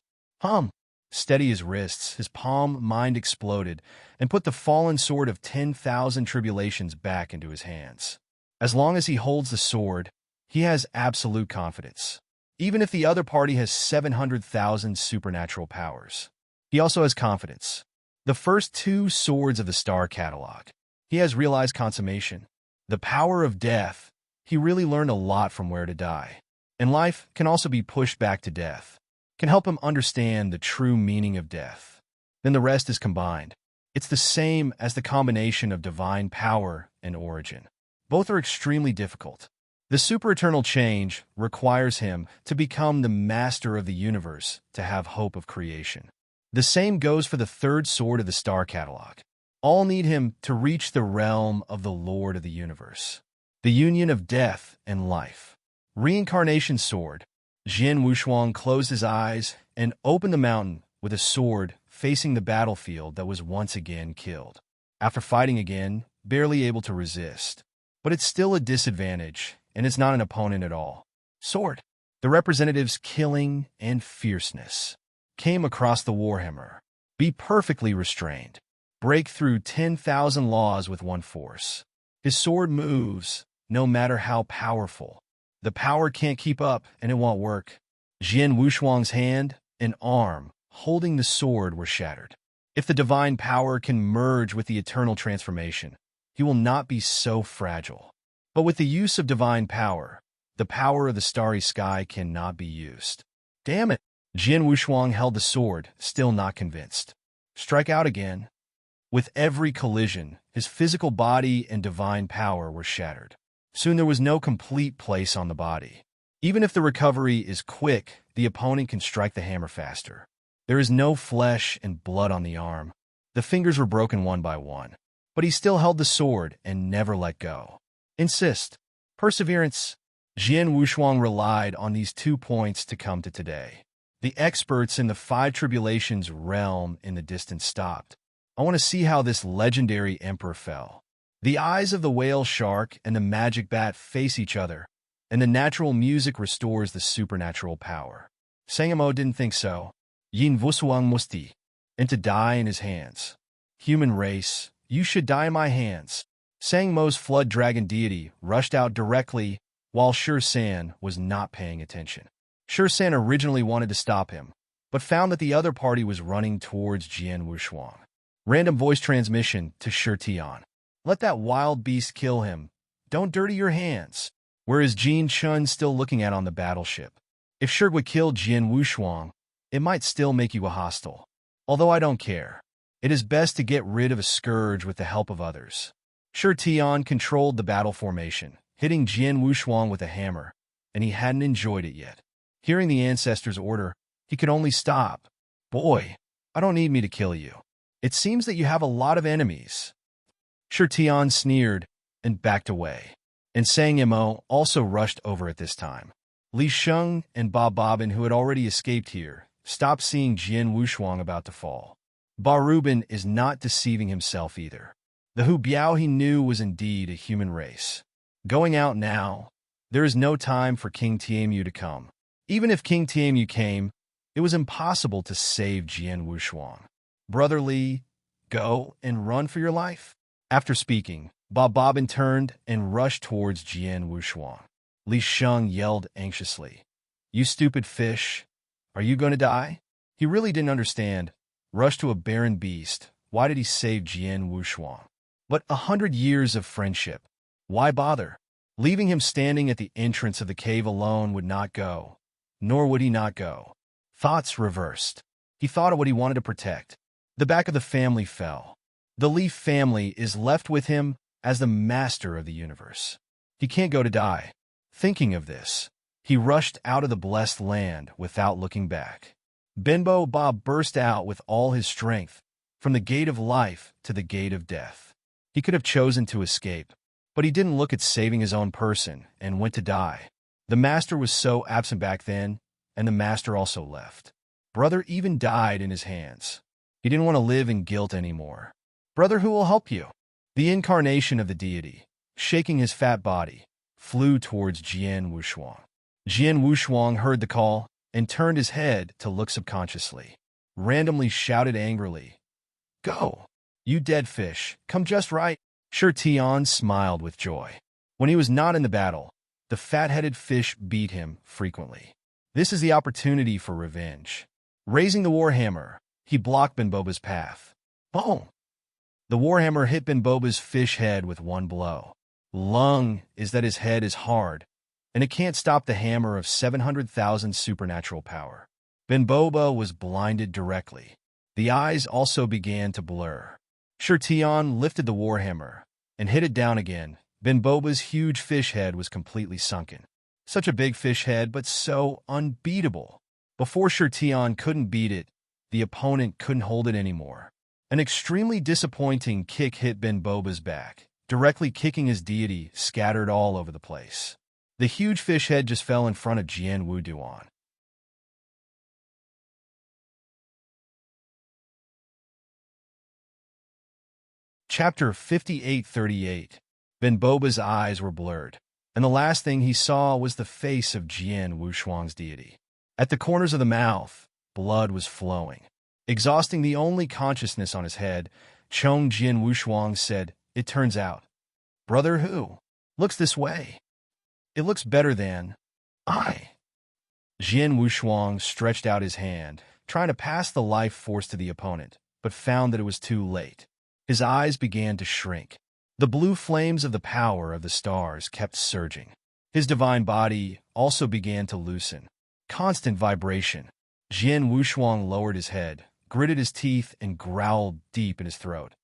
Steady his wrists, his palm mind exploded, and put the fallen sword of 10,000 tribulations back into his hands. As long as he holds the sword, he has absolute confidence, even if the other party has 700,000 supernatural powers. He also has confidence. The first two swords of the Star Catalog. He has realized consummation. The power of death. He really learned a lot from Where to Die. And life can also be pushed back to death. Can help him understand the true meaning of death. Then the rest is combined. It's the same as the combination of divine power and origin. Both are extremely difficult. The super eternal change requires him to become the master of the universe to have hope of creation. The same goes for the third sword of the Star Catalog. All need him to reach the realm of the Lord of the universe. The union of death and life. Reincarnation sword. Jian Wushuang closed his eyes and opened the mountain with a sword facing the battlefield that was once again killed. After fighting again, barely able to resist. But it's still a disadvantage, and it's not an opponent at all. Sword. The representative's killing and fierceness came across the Warhammer. Be perfectly restrained. Break through 10,000 laws with one force. His sword moves, no matter how powerful. The power can't keep up, and it won't work. Jian Wushuang's hand and arm holding the sword were shattered. If the divine power can merge with the eternal transformation, he will not be so fragile. But with the use of divine power, the power of the starry sky cannot be used. Damn it! Jian Wushuang held the sword, still not convinced. Strike out again. With every collision, his physical body and divine power were shattered. Soon there was no complete place on the body. Even if the recovery is quick, the opponent can strike the hammer faster. There is no flesh and blood on the arm. The fingers were broken one by one. But he still held the sword and never let go. Insist. Perseverance. Jian Wushuang relied on these 2 points to come to today. The experts in the 5 tribulations realm in the distance stopped. I want to see how this legendary emperor fell. The eyes of the whale shark and the magic bat face each other, and the natural music restores the supernatural power. Sangamo didn't think so. Yin Wushuang Musti. And to die in his hands. Human race, you should die in my hands. Sangmo's flood dragon deity rushed out directly while San was not paying attention. San originally wanted to stop him, but found that the other party was running towards Jian Wushuang. Random voice transmission to Tian. Let that wild beast kill him. Don't dirty your hands. Where is Jin Chun still looking at on the battleship? If Shur would kill Jian Wushuang, it might still make you a hostile. Although I don't care. It is best to get rid of a scourge with the help of others. Tian controlled the battle formation, hitting Jian Wushuang with a hammer, and he hadn't enjoyed it yet. Hearing the ancestor's order, he could only stop. Boy, I don't need me to kill you. It seems that you have a lot of enemies. Tian sneered and backed away. And Sang Mo also rushed over at this time. Li Sheng and Ba Bobbin, who had already escaped here, stopped seeing Jian Wushuang about to fall. Ba Rubin is not deceiving himself either. The Hu Biao he knew was indeed a human race. Going out now, there is no time for King Tianmu to come. Even if King Tianmu came, it was impossible to save Jian Wushuang. Brother Li, go and run for your life. After speaking, Ba Bobbin turned and rushed towards Jian Wushuang. Li Sheng yelled anxiously, "You stupid fish! Are you going to die?" He really didn't understand. Rushed to a barren beast. Why did he save Jian Wushuang? But 100 years of friendship. Why bother? Leaving him standing at the entrance of the cave alone would not go. Nor would he not go. Thoughts reversed. He thought of what he wanted to protect. The back of the family fell. The Leaf family is left with him as the master of the universe. He can't go to die. Thinking of this, he rushed out of the blessed land without looking back. Benbo Bob burst out with all his strength, from the gate of life to the gate of death. He could have chosen to escape, but he didn't look at saving his own person and went to die. The master was so absent back then, and the master also left. Brother even died in his hands. He didn't want to live in guilt anymore. Brother, who will help you? The incarnation of the deity, shaking his fat body, flew towards Jian Wushuang. Jian Wushuang heard the call and turned his head to look subconsciously. Randomly shouted angrily, "Go! You dead fish, come just right." Shi Tian smiled with joy. When he was not in the battle, the fat-headed fish beat him frequently. This is the opportunity for revenge. Raising the warhammer, he blocked Benboba's path. Boom! The warhammer hit Benboba's fish head with one blow. Lung is that his head is hard, and it can't stop the hammer of 700,000 supernatural power. Benboba was blinded directly. The eyes also began to blur. Shi Tian lifted the warhammer and hit it down again. Benboba's huge fish head was completely sunken. Such a big fish head, but so unbeatable. Before Shi Tian couldn't beat it, the opponent couldn't hold it anymore. An extremely disappointing kick hit Benboba's back, directly kicking his deity scattered all over the place. The huge fish head just fell in front of Jian Wuduan. Chapter 5838. Benboba's eyes were blurred, and the last thing he saw was the face of Jian Wushuang's deity. At the corners of the mouth, blood was flowing. Exhausting the only consciousness on his head, Chong Jian Wushuang said, "It turns out, brother who looks this way. It looks better than I." Jian Wushuang stretched out his hand, trying to pass the life force to the opponent, but found that it was too late. His eyes began to shrink. The blue flames of the power of the stars kept surging. His divine body also began to loosen. Constant vibration. Jian Wushuang lowered his head, gritted his teeth, and growled deep in his throat.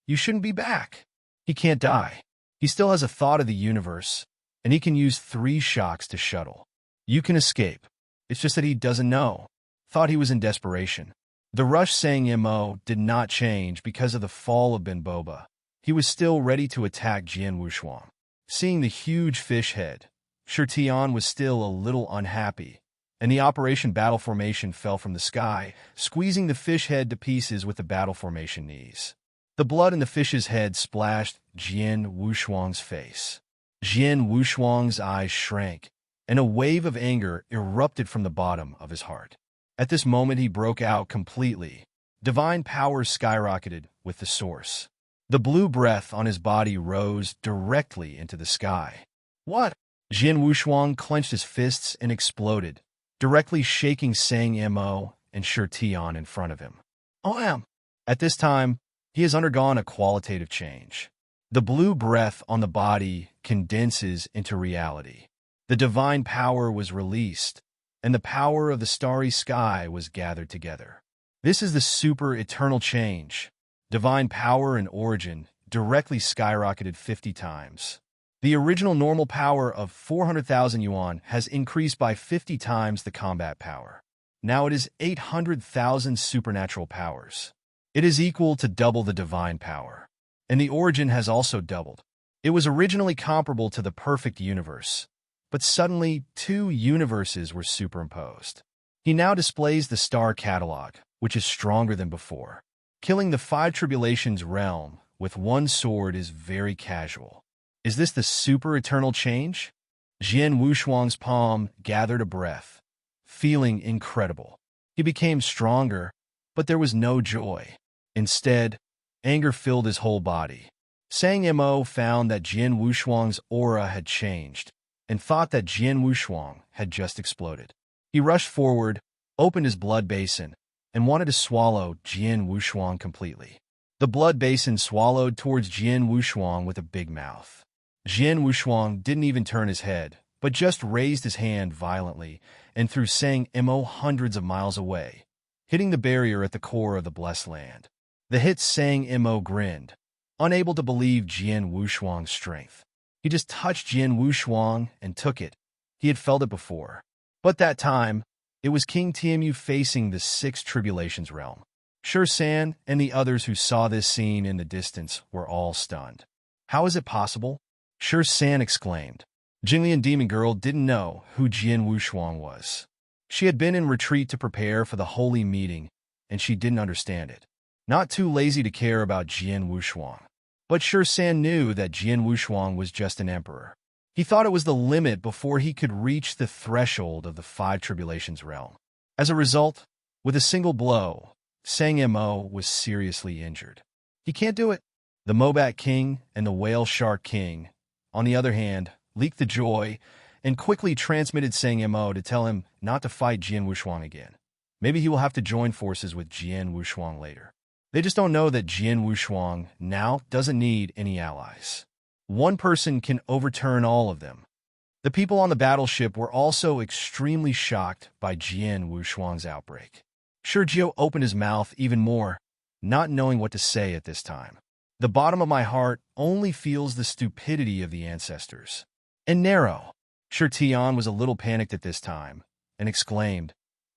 "You shouldn't be back. He can't die. He still has a thought of the universe, and he can use 3 shocks to shuttle. You can escape. It's just that he doesn't know." Thought he was in desperation. The rush saying MO did not change because of the fall of Benboba. He was still ready to attack Jian Wushuang. Seeing the huge fish head, Shi Tian was still a little unhappy, and the Operation Battle Formation fell from the sky, squeezing the fish head to pieces with the Battle Formation knees. The blood in the fish's head splashed Jian Wushuang's face. Jian Wushuang's eyes shrank, and a wave of anger erupted from the bottom of his heart. At this moment, he broke out completely. Divine power skyrocketed with the source. The blue breath on his body rose directly into the sky. What? Jian Wushuang clenched his fists and exploded, directly shaking Sang Mo and Shi Tian in front of him. At this time, he has undergone a qualitative change. The blue breath on the body condenses into reality. The divine power was released, and the power of the starry sky was gathered together. This is the super eternal change. Divine power and origin directly skyrocketed 50 times. The original normal power of 400,000 yuan has increased by 50 times the combat power. Now it is 800,000 supernatural powers. It is equal to double the divine power. And the origin has also doubled. It was originally comparable to the perfect universe, but suddenly 2 universes were superimposed. He now displays the star catalog, which is stronger than before. Killing the 5 tribulations realm with 1 sword is very casual. Is this the super eternal change? Jian Wushuang's palm gathered a breath, feeling incredible. He became stronger, but there was no joy. Instead, anger filled his whole body. Sang Mo found that Jian Wushuang's aura had changed, and thought that Jian Wushuang had just exploded. He rushed forward, opened his blood basin, and wanted to swallow Jian Wushuang completely. The blood basin swallowed towards Jian Wushuang with a big mouth. Jian Wushuang didn't even turn his head, but just raised his hand violently and threw Sang Mo hundreds of miles away, hitting the barrier at the core of the blessed land. The hit Sang Mo grinned, unable to believe Jian Wushuang's strength. He just touched Jian Wushuang and took it. He had felt it before. But that time, it was King Tianmu facing the 6 tribulations realm. San and the others who saw this scene in the distance were all stunned. How is it possible? San exclaimed. Jinglian Demon Girl didn't know who Jian Wushuang was. She had been in retreat to prepare for the holy meeting, and she didn't understand it. Not too lazy to care about Jian Wushuang. But San knew that Jian Wushuang was just an emperor. He thought it was the limit before he could reach the threshold of the Five Tribulations realm. As a result, with a single blow, Sang Mo was seriously injured. He can't do it. The Mobat King and the Whale Shark King, on the other hand, leaked the joy and quickly transmitted Sang Mo to tell him not to fight Jian Wushuang again. Maybe he will have to join forces with Jian Wushuang later. They just don't know that Jian Wushuang now doesn't need any allies. One person can overturn all of them. The people on the battleship were also extremely shocked by Jian Wushuang's outbreak. Sergio opened his mouth even more, not knowing what to say at this time. The bottom of my heart only feels the stupidity of the ancestors. And narrow. Tian was a little panicked at this time, and exclaimed,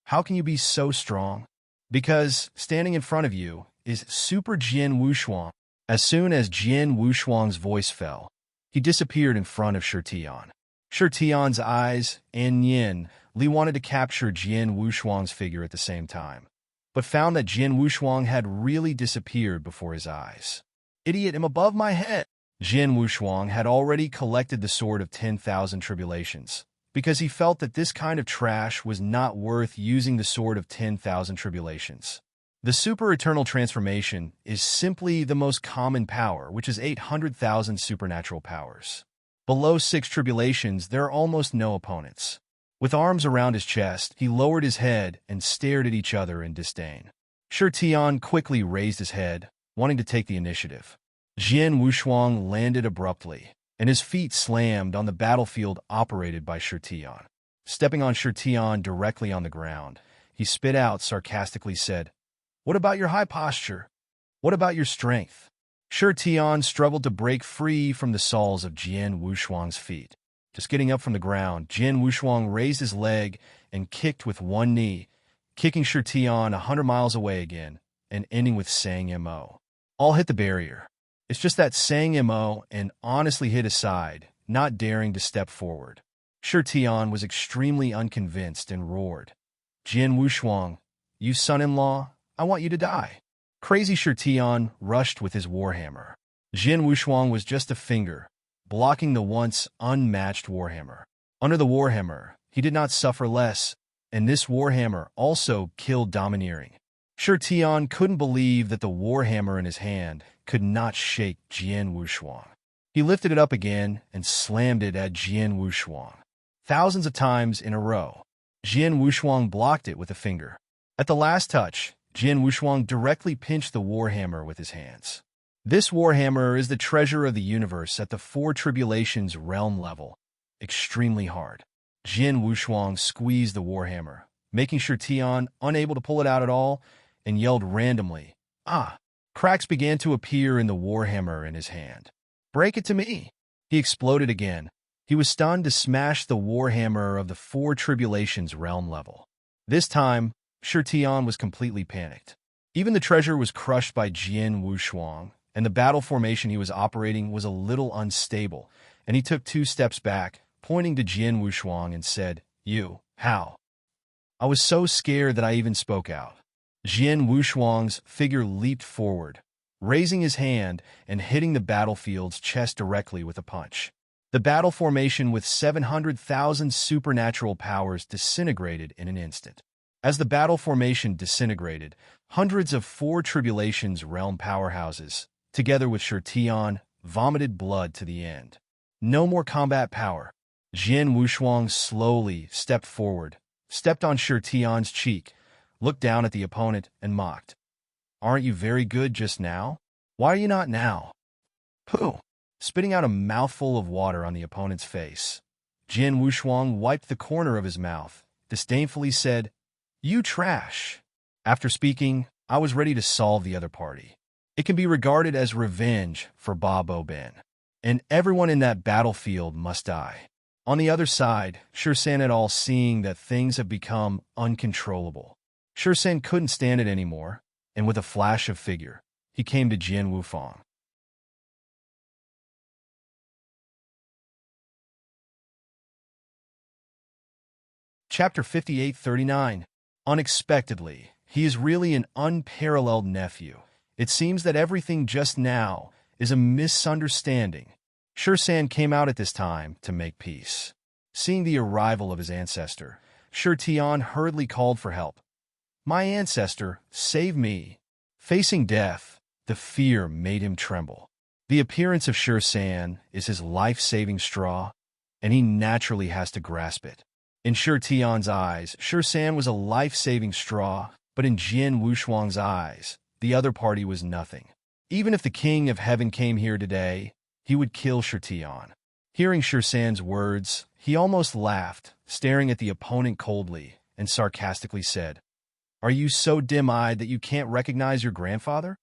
"How can you be so strong?" "Because standing in front of you is Super Jian Wushuang." As soon as Jian Wushuang's voice fell, he disappeared in front of Tian. Tian's eyes and Yin Li wanted to capture Jian Wushuang's figure at the same time, but found that Jian Wushuang had really disappeared before his eyes. "Idiot, I'm above my head!" Jian Wushuang had already collected the Sword of 10,000 Tribulations, because he felt that this kind of trash was not worth using the Sword of 10,000 Tribulations. The Super Eternal Transformation is simply the most common power, which is 800,000 supernatural powers. Below 6 Tribulations, there are almost no opponents. With arms around his chest, he lowered his head and stared at each other in disdain. Tian quickly raised his head, wanting to take the initiative. Jian Wushuang landed abruptly, and his feet slammed on the battlefield operated by Tian. Stepping on Tian directly on the ground, he spit out sarcastically said, "What about your high posture? What about your strength?" Tian struggled to break free from the soles of Jian Wushuang's feet. Just getting up from the ground, Jian Wushuang raised his leg and kicked with one knee, kicking Tian 100 miles away again, and ending with Sang Mo. All hit the barrier. It's just that Sang Mo and honestly hit aside, not daring to step forward. Tian was extremely unconvinced and roared, "Jian Wushuang, you son-in-law, I want you to die." Crazy Tian rushed with his warhammer. Jian Wushuang was just a finger, blocking the once unmatched warhammer. Under the warhammer, he did not suffer less, and this warhammer also killed domineering. Tian couldn't believe that the warhammer in his hand could not shake Jian Wushuang. He lifted it up again and slammed it at Jian Wushuang. Thousands of times in a row, Jian Wushuang blocked it with a finger. At the last touch, Jian Wushuang directly pinched the warhammer with his hands. This warhammer is the treasure of the universe at the Four Tribulations realm level. Extremely hard. Jian Wushuang squeezed the warhammer, making Tian unable to pull it out at all, and yelled randomly, "Ah!" Cracks began to appear in the warhammer in his hand. "Break it to me!" He exploded again. He was stunned to smash the warhammer of the Four Tribulations realm level. This time, Tian was completely panicked. Even the treasure was crushed by Jian Wushuang, and the battle formation he was operating was a little unstable, and he took 2 steps back, pointing to Jian Wushuang and said, "You, how?" I was so scared that I even spoke out. Jian Wushuang's figure leaped forward, raising his hand and hitting the battlefield's chest directly with a punch. The battle formation with 700,000 supernatural powers disintegrated in an instant. As the battle formation disintegrated, hundreds of Four Tribulations realm powerhouses, together with Tian, vomited blood to the end. No more combat power. Jian Wushuang slowly stepped forward, stepped on Tian's cheek, looked down at the opponent, and mocked. "Aren't you very good just now? Why are you not now?" Pooh! Spitting out a mouthful of water on the opponent's face, Jian Wushuang wiped the corner of his mouth, disdainfully said, "You trash." After speaking, I was ready to solve the other party. It can be regarded as revenge for Bo Ben, and everyone in that battlefield must die. On the other side, San et al. Seeing that things have become uncontrollable. San couldn't stand it anymore. and with a flash of figure, he came to Jian Wufang. Chapter 5839. Unexpectedly, he is really an unparalleled nephew. It seems that everything just now is a misunderstanding. Shursan came out at this time to make peace. Seeing the arrival of his ancestor, Shur Tian hurriedly called for help. "My ancestor, save me." Facing death, the fear made him tremble. The appearance of Shursan is his life-saving straw, and he naturally has to grasp it. In Shur Tian's eyes, Shursan was a life-saving straw, but in Jian Wushuang's eyes, the other party was nothing. Even if the King of Heaven came here today, he would kill Shur Tian. Hearing Shursan's words, he almost laughed, staring at the opponent coldly, and sarcastically said, "Are you so dim-eyed that you can't recognize your grandfather?"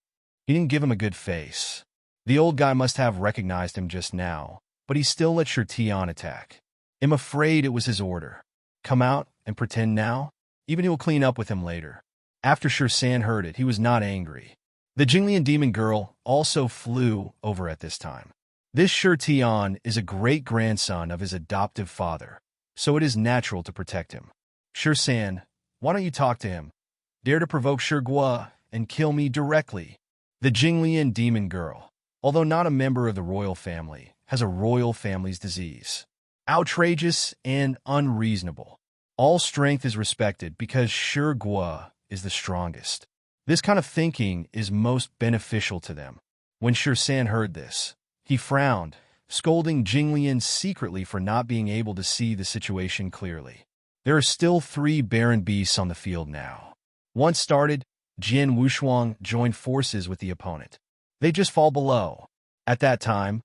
He didn't give him a good face. The old guy must have recognized him just now, but he still let Shur Tian attack. I'm afraid it was his order. Come out and pretend now? Even he will clean up with him later. After Shursan heard it, he was not angry. The Jinglian demon girl also flew over at this time. This Shur Tian is a great-grandson of his adoptive father, so it is natural to protect him. Shursan, why don't you talk to him? Dare to provoke Shur Gua and kill me directly. The Jinglian demon girl, although not a member of the royal family, has a royal family's disease. Outrageous and unreasonable. All strength is respected because Shur Gua is the strongest. This kind of thinking is most beneficial to them. When Shursan heard this, he frowned, scolding Jinglian secretly for not being able to see the situation clearly. There are still 3 barren beasts on the field now. Once started, Jian Wushuang joined forces with the opponent. They just fall below. At that time,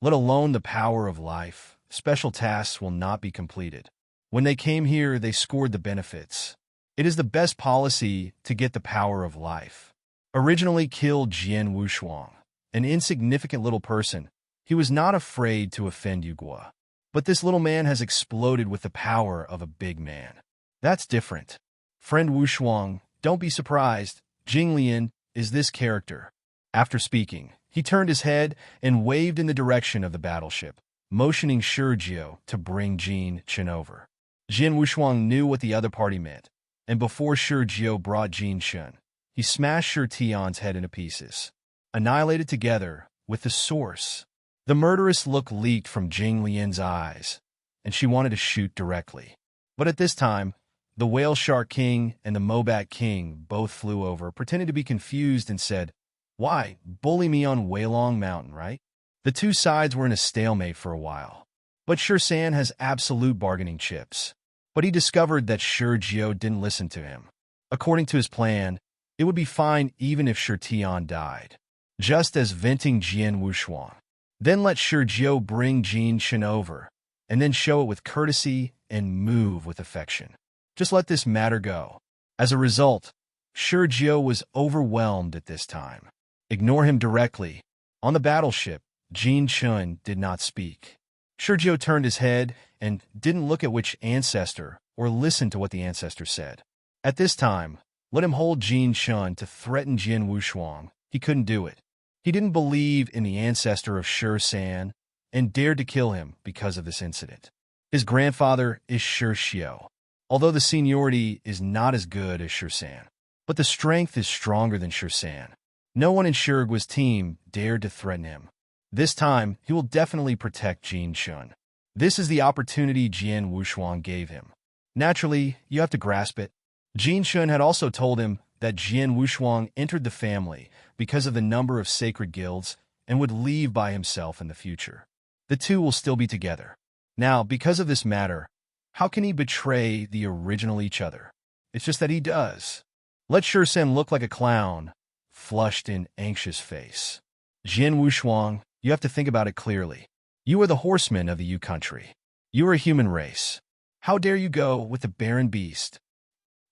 let alone the power of life, special tasks will not be completed. When they came here, they scored the benefits. It is the best policy to get the power of life. Originally killed Jian Wushuang, an insignificant little person. He was not afraid to offend Yugua. But this little man has exploded with the power of a big man. That's different. Friend Wushuang, don't be surprised. Jinglian is this character. After speaking, he turned his head and waved in the direction of the battleship, motioning Shurjiu to bring Jin Chen over. Jian Wushuang knew what the other party meant, and before Shurjiu brought Jin Chen, he smashed Shur Tian's head into pieces, annihilated together with the source. The murderous look leaked from Jing Lian's eyes, and she wanted to shoot directly. But at this time, the Whale Shark King and the Mobat King both flew over, pretending to be confused, and said, "Why, bully me on Weilong Mountain, right?" The two sides were in a stalemate for a while. But Shursan has absolute bargaining chips. But he discovered that Shurjiu didn't listen to him. According to his plan, it would be fine even if Shur Tian died, just as venting Jian Wushuang. Then let Shurjiu bring Jin Chen over, and then show it with courtesy and move with affection. Just let this matter go. As a result, Shurjiu was overwhelmed at this time. Ignore him directly. On the battleship, Jin Chen did not speak. Shurjiu turned his head and didn't look at which ancestor or listen to what the ancestor said. At this time, let him hold Jin Chen to threaten Jian Wushuang. He couldn't do it. He didn't believe in the ancestor of Shursan and dared to kill him because of this incident. His grandfather is Shurxiu, although the seniority is not as good as Shursan. But the strength is stronger than Shursan. No one in Shurgua's team dared to threaten him. This time, he will definitely protect Jin Chen. This is the opportunity Jian Wushuang gave him. Naturally, you have to grasp it. Jin Chen had also told him that Jian Wushuang entered the family because of the number of sacred guilds and would leave by himself in the future. The two will still be together. Now, because of this matter, how can he betray the original each other? It's just that he does. Let Shursan look like a clown, flushed in anxious face. Jian Wushuang, you have to think about it clearly. You are the horsemen of the Yu country. You are a human race. How dare you go with the barren beast?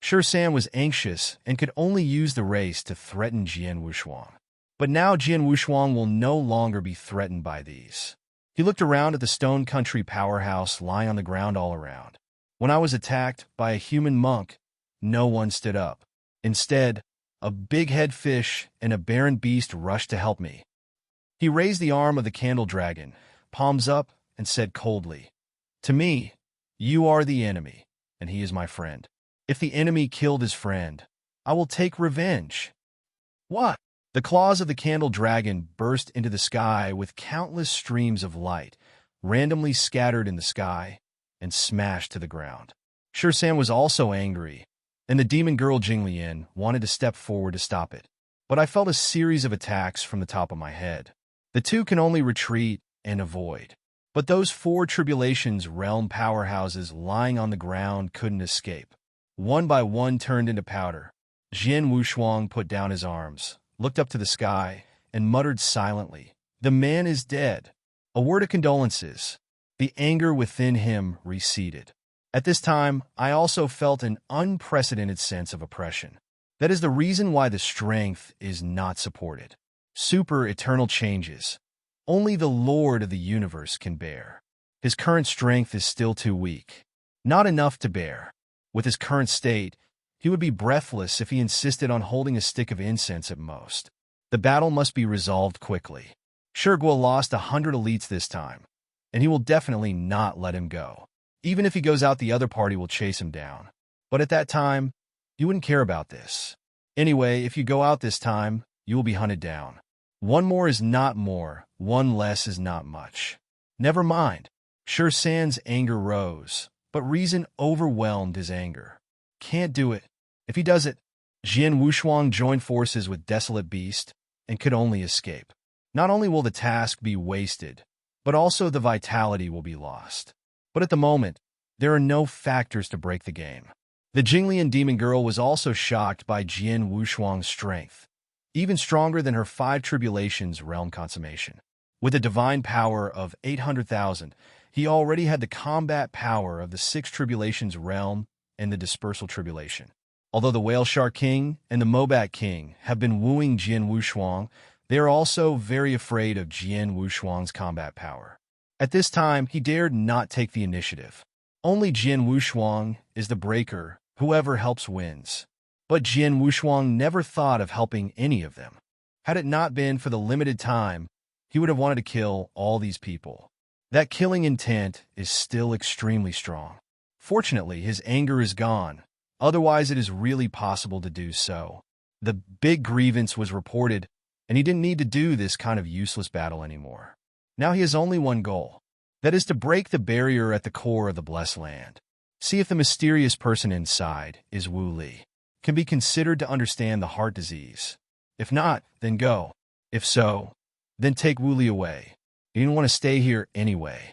Shursan was anxious and could only use the race to threaten Jian Wushuang. But now Jian Wushuang will no longer be threatened by these. He looked around at the stone country powerhouse lying on the ground all around. When I was attacked by a human monk, no one stood up. Instead, A big-head fish and a barren beast rushed to help me. He raised the arm of the candle dragon, palms up, and said coldly, "To me, you are the enemy, and he is my friend. If the enemy killed his friend, I will take revenge." What? The claws of the candle dragon burst into the sky with countless streams of light, randomly scattered in the sky, and smashed to the ground. Swordsman was also angry, and the demon girl Jinglian wanted to step forward to stop it. But I felt a series of attacks from the top of my head. The two can only retreat and avoid. But those four Tribulations realm powerhouses lying on the ground couldn't escape. One by one turned into powder. Jian Wushuang put down his arms, looked up to the sky, and muttered silently, "The man is dead." A word of condolences. The anger within him receded. At this time, I also felt an unprecedented sense of oppression. That is the reason why the strength is not supported. Super eternal changes. Only the Lord of the universe can bear. His current strength is still too weak. Not enough to bear. With his current state, he would be breathless if he insisted on holding a stick of incense at most. The battle must be resolved quickly. Sherguo lost 100 elites this time, and he will definitely not let him go. Even if he goes out, the other party will chase him down. But at that time, you wouldn't care about this. Anyway, if you go out this time, you will be hunted down. One more is not more, one less is not much. Never mind. Shan's anger rose, but reason overwhelmed his anger. Can't do it. If he does it, Jian Wushuang joined forces with Desolate Beast and could only escape. Not only will the task be wasted, but also the vitality will be lost. But at the moment, there are no factors to break the game. The Jinglian demon girl was also shocked by Jian Wushuang's strength, even stronger than her 5 Tribulations realm consummation. With a divine power of 800,000, he already had the combat power of the 6 Tribulations realm and the Dispersal Tribulation. Although the Whale Shark King and the Mobat King have been wooing Jian Wushuang, they are also very afraid of Jian Wushuang's combat power. At this time, he dared not take the initiative. Only Jian Wushuang is the breaker. Whoever helps wins. But Jian Wushuang never thought of helping any of them. Had it not been for the limited time, he would have wanted to kill all these people. That killing intent is still extremely strong. Fortunately, his anger is gone. Otherwise, it is really possible to do so. The big grievance was reported, and he didn't need to do this kind of useless battle anymore. Now he has only one goal. That is to break the barrier at the core of the Blessed Land. See if the mysterious person inside is Wu Li. Can be considered to understand the heart disease. If not, then go. If so, then take Wu Li away. He didn't want to stay here anyway.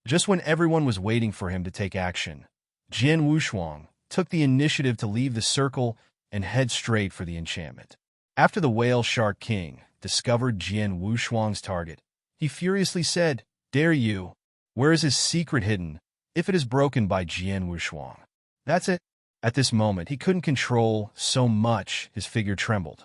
Just when everyone was waiting for him to take action, Jian Wushuang took the initiative to leave the circle and head straight for the enchantment. After the Whale Shark King discovered Jian Wushuang's target, he furiously said, "Dare you? Where is his secret hidden, if it is broken by Jian Wushuang?" That's it. At this moment, he couldn't control so much his figure trembled.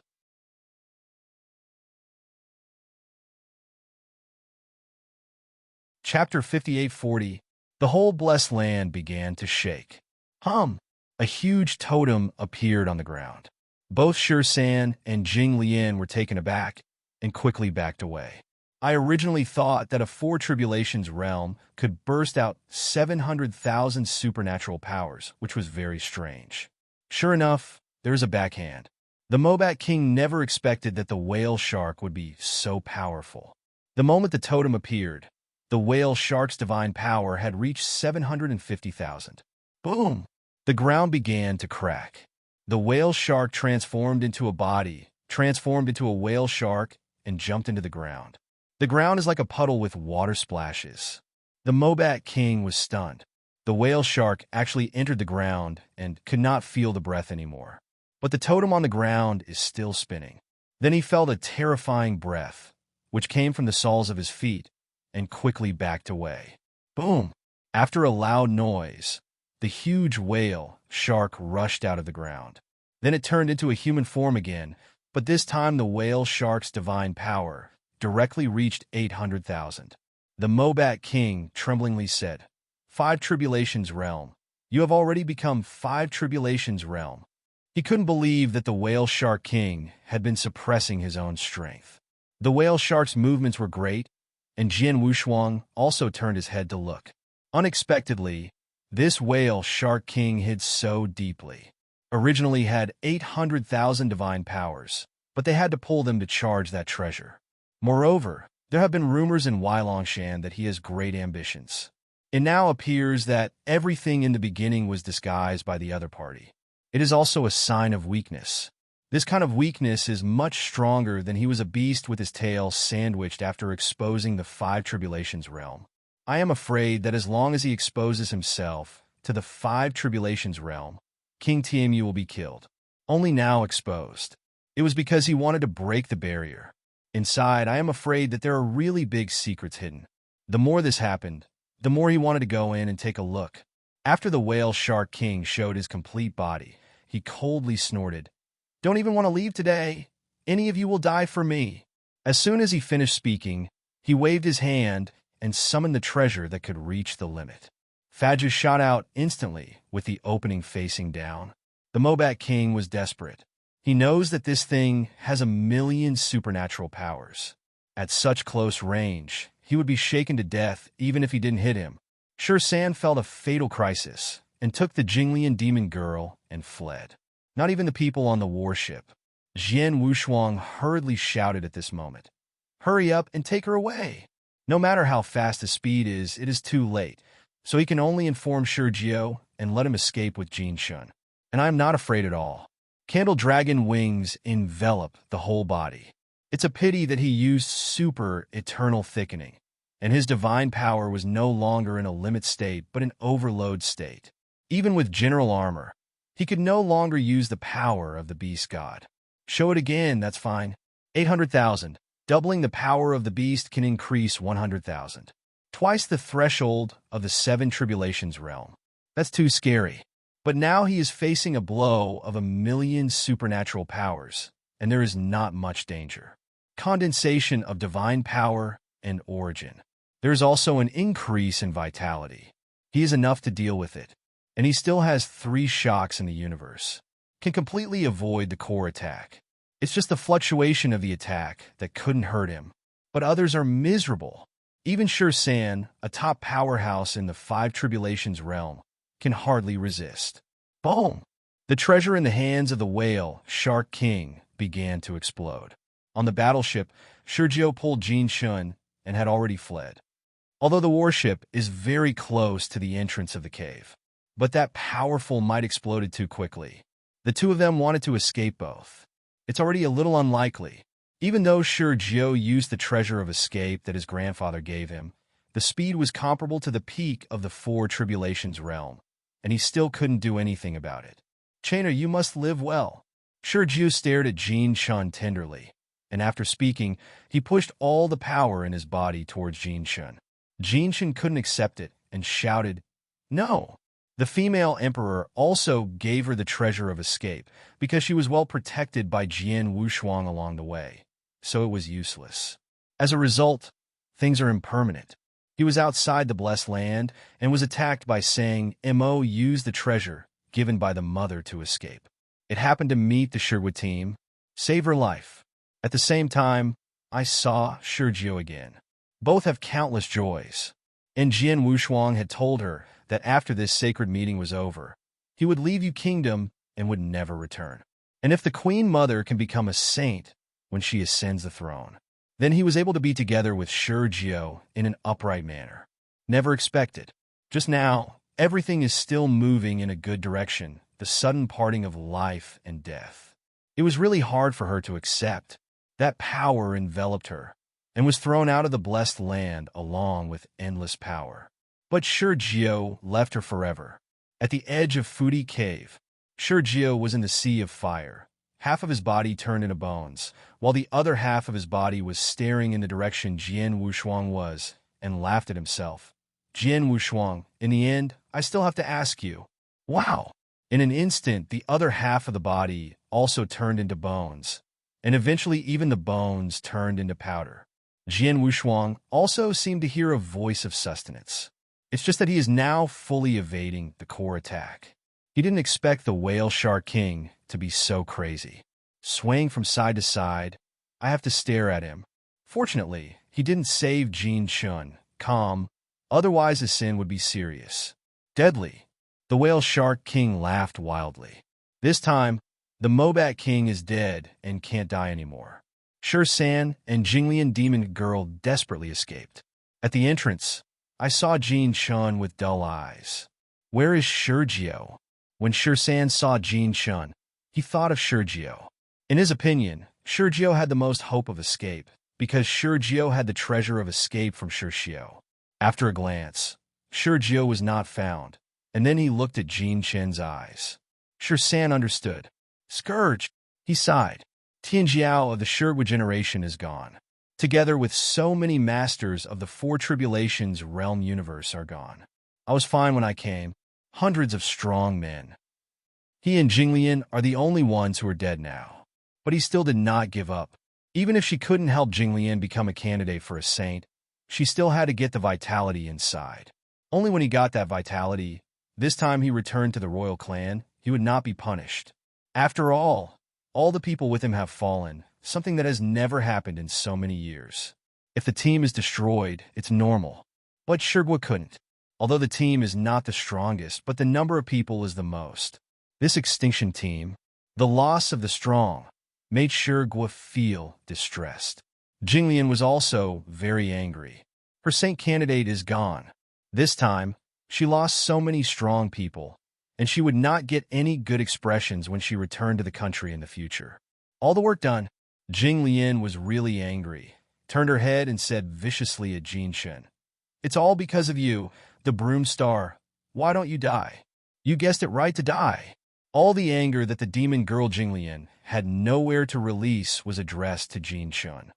Chapter 5840. The whole blessed land began to shake. A huge totem appeared on the ground. Both Shan and Jing Lian were taken aback and quickly backed away. I originally thought that a 4 Tribulations realm could burst out 700,000 supernatural powers, which was very strange. Sure enough, there's a backhand. The Mobat King never expected that the whale shark would be so powerful. The moment the totem appeared, the whale shark's divine power had reached 750,000. Boom! The ground began to crack. The whale shark transformed into a body, transformed into a whale shark, and jumped into the ground. The ground is like a puddle with water splashes. The Mobat King was stunned. The whale shark actually entered the ground and could not feel the breath anymore. But the totem on the ground is still spinning. Then he felt a terrifying breath, which came from the soles of his feet, and quickly backed away. Boom! After a loud noise, the huge whale shark rushed out of the ground. Then it turned into a human form again, but this time the whale shark's divine power directly reached 800,000. The Mobat King tremblingly said, 5 Tribulations realm. You have already become 5 Tribulations realm. He couldn't believe that the whale shark king had been suppressing his own strength. The whale shark's movements were great, and Jian Wushuang also turned his head to look. Unexpectedly, this whale shark king hid so deeply. Originally had 800,000 divine powers, but they had to pull them to charge that treasure. Moreover, there have been rumors in Weilongshan that he has great ambitions. It now appears that everything in the beginning was disguised by the other party. It is also a sign of weakness. This kind of weakness is much stronger than he was a beast with his tail sandwiched after exposing the 5 tribulations realm. I am afraid that as long as he exposes himself to the 5 tribulations realm, King Tianmu will be killed. Only now exposed. It was because he wanted to break the barrier. Inside, I am afraid that there are really big secrets hidden. The more this happened, the more he wanted to go in and take a look. After the whale shark king showed his complete body, he coldly snorted, "Don't even want to leave today. Any of you will die for me." As soon as he finished speaking, he waved his hand and summoned the treasure that could reach the limit. Fadja shot out instantly with the opening facing down. The Mobat king was desperate. He knows that this thing has 1,000,000 supernatural powers. At such close range, he would be shaken to death even if he didn't hit him. San felt a fatal crisis and took the Jinglian demon girl and fled. Not even the people on the warship. Jian Wushuang hurriedly shouted at this moment, "Hurry up and take her away!" No matter how fast his speed is, it is too late, so he can only inform Shurjiao and let him escape with Jin Shun. And I am not afraid at all. Candle dragon wings envelop the whole body. It's a pity that he used super eternal thickening, and his divine power was no longer in a limit state but an overload state. Even with general armor, he could no longer use the power of the beast god. Show it again, that's fine. 800,000. Doubling the power of the beast can increase 100,000. Twice the threshold of the 7 tribulations realm. That's too scary. But now he is facing a blow of 1,000,000 supernatural powers, and there is not much danger. Condensation of divine power and origin. There is also an increase in vitality. He is enough to deal with it, and he still has 3 shocks in the universe. Can completely avoid the core attack. It's just the fluctuation of the attack that couldn't hurt him. But others are miserable. Even San, a top powerhouse in the 5 tribulations realm, can hardly resist. Boom! The treasure in the hands of the whale shark king began to explode. On the battleship, Shurjiao pulled Jin Shun and had already fled. Although the warship is very close to the entrance of the cave. But that powerful might exploded too quickly. The two of them wanted to escape both. It's already a little unlikely. Even though Shurjiao used the treasure of escape that his grandfather gave him, the speed was comparable to the peak of the 4 tribulations realm, and he still couldn't do anything about it. "Chainer, you must live well." Shurjiao stared at Jin Shun tenderly, and after speaking, he pushed all the power in his body towards Jin Shun. Jin Shun couldn't accept it and shouted, "No!" The female emperor also gave her the treasure of escape because she was well protected by Jian Wushuang along the way, so it was useless. As a result, things are impermanent. He was outside the blessed land and was attacked by saying Mo used the treasure given by the mother to escape. It happened to meet the Shurwa team, save her life. At the same time, I saw Shurjiao again. Both have countless joys. And Jian Wushuang had told her that after this sacred meeting was over, he would leave you kingdom and would never return. And if the Queen Mother can become a saint when she ascends the throne, then he was able to be together with Shurjiao in an upright manner. Never expected. Just now, everything is still moving in a good direction, the sudden parting of life and death. It was really hard for her to accept. That power enveloped her and was thrown out of the blessed land along with endless power. But Shurjiao left her forever. At the edge of Fudi Cave, Shurjiao was in the sea of fire. Half of his body turned into bones, while the other half of his body was staring in the direction Jian Wushuang was, and laughed at himself. Jian Wushuang, in the end, I still have to ask you. Wow! In an instant, the other half of the body also turned into bones, and eventually even the bones turned into powder. Jian Wushuang also seemed to hear a voice of sustenance. It's just that he is now fully evading the core attack. He didn't expect the whale shark king to be so crazy. Swaying from side to side, I have to stare at him. Fortunately, he didn't save Jin Chun, calm, otherwise the sin would be serious. Deadly. The whale shark king laughed wildly. This time, the Mobat king is dead and can't die anymore. San and Jinglian demon girl desperately escaped. At the entrance, I saw Jin Chun with dull eyes. Where is Sergio? When San saw Jin Chun, he thought of Sergio. In his opinion, Sergio had the most hope of escape, because Sergio had the treasure of escape from Sergio. After a glance, Sergio was not found, and then he looked at Jin Chen's eyes. San understood. Scourge, he sighed. Tianjiao of the Sherwood generation is gone. Together with so many masters of the Four Tribulations realm universe are gone. I was fine when I came. Hundreds of strong men. He and Jinglian are the only ones who are dead now. But he still did not give up. Even if she couldn't help Jinglian become a candidate for a saint, she still had to get the vitality inside. Only when he got that vitality, this time he returned to the royal clan, he would not be punished. After all the people with him have fallen, something that has never happened in so many years. If the team is destroyed, it's normal. But Shirgwa couldn't. Although the team is not the strongest, but the number of people is the most. This extinction team, the loss of the strong, made Shirgwa feel distressed. Jinglian was also very angry. Her saint candidate is gone. This time, she lost so many strong people, and she would not get any good expressions when she returned to the country in the future. All the work done, Jinglian was really angry, turned her head and said viciously at Jin Shen, "It's all because of you, the Broom Star. Why don't you die? You guessed it right, to die." All the anger that the demon girl Jinglian had nowhere to release was addressed to Jin Chun.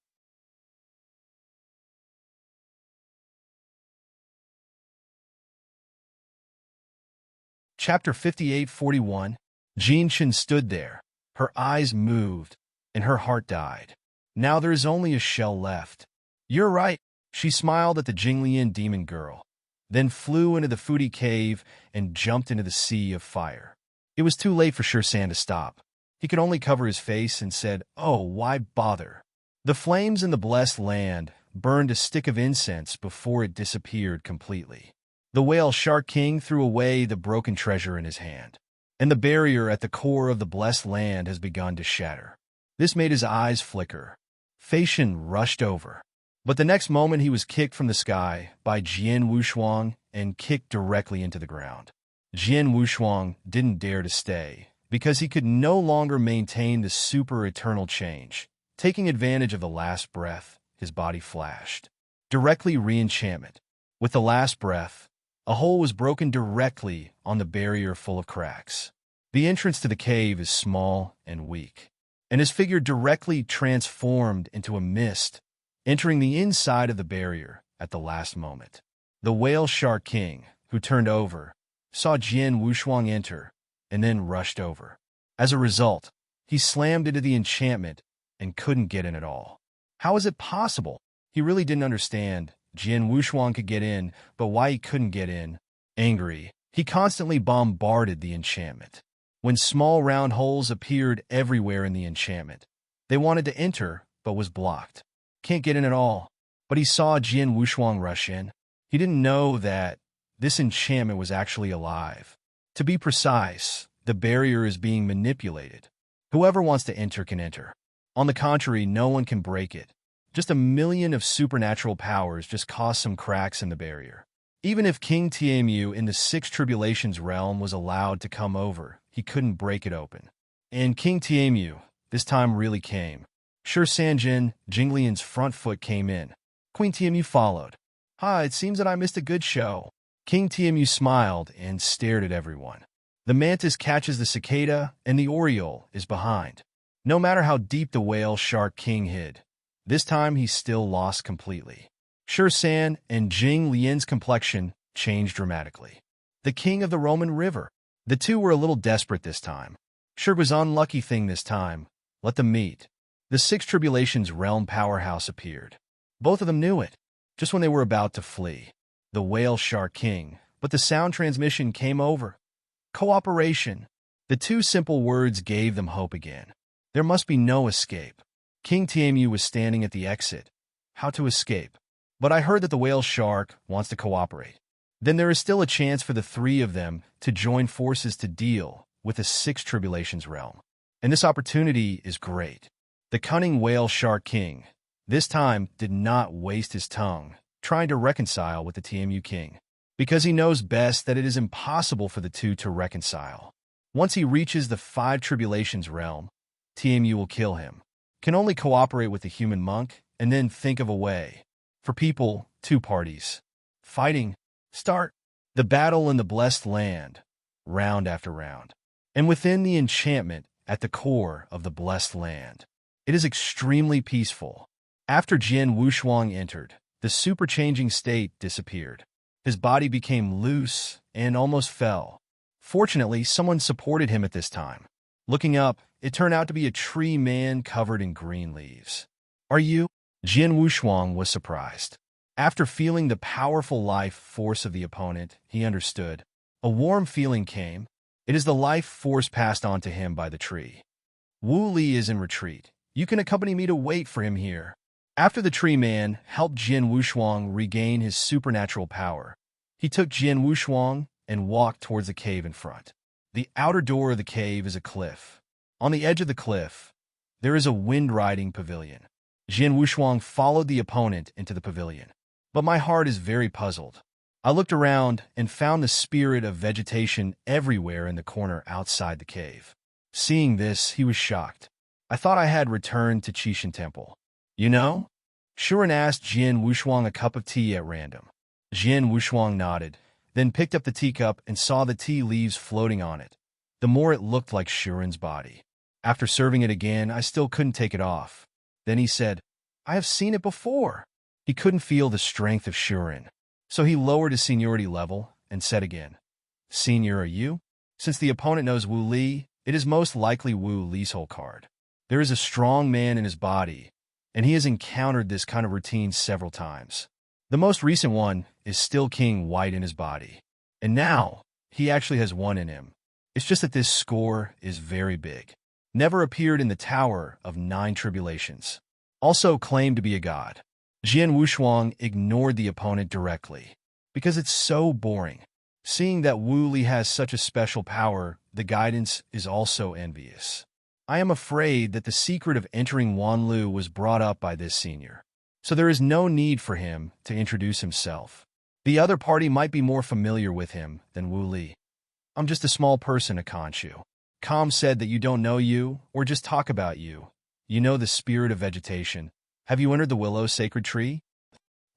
Chapter 58-41. Jin Chun stood there. Her eyes moved, and her heart died. Now there is only a shell left. You're right. She smiled at the Jinglian demon girl, then flew into the foodie cave and jumped into the sea of fire. It was too late for San to stop. He could only cover his face and said, "Oh, why bother?" The flames in the blessed land burned a stick of incense before it disappeared completely. The whale shark king threw away the broken treasure in his hand, and the barrier at the core of the blessed land has begun to shatter. This made his eyes flicker. Feishan rushed over. But the next moment he was kicked from the sky by Jian Wushuang and kicked directly into the ground. Jian Wushuang didn't dare to stay, because he could no longer maintain the super-eternal change. Taking advantage of the last breath, his body flashed. Directly re-enchantment. With the last breath, a hole was broken directly on the barrier full of cracks. The entrance to the cave is small and weak, and his figure directly transformed into a mist, entering the inside of the barrier at the last moment. The whale shark king, who turned over, saw Jian Wushuang enter, and then rushed over. As a result, he slammed into the enchantment and couldn't get in at all. How is it possible? He really didn't understand. Jian Wushuang could get in, but why he couldn't get in? Angry, he constantly bombarded the enchantment. When small round holes appeared everywhere in the enchantment, they wanted to enter, but was blocked. Can't get in at all. But he saw Jian Wushuang rush in. He didn't know that this enchantment was actually alive. To be precise, the barrier is being manipulated. Whoever wants to enter can enter. On the contrary, no one can break it. Just a million of supernatural powers just caused some cracks in the barrier. Even if King Tiamu in the Six Tribulations realm was allowed to come over, he couldn't break it open. And King Tiamu, this time, really came. Sanjin, Jinglian's front foot came in. Queen Tiamu followed. It seems that I missed a good show." King Tiamu smiled and stared at everyone. The mantis catches the cicada, and the oriole is behind. No matter how deep the whale shark king hid, this time he still lost completely. San and Jing Lian's complexion changed dramatically. The king of the Roman River. The two were a little desperate this time. Was unlucky thing this time. Let them meet. The Six Tribulations realm powerhouse appeared. Both of them knew it, just when they were about to flee. The whale shark king, but the sound transmission came over. Cooperation. The two simple words gave them hope again. There must be no escape. King Tiamu was standing at the exit. How to escape? But I heard that the whale shark wants to cooperate. Then there is still a chance for the three of them to join forces to deal with the Six Tribulations realm. And this opportunity is great. The cunning whale shark king, this time, did not waste his tongue trying to reconcile with the TMU king, because he knows best that it is impossible for the two to reconcile. Once he reaches the Five Tribulations realm, TMU will kill him. Can only cooperate with the human monk and then think of a way. For people, two parties. Fighting. Start. The battle in the blessed land, round after round. And within the enchantment at the core of the blessed land, it is extremely peaceful. After Jian Wushuang entered, the super-changing state disappeared. His body became loose and almost fell. Fortunately, someone supported him at this time. Looking up, it turned out to be a tree man covered in green leaves. Are you? Jian Wushuang was surprised. After feeling the powerful life force of the opponent, he understood. A warm feeling came. It is the life force passed on to him by the tree. Wu Li is in retreat. You can accompany me to wait for him here. After the tree man helped Jian Wushuang regain his supernatural power, he took Jian Wushuang and walked towards the cave in front. The outer door of the cave is a cliff. On the edge of the cliff, there is a wind-riding pavilion. Jian Wushuang followed the opponent into the pavilion. But my heart is very puzzled. I looked around and found the spirit of vegetation everywhere in the corner outside the cave. Seeing this, he was shocked. I thought I had returned to Qishan Temple. You know? Shuren asked Jian Wushuang a cup of tea at random. Jian Wushuang nodded, then picked up the teacup and saw the tea leaves floating on it. The more it looked like Shuren's body. After serving it again, I still couldn't take it off. Then he said, I have seen it before. He couldn't feel the strength of Shuren. So he lowered his seniority level and said again, Senior, are you? Since the opponent knows Wu Li, it is most likely Wu Li's whole card. There is a strong man in his body, and he has encountered this kind of routine several times. The most recent one is still King White in his body. And now, he actually has one in him. It's just that this score is very big. Never appeared in the Tower of Nine Tribulations. Also claimed to be a god. Jian Wushuang ignored the opponent directly, because it's so boring. Seeing that Wu Li has such a special power, the guidance is also envious. I am afraid that the secret of entering Wanlu was brought up by this senior, so there is no need for him to introduce himself. The other party might be more familiar with him than Wu Li. I'm just a small person, Akanshu. Com said that you don't know you, or just talk about you. You know the spirit of vegetation. Have you entered the willow sacred tree?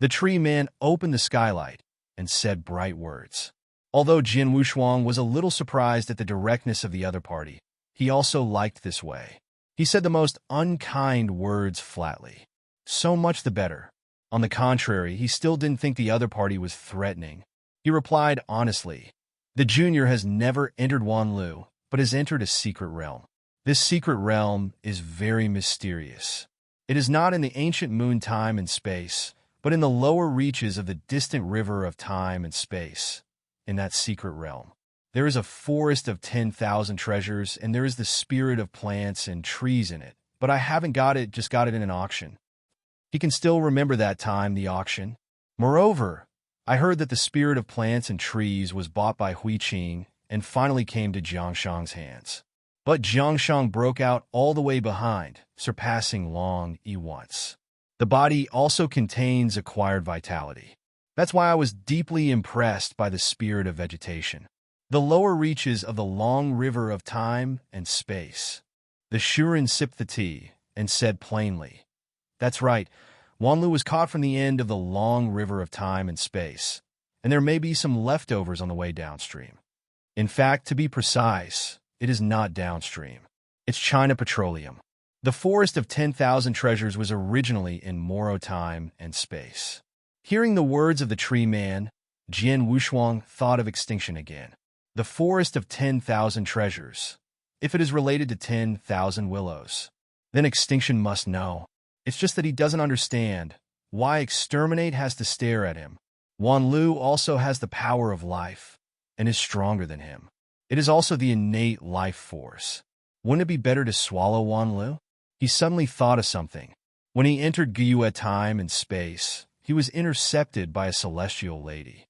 The tree man opened the skylight and said bright words. Although Jian Wushuang was a little surprised at the directness of the other party, he also liked this way. He said the most unkind words flatly. So much the better. On the contrary, he still didn't think the other party was threatening. He replied honestly, the junior has never entered Wanlu, but has entered a secret realm. This secret realm is very mysterious. It is not in the ancient moon time and space, but in the lower reaches of the distant river of time and space. In that secret realm, there is a forest of 10,000 treasures, and there is the spirit of plants and trees in it. But I haven't got it, just got it in an auction. He can still remember that time, the auction. Moreover, I heard that the spirit of plants and trees was bought by Hui Qing and finally came to Jiangshang's hands. But Jiangshang broke out all the way behind, surpassing Long Yi once. The body also contains acquired vitality. That's why I was deeply impressed by the spirit of vegetation. The lower reaches of the long river of time and space. The Shuren sipped the tea and said plainly, That's right, Wanlu was caught from the end of the long river of time and space, and there may be some leftovers on the way downstream. In fact, to be precise, it is not downstream. It's China Petroleum. The forest of 10,000 treasures was originally in Moro time and space. Hearing the words of the tree man, Jian Wushuang thought of extinction again. The forest of 10,000 treasures. If it is related to 10,000 willows, then extinction must know. It's just that he doesn't understand why exterminate has to stare at him. Wanlu also has the power of life and is stronger than him. It is also the innate life force. Wouldn't it be better to swallow Wanlu? He suddenly thought of something. When he entered Guyue time and space, he was intercepted by a celestial lady.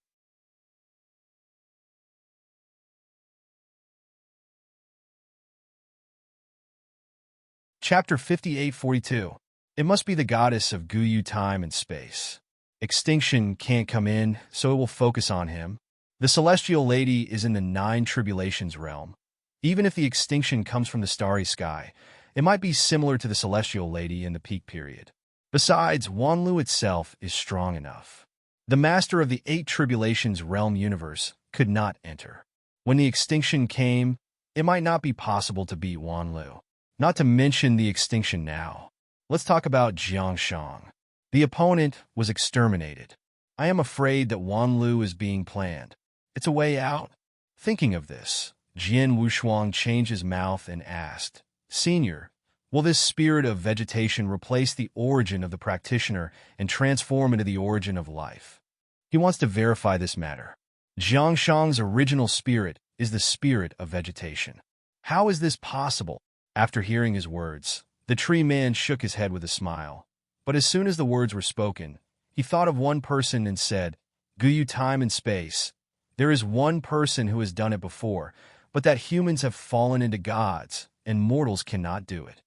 Chapter 5842. It must be the goddess of Guyue time and space. Extinction can't come in, so it will focus on him. The celestial lady is in the nine tribulations realm. Even if the extinction comes from the starry sky, it might be similar to the celestial lady in the peak period. Besides, Wanlu itself is strong enough. The master of the eight tribulations realm universe could not enter. When the extinction came, it might not be possible to beat Wanlu. Not to mention the extinction now. Let's talk about Jiangshang. The opponent was exterminated. I am afraid that Wanlu is being planned. It's a way out. Thinking of this, Jian Wushuang changed his mouth and asked, Senior, will this spirit of vegetation replace the origin of the practitioner and transform into the origin of life? He wants to verify this matter. Jiangshang's original spirit is the spirit of vegetation. How is this possible? After hearing his words, the tree man shook his head with a smile. But as soon as the words were spoken, he thought of one person and said, Guyue time and space. There is one person who has done it before, but that humans have fallen into gods, and mortals cannot do it.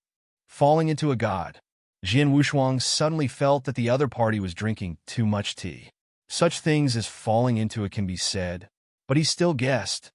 Falling into a god. Jian Wushuang suddenly felt that the other party was drinking too much tea. Such things as falling into it can be said, but he still guessed.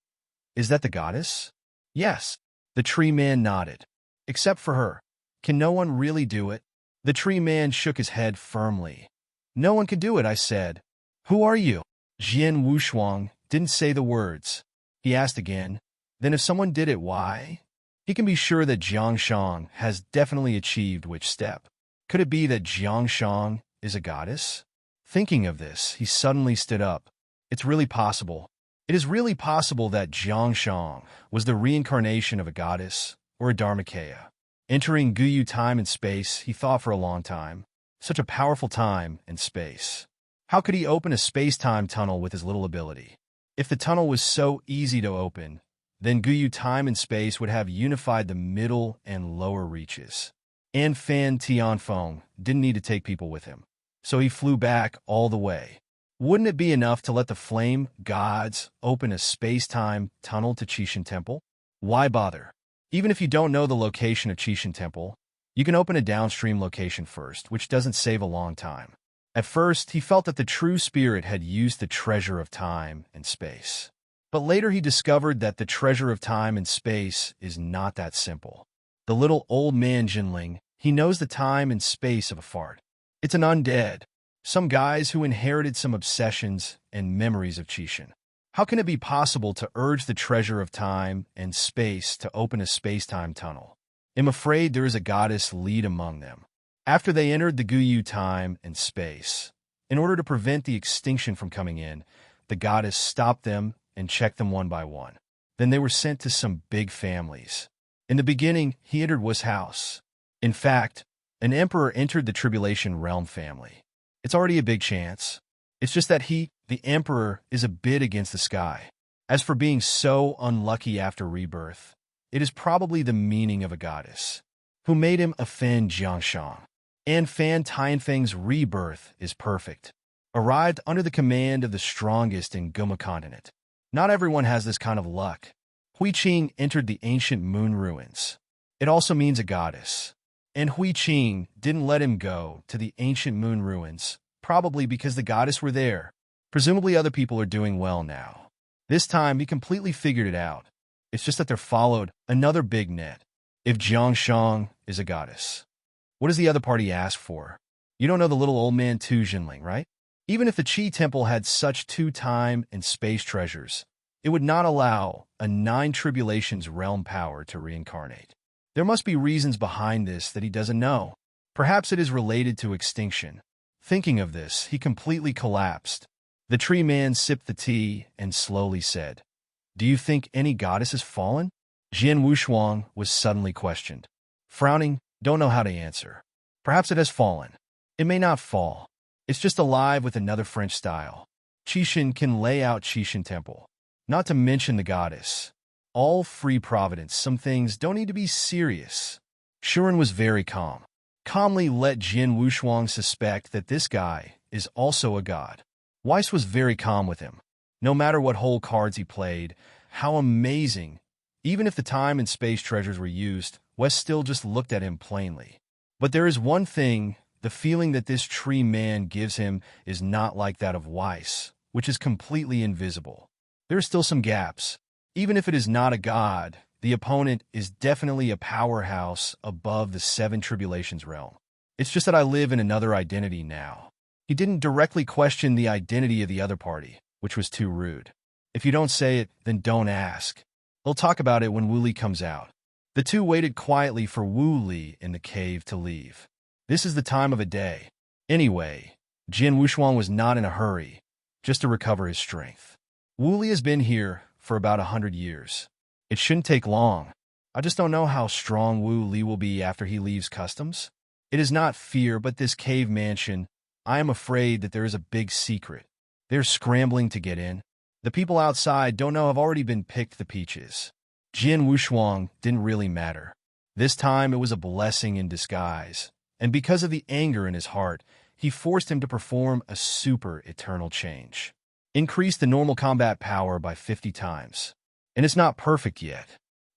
Is that the goddess? Yes. The tree man nodded. Except for her. Can no one really do it? The tree man shook his head firmly. No one can do it, I said. Who are you? Jian Wushuang didn't say the words. He asked again. Then if someone did it, why? He can be sure that Jiangshang has definitely achieved which step. Could it be that Jiangshang is a goddess? Thinking of this, he suddenly stood up. It's really possible. It is really possible that Jiangshang was the reincarnation of a goddess or a Dharmakaya. Entering Guyue time and space, he thought for a long time. Such a powerful time and space. How could he open a space-time tunnel with his little ability? If the tunnel was so easy to open, then Guyue time and space would have unified the middle and lower reaches. And Fan Tianfeng didn't need to take people with him, so he flew back all the way. Wouldn't it be enough to let the flame gods open a space-time tunnel to Qishan Temple? Why bother? Even if you don't know the location of Qishan Temple, you can open a downstream location first, which doesn't save a long time. At first, he felt that the true spirit had used the treasure of time and space. But later he discovered that the treasure of time and space is not that simple. The little old man Jinling, he knows the time and space of a fart. It's an undead. Some guys who inherited some obsessions and memories of Qishan. How can it be possible to urge the treasure of time and space to open a space-time tunnel? I'm afraid there is a goddess lead among them. After they entered the Guyue time and space, in order to prevent the extinction from coming in, the goddess stopped them and checked them one by one. Then they were sent to some big families. In the beginning, he entered Wu's house. In fact, an emperor entered the Tribulation Realm family. It's already a big chance. It's just that he, the emperor, is a bit against the sky. As for being so unlucky after rebirth, it is probably the meaning of a goddess, who made him offend Jiangshang. And Fan Tianfeng's rebirth is perfect. Arrived under the command of the strongest in Guma continent. Not everyone has this kind of luck. Hui Qing entered the ancient moon ruins. It also means a goddess. And Hui Qing didn't let him go to the ancient moon ruins, probably because the goddess were there. Presumably other people are doing well now. This time he completely figured it out. It's just that there followed another big net. If Jiangshang is a goddess, what does the other party ask for? You don't know the little old man Tu Jinling, right? Even if the Qi Temple had such two time and space treasures, it would not allow a nine tribulations realm power to reincarnate. There must be reasons behind this that he doesn't know. Perhaps it is related to extinction. Thinking of this, he completely collapsed. The tree man sipped the tea and slowly said, Do you think any goddess has fallen? Jian Wushuang was suddenly questioned. Frowning, don't know how to answer. Perhaps it has fallen. It may not fall. It's just alive with another French style. Qishan can lay out Qishan Temple. Not to mention the goddess. all free providence. Some things don't need to be serious. Shuren was very calm. Calmly let Jin Wushuang suspect that this guy is also a god. Weiss was very calm with him. No matter what whole cards he played, how amazing. Even if the time and space treasures were used, Wes still just looked at him plainly. But there is one thing, the feeling that this tree man gives him is not like that of Weiss, which is completely invisible. There are still some gaps. Even if it is not a god, the opponent is definitely a powerhouse above the Seven Tribulations realm. It's just that I live in another identity now. He didn't directly question the identity of the other party, which was too rude. If you don't say it, then don't ask. They'll talk about it when Wu Li comes out. The two waited quietly for Wu Li in the cave to leave. This is the time of a day. Anyway, Jin Wushuang was not in a hurry, just to recover his strength. Wu Li has been here for about 100 years. It shouldn't take long. I just don't know how strong Wu Li will be after he leaves customs. It is not fear, but this cave mansion. I am afraid that there is a big secret. They're scrambling to get in. The people outside don't know have already been picked the peaches. Jin Wushuang didn't really matter. This time it was a blessing in disguise. And because of the anger in his heart, he forced him to perform a super eternal change. Increase the normal combat power by 50 times. And it's not perfect yet.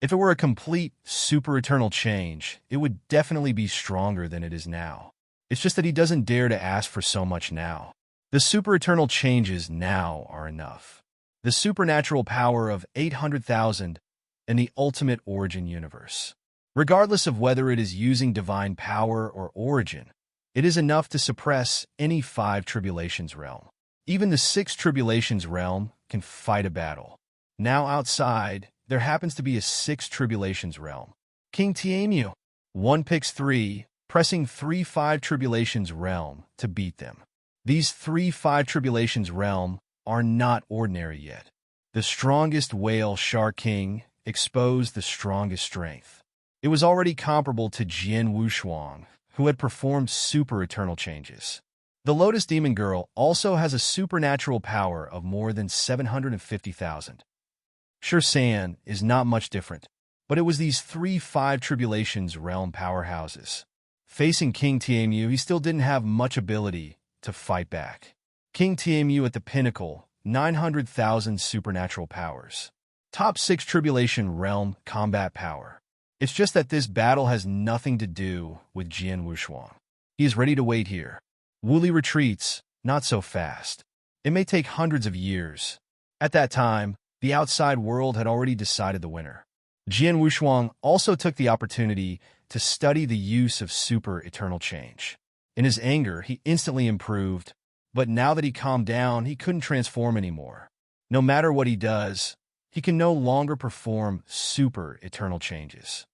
If it were a complete super eternal change, it would definitely be stronger than it is now. It's just that he doesn't dare to ask for so much now. The super eternal changes now are enough. The supernatural power of 800,000 and the ultimate origin universe. Regardless of whether it is using divine power or origin, it is enough to suppress any 5 tribulations realm. Even the 6 tribulations realm can fight a battle. Now outside, there happens to be a 6 tribulations realm. King Tianmu. 1 picks 3, pressing 3 5 tribulations realm to beat them. These 3 5 tribulations realm are not ordinary yet. The strongest whale Shark King exposed the strongest strength. It was already comparable to Jin Wushuang, who had performed super eternal changes. The Lotus Demon Girl also has a supernatural power of more than 750,000. Sure, San is not much different, but it was these 3 5 tribulations realm powerhouses. Facing King Tianmu, he still didn't have much ability to fight back. King Tianmu at the pinnacle, 900,000 supernatural powers. Top 6 tribulation realm combat power. It's just that this battle has nothing to do with Jin Wushuang. He is ready to wait here. Wu Li retreats, not so fast. It may take hundreds of years. At that time, the outside world had already decided the winner. Jin Wushuang also took the opportunity to study the use of super eternal change. In his anger, he instantly improved, but now that he calmed down, he couldn't transform anymore. No matter what he does, he can no longer perform super eternal changes.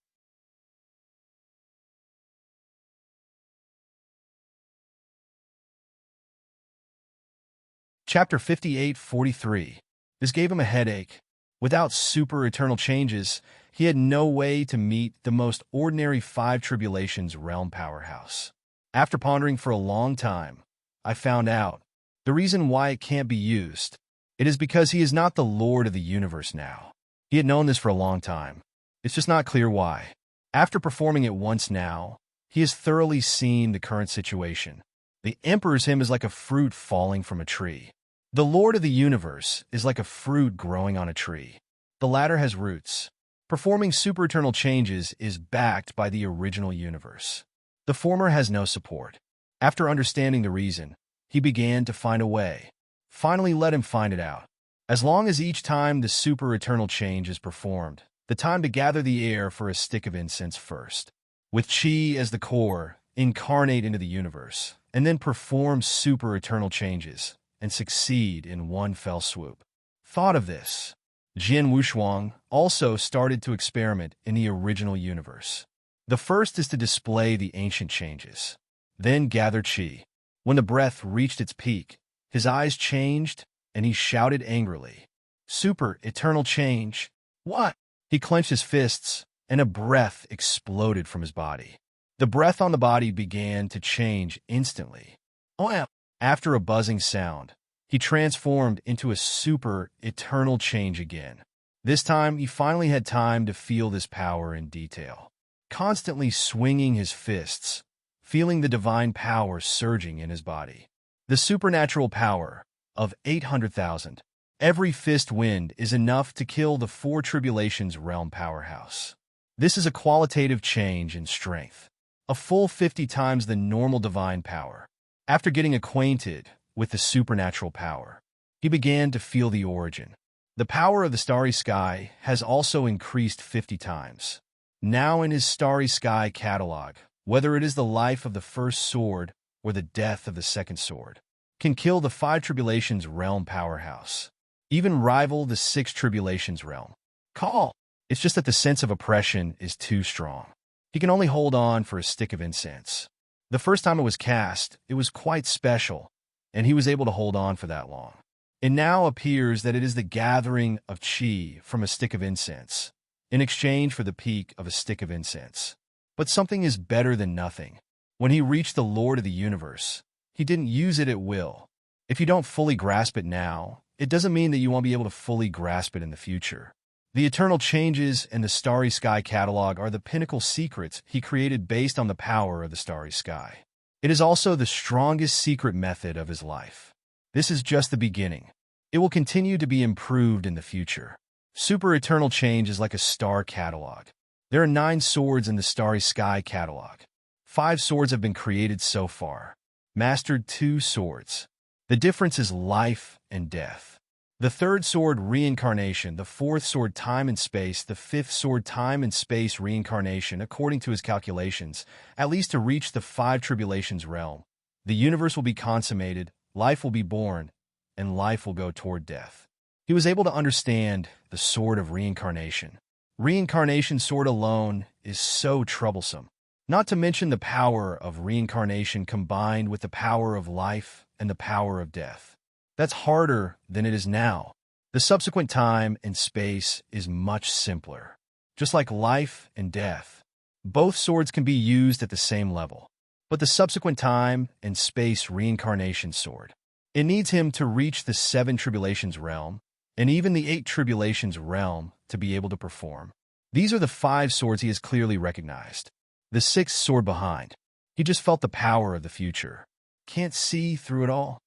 Chapter 58:43. This gave him a headache. Without super eternal changes, he had no way to meet the most ordinary 5 tribulations realm powerhouse. After pondering for a long time, I found out the reason why it can't be used. It is because he is not the Lord of the universe now. He had known this for a long time. It's just not clear why. After performing it once now, he has thoroughly seen the current situation. The Emperor's hymn is like a fruit falling from a tree. The Lord of the universe is like a fruit growing on a tree. The latter has roots. Performing super eternal changes is backed by the original universe. The former has no support. After understanding the reason, he began to find a way. Finally, let him find it out. As long as each time the super eternal change is performed, the time to gather the air for a stick of incense first. With Qi as the core, incarnate into the universe, and then perform super eternal changes, and succeed in one fell swoop. Thought of this. Jin Wushuang also started to experiment in the original universe. The first is to display the ancient changes. Then gather Qi. When the breath reached its peak, his eyes changed, and he shouted angrily, "Super eternal change! What?" He clenched his fists, and a breath exploded from his body. The breath on the body began to change instantly. Oh, after a buzzing sound, he transformed into a super eternal change again. This time, he finally had time to feel this power in detail. Constantly swinging his fists, feeling the divine power surging in his body. The supernatural power of 800,000. Every fist wind is enough to kill the four tribulations realm powerhouse. This is a qualitative change in strength, a full 50 times the normal divine power. After getting acquainted with the supernatural power, he began to feel the origin. The power of the starry sky has also increased 50 times. Now in his starry sky catalog, whether it is the life of the first sword or the death of the second sword, can kill the five tribulations realm powerhouse, even rival the six tribulations realm. Call. It's just that the sense of oppression is too strong. He can only hold on for a stick of incense. The first time it was cast, it was quite special, and he was able to hold on for that long. It now appears that it is the gathering of chi from a stick of incense, in exchange for the peak of a stick of incense. But something is better than nothing. When he reached the Lord of the universe, he didn't use it at will. If you don't fully grasp it now, it doesn't mean that you won't be able to fully grasp it in the future. The eternal changes in the Starry Sky catalog are the pinnacle secrets he created based on the power of the starry sky. It is also the strongest secret method of his life. This is just the beginning. It will continue to be improved in the future. Super Eternal Change is like a star catalog. There are 9 swords in the Starry Sky catalog. 5 swords have been created so far. Mastered 2 swords. The difference is life and death. The 3rd sword, Reincarnation. The 4th sword, Time and Space. The 5th sword, Time and Space Reincarnation. According to his calculations, at least to reach the 5 tribulations realm, the universe will be consummated, life will be born, and life will go toward death. He was able to understand the sword of reincarnation. Reincarnation sword alone is so troublesome. Not to mention the power of reincarnation combined with the power of life and the power of death. That's harder than it is now. The subsequent time and space is much simpler. Just like life and death, both swords can be used at the same level. But the subsequent time and space reincarnation sword, it needs him to reach the 7 tribulations realm and even the 8 tribulations realm to be able to perform. These are the 5 swords he has clearly recognized. The 6th sword behind. He just felt the power of the future. Can't see through it all.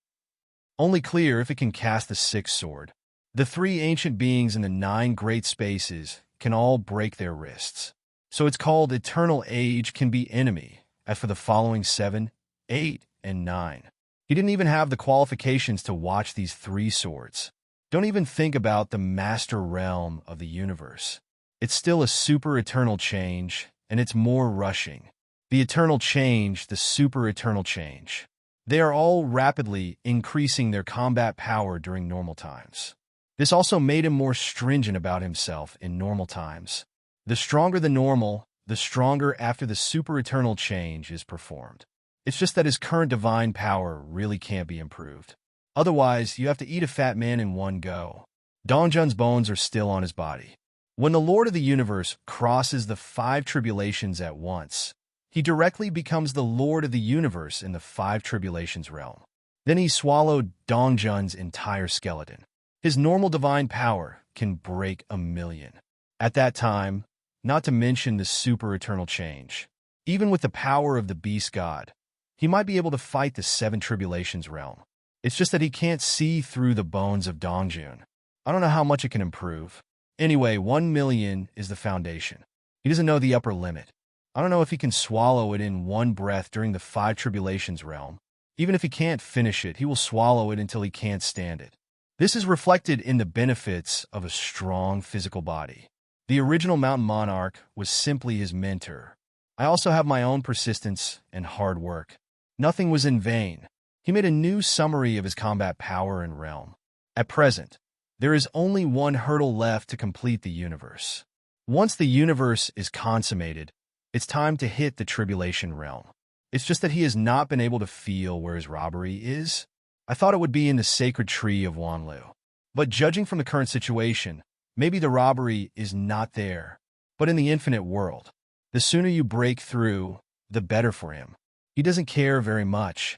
Only clear if it can cast the 6th sword. The 3 ancient beings in the 9 great spaces can all break their wrists. So it's called Eternal Age can be enemy, as for the following 7, 8, and 9. He didn't even have the qualifications to watch these 3 swords. Don't even think about the master realm of the universe. It's still a super eternal change, and it's more rushing. The eternal change, the super eternal change. They are all rapidly increasing their combat power during normal times. This also made him more stringent about himself in normal times. The stronger the normal, the stronger after the super eternal change is performed. It's just that his current divine power really can't be improved. Otherwise, you have to eat a fat man in one go. Dongjun's bones are still on his body. When the Lord of the Universe crosses the 5 tribulations at once, he directly becomes the Lord of the Universe in the 5 tribulations realm. Then he swallowed Dongjun's entire skeleton. His normal divine power can break 1,000,000. At that time, not to mention the super eternal change, even with the power of the beast god, he might be able to fight the 7 tribulations realm. It's just that he can't see through the bones of Dongjun. I don't know how much it can improve. Anyway, 1,000,000 is the foundation. He doesn't know the upper limit. I don't know if he can swallow it in one breath during the 5 tribulations realm. Even if he can't finish it, he will swallow it until he can't stand it. This is reflected in the benefits of a strong physical body. The original mountain monarch was simply his mentor. I also have my own persistence and hard work. Nothing was in vain. He made a new summary of his combat power and realm. At present, there is only one hurdle left to complete the universe. Once the universe is consummated, it's time to hit the tribulation realm. It's just that he has not been able to feel where his robbery is. I thought it would be in the sacred tree of Wanlu. But judging from the current situation, maybe the robbery is not there, but in the infinite world. The sooner you break through, the better for him. He doesn't care very much.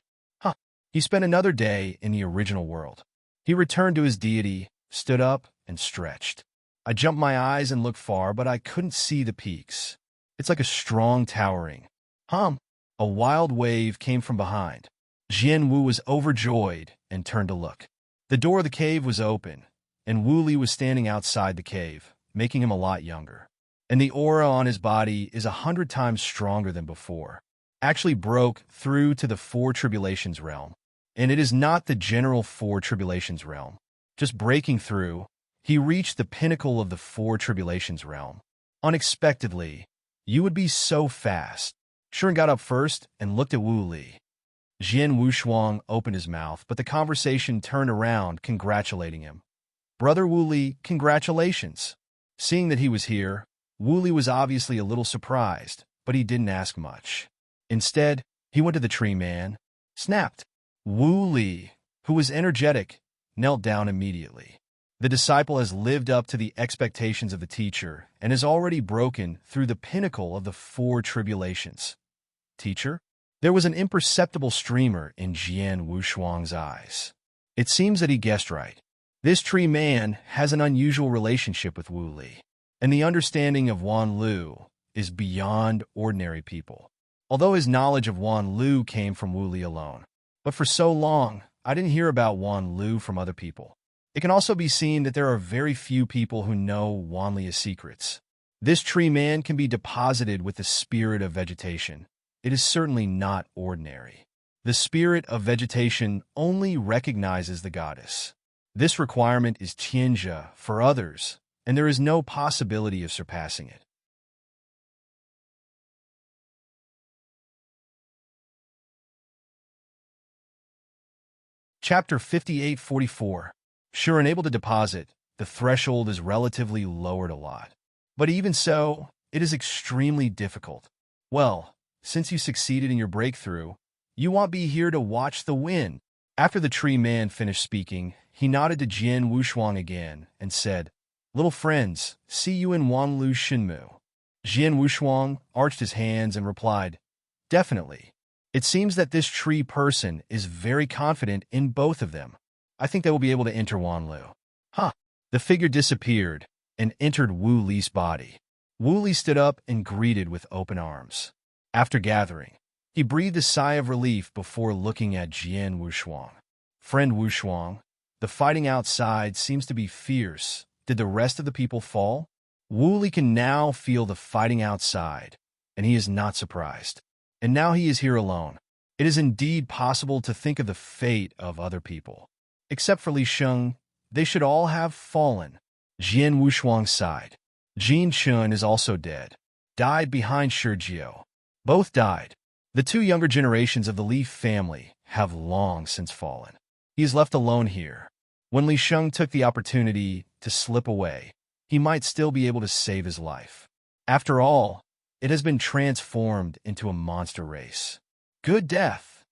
He spent another day in the original world. He returned to his deity, stood up, and stretched. I jumped my eyes and looked far, but I couldn't see the peaks. It's like a strong towering. A wild wave came from behind. Jian Wu was overjoyed and turned to look. The door of the cave was open, and Wu Li was standing outside the cave, making him a lot younger. And the aura on his body is 100 times stronger than before. Actually broke through to the Four Tribulations realm. And it is not the general Four Tribulations realm. Just breaking through, he reached the pinnacle of the Four Tribulations realm. Unexpectedly, you would be so fast. Shuren got up first and looked at Wu Li. Jian Wushuang opened his mouth, but the conversation turned around, congratulating him. Brother Wu Li, congratulations. Seeing that he was here, Wu Li was obviously a little surprised, but he didn't ask much. Instead, he went to the tree man, snapped. Wu Li, who was energetic, knelt down immediately. The disciple has lived up to the expectations of the teacher and has already broken through the pinnacle of the Four Tribulations. Teacher? There was an imperceptible streamer in Jian Wushuang's eyes. It seems that he guessed right. This tree man has an unusual relationship with Wu Li, and the understanding of Wan Lu is beyond ordinary people. Although his knowledge of Wan Lu came from Wu Li alone. But for so long, I didn't hear about Wan Lu from other people. It can also be seen that there are very few people who know Wan Li's secrets. This tree man can be deposited with the spirit of vegetation. It is certainly not ordinary. The spirit of vegetation only recognizes the goddess. This requirement is Tianjia for others, and there is no possibility of surpassing it. Chapter 5844. Sure, unable to deposit, the threshold is relatively lowered a lot. But even so, it is extremely difficult. Well, since you succeeded in your breakthrough, you won't be here to watch the win. After the tree man finished speaking, he nodded to Jian Wushuang again and said, Little friends, see you in Wanlu Shinmu. Jian Wushuang arched his hands and replied, Definitely. It seems that this tree person is very confident in both of them. I think they will be able to enter Wanlu. The figure disappeared and entered Wu Li's body. Wu Li stood up and greeted with open arms. After gathering, he breathed a sigh of relief before looking at Jian Wushuang. Friend Wushuang, the fighting outside seems to be fierce. Did the rest of the people fall? Wu Li can now feel the fighting outside, and he is not surprised. And now he is here alone. It is indeed possible to think of the fate of other people. Except for Li Sheng, they should all have fallen. Jian Wushuang sighed. Jin Chun is also dead. Died behind Shijio. Both died. The two younger generations of the Li family have long since fallen. He is left alone here. When Li Sheng took the opportunity to slip away, he might still be able to save his life. After all, it has been transformed into a monster race. Good death.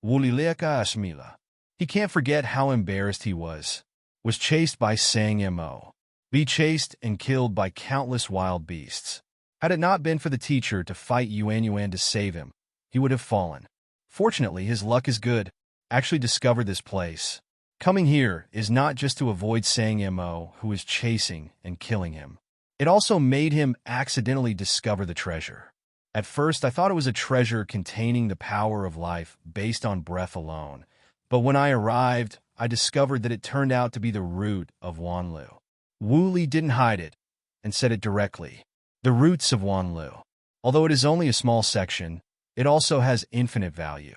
Wulileka Ashmila. He can't forget how embarrassed he was chased by Sang Mo. Be chased and killed by countless wild beasts. Had it not been for the teacher to fight Yuan to save him, he would have fallen. Fortunately, his luck is good. Actually discovered this place. Coming here is not just to avoid Sang Mo, who is chasing and killing him. It also made him accidentally discover the treasure. At first, I thought it was a treasure containing the power of life based on breath alone. But when I arrived, I discovered that it turned out to be the root of Wanlu. Wu Li didn't hide it, and said it directly. The roots of Wanlu. Although it is only a small section, it also has infinite value.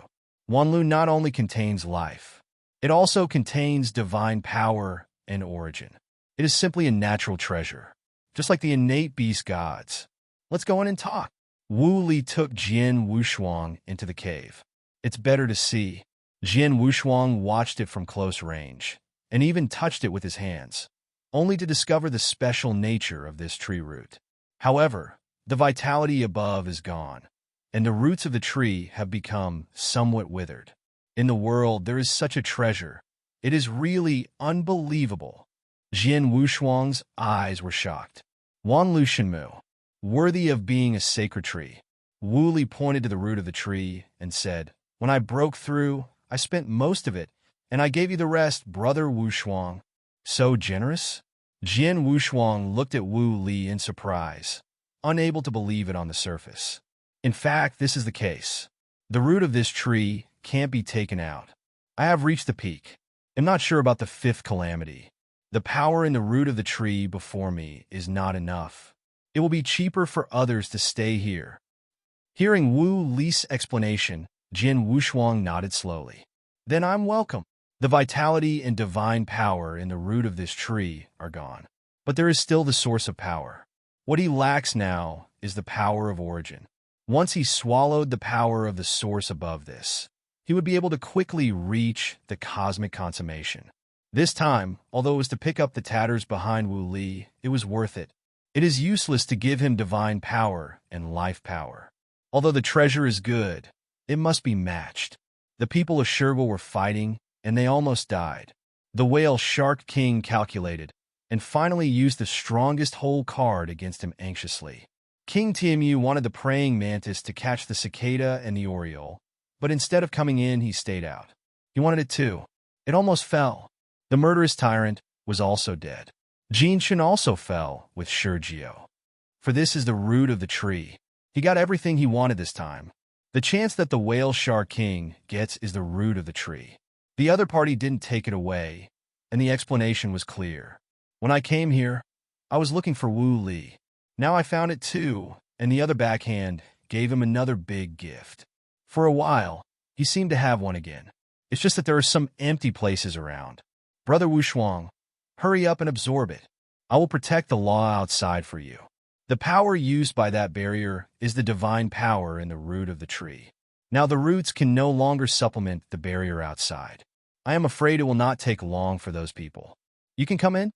Wanlu not only contains life, it also contains divine power and origin. It is simply a natural treasure, just like the innate beast gods. Let's go in and talk. Wu Li took Jian Wushuang into the cave. It's better to see. Jian Wushuang watched it from close range, and even touched it with his hands, only to discover the special nature of this tree root. However, the vitality above is gone, and the roots of the tree have become somewhat withered. In the world, there is such a treasure. It is really unbelievable. Jian Wushuang's eyes were shocked. Wanlu Shenmu, worthy of being a sacred tree. Wu Li pointed to the root of the tree and said, When I broke through, I spent most of it, and I gave you the rest, Brother Wushuang. So generous? Jian Wushuang looked at Wu Li in surprise, unable to believe it on the surface. In fact, this is the case. The root of this tree can't be taken out. I have reached the peak. I'm not sure about the fifth calamity. The power in the root of the tree before me is not enough. It will be cheaper for others to stay here. Hearing Wu Li's explanation, Jian Wushuang nodded slowly. Then I'm welcome. The vitality and divine power in the root of this tree are gone. But there is still the source of power. What he lacks now is the power of origin. Once he swallowed the power of the source above this, he would be able to quickly reach the cosmic consummation. This time, although it was to pick up the tatters behind Wu Li, it was worth it. It is useless to give him divine power and life power. Although the treasure is good, it must be matched. The people of Sherville were fighting, and they almost died. The whale shark king calculated, and finally used the strongest whole card against him anxiously. King Tianmu wanted the praying mantis to catch the cicada and the oriole, but instead of coming in, he stayed out. He wanted it too. It almost fell. The murderous tyrant was also dead. Jinshin also fell with Shurjio. For this is the root of the tree. He got everything he wanted this time. The chance that the whale shark king gets is the root of the tree. The other party didn't take it away, and the explanation was clear. When I came here, I was looking for Wu Li. Now I found it too, and the other backhand gave him another big gift. For a while, he seemed to have one again. It's just that there are some empty places around. Brother Wushuang, hurry up and absorb it. I will protect the law outside for you. The power used by that barrier is the divine power in the root of the tree. Now the roots can no longer supplement the barrier outside. I am afraid it will not take long for those people. You can come in?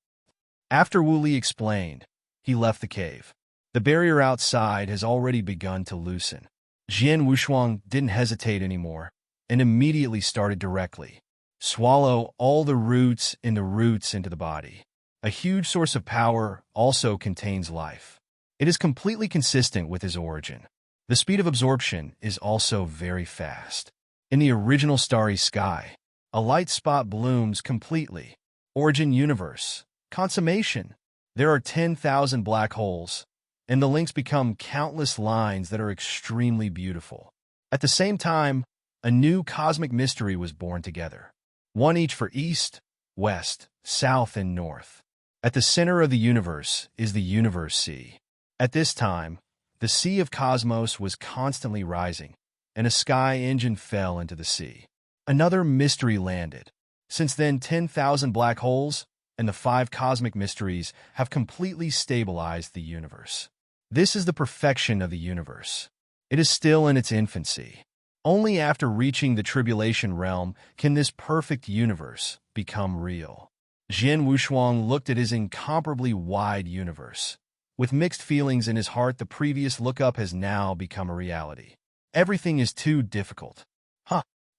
After Wu Li explained, he left the cave. The barrier outside has already begun to loosen. Jian Wushuang didn't hesitate anymore and immediately started directly. Swallow all the roots in the roots into the body. A huge source of power also contains life. It is completely consistent with his origin. The speed of absorption is also very fast. In the original starry sky, a light spot blooms completely. Origin universe. Consummation. There are 10,000 black holes, and the links become countless lines that are extremely beautiful. At the same time, a new cosmic mystery was born together. One each for east, west, south, and north. At the center of the universe is the universe sea. At this time, the sea of cosmos was constantly rising, and a sky engine fell into the sea. Another mystery landed. Since then, 10,000 black holes and the 5 cosmic mysteries have completely stabilized the universe. This is the perfection of the universe. It is still in its infancy. Only after reaching the tribulation realm can this perfect universe become real. Jian Wushuang looked at his incomparably wide universe. With mixed feelings in his heart, the previous lookup has now become a reality. Everything is too difficult.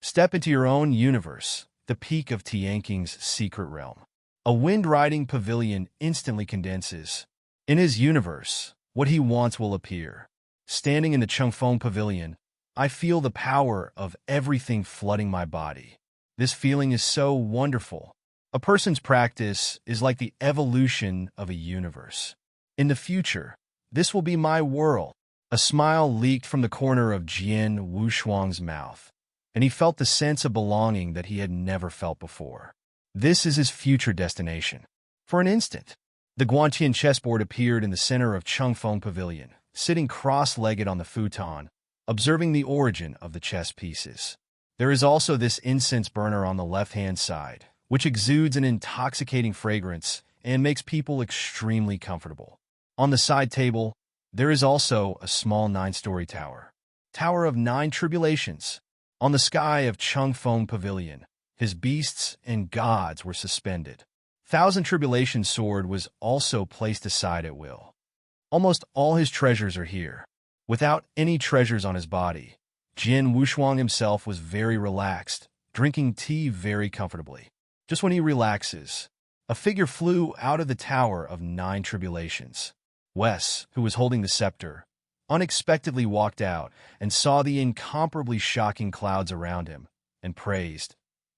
Step into your own universe, the peak of Tianking's secret realm. A wind-riding pavilion instantly condenses. In his universe, what he wants will appear. Standing in the Changfeng pavilion, I feel the power of everything flooding my body. This feeling is so wonderful. A person's practice is like the evolution of a universe. In the future, this will be my world. A smile leaked from the corner of Jian Wushuang's mouth, and he felt the sense of belonging that he had never felt before. This is his future destination. For an instant, the Guantian chessboard appeared in the center of Changfeng Pavilion, sitting cross-legged on the futon, observing the origin of the chess pieces. There is also this incense burner on the left-hand side, which exudes an intoxicating fragrance and makes people extremely comfortable. On the side table, there is also a small 9-story tower. Tower of 9 Tribulations. On the sky of Changfeng Pavilion, his beasts and gods were suspended. 1,000 Tribulation sword was also placed aside at will. Almost all his treasures are here. Without any treasures on his body, Jian Wushuang himself was very relaxed, drinking tea very comfortably. Just when he relaxes, a figure flew out of the Tower of 9 Tribulations. Wes, who was holding the scepter, unexpectedly walked out and saw the incomparably shocking clouds around him, and praised,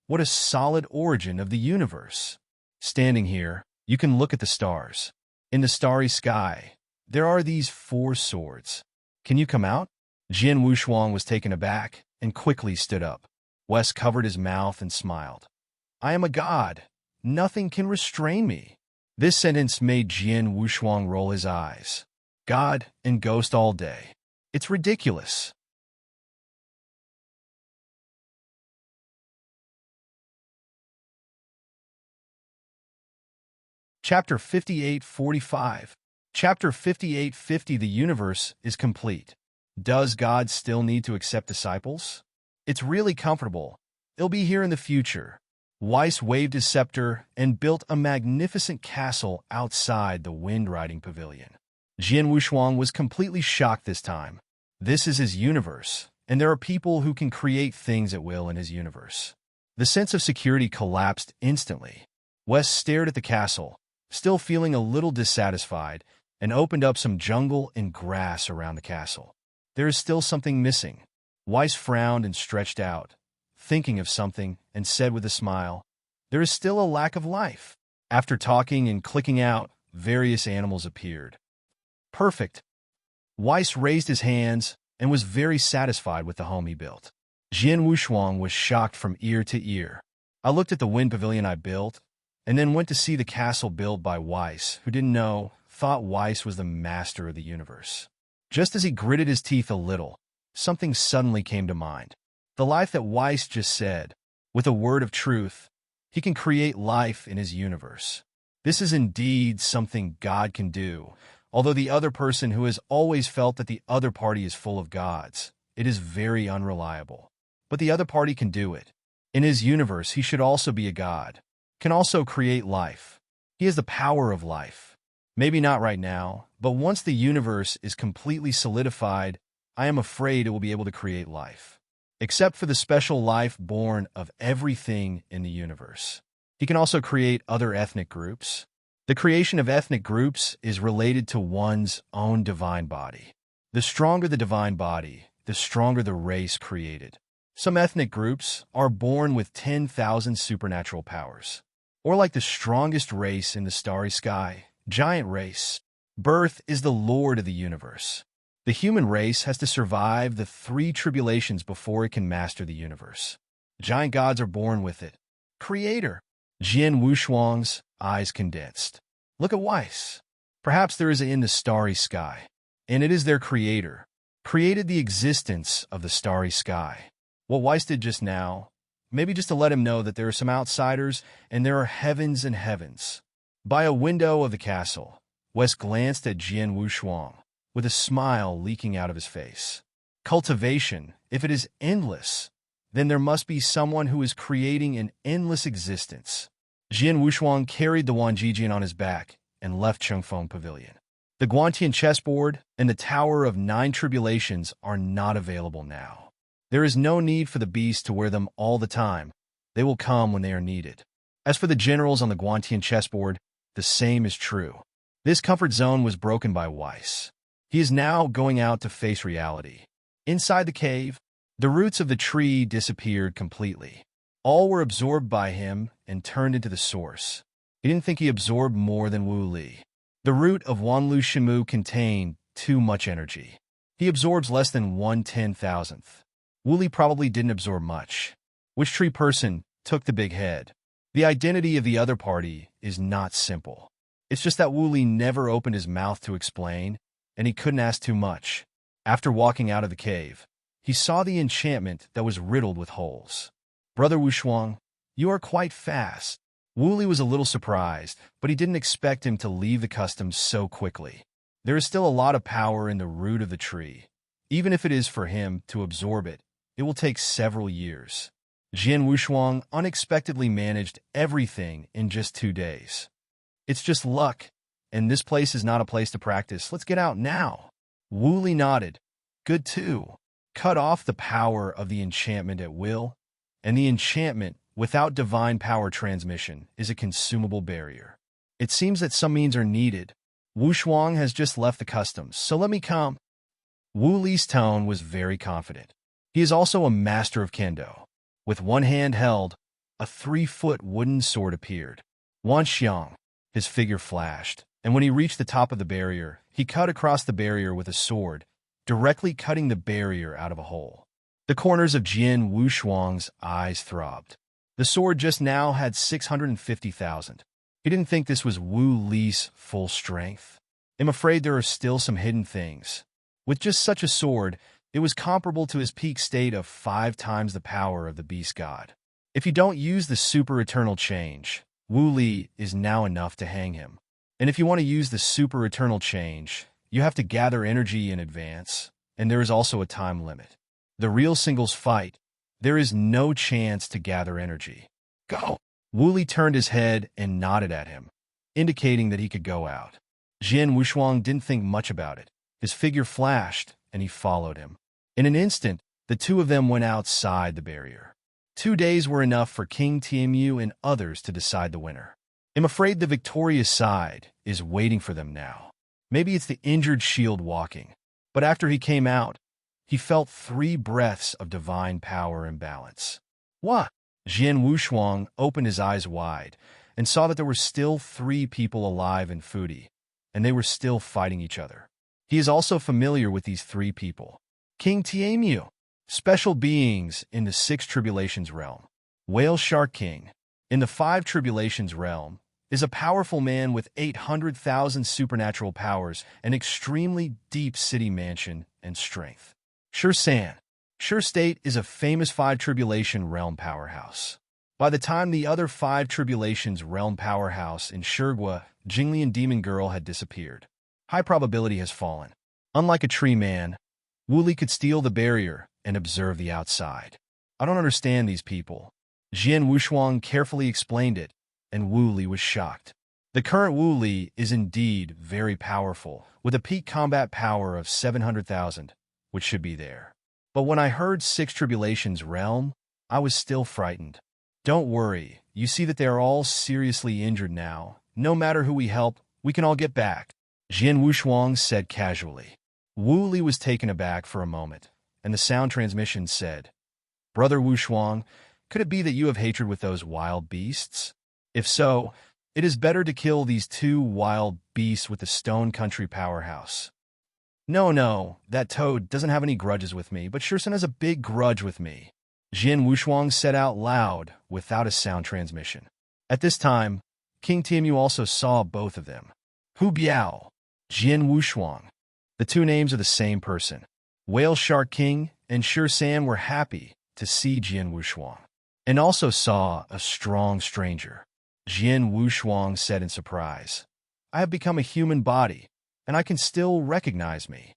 "What a solid origin of the universe!" Standing here, You can look at the stars. In the starry sky, there are these 4 swords. Can you come out? Jian Wushuang was taken aback and quickly stood up. Wes covered his mouth and smiled. I am a god. Nothing can restrain me. This sentence made Jian Wushuang roll his eyes. God and ghost all day. It's ridiculous. Chapter 58:45. Chapter 58:50. The universe is complete. Does God still need to accept disciples? It's really comfortable. It'll be here in the future. Weiss waved his scepter and built a magnificent castle outside the wind-riding pavilion. Jian Wushuang was completely shocked this time. This is his universe, and there are people who can create things at will in his universe. The sense of security collapsed instantly. Wes stared at the castle, still feeling a little dissatisfied, and opened up some jungle and grass around the castle. There is still something missing. Weiss frowned and stretched out, thinking of something, and said with a smile, there is still a lack of life. After talking and clicking out, various animals appeared. Perfect. Weiss raised his hands and was very satisfied with the home he built. Jian Wushuang was shocked from ear to ear. I looked at the wind pavilion I built, and then went to see the castle built by Weiss, who thought Weiss was the master of the universe. Just as he gritted his teeth a little, something suddenly came to mind. The life that Weiss just said, with a word of truth, he can create life in his universe. This is indeed something God can do, although the other person who has always felt that the other party is full of gods, it is very unreliable. But the other party can do it. In his universe, he should also be a god, can also create life. He has the power of life. Maybe not right now, but once the universe is completely solidified, I am afraid it will be able to create life. Except for the special life born of everything in the universe. He can also create other ethnic groups. The creation of ethnic groups is related to one's own divine body. The stronger the divine body, the stronger the race created. Some ethnic groups are born with 10,000 supernatural powers. Or like the strongest race in the starry sky, giant race. Birth is the lord of the universe. The human race has to survive the 3 tribulations before it can master the universe. Giant gods are born with it. Creator. Jian Wushuang's eyes condensed. Look at Weiss. Perhaps there is in the starry sky, and it is their creator, created the existence of the starry sky. What Weiss did just now, maybe just to let him know that there are some outsiders and there are heavens and heavens. By a window of the castle, Wes glanced at Jian Wushuang, with a smile leaking out of his face. Cultivation, if it is endless, then there must be someone who is creating an endless existence. Jian Wushuang carried the Wanjijian on his back and left Chengfeng Pavilion. The Guantian chessboard and the Tower of 9 Tribulations are not available now. There is no need for the beasts to wear them all the time. They will come when they are needed. As for the generals on the Guantian chessboard, the same is true. This comfort zone was broken by Weiss. He is now going out to face reality. Inside the cave, the roots of the tree disappeared completely. All were absorbed by him and turned into the source. He didn't think he absorbed more than Wu Li. The root of Wanlu Shimu contained too much energy. He absorbs less than 1/10,000th. Wu Li probably didn't absorb much. Which tree person took the big head? The identity of the other party is not simple. It's just that Wu Li never opened his mouth to explain, and he couldn't ask too much. After walking out of the cave, he saw the enchantment that was riddled with holes. Brother Wushuang, you are quite fast. Wu Li was a little surprised, but he didn't expect him to leave the customs so quickly. There is still a lot of power in the root of the tree. Even if it is for him to absorb it, it will take several years. Jian Wushuang unexpectedly managed everything in just 2 days. It's just luck, and this place is not a place to practice. Let's get out now. Wu Li nodded. Good too. Cut off the power of the enchantment at will, and the enchantment without divine power transmission is a consumable barrier. It seems that some means are needed. Wushuang has just left the customs, so let me come. Wu Li's tone was very confident. He is also a master of kendo. With one hand held, a 3-foot wooden sword appeared. Wan Xiang. His figure flashed, and when he reached the top of the barrier, he cut across the barrier with a sword, directly cutting the barrier out of a hole. The corners of Jian Wushuang's eyes throbbed. The sword just now had 650,000. He didn't think this was Wu Li's full strength. I'm afraid there are still some hidden things. With just such a sword, it was comparable to his peak state of 5 times the power of the beast god. If you don't use the super eternal change, Wu Li is now enough to hang him. And if you want to use the super eternal change, you have to gather energy in advance, and there is also a time limit. The real singles fight, there is no chance to gather energy. Go! Wu Li turned his head and nodded at him, indicating that he could go out. Jian Wushuang didn't think much about it. His figure flashed, and he followed him. In an instant, the two of them went outside the barrier. 2 days were enough for King Tianmu and others to decide the winner. I'm afraid the victorious side is waiting for them now. Maybe it's the injured shield walking. But after he came out, he felt 3 breaths of divine power and balance. What? Jian Wushuang opened his eyes wide and saw that there were still 3 people alive in Fudi, and they were still fighting each other. He is also familiar with these 3 people. King Tianmu, special beings in the 6 tribulations realm. Whale Shark King, in the 5 tribulations realm, is a powerful man with 800,000 supernatural powers, an extremely deep city mansion, and strength. San. State is a famous 5 tribulation realm powerhouse. By the time the other 5 tribulations realm powerhouse in Shirgua, Jinglian Demon Girl had disappeared. High probability has fallen. Unlike a tree man, Wu Li could steal the barrier and observe the outside. I don't understand these people. Jian Wushuang carefully explained it, and Wu Li was shocked. The current Wu Li is indeed very powerful, with a peak combat power of 700,000, which should be there. But when I heard 6 tribulations realm, I was still frightened. Don't worry, you see that they are all seriously injured now. No matter who we help, we can all get back, Jian Wushuang said casually. Wu Li was taken aback for a moment, and the sound transmission said, Brother Wushuang, could it be that you have hatred with those wild beasts? If so, it is better to kill these 2 wild beasts with the Stone Country powerhouse. No, that toad doesn't have any grudges with me, but San has a big grudge with me, Jian Wushuang said out loud without a sound transmission. At this time, King Tianmu also saw both of them. Hu Biao, Jian Wushuang. The 2 names are the same person. Whale Shark King and San were happy to see Jian Wushuang, and also saw a strong stranger. Jian Wushuang said in surprise, I have become a human body, and I can still recognize me.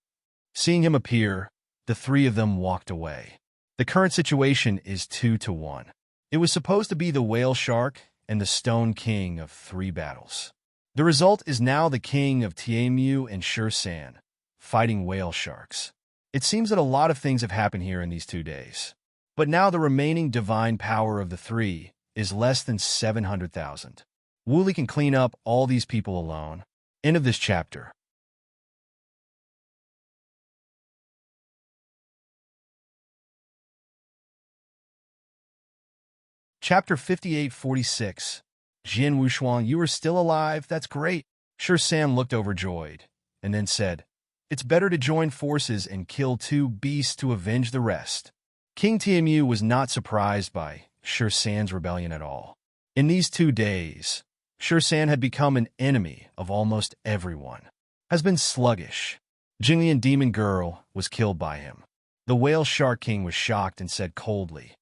Seeing him appear, the 3 of them walked away. The current situation is 2-1. It was supposed to be the Whale Shark and the Stone King of 3 battles. The result is now the King of Tianmu and San fighting Whale Sharks. It seems that a lot of things have happened here in these 2 days. But now the remaining divine power of the 3 is less than 700,000. Wu Li can clean up all these people alone. End of this chapter. Chapter 5846. Jian Wushuang, you are still alive? That's great. San looked overjoyed, and then said, It's better to join forces and kill 2 beasts to avenge the rest. King Tianmu was not surprised by San's rebellion at all. In these 2 days, San had become an enemy of almost everyone. Has been sluggish. Jinglian Demon Girl was killed by him. The Whale Shark King was shocked and said coldly,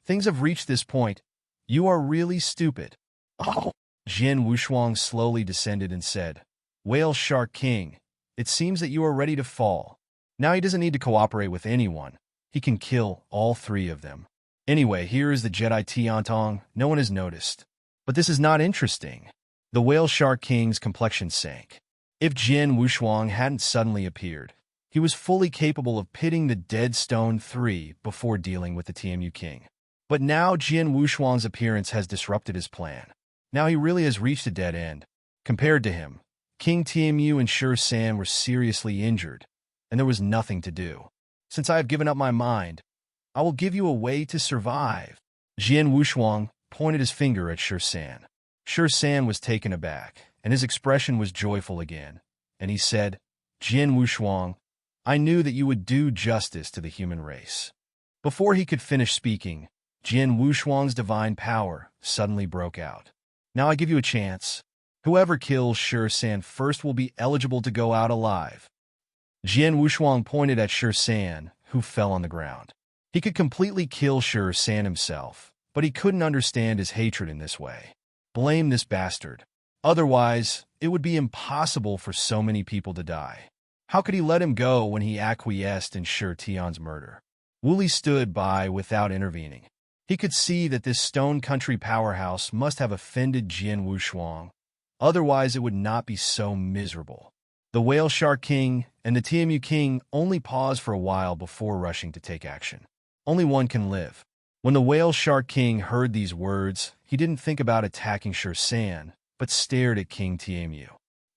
Things have reached this point. You are really stupid. Oh! Jian Wushuang slowly descended and said, Whale Shark King, it seems that you are ready to fall. Now he doesn't need to cooperate with anyone. He can kill all 3 of them. Anyway, here is the Jedi Tiantong. No one has noticed. But this is not interesting. The Whale Shark King's complexion sank. If Jian Wushuang hadn't suddenly appeared, he was fully capable of pitting the Dead Stone 3 before dealing with the TMU King. But now Jian Wushuang's appearance has disrupted his plan. Now he really has reached a dead end. Compared to him, King Tianmu and San were seriously injured, and there was nothing to do. Since I have given up my mind, I will give you a way to survive. Jian Wushuang pointed his finger at San. San was taken aback, and his expression was joyful again, and he said, "Jin Wushuang, I knew that you would do justice to the human race." Before he could finish speaking, Jin Wushuang's divine power suddenly broke out. "Now I give you a chance. Whoever kills San first will be eligible to go out alive." Jin Wushuang pointed at San, who fell on the ground. He could completely kill San himself, but he couldn't understand his hatred in this way. Blame this bastard. Otherwise, it would be impossible for so many people to die. How could he let him go when he acquiesced in Tian's murder? Wu Li stood by without intervening. He could see that this stone country powerhouse must have offended Jin Wushuang. Otherwise, it would not be so miserable. The Whale Shark King and the TMU King only paused for a while before rushing to take action. Only one can live. When the Whale Shark King heard these words, he didn't think about attacking San, but stared at King TMU.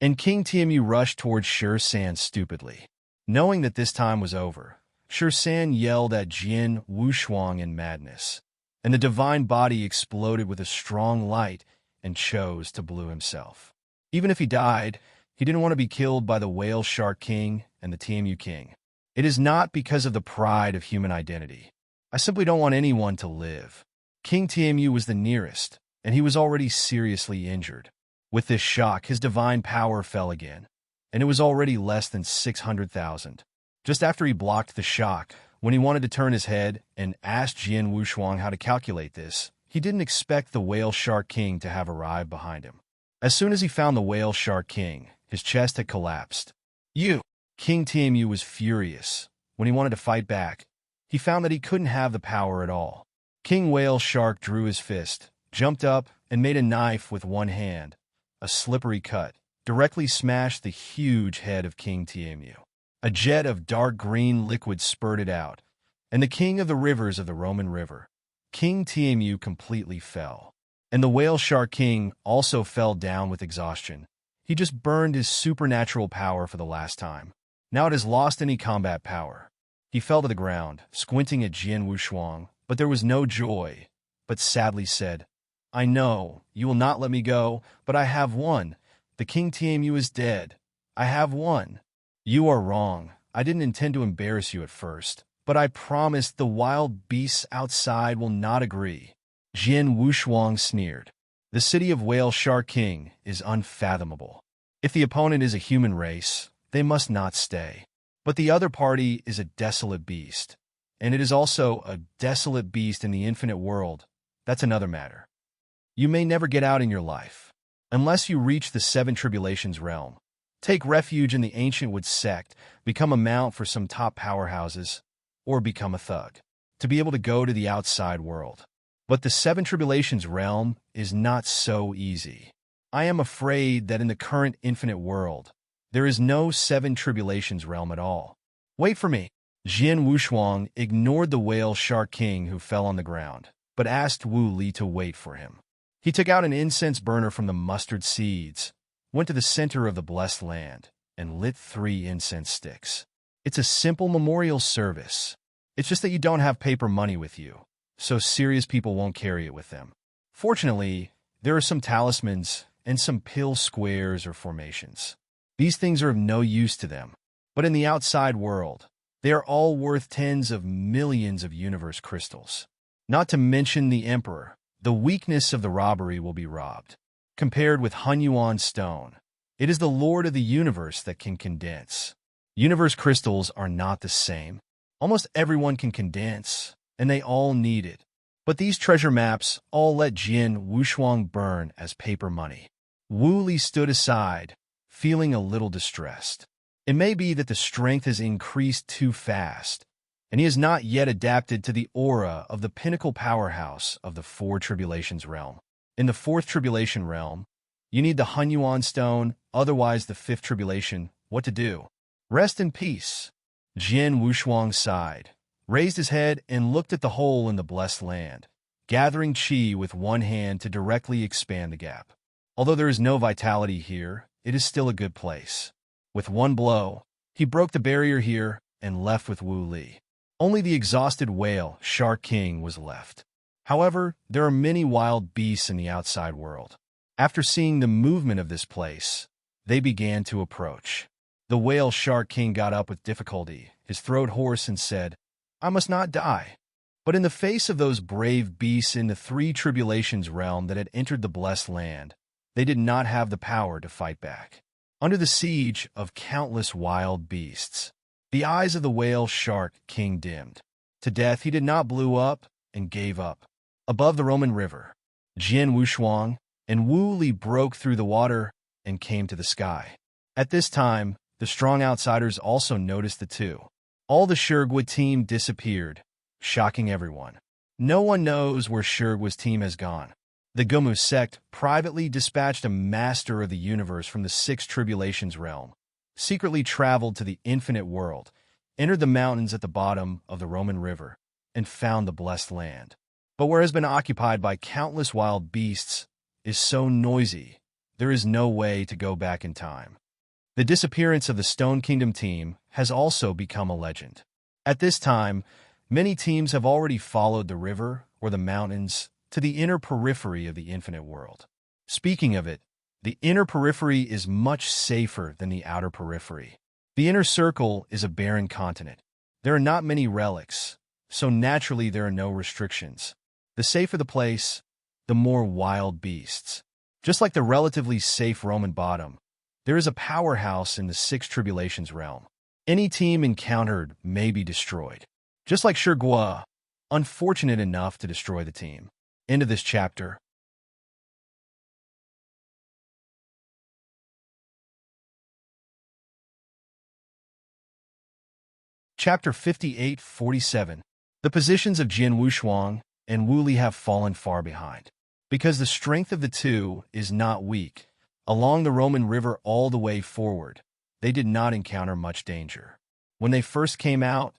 And King TMU rushed towards San stupidly. Knowing that this time was over, San yelled at Jin Wushuang in madness, and the divine body exploded with a strong light and chose to blow himself. Even if he died, he didn't want to be killed by the Whale Shark King and the TMU King. It is not because of the pride of human identity. I simply don't want anyone to live. King TMU was the nearest, and he was already seriously injured. With this shock, his divine power fell again, and it was already less than 600,000. Just after he blocked the shock, when he wanted to turn his head and asked Jin Wushuang how to calculate this, he didn't expect the Whale Shark King to have arrived behind him. As soon as he found the Whale Shark King, his chest had collapsed. "You!" King TMU was furious. When he wanted to fight back, he found that he couldn't have the power at all. King Whale Shark drew his fist, jumped up, and made a knife with one hand. A slippery cut directly smashed the huge head of King TMU. A jet of dark green liquid spurted out, and the king of the rivers of the Roman River, King TMU, completely fell. And the Whale Shark King also fell down with exhaustion. He just burned his supernatural power for the last time. Now it has lost any combat power. He fell to the ground, squinting at Jin Wushuang, but there was no joy, but sadly said, "I know, you will not let me go, but I have won. The King TMU is dead. I have won." "You are wrong. I didn't intend to embarrass you at first, but I promise the wild beasts outside will not agree." Jin Wushuang sneered. The city of Whale Shark King is unfathomable. If the opponent is a human race, they must not stay. But the other party is a desolate beast, and it is also a desolate beast in the infinite world. That's another matter. You may never get out in your life, unless you reach the Seven Tribulations realm. Take refuge in the Ancient Wood sect, become a mount for some top powerhouses, or become a thug, to be able to go to the outside world. But the Seven Tribulations realm is not so easy. I am afraid that in the current infinite world, there is no Seven Tribulations realm at all. Wait for me. Jin Wushuang ignored the Whale Shark King who fell on the ground, but asked Wu Li to wait for him. He took out an incense burner from the mustard seeds, went to the center of the blessed land, and lit 3 incense sticks. It's a simple memorial service. It's just that you don't have paper money with you, so serious people won't carry it with them. Fortunately, there are some talismans and some pill squares or formations. These things are of no use to them, but in the outside world, they are all worth tens of millions of universe crystals. Not to mention the Emperor. The weakness of the robbery will be robbed. Compared with Hunyuan stone, it is the Lord of the universe that can condense. Universe crystals are not the same. Almost everyone can condense, and they all need it. But these treasure maps all let Jin Wushuang burn as paper money. Wu Li stood aside, feeling a little distressed. It may be that the strength has increased too fast, and he has not yet adapted to the aura of the pinnacle powerhouse of the 4 Tribulations realm. In the 4th Tribulation realm, you need the Hunyuan stone, otherwise the 5th Tribulation. What to do? Rest in peace. Jin Wushuang sighed, raised his head, and looked at the hole in the blessed land, gathering chi with one hand to directly expand the gap. Although there is no vitality here, it is still a good place. With one blow, he broke the barrier here and left with Wu Li. Only the exhausted Whale Shark King was left. However, there are many wild beasts in the outside world. After seeing the movement of this place, they began to approach. The whale shark king got up with difficulty, his throat hoarse, and said, "I must not die." But in the face of those brave beasts in the three tribulations realm that had entered the blessed land, they did not have the power to fight back. Under the siege of countless wild beasts, the eyes of the whale shark king dimmed. To death he did not blew up and gave up. Above the Roman river, Jian Wushuang and Wu Li broke through the water and came to the sky. At this time, the strong outsiders also noticed the two. All the Shirgua team disappeared, shocking everyone. No one knows where Shirgua's team has gone. The Gomu sect privately dispatched a master of the universe from the Six Tribulations realm, secretly traveled to the infinite world, entered the mountains at the bottom of the Roman river, and found the blessed land. But where has been occupied by countless wild beasts is so noisy, there is no way to go back in time. The disappearance of the Stone Kingdom team has also become a legend. At this time, many teams have already followed the river or the mountains to the inner periphery of the infinite world. Speaking of it, the inner periphery is much safer than the outer periphery. The inner circle is a barren continent. There are not many relics, so naturally there are no restrictions. The safer the place, the more wild beasts. Just like the relatively safe Roman bottom, there is a powerhouse in the Six Tribulations realm. Any team encountered may be destroyed. Just like Shirgua, unfortunate enough to destroy the team. End of this chapter. Chapter 58-47. The positions of Jian Wushuang and Wu Li have fallen far behind. Because the strength of the two is not weak, along the Roman river all the way forward, they did not encounter much danger. When they first came out,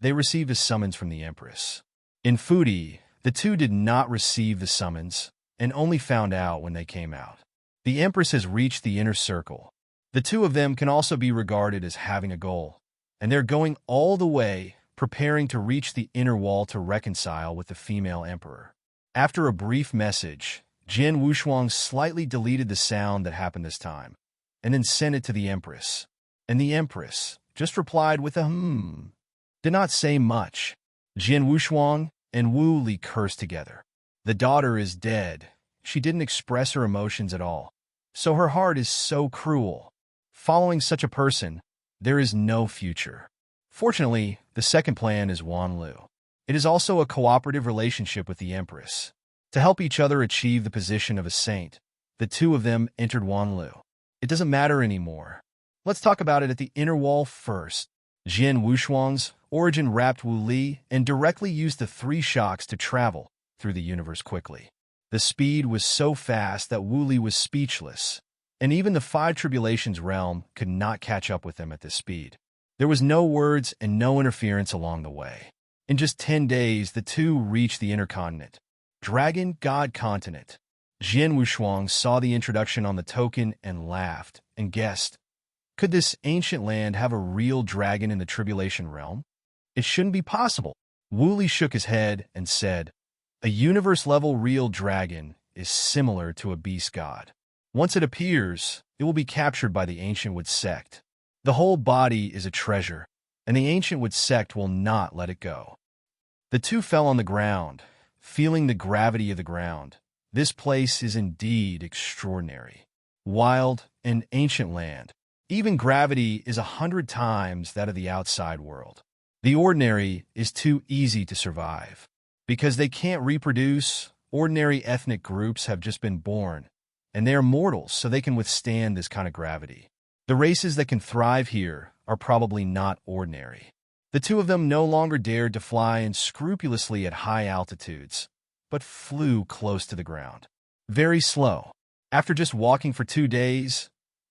they received a summons from the Empress. In Fudi, the two did not receive the summons and only found out when they came out. The Empress has reached the inner circle. The two of them can also be regarded as having a goal, and they're going all the way, preparing to reach the inner wall to reconcile with the female emperor. After a brief message, Jian Wushuang slightly deleted the sound that happened this time, and then sent it to the Empress. And the Empress just replied with a did not say much. Jian Wushuang and Wu Li cursed together. The daughter is dead. She didn't express her emotions at all, so her heart is so cruel. Following such a person, there is no future. Fortunately, the second plan is Wanlu. It is also a cooperative relationship with the Empress. To help each other achieve the position of a saint, the two of them entered Wanlu. It doesn't matter anymore. Let's talk about it at the inner wall first. Jian Wushuang's origin wrapped Wu Li and directly used the three shocks to travel through the universe quickly. The speed was so fast that Wu Li was speechless, and even the Five Tribulations realm could not catch up with them at this speed. There was no words and no interference along the way. In just 10 days, the two reached the inner continent. Dragon God Continent. Jian Wushuang saw the introduction on the token and laughed and guessed, could this ancient land have a real dragon in the Tribulation realm? It shouldn't be possible. Wu Li shook his head and said, a universe-level real dragon is similar to a beast god. Once it appears, it will be captured by the Ancient Wood sect. The whole body is a treasure, and the Ancient Wood sect will not let it go. The two fell on the ground, feeling the gravity of the ground. This place is indeed extraordinary. Wild and ancient land. Even gravity is 100 times that of the outside world. The ordinary is too easy to survive. Because they can't reproduce, ordinary ethnic groups have just been born, and they are mortals, so they can withstand this kind of gravity. The races that can thrive here are probably not ordinary. The two of them no longer dared to fly in scrupulously at high altitudes, but flew close to the ground. Very slow. After just walking for 2 days,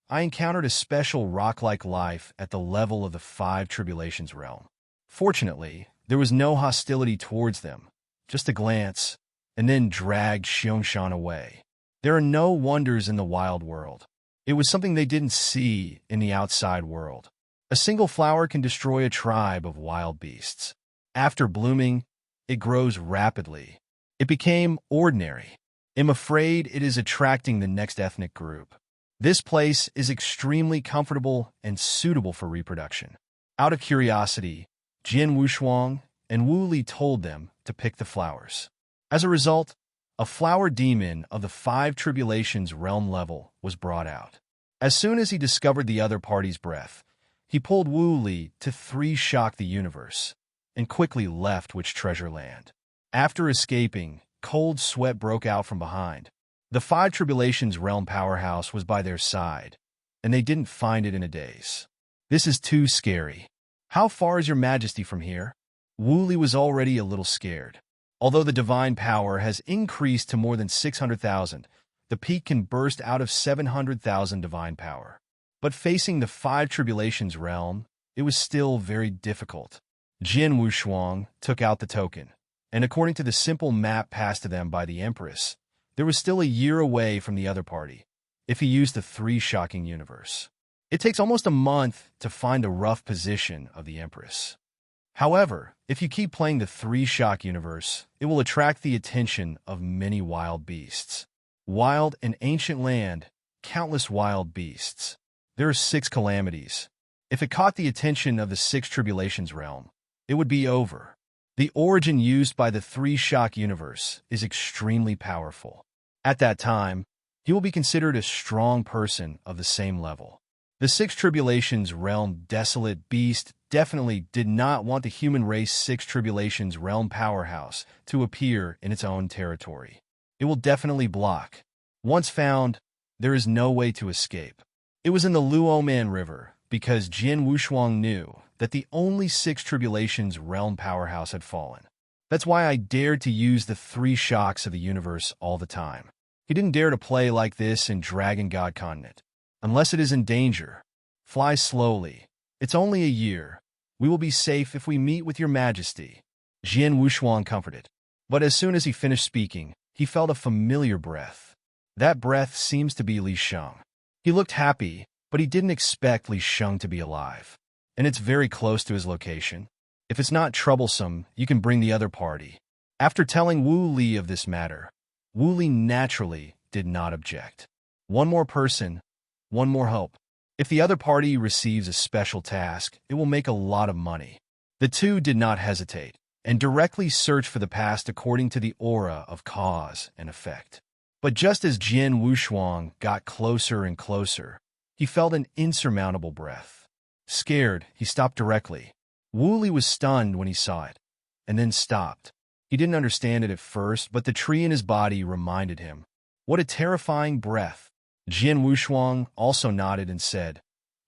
I encountered a special rock-like life at the level of the Five Tribulations realm. Fortunately, there was no hostility towards them, just a glance, and then dragged Xiangshan away. There are no wonders in the wild world. It was something they didn't see in the outside world. A single flower can destroy a tribe of wild beasts. After blooming, it grows rapidly. It became ordinary. am afraid it is attracting the next ethnic group. This place is extremely comfortable and suitable for reproduction. Out of curiosity, Jin Wushuang and Wu Li told them to pick the flowers. As a result, a flower demon of the Five Tribulations realm level was brought out. As soon as he discovered the other party's breath, he pulled Wu Li to shock the universe and quickly left Witch Treasure Land. After escaping, cold sweat broke out from behind. The Five Tribulations realm powerhouse was by their side, and they didn't find it in a daze. This is too scary. How far is your majesty from here? Wu Li was already a little scared. Although the divine power has increased to more than 600,000, the peak can burst out of 700,000 divine power. But facing the Five Tribulations realm, it was still very difficult. Jin Wushuang took out the token, and according to the simple map passed to them by the Empress, there was still a year away from the other party, if he used the shocking universe. It takes almost a month to find the rough position of the Empress. However, if you keep playing the shock universe, it will attract the attention of many wild beasts. Wild and ancient land, countless wild beasts. There are 6 calamities. If it caught the attention of the 6 Tribulations realm, it would be over. The origin used by the shock universe is extremely powerful. At that time, he will be considered a strong person of the same level. The 6 Tribulations realm desolate beast definitely did not want the human race 6 Tribulations realm powerhouse to appear in its own territory. It will definitely block. Once found, there is no way to escape. It was in the Luoman River because Jin Wushuang knew that the only 6 Tribulations realm powerhouse had fallen. That's why I dared to use the 3 shocks of the universe all the time. He didn't dare to play like this in Dragon God Continent. Unless it is in danger, fly slowly. It's only a year. We will be safe if we meet with your majesty. Jin Wushuang comforted. But as soon as he finished speaking, he felt a familiar breath. That breath seems to be Li Sheng. He looked happy, but he didn't expect Li Sheng to be alive. And it's very close to his location. If it's not troublesome, you can bring the other party. After telling Wu Li of this matter, Wu Li naturally did not object. One more person, one more hope. If the other party receives a special task, it will make a lot of money. The two did not hesitate, and directly searched for the past according to the aura of cause and effect. But just as Jin Wushuang got closer and closer, he felt an insurmountable breath. Scared, he stopped directly. Wu Li was stunned when he saw it, and then stopped. He didn't understand it at first, but the tree in his body reminded him. What a terrifying breath. Jin Wushuang also nodded and said,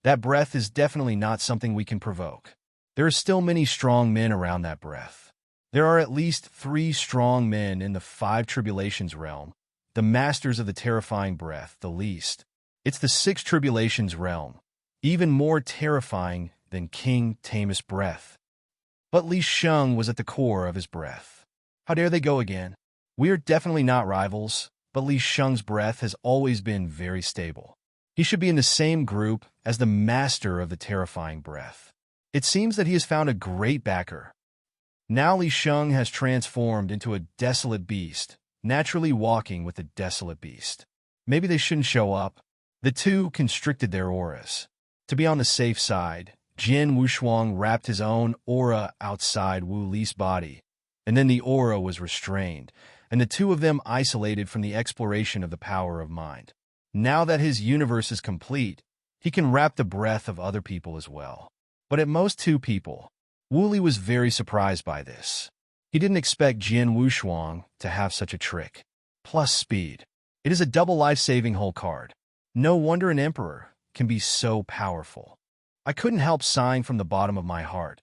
"That breath is definitely not something we can provoke. There are still many strong men around that breath. There are at least 3 strong men in the 5 Tribulations realm, the masters of the terrifying breath, the least. It's the 6 Tribulations realm, even more terrifying than King Tamus' breath." But Li Sheng was at the core of his breath. How dare they go again? We are definitely not rivals, but Li Sheng's breath has always been very stable. He should be in the same group as the master of the terrifying breath. It seems that he has found a great backer. Now Li Sheng has transformed into a desolate beast, naturally walking with the desolate beast. Maybe they shouldn't show up. The two constricted their auras. To be on the safe side, Jin Wushuang wrapped his own aura outside Wu Li's body, and then the aura was restrained, and the two of them isolated from the exploration of the power of mind. Now that his universe is complete, he can wrap the breath of other people as well. But at most 2 people. Wu Li was very surprised by this. He didn't expect Jin Wushuang to have such a trick. Plus speed. It is a double life-saving whole card. No wonder an emperor can be so powerful. I couldn't help sighing from the bottom of my heart.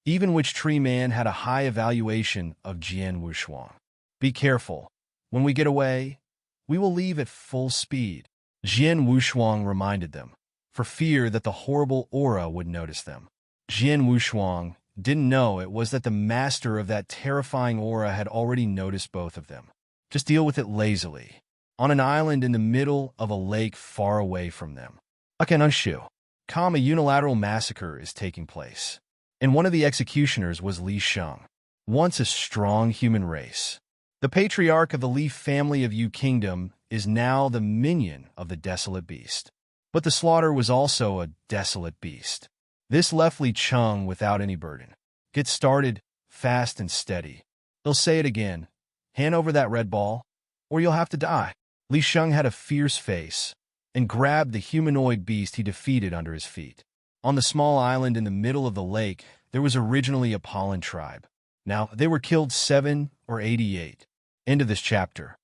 Even Witch Tree Man had a high evaluation of Jin Wushuang. Be careful. When we get away, we will leave at full speed. Jin Wushuang reminded them, for fear that the horrible aura would notice them. Jin Wushuang didn't know it was that the master of that terrifying aura had already noticed both of them. Just deal with it lazily, on an island in the middle of a lake far away from them. Akanunshu. A unilateral massacre is taking place. And one of the executioners was Li Sheng, once a strong human race. The patriarch of the Leaf family of Yu Kingdom is now the minion of the desolate beast. But the slaughter was also a desolate beast. This left Li Cheng without any burden. Get started, fast and steady. He'll say it again. Hand over that red ball, or you'll have to die. Li Cheng had a fierce face and grabbed the humanoid beast he defeated under his feet. On the small island in the middle of the lake, there was originally a pollen tribe. Now, they were killed 7 or 88. End of this chapter.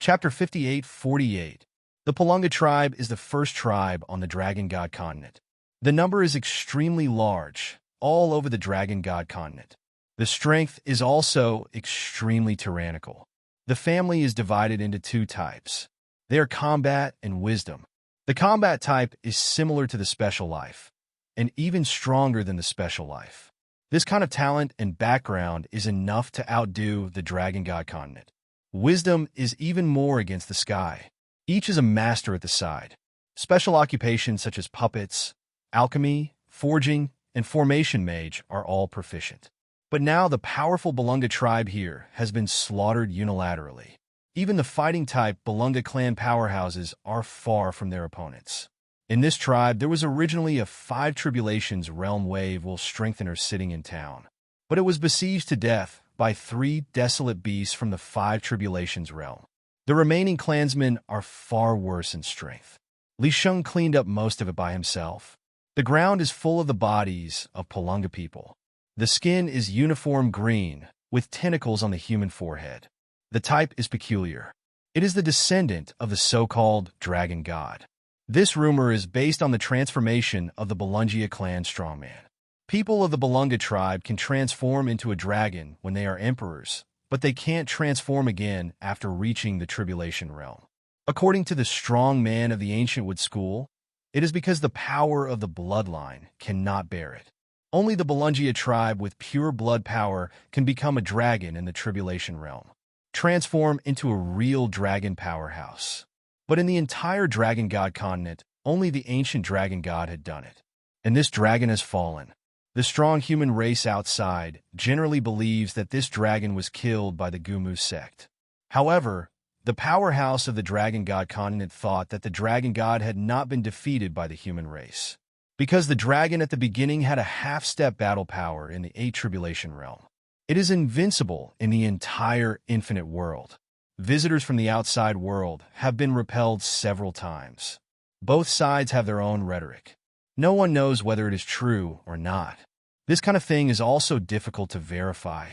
Chapter 58-48. The Palunga tribe is the first tribe on the Dragon God continent. The number is extremely large, all over the Dragon God continent. The strength is also extremely tyrannical. The family is divided into 2 types. They are combat and wisdom. The combat type is similar to the special life, and even stronger than the special life. This kind of talent and background is enough to outdo the Dragon God continent. Wisdom is even more against the sky. Each is a master at the side. Special occupations such as puppets, alchemy, forging, and formation mage are all proficient. But now the powerful Balunga tribe here has been slaughtered unilaterally. Even the fighting-type Balunga clan powerhouses are far from their opponents. In this tribe, there was originally a 5 Tribulations realm wave while strengtheners sitting in town. But it was besieged to death by 3 desolate beasts from the 5 Tribulations realm. The remaining clansmen are far worse in strength. Li Sheng cleaned up most of it by himself. The ground is full of the bodies of Palunga people. The skin is uniform green, with tentacles on the human forehead. The type is peculiar. It is the descendant of the so-called Dragon God. This rumor is based on the transformation of the Balungia clan strongman. People of the Balunga tribe can transform into a dragon when they are emperors, but they can't transform again after reaching the Tribulation realm. According to the strong man of the Ancient Wood School, it is because the power of the bloodline cannot bear it. Only the Balungia tribe with pure blood power can become a dragon in the Tribulation realm, transform into a real dragon powerhouse. But in the entire Dragon God continent, only the ancient Dragon God had done it. And this dragon has fallen. The strong human race outside generally believes that this dragon was killed by the Gumu sect. However, the powerhouse of the Dragon God continent thought that the Dragon God had not been defeated by the human race, because the dragon at the beginning had a half-step battle power in the 8 Tribulation realm. It is invincible in the entire infinite world. Visitors from the outside world have been repelled several times. Both sides have their own rhetoric. No one knows whether it is true or not. This kind of thing is also difficult to verify.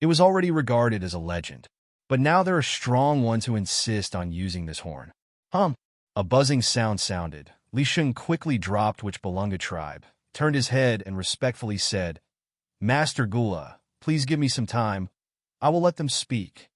It was already regarded as a legend, but now there are strong ones who insist on using this horn. A buzzing sound sounded. Li Sheng quickly dropped which Balunga tribe, turned his head and respectfully said, "Master Gula, please give me some time. I will let them speak."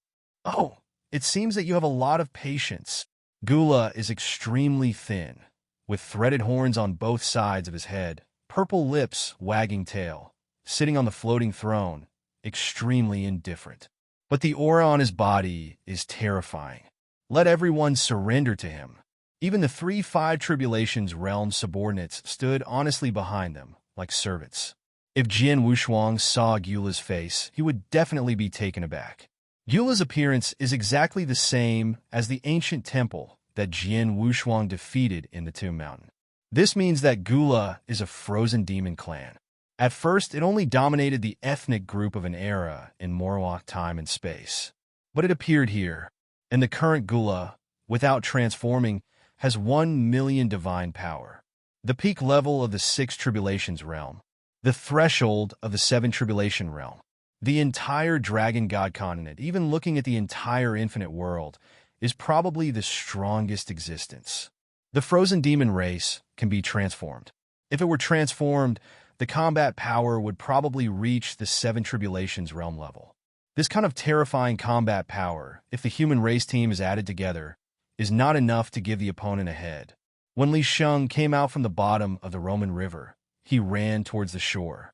"Oh, it seems that you have a lot of patience." Gula is extremely thin, with threaded horns on both sides of his head, purple lips, wagging tail, sitting on the floating throne, extremely indifferent. But the aura on his body is terrifying. Let everyone surrender to him. Even the 3-5 Tribulations realm subordinates stood honestly behind them, like servants. If Jian Wushuang saw Gula's face, he would definitely be taken aback. Gula's appearance is exactly the same as the ancient temple that Jian Wushuang defeated in the Tomb Mountain. This means that Gula is a frozen demon clan. At first, it only dominated the ethnic group of an era in Morlock time and space. But it appeared here, and the current Gula, without transforming, has 1 million divine power. The peak level of the 6 Tribulations realm, the threshold of the 7 Tribulation realm, the entire Dragon God continent, even looking at the entire infinite world, is probably the strongest existence. The frozen demon race can be transformed. If it were transformed, the combat power would probably reach the 7 Tribulations realm level. This kind of terrifying combat power, if the human race team is added together, is not enough to give the opponent a head. When Li Sheng came out from the bottom of the Roman River, he ran towards the shore.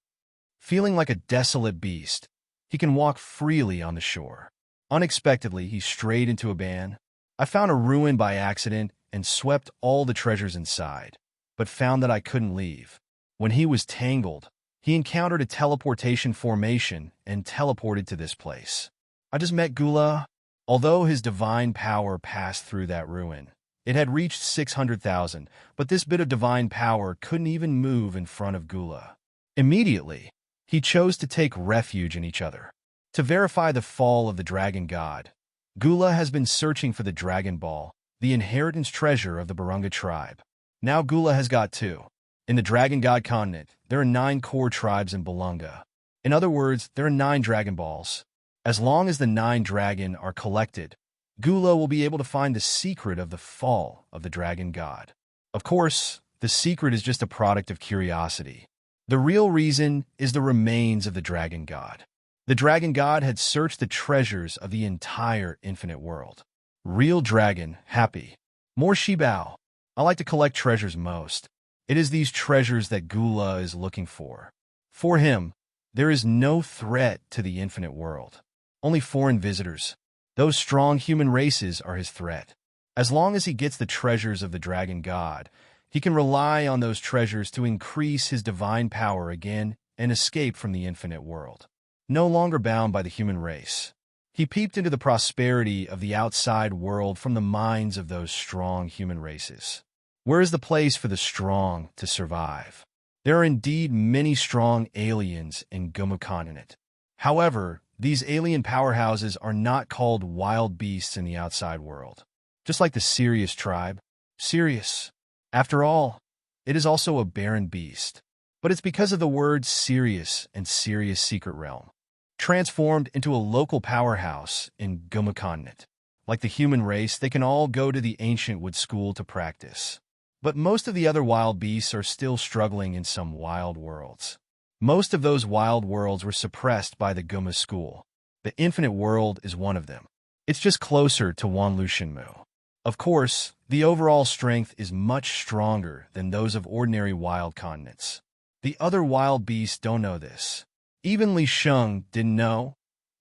Feeling like a desolate beast, he can walk freely on the shore. Unexpectedly, he strayed into a ban. I found a ruin by accident and swept all the treasures inside, but found that I couldn't leave. When he was tangled, he encountered a teleportation formation and teleported to this place. I just met Gula. Although his divine power passed through that ruin, it had reached 600,000, but this bit of divine power couldn't even move in front of Gula. Immediately, he chose to take refuge in each other. To verify the fall of the dragon god, Gula has been searching for the Dragon Ball, the inheritance treasure of the Barunga tribe. Now Gula has got two. In the Dragon God continent, there are 9 core tribes in Balunga. In other words, there are 9 Dragon Balls. As long as the 9 dragon are collected, Gula will be able to find the secret of the fall of the dragon god. Of course, the secret is just a product of curiosity. The real reason is the remains of the dragon god. The dragon god had searched the treasures of the entire infinite world. Real dragon, happy. More Shibao. I like to collect treasures most. It is these treasures that Gula is looking for. For him, there is no threat to the infinite world. Only foreign visitors. Those strong human races are his threat. As long as he gets the treasures of the dragon god, he can rely on those treasures to increase his divine power again and escape from the infinite world. No longer bound by the human race, he peeped into the prosperity of the outside world from the minds of those strong human races. Where is the place for the strong to survive? There are indeed many strong aliens in Gumu continent. However, these alien powerhouses are not called wild beasts in the outside world. Just like the Sirius tribe. Sirius. After all, it is also a barren beast. But it's because of the words Sirius and Sirius Secret Realm. Transformed into a local powerhouse in Gumu continent. Like the human race, they can all go to the ancient wood school to practice. But most of the other wild beasts are still struggling in some wild worlds. Most of those wild worlds were suppressed by the Guma school. The infinite world is one of them. It's just closer to Wanlu Shinmu. Of course, the overall strength is much stronger than those of ordinary wild continents. The other wild beasts don't know this. Even Li Sheng didn't know.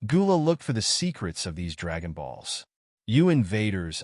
Gula looked for the secrets of these Dragon Balls. You invaders,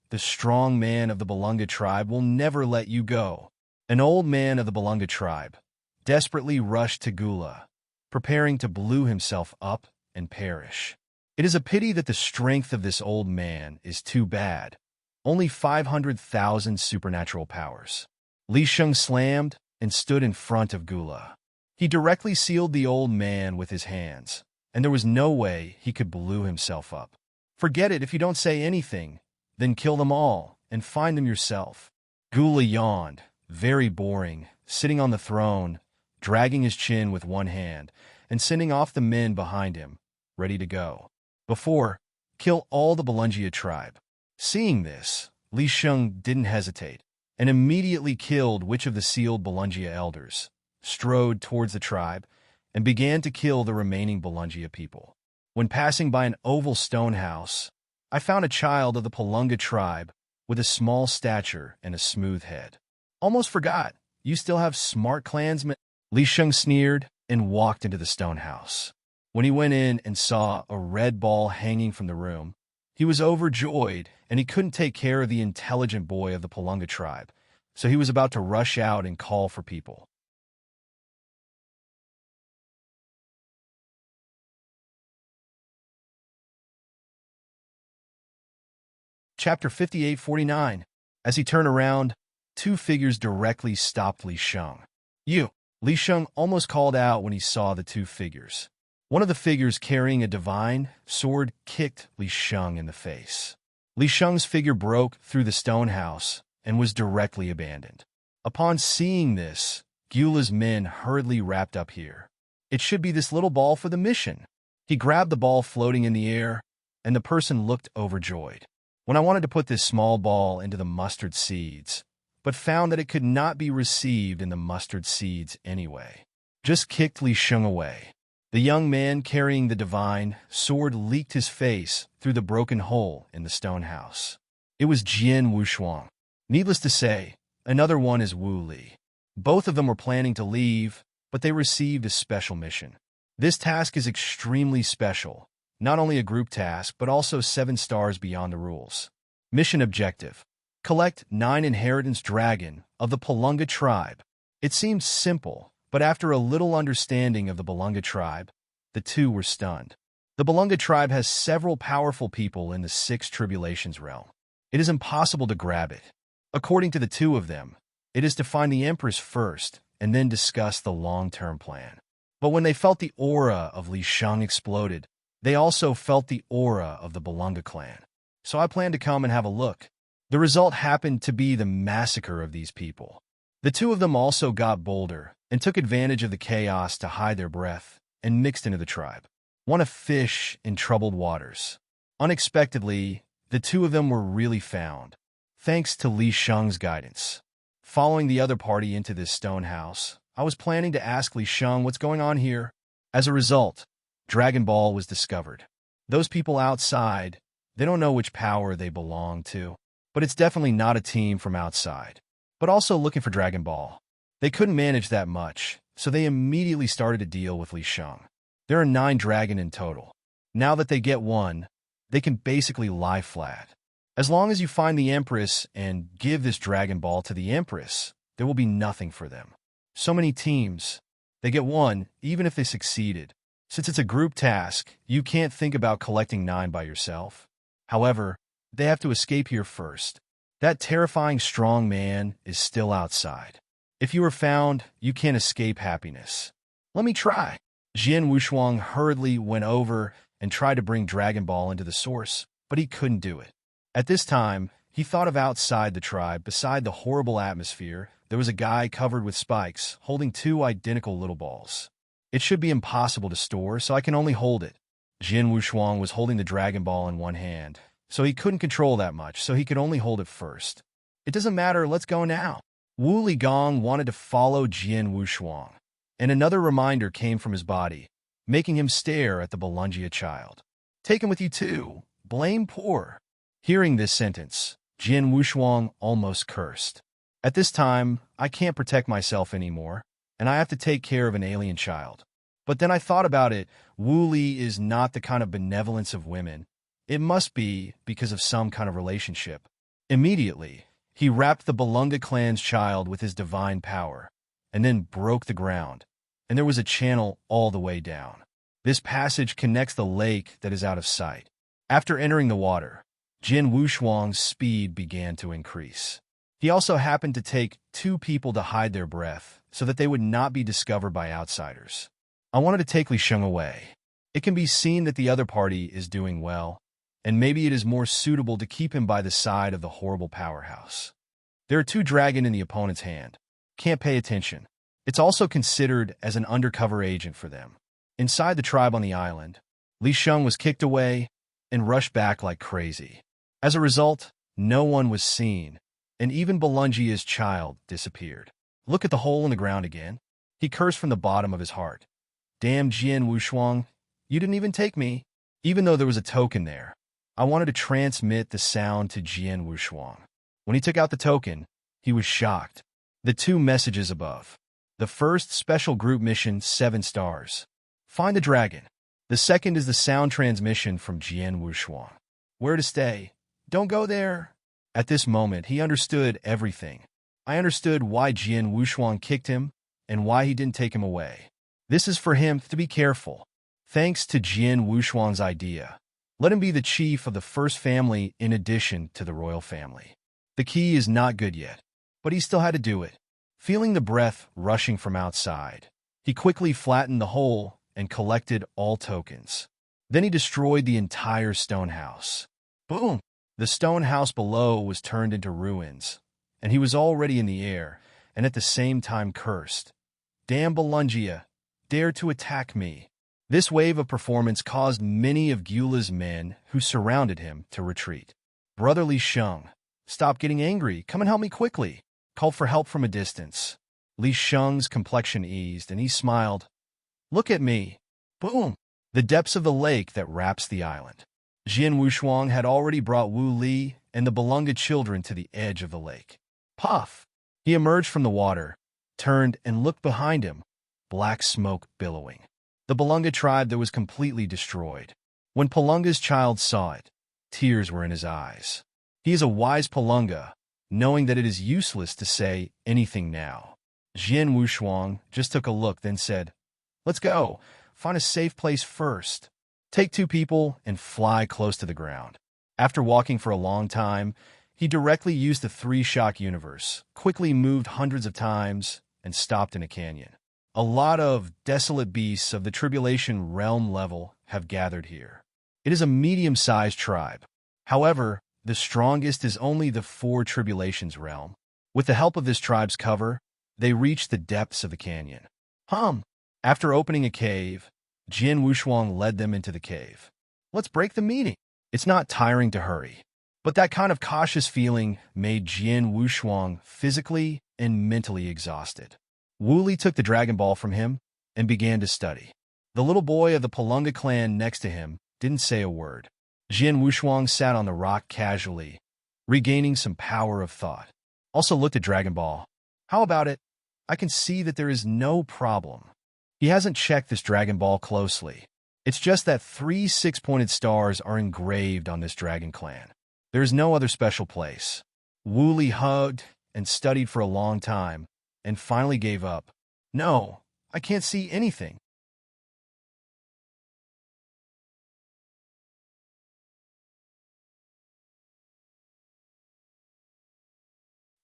the strong man of the Balunga tribe, will never let you go. An old man of the Balunga tribe desperately rushed to Gula, preparing to blow himself up and perish. It is a pity that the strength of this old man is too bad. Only 500,000 supernatural powers. Li Sheng slammed and stood in front of Gula. He directly sealed the old man with his hands, and there was no way he could blow himself up. Forget it if you don't say anything, then kill them all and find them yourself. Gula yawned, very boring, sitting on the throne, dragging his chin with one hand, and sending off the men behind him, ready to go. Before, kill all the Balungia tribe. Seeing this, Li Sheng didn't hesitate, and immediately killed which of the sealed Balungia elders, strode towards the tribe, and began to kill the remaining Balungia people. When passing by an oval stone house, I found a child of the Palunga tribe with a small stature and a smooth head. Almost forgot, you still have smart clansmen. Li Sheng sneered and walked into the stone house. When he went in and saw a red ball hanging from the room, he was overjoyed, and he couldn't take care of the intelligent boy of the Palunga tribe, so he was about to rush out and call for people. Chapter 58-49. As he turned around, 2 figures directly stopped Li Sheng. You! Li Sheng almost called out when he saw the 2 figures. One of the figures carrying a divine sword kicked Li Sheng in the face. Li Sheng's figure broke through the stone house and was directly abandoned. Upon seeing this, Gula's men hurriedly wrapped up here. It should be this little ball for the mission. He grabbed the ball floating in the air, and the person looked overjoyed. When I wanted to put this small ball into the mustard seeds, but found that it could not be received in the mustard seeds anyway. Just kicked Li Sheng away. The young man carrying the divine sword leaked his face through the broken hole in the stone house. It was Jian Wushuang. Needless to say, another one is Wu Li. Both of them were planning to leave, but they received a special mission. This task is extremely special, not only a group task, but also 7 stars beyond the rules. Mission objective: collect 9 inheritance dragon of the Palunga tribe. It seemed simple, but after a little understanding of the Balunga tribe, the two were stunned. The Balunga tribe has several powerful people in the Six Tribulations realm. It is impossible to grab it. According to the two of them, it is to find the Empress first and then discuss the long-term plan. But when they felt the aura of Li Shang exploded, they also felt the aura of the Balunga clan. So I planned to come and have a look. The result happened to be the massacre of these people. The two of them also got bolder and took advantage of the chaos to hide their breath and mixed into the tribe. Want to fish in troubled waters. Unexpectedly, the two of them were really found, thanks to Li Shang's guidance. Following the other party into this stone house, I was planning to ask Li Shang what's going on here. As a result, Dragon Ball was discovered. Those people outside, they don't know which power they belong to, but it's definitely not a team from outside. But also looking for Dragon Ball. They couldn't manage that much, so they immediately started to deal with Li Shang. There are 9 dragon in total. Now that they get one, they can basically lie flat. As long as you find the Empress and give this Dragon Ball to the Empress, there will be nothing for them. So many teams, they get one, even if they succeeded. Since it's a group task, you can't think about collecting 9 by yourself. However, they have to escape here first. That terrifying strong man is still outside. If you are found, you can't escape happiness. Let me try. Jian Wushuang hurriedly went over and tried to bring Dragon Ball into the source, but he couldn't do it. At this time, he thought of outside the tribe. Beside the horrible atmosphere, there was a guy covered with spikes, holding 2 identical little balls. It should be impossible to store, so I can only hold it. Jian Wushuang was holding the Dragon Ball in one hand, so he couldn't control that much, so he could only hold it first. It doesn't matter, let's go now. Wu Ligong wanted to follow Jian Wushuang, and another reminder came from his body, making him stare at the Balungia child. Take him with you too. Blame poor. Hearing this sentence, Jian Wushuang almost cursed. At this time, I can't protect myself anymore, and I have to take care of an alien child. But then I thought about it. Wu Li is not the kind of benevolence of women. It must be because of some kind of relationship. Immediately, he wrapped the Balunga clan's child with his divine power, and then broke the ground, and there was a channel all the way down. This passage connects the lake that is out of sight. After entering the water, Jian Wushuang's speed began to increase. He also happened to take 2 people to hide their breath so that they would not be discovered by outsiders. I wanted to take Li Shang away. It can be seen that the other party is doing well, and maybe it is more suitable to keep him by the side of the horrible powerhouse. There are 2 dragons in the opponent's hand. Can't pay attention. It's also considered as an undercover agent for them. Inside the tribe on the island, Li Shang was kicked away and rushed back like crazy. As a result, no one was seen, and even Balungia's child disappeared. Look at the hole in the ground again. He cursed from the bottom of his heart. Damn Jian Wushuang, you didn't even take me. Even though there was a token there, I wanted to transmit the sound to Jian Wushuang. When he took out the token, he was shocked. The 2 messages above. The first special group mission, 7 stars. Find the dragon. The second is the sound transmission from Jian Wushuang. Where to stay? Don't go there. At this moment, he understood everything. I understood why Jian Wushuang kicked him and why he didn't take him away. This is for him to be careful. Thanks to Jian Wushuang's idea, let him be the chief of the first family in addition to the royal family. The key is not good yet, but he still had to do it. Feeling the breath rushing from outside, he quickly flattened the hole and collected all tokens. Then he destroyed the entire stone house. Boom! The stone house below was turned into ruins, and he was already in the air, and at the same time cursed. Damn Balungia, dare to attack me. This wave of performance caused many of Gyula's men who surrounded him to retreat. Brother Li Shang, stop getting angry, come and help me quickly. Called for help from a distance. Li Shang's complexion eased, and he smiled. Look at me. Boom! The depths of the lake that wraps the island. Jian Wushuang had already brought Wu Li and the Balunga children to the edge of the lake. Puff! He emerged from the water, turned and looked behind him, black smoke billowing. The Balunga tribe that was completely destroyed. When Palunga's child saw it, tears were in his eyes. He is a wise Palunga, knowing that it is useless to say anything now. Jian Wushuang just took a look, then said, "Let's go. Find a safe place first. Take 2 people and fly close to the ground." After walking for a long time, he directly used the 3-shock universe, quickly moved hundreds of times, and stopped in a canyon. A lot of desolate beasts of the Tribulation Realm level have gathered here. It is a medium-sized tribe. However, the strongest is only the 4 Tribulations realm. With the help of this tribe's cover, they reach the depths of the canyon. After opening a cave, Jian Wushuang led them into the cave. "Let's break the meeting." It's not tiring to hurry, but that kind of cautious feeling made Jian Wushuang physically and mentally exhausted. Wu Li took the Dragon Ball from him and began to study. The little boy of the Palunga clan next to him didn't say a word. Jian Wushuang sat on the rock casually, regaining some power of thought. Also looked at Dragon Ball. "How about it? I can see that there is no problem." He hasn't checked this Dragon Ball closely. It's just that 3 6-pointed stars are engraved on this Dragon Clan. There is no other special place. Wu Li hugged and studied for a long time, and finally gave up. "No, I can't see anything."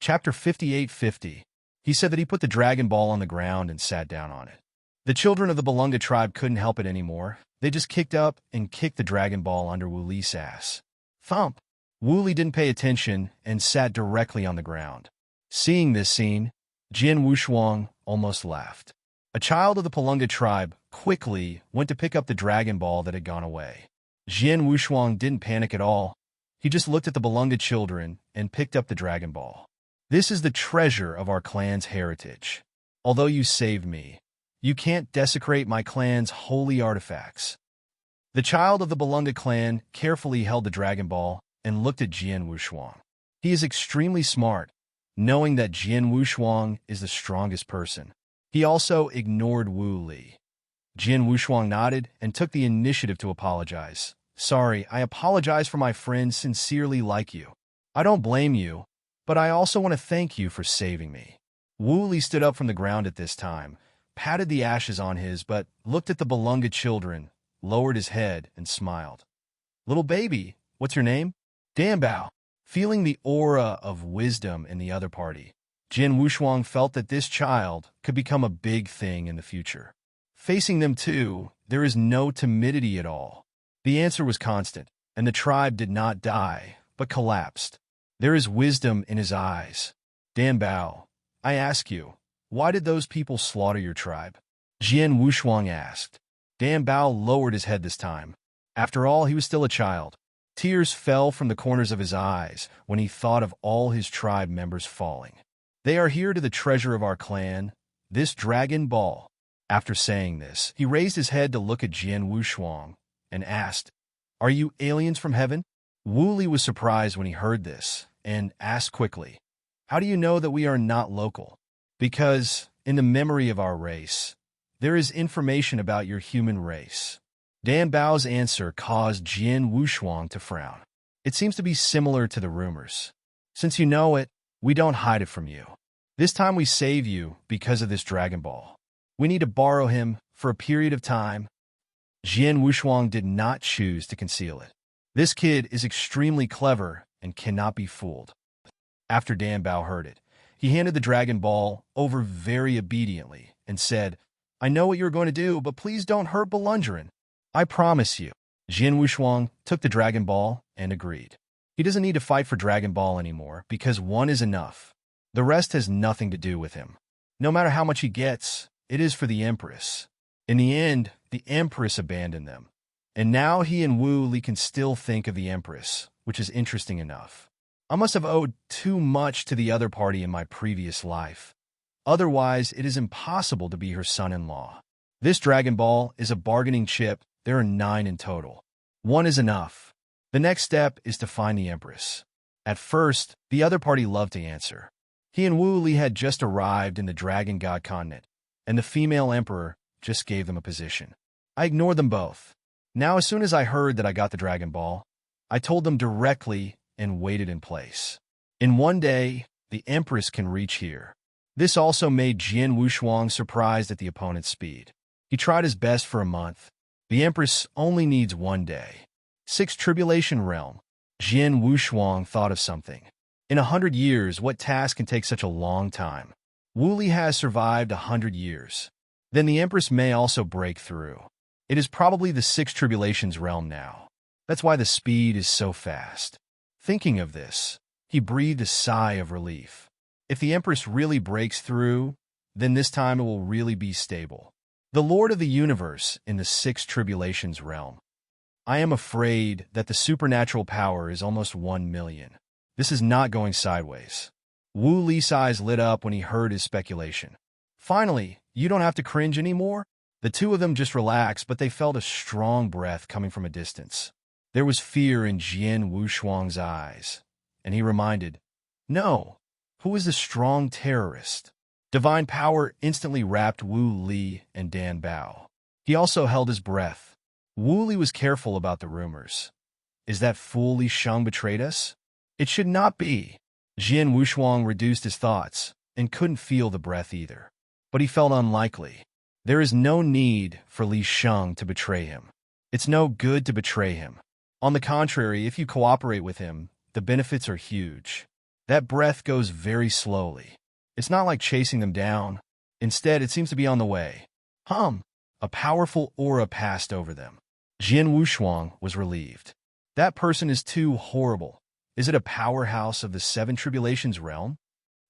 Chapter 5850. He said that he put the Dragon Ball on the ground and sat down on it. The children of the Balunga tribe couldn't help it anymore. They just kicked up and kicked the Dragon Ball under Wu Li's ass. Thump! Wu Li didn't pay attention and sat directly on the ground. Seeing this scene, Jian Wushuang almost laughed. A child of the Palunga tribe quickly went to pick up the Dragon Ball that had gone away. Jian Wushuang didn't panic at all. He just looked at the Balunga children and picked up the Dragon Ball. "This is the treasure of our clan's heritage. Although you saved me, you can't desecrate my clan's holy artifacts." The child of the Balunga clan carefully held the Dragon Ball and looked at Jian Wushuang. He is extremely smart, knowing that Jian Wushuang is the strongest person. He also ignored Wu Li. Jian Wushuang nodded and took the initiative to apologize. "Sorry, I apologize for my friend sincerely like you. I don't blame you, but I also want to thank you for saving me." Wu Li stood up from the ground at this time, patted the ashes on his, but looked at the Balunga children, lowered his head, and smiled. "Little baby, what's your name?" "Danbao." Feeling the aura of wisdom in the other party, Jian Wushuang felt that this child could become a big thing in the future. Facing them too, there is no timidity at all. The answer was constant, and the tribe did not die, but collapsed. There is wisdom in his eyes. "Danbao, I ask you, why did those people slaughter your tribe?" Jian Wushuang asked. Danbao lowered his head this time. After all, he was still a child. Tears fell from the corners of his eyes when he thought of all his tribe members falling. "They are here to the treasure of our clan, this Dragon Ball." After saying this, he raised his head to look at Jian Wushuang and asked, "Are you aliens from heaven?" Wu Li was surprised when he heard this and asked quickly, "How do you know that we are not local?" "Because, in the memory of our race, there is information about your human race." Dan Bao's answer caused Jian Wushuang to frown. "It seems to be similar to the rumors. Since you know it, we don't hide it from you. This time we save you because of this Dragon Ball. We need to borrow him for a period of time." Jian Wushuang did not choose to conceal it. This kid is extremely clever and cannot be fooled. After Dan Bao heard it, he handed the Dragon Ball over very obediently and said, "I know what you're going to do, but please don't hurt Belungerin. I promise you." Jian Wushuang took the Dragon Ball and agreed. He doesn't need to fight for Dragon Ball anymore because one is enough. The rest has nothing to do with him. No matter how much he gets, it is for the Empress. In the end, the Empress abandoned them. And now he and Wu Li can still think of the Empress, which is interesting enough. I must have owed too much to the other party in my previous life. Otherwise, it is impossible to be her son-in-law. This Dragon Ball is a bargaining chip. There are 9 in total. 1 is enough. The next step is to find the Empress. At first, the other party loved to answer. He and Wu Li had just arrived in the Dragon God continent, and the female emperor just gave them a position. I ignored them both. Now, as soon as I heard that I got the Dragon Ball, I told them directly and waited in place. In one day, the Empress can reach here. This also made Jian Wushuang surprised at the opponent's speed. He tried his best for a month. The Empress only needs 1 day. 6. Tribulation Realm. Jian Wushuang thought of something. In 100 years, what task can take such a long time? Wu Li has survived 100 years. Then the Empress may also break through. It is probably the 6 Tribulations Realm now. That's why the speed is so fast. Thinking of this, he breathed a sigh of relief. If the Empress really breaks through, then this time it will really be stable. The Lord of the Universe in the 6 Tribulations Realm. I am afraid that the supernatural power is almost 1 million. This is not going sideways. Wu Li's eyes lit up when he heard his speculation. Finally, you don't have to cringe anymore? The two of them just relaxed, but they felt a strong breath coming from a distance. There was fear in Jian Wushuang's eyes, and he reminded, "No, who is the strong terrorist?" Divine power instantly wrapped Wu Li and Dan Bao. He also held his breath. Wu Li was careful about the rumors. Is that fool Li Sheng betrayed us? It should not be. Jian Wushuang reduced his thoughts and couldn't feel the breath either. But he felt unlikely. There is no need for Li Sheng to betray him. It's no good to betray him. On the contrary, if you cooperate with him, the benefits are huge. That breath goes very slowly. It's not like chasing them down. Instead, it seems to be on the way. A powerful aura passed over them. Jian Wushuang was relieved. That person is too horrible. Is it a powerhouse of the 7 Tribulations Realm?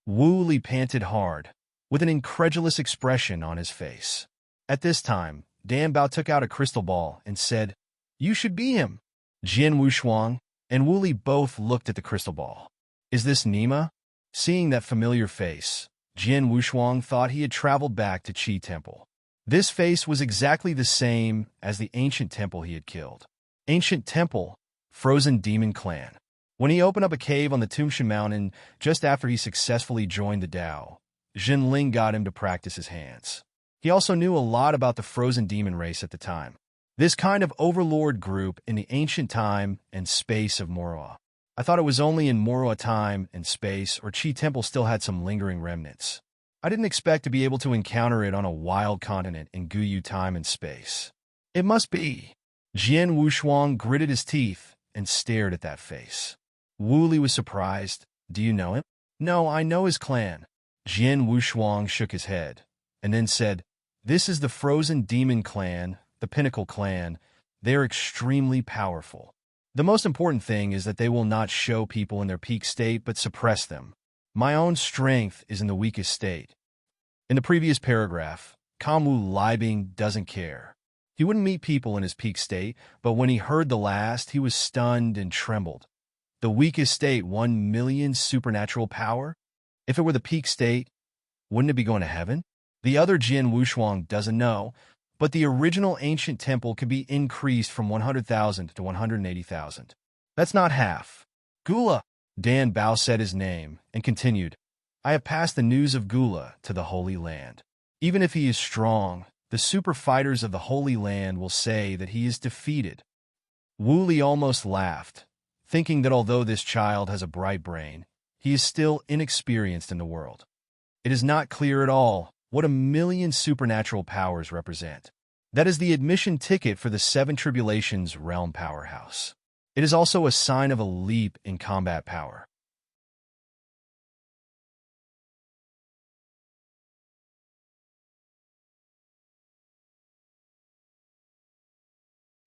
Wu Li panted hard, with an incredulous expression on his face. At this time, Dan Bao took out a crystal ball and said, "You should be him." Jian Wushuang and Wu Li both looked at the crystal ball. Is this Nima? Seeing that familiar face, Jian Wushuang thought he had traveled back to Qi Temple. This face was exactly the same as the ancient temple he had killed. Ancient Temple, Frozen Demon Clan. When he opened up a cave on the Tumshan Mountain just after he successfully joined the Dao, Jinling got him to practice his hands. He also knew a lot about the frozen demon race at the time. This kind of overlord group in the ancient time and space of Moroa. I thought it was only in Moroa time and space or Qi Temple still had some lingering remnants. I didn't expect to be able to encounter it on a wild continent in Guyu time and space. It must be. Jian Wushuang gritted his teeth and stared at that face. Wu Li was surprised. Do you know him? No, I know his clan. Jian Wushuang shook his head and then said, "This is the Frozen Demon Clan, the Pinnacle Clan. They're extremely powerful. The most important thing is that they will not show people in their peak state but suppress them. My own strength is in the weakest state." In the previous paragraph, Kamwu Liebing doesn't care. He wouldn't meet people in his peak state, but when he heard the last, he was stunned and trembled. The weakest state, 1 million supernatural power? If it were the peak state, wouldn't it be going to heaven? The other Jian Wushuang doesn't know, but the original ancient temple can be increased from 100,000 to 180,000. That's not half. Gula. Dan Bao said his name and continued, "I have passed the news of Gula to the Holy Land. Even if he is strong, the super fighters of the Holy Land will say that he is defeated." Wu Li almost laughed, thinking that although this child has a bright brain, he is still inexperienced in the world. It is not clear at all what 1 million supernatural powers represent. That is the admission ticket for the 7 Tribulations Realm powerhouse. It is also a sign of a leap in combat power.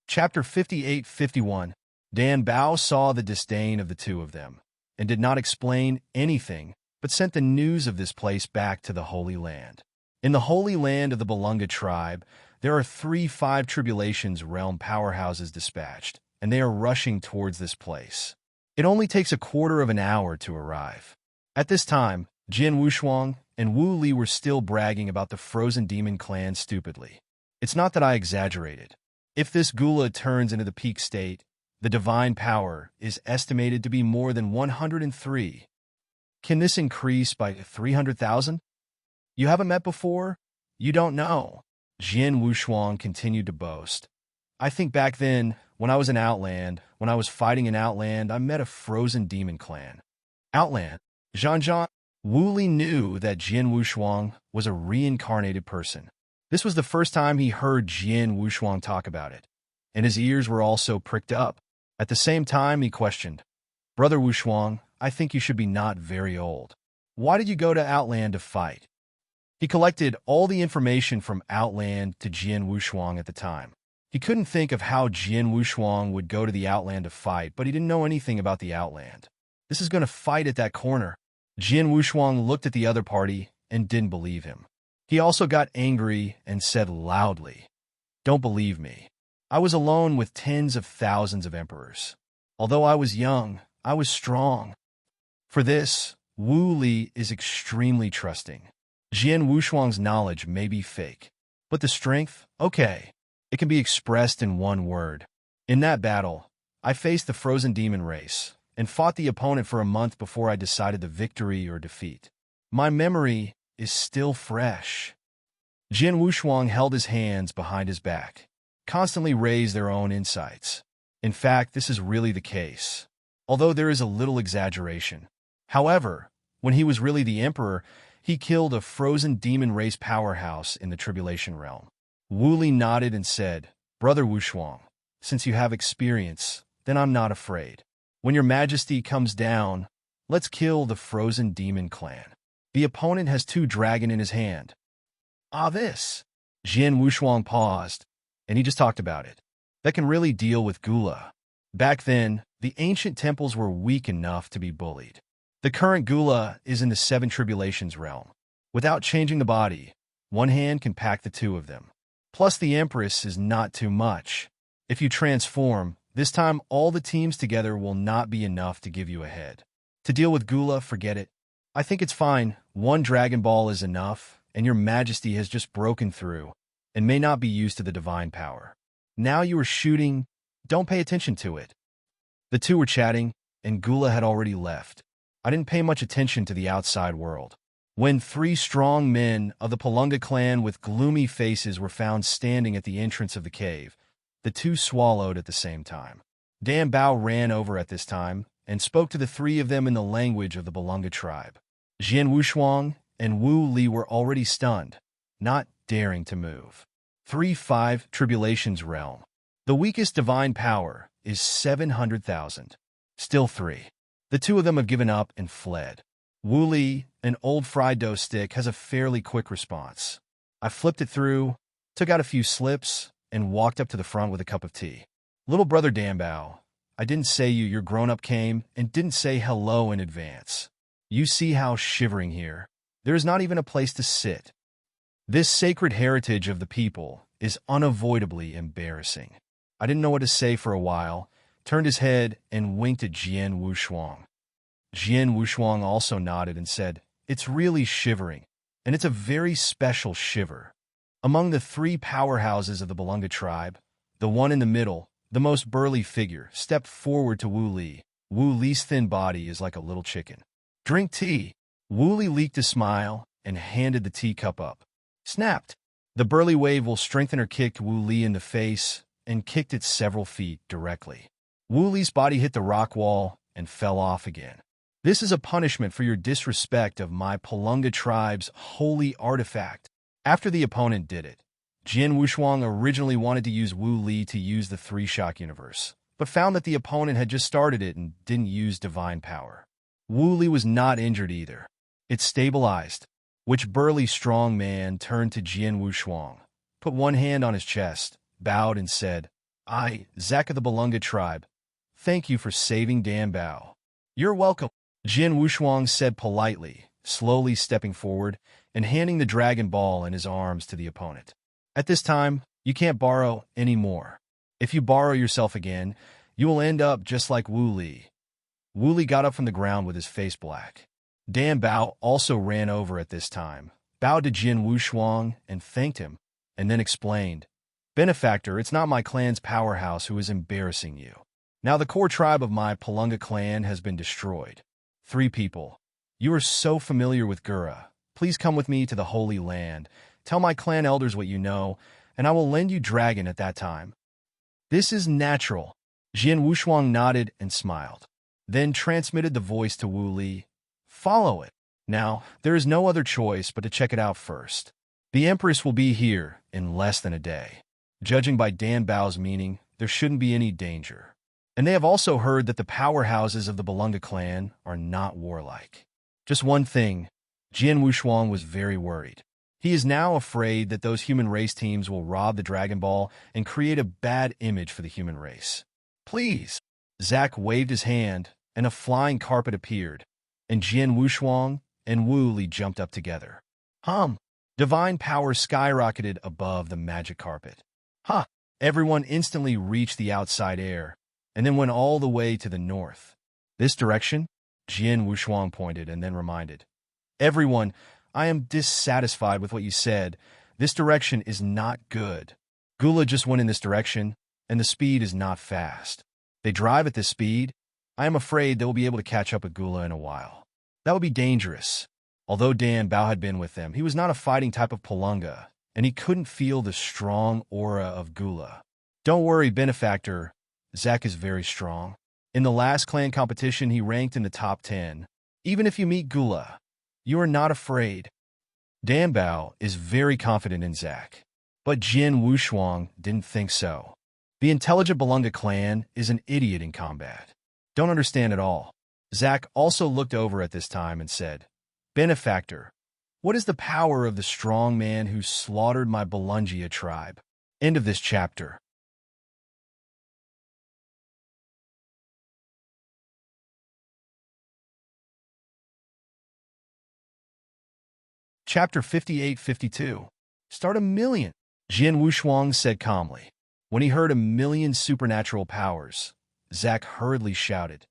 Chapter 58-51. Dan Bao saw the disdain of the two of them, and did not explain anything, but sent the news of this place back to the Holy Land. In the Holy Land of the Balunga tribe, there are 3 5 Tribulations Realm powerhouses dispatched, and they are rushing towards this place. It only takes a quarter of an hour to arrive. At this time, Jian Wushuang and Wu Li were still bragging about the Frozen Demon Clan stupidly. It's not that I exaggerated. If this Gula turns into the peak state, the divine power is estimated to be more than 103. Can this increase by 300,000? You haven't met before? You don't know. Jian Wushuang continued to boast. I think back then, when I was in Outland, when I was fighting in Outland, I met a frozen demon clan. Outland? Zhan. Wu Li knew that Jian Wushuang was a reincarnated person. This was the first time he heard Jian Wushuang talk about it, and his ears were also pricked up. At the same time, he questioned, "Brother Wushuang, I think you should be not very old. Why did you go to Outland to fight?" He collected all the information from Outland to Jian Wushuang at the time. He couldn't think of how Jian Wushuang would go to the Outland to fight, but he didn't know anything about the Outland. This is going to fight at that corner. Jian Wushuang looked at the other party and didn't believe him. He also got angry and said loudly, "Don't believe me. I was alone with tens of thousands of emperors. Although I was young, I was strong." For this, Wu Li is extremely trusting. Jian Wushuang's knowledge may be fake, but the strength, okay, it can be expressed in one word. In that battle, I faced the frozen demon race and fought the opponent for a month before I decided the victory or defeat. My memory is still fresh. Jian Wushuang held his hands behind his back, constantly raised their own insights. In fact, this is really the case, although there is a little exaggeration. However, when he was really the emperor, he killed a frozen demon race powerhouse in the Tribulation Realm. Wu Li nodded and said, "Brother Wushuang, since you have experience, then I'm not afraid. When your majesty comes down, let's kill the frozen demon clan. The opponent has 2 dragons in his hand." "Ah, this." Jian Wushuang paused, and he just talked about it. That can really deal with Gula. Back then, the ancient temples were weak enough to be bullied. The current Gula is in the 7 Tribulations realm. Without changing the body, one hand can pack the 2 of them. Plus, the Empress is not too much. If you transform, this time all the teams together will not be enough to give you a head. To deal with Gula, forget it. I think it's fine. 1 Dragon Ball is enough, and your majesty has just broken through and may not be used to the divine power. Now you are shooting. Don't pay attention to it. The 2 were chatting, and Gula had already left. I didn't pay much attention to the outside world. When 3 strong men of the Palunga clan with gloomy faces were found standing at the entrance of the cave, the 2 swallowed at the same time. Dan Bao ran over at this time and spoke to the 3 of them in the language of the Palunga tribe. Jian Wushuang and Wu Li were already stunned, not daring to move. 3-5 Tribulations Realm. The weakest divine power is 700,000. Still 3. The 2 of them have given up and fled. Wu Li, an old fried dough stick, has a fairly quick response. I flipped it through, took out a few slips, and walked up to the front with a cup of tea. "Little brother Danbao, I didn't say your grown-up came and didn't say hello in advance. You see how shivering here. There is not even a place to sit. This sacred heritage of the people is unavoidably embarrassing." I didn't know what to say for a while, turned his head and winked at Jian Wushuang. Jian Wushuang also nodded and said, "It's really shivering, and it's a very special shiver." Among the 3 powerhouses of the Palunga tribe, the one in the middle, the most burly figure, stepped forward to Wu Li. Wu Li's thin body is like a little chicken. "Drink tea." Wu Li leaked a smile and handed the teacup up. Snapped. The burly wave will strengthen or kicked Wu Li in the face and kicked it several feet directly. Wu Li's body hit the rock wall and fell off again. "This is a punishment for your disrespect of my Palunga tribe's holy artifact." After the opponent did it, Jian Wushuang originally wanted to use Wu Li to use the 3-shock universe, but found that the opponent had just started it and didn't use divine power. Wu Li was not injured either. It stabilized, which burly strong man turned to Jian Wushuang, put one hand on his chest, bowed and said, "I, Zack of the Palunga tribe, thank you for saving Dan Bao." "You're welcome," Jian Wushuang said politely, slowly stepping forward and handing the Dragon Ball in his arms to the opponent. "At this time, you can't borrow any more. If you borrow yourself again, you will end up just like Wu Li." Wu Li got up from the ground with his face black. Dan Bao also ran over at this time, bowed to Jian Wushuang and thanked him, and then explained, "Benefactor, it's not my clan's powerhouse who is embarrassing you. Now the core tribe of my Palunga clan has been destroyed. 3 people. You are so familiar with Gura. Please come with me to the Holy Land. Tell my clan elders what you know, and I will lend you dragon at that time." "This is natural." Jian Wushuang nodded and smiled, then transmitted the voice to Wu Li. "Follow it." Now, there is no other choice but to check it out first. The Empress will be here in less than a day. Judging by Dan Bao's meaning, there shouldn't be any danger. And they have also heard that the powerhouses of the Belunga clan are not warlike. Just one thing, Jian Wushuang was very worried. He is now afraid that those human race teams will rob the Dragon Ball and create a bad image for the human race. Please! Zack waved his hand, and a flying carpet appeared, and Jian Wushuang and Wu Li jumped up together. Divine power skyrocketed above the magic carpet. Everyone instantly reached the outside air, and then went all the way to the north. This direction? Jian Wushuang pointed and then reminded. Everyone, I am dissatisfied with what you said. This direction is not good. Gula just went in this direction, and the speed is not fast. They drive at this speed. I am afraid they will be able to catch up with Gula in a while. That would be dangerous. Although Dan Bao had been with them, he was not a fighting type of Palunga, and he couldn't feel the strong aura of Gula. Don't worry, Benefactor. Zack is very strong. In the last clan competition, he ranked in the top 10. Even if you meet Gula, you are not afraid. Dan Bao is very confident in Zack, but Jian Wushuang didn't think so. The intelligent Belunga clan is an idiot in combat. Don't understand at all. Zack also looked over at this time and said, Benefactor, what is the power of the strong man who slaughtered my Belungia tribe? End of this chapter. Chapter 58-52. Start a million. Jian Wushuang said calmly. When he heard a million supernatural powers, Zack hurriedly shouted,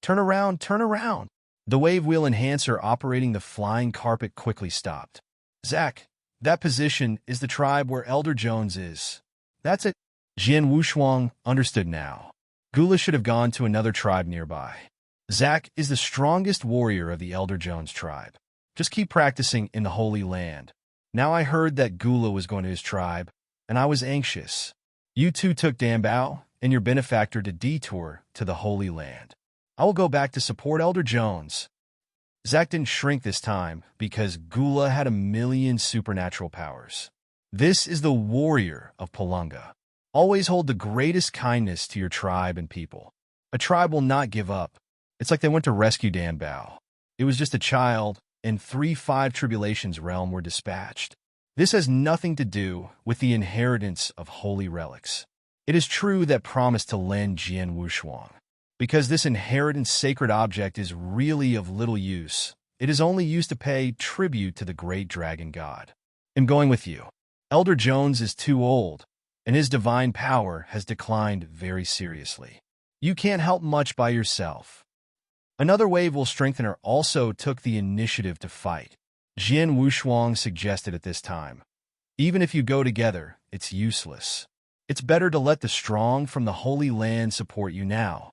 Turn around, turn around. The wave wheel enhancer operating the flying carpet quickly stopped. Zack, that position is the tribe where Elder Jones is. That's it. Jian Wushuang understood now. Gula should have gone to another tribe nearby. Zack is the strongest warrior of the Elder Jones tribe. Just keep practicing in the Holy Land. Now I heard that Gula was going to his tribe, and I was anxious. You two took Dan Bao and your benefactor to detour to the Holy Land. I will go back to support Elder Jones. Zack didn't shrink this time because Gula had a million supernatural powers. This is the warrior of Palunga. Always hold the greatest kindness to your tribe and people. A tribe will not give up. It's like they went to rescue Dan Bao. It was just a child, and 3-5 tribulations realm were dispatched. This has nothing to do with the inheritance of holy relics. It is true that promised to lend Jian Wushuang. Because this inheritance sacred object is really of little use, it is only used to pay tribute to the great dragon god. I'm going with you. Elder Jones is too old, and his divine power has declined very seriously. You can't help much by yourself. Another wave will strengthener also took the initiative to fight. Jian Wushuang suggested at this time, even if you go together, it's useless. It's better to let the strong from the Holy Land support you now.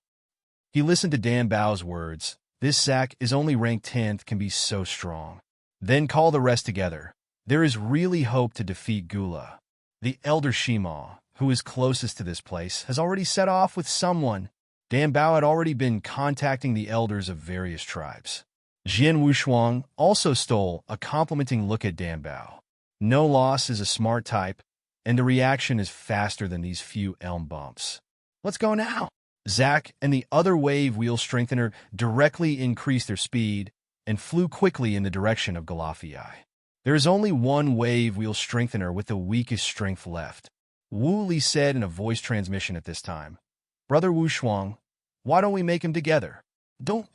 He listened to Dan Bao's words. This Zack is only ranked 10th can be so strong. Then call the rest together. There is really hope to defeat Gula. The Elder Shima, who is closest to this place, has already set off with someone. Dan Bao had already been contacting the elders of various tribes. Jian Wushuang also stole a complimenting look at Dan Bao. No loss is a smart type, and the reaction is faster than these few elm bumps. Let's go now. Zack and the other wave wheel strengthener directly increased their speed and flew quickly in the direction of Galafii. There is only one wave wheel strengthener with the weakest strength left. Wu Li said in a voice transmission at this time, Brother Wushuang, why don't we make him together? Don't.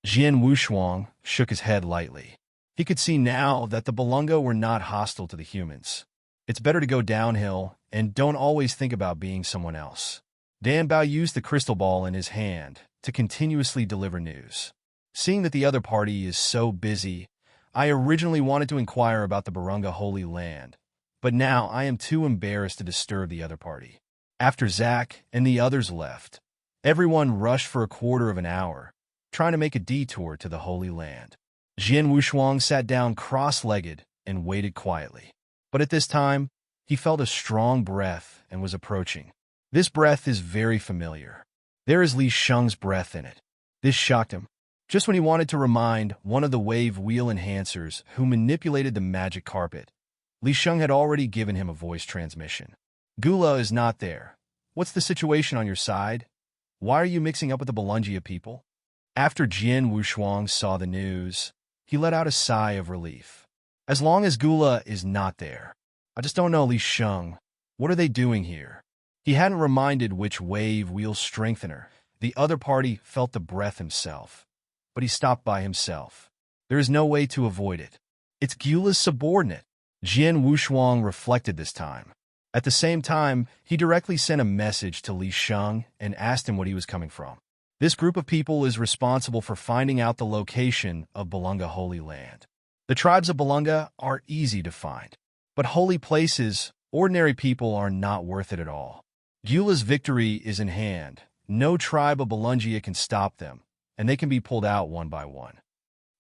Jian Wushuang shook his head lightly. He could see now that the Belunga were not hostile to the humans. It's better to go downhill and don't always think about being someone else. Dan Bao used the crystal ball in his hand to continuously deliver news. Seeing that the other party is so busy, I originally wanted to inquire about the Barunga Holy Land, but now I am too embarrassed to disturb the other party. After Zack and the others left, everyone rushed for a quarter of an hour, trying to make a detour to the Holy Land. Jian Wushuang sat down cross-legged and waited quietly. But at this time, he felt a strong breath and was approaching. This breath is very familiar. There is Li Sheng's breath in it. This shocked him. Just when he wanted to remind one of the wave wheel enhancers who manipulated the magic carpet, Li Sheng had already given him a voice transmission. Gula is not there. What's the situation on your side? Why are you mixing up with the Bolungia people? After Jian Wushuang saw the news, he let out a sigh of relief. As long as Gula is not there. I just don't know, Li Sheng. What are they doing here? He hadn't reminded which wave wheel strengthener. The other party felt the breath himself. But he stopped by himself. There is no way to avoid it. It's Gula's subordinate. Jian Wushuang reflected this time. At the same time, he directly sent a message to Li Sheng and asked him what he was coming from. This group of people is responsible for finding out the location of Bolunga Holy Land. The tribes of Bolunga are easy to find, but holy places, ordinary people are not worth it at all. Gula's victory is in hand. No tribe of Bolungia can stop them, and they can be pulled out one by one.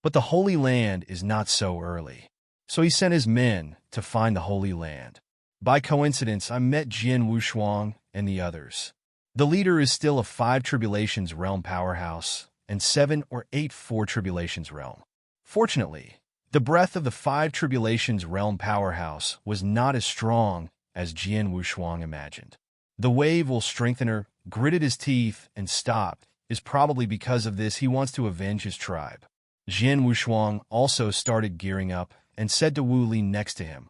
But the Holy Land is not so early, so he sent his men to find the Holy Land. By coincidence, I met Jian Wushuang and the others. The leader is still a 5 Tribulations realm powerhouse and 7 or 8 4 Tribulations realm. Fortunately, the breath of the 5 Tribulations realm powerhouse was not as strong as Jian Wushuang imagined. The wave will strengthener gritted his teeth and stopped. Is probably because of this he wants to avenge his tribe. Jian Wushuang also started gearing up and said to Wu Li next to him,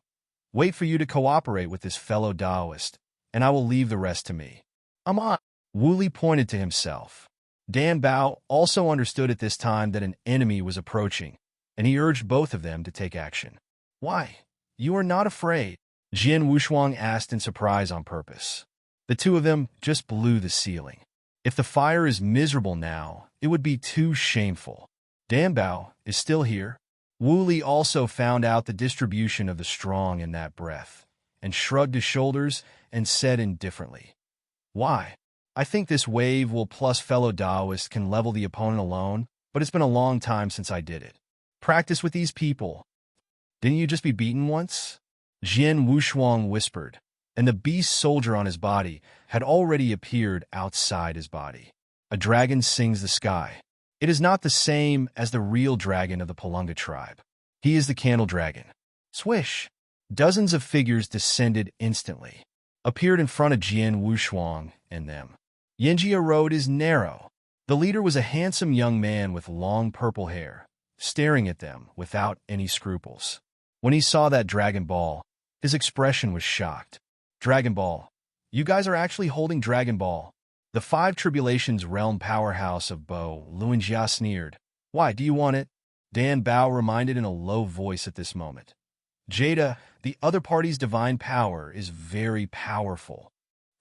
"Wait for you to cooperate with this fellow Taoist, and I will leave the rest to me." "I'm on." Wu Li pointed to himself. Dan Bao also understood at this time that an enemy was approaching, and he urged both of them to take action. "Why? You are not afraid?" Jian Wushuang asked in surprise on purpose. The two of them just blew the ceiling. If the fire is miserable now, it would be too shameful. Dan Bao is still here. Wu Li also found out the distribution of the strong in that breath, and shrugged his shoulders and said indifferently, "Why? I think this wave will plus fellow Taoist can level the opponent alone, but it's been a long time since I did it. Practice with these people. Didn't you just be beaten once?" Jian Wushuang whispered, and the beast soldier on his body had already appeared outside his body. A dragon sings the sky. It is not the same as the real dragon of the Bolunga tribe. He is the candle dragon. Swish! Dozens of figures descended instantly, appeared in front of Jian Wushuang and them. Yanjia Road is narrow. The leader was a handsome young man with long purple hair, staring at them without any scruples. When he saw that Dragon Ball, his expression was shocked. "Dragon Ball. You guys are actually holding Dragon Ball." The 5 Tribulations realm powerhouse of Bo Luanjia sneered. "Why, do you want it?" Dan Bao reminded in a low voice at this moment. "Jada, the other party's divine power, is very powerful."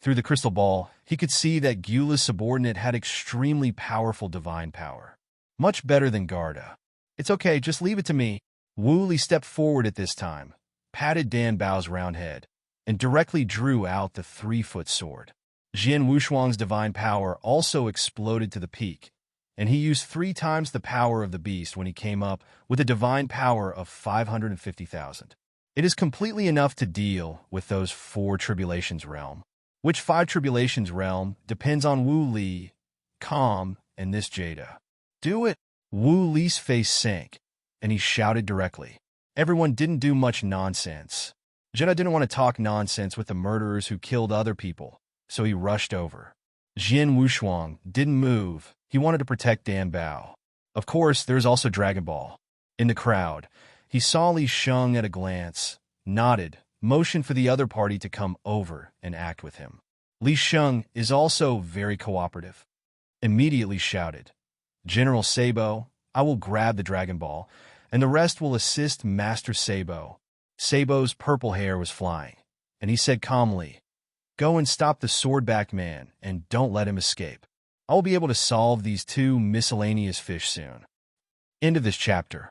Through the crystal ball, he could see that Gula's subordinate had extremely powerful divine power. Much better than Garda. "It's okay, just leave it to me." Wu Li stepped forward at this time, patted Dan Bao's round head, and directly drew out the 3-foot sword. Jian Wushuang's divine power also exploded to the peak, and he used 3 times the power of the beast when he came up with a divine power of 550,000. It is completely enough to deal with those 4 Tribulations realm. Which 5 Tribulations realm depends on Wu Li, Calm, and this Jada. "Do it!" Wu Li's face sank, and he shouted directly. Everyone didn't do much nonsense. Jada didn't want to talk nonsense with the murderers who killed other people, so he rushed over. Jian Wushuang didn't move. He wanted to protect Dan Bao. Of course, there's also Dragon Ball. In the crowd, he saw Li Sheng at a glance, nodded, motioned for the other party to come over and act with him. Li Sheng is also very cooperative. Immediately shouted, "General Sabo, I will grab the Dragon Ball, and the rest will assist Master Sabo." Sabo's purple hair was flying, and he said calmly, "Go and stop the swordback man, and don't let him escape. I will be able to solve these 2 miscellaneous fish soon." End of this chapter.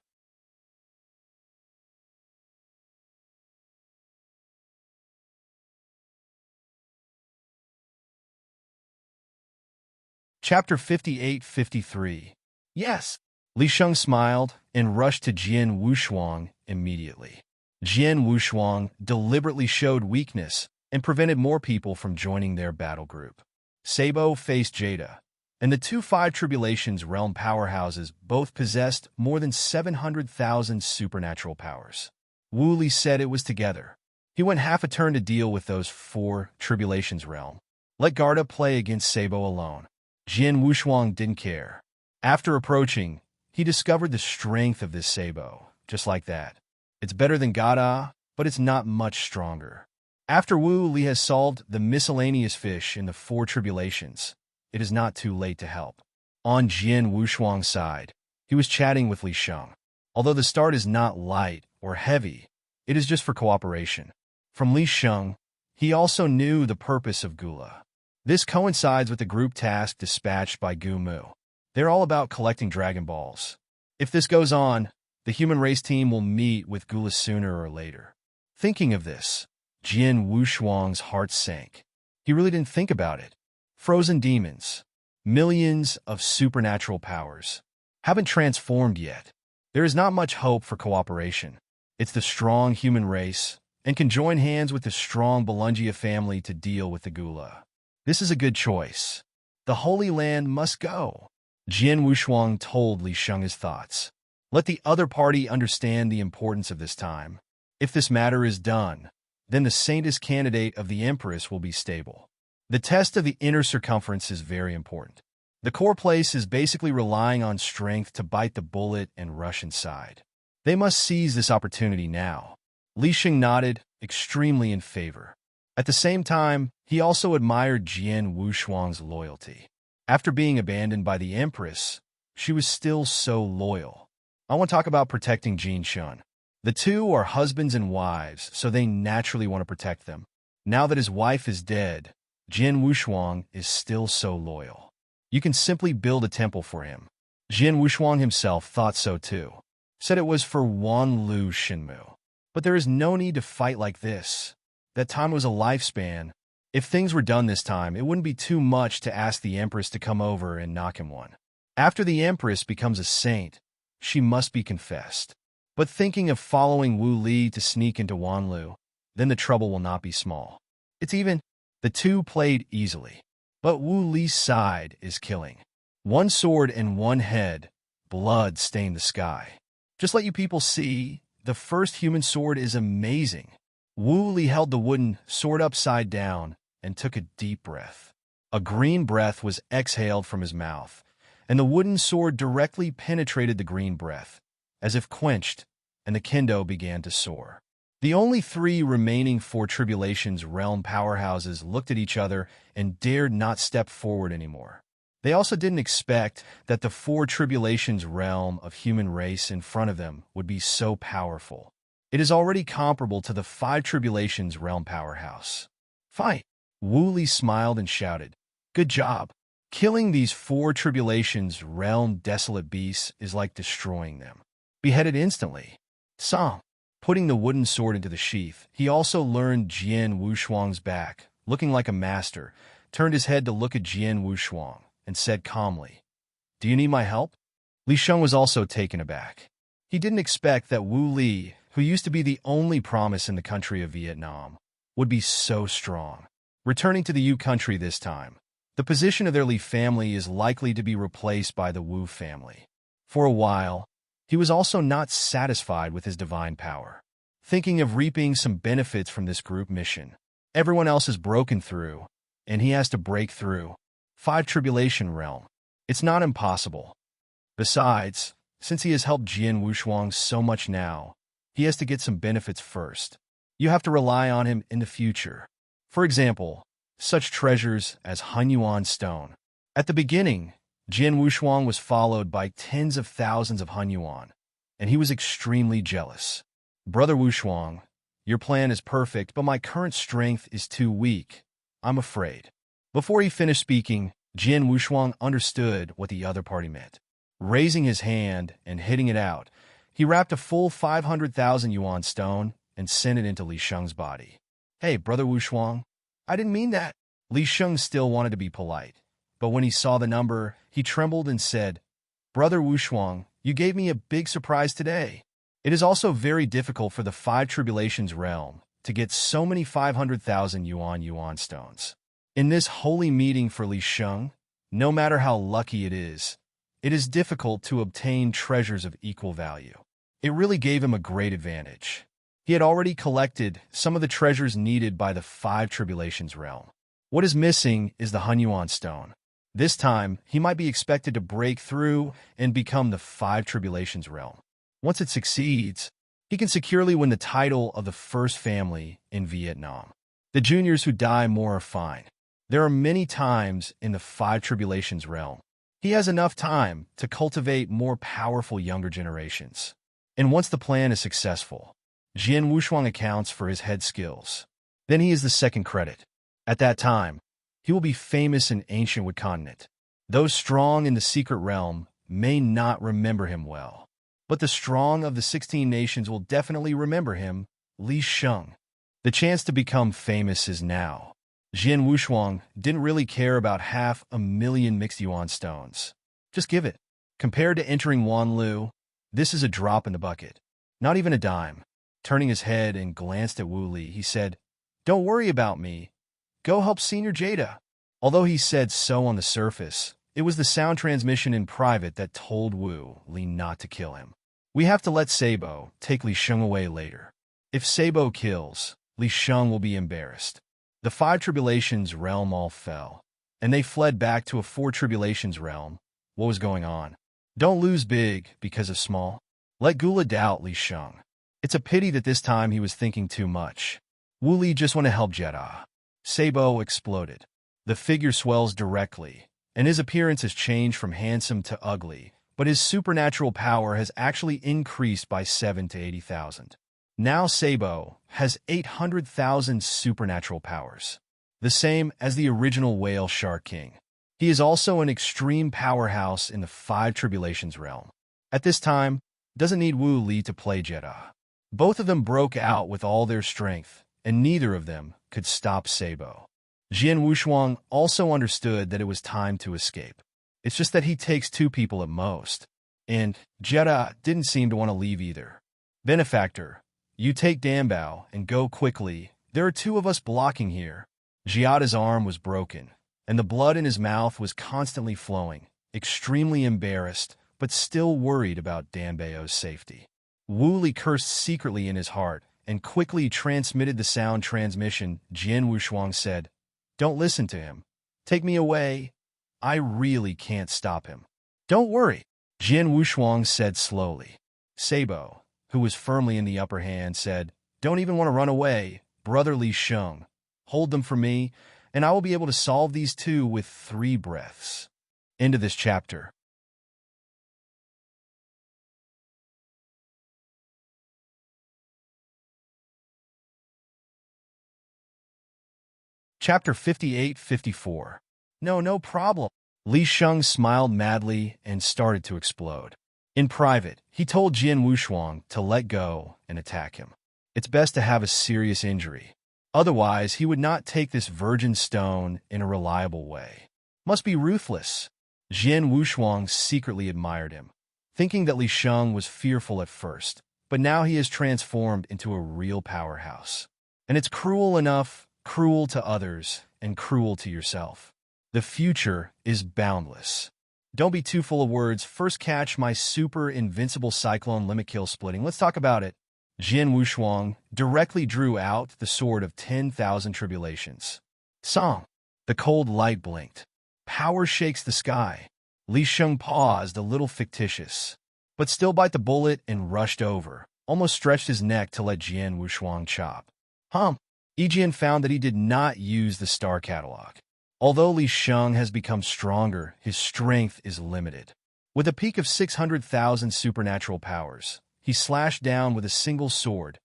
Chapter 58-53. Yes. Li Sheng smiled and rushed to Jian Wushuang immediately. Jian Wushuang deliberately showed weakness and prevented more people from joining their battle group. Sabo faced Jada. And the two Five Tribulations realm powerhouses both possessed more than 700,000 supernatural powers. Wu Li said it was together. He went half a turn to deal with those four Tribulations realm. Let Garda play against Sabo alone. Jian Wushuang didn't care. After approaching, he discovered the strength of this Sabo, just like that. It's better than Gada, but it's not much stronger. After Wu Li has solved the miscellaneous fish in the four Tribulations, it is not too late to help. On Jian Wushuang's side, he was chatting with Li Sheng. Although the start is not light or heavy, it is just for cooperation. From Li Sheng, he also knew the purpose of Gula. This coincides with the group task dispatched by Gu Mu. They're all about collecting Dragon Balls. If this goes on, the human race team will meet with Gula sooner or later. Thinking of this, Jian Wushuang's heart sank. He really didn't think about it. Frozen demons, millions of supernatural powers, haven't transformed yet. There is not much hope for cooperation. It's the strong human race, and can join hands with the strong Belungia family to deal with the Gula. This is a good choice. The Holy Land must go. Jian Wushuang told Li Sheng his thoughts. Let the other party understand the importance of this time. If this matter is done, then the saintess candidate of the Empress will be stable. The test of the inner circumference is very important. The core place is basically relying on strength to bite the bullet and rush inside. They must seize this opportunity now. Li Sheng nodded, extremely in favor. At the same time, he also admired Jian Wushuang's loyalty. After being abandoned by the Empress, she was still so loyal. I want to talk about protecting Jin Shun. The two are husbands and wives, so they naturally want to protect them. Now that his wife is dead, Jian Wushuang is still so loyal. You can simply build a temple for him. Jian Wushuang himself thought so too. Said it was for Wanlu Shinmu. But there is no need to fight like this. That time was a lifespan. If things were done this time, it wouldn't be too much to ask the Empress to come over and knock him one. After the Empress becomes a saint, she must be confessed. But thinking of following Wu Li to sneak into Wanlu, then the trouble will not be small. It's even. The two played easily. But Wu Li's side is killing. One sword and one head, blood stained the sky. Just let you people see, the first human sword is amazing. Wu Li held the wooden sword upside down and took a deep breath. A green breath was exhaled from his mouth, and the wooden sword directly penetrated the green breath, as if quenched, and the kendo began to soar. The only three remaining Four Tribulations realm powerhouses looked at each other and dared not step forward anymore. They also didn't expect that the Four Tribulations realm of human race in front of them would be so powerful. It is already comparable to the Five Tribulations realm powerhouse. Fight! Wu Li smiled and shouted, "Good job! Killing these Four Tribulations realm desolate beasts is like destroying them. Beheaded instantly." Song. Putting the wooden sword into the sheath, he also learned Jian Wushuang's back, looking like a master, turned his head to look at Jian Wushuang, and said calmly, "Do you need my help?" Li Sheng was also taken aback. He didn't expect that Wu Li, who used to be the only promise in the country of Vietnam, would be so strong. Returning to the Yu country this time, the position of their Li family is likely to be replaced by the Wu family. For a while, he was also not satisfied with his divine power, thinking of reaping some benefits from this group mission. Everyone else has broken through, and he has to break through. Five Tribulation realm. It's not impossible. Besides, since he has helped Jian Wushuang so much now, he has to get some benefits first. You have to rely on him in the future. For example, such treasures as Hunyuan Stone. At the beginning, Jian Wushuang was followed by tens of thousands of Hunyuan, and he was extremely jealous. "Brother Wushuang, your plan is perfect, but my current strength is too weak. I'm afraid." Before he finished speaking, Jian Wushuang understood what the other party meant. Raising his hand and hitting it out, he wrapped a full 500,000 yuan stone and sent it into Li Sheng's body. "Hey, Brother Wushuang, I didn't mean that." Li Sheng still wanted to be polite, but when he saw the number, he trembled and said, "Brother Wushuang, you gave me a big surprise today." It is also very difficult for the Five Tribulations realm to get so many 500,000 yuan stones. In this holy meeting for Li Sheng, No matter how lucky it is difficult to obtain treasures of equal value. It really gave him a great advantage. He had already collected some of the treasures needed by the Five Tribulations realm. What is missing is the Hunyuan stone. This time, he might be expected to break through and become the Five Tribulations realm. Once it succeeds, he can securely win the title of the first family in Vietnam. The juniors who die more are fine. There are many times in the Five Tribulations realm. He has enough time to cultivate more powerful younger generations. And once the plan is successful, Jian Wushuang accounts for his head skills. Then he is the second credit. At that time, he will be famous in ancient Wood Continent. Those strong in the secret realm may not remember him well, but the strong of the 16 nations will definitely remember him, Li Sheng. The chance to become famous is now. Jian Wushuang didn't really care about 500,000 mixed yuan stones. Just give it. Compared to entering Wanlu, this is a drop in the bucket. Not even a dime. Turning his head and glanced at Wu Li, he said, "Don't worry about me. Go help Senior Jada." Although he said so on the surface, it was the sound transmission in private that told Wu Li not to kill him. We have to let Sabo take Li Sheng away later. If Sabo kills, Li Sheng will be embarrassed. The Five Tribulations realm all fell, and they fled back to a Four Tribulations realm. What was going on? Don't lose big because of small. Let Gula doubt Li Sheng. It's a pity that this time he was thinking too much. Wu Li just want to help Jeddah. Sabo exploded. The figure swells directly, and his appearance has changed from handsome to ugly, but his supernatural power has actually increased by 7 to 80,000. Now Sabo has 800,000 supernatural powers, the same as the original Whale Shark King. He is also an extreme powerhouse in the Five Tribulations realm. At this time, doesn't need Wu Li to play Jeddah. Both of them broke out with all their strength, and neither of them could stop Sabo. Jian Wushuang also understood that it was time to escape. It's just that he takes two people at most, and Jeddah didn't seem to want to leave either. Benefactor, you take Dambao and go quickly. There are two of us blocking here. Giada's arm was broken, and the blood in his mouth was constantly flowing, extremely embarrassed, but still worried about Danbao's safety. Wu Li cursed secretly in his heart and quickly transmitted the sound transmission. Jian Wushuang said, "Don't listen to him. Take me away. I really can't stop him." "Don't worry," Jian Wushuang said slowly. Sabo, who was firmly in the upper hand, said, "Don't even want to run away, Brother Li Sheng. Hold them for me, and I will be able to solve these two with 3 breaths." End of this chapter. Chapter 58-54. No problem. Li Sheng smiled madly and started to explode. In private, he told Jian Wushuang to let go and attack him. It's best to have a serious injury. Otherwise, he would not take this virgin stone in a reliable way. Must be ruthless. Jian Wushuang secretly admired him, thinking that Li Sheng was fearful at first, but now he is transformed into a real powerhouse. And it's cruel enough, cruel to others, and cruel to yourself. The future is boundless. Don't be too full of words. First catch my super invincible cyclone limit kill splitting. Let's talk about it. Jian Wushuang directly drew out the sword of 10,000 tribulations. Song. The cold light blinked. Power shakes the sky. Li Sheng paused, a little fictitious, but still bite the bullet and rushed over, almost stretched his neck to let Jian Wushuang chop. Yijian found that he did not use the star catalog. Although Li Sheng has become stronger, his strength is limited. With a peak of 600,000 supernatural powers, he slashed down with a single sword,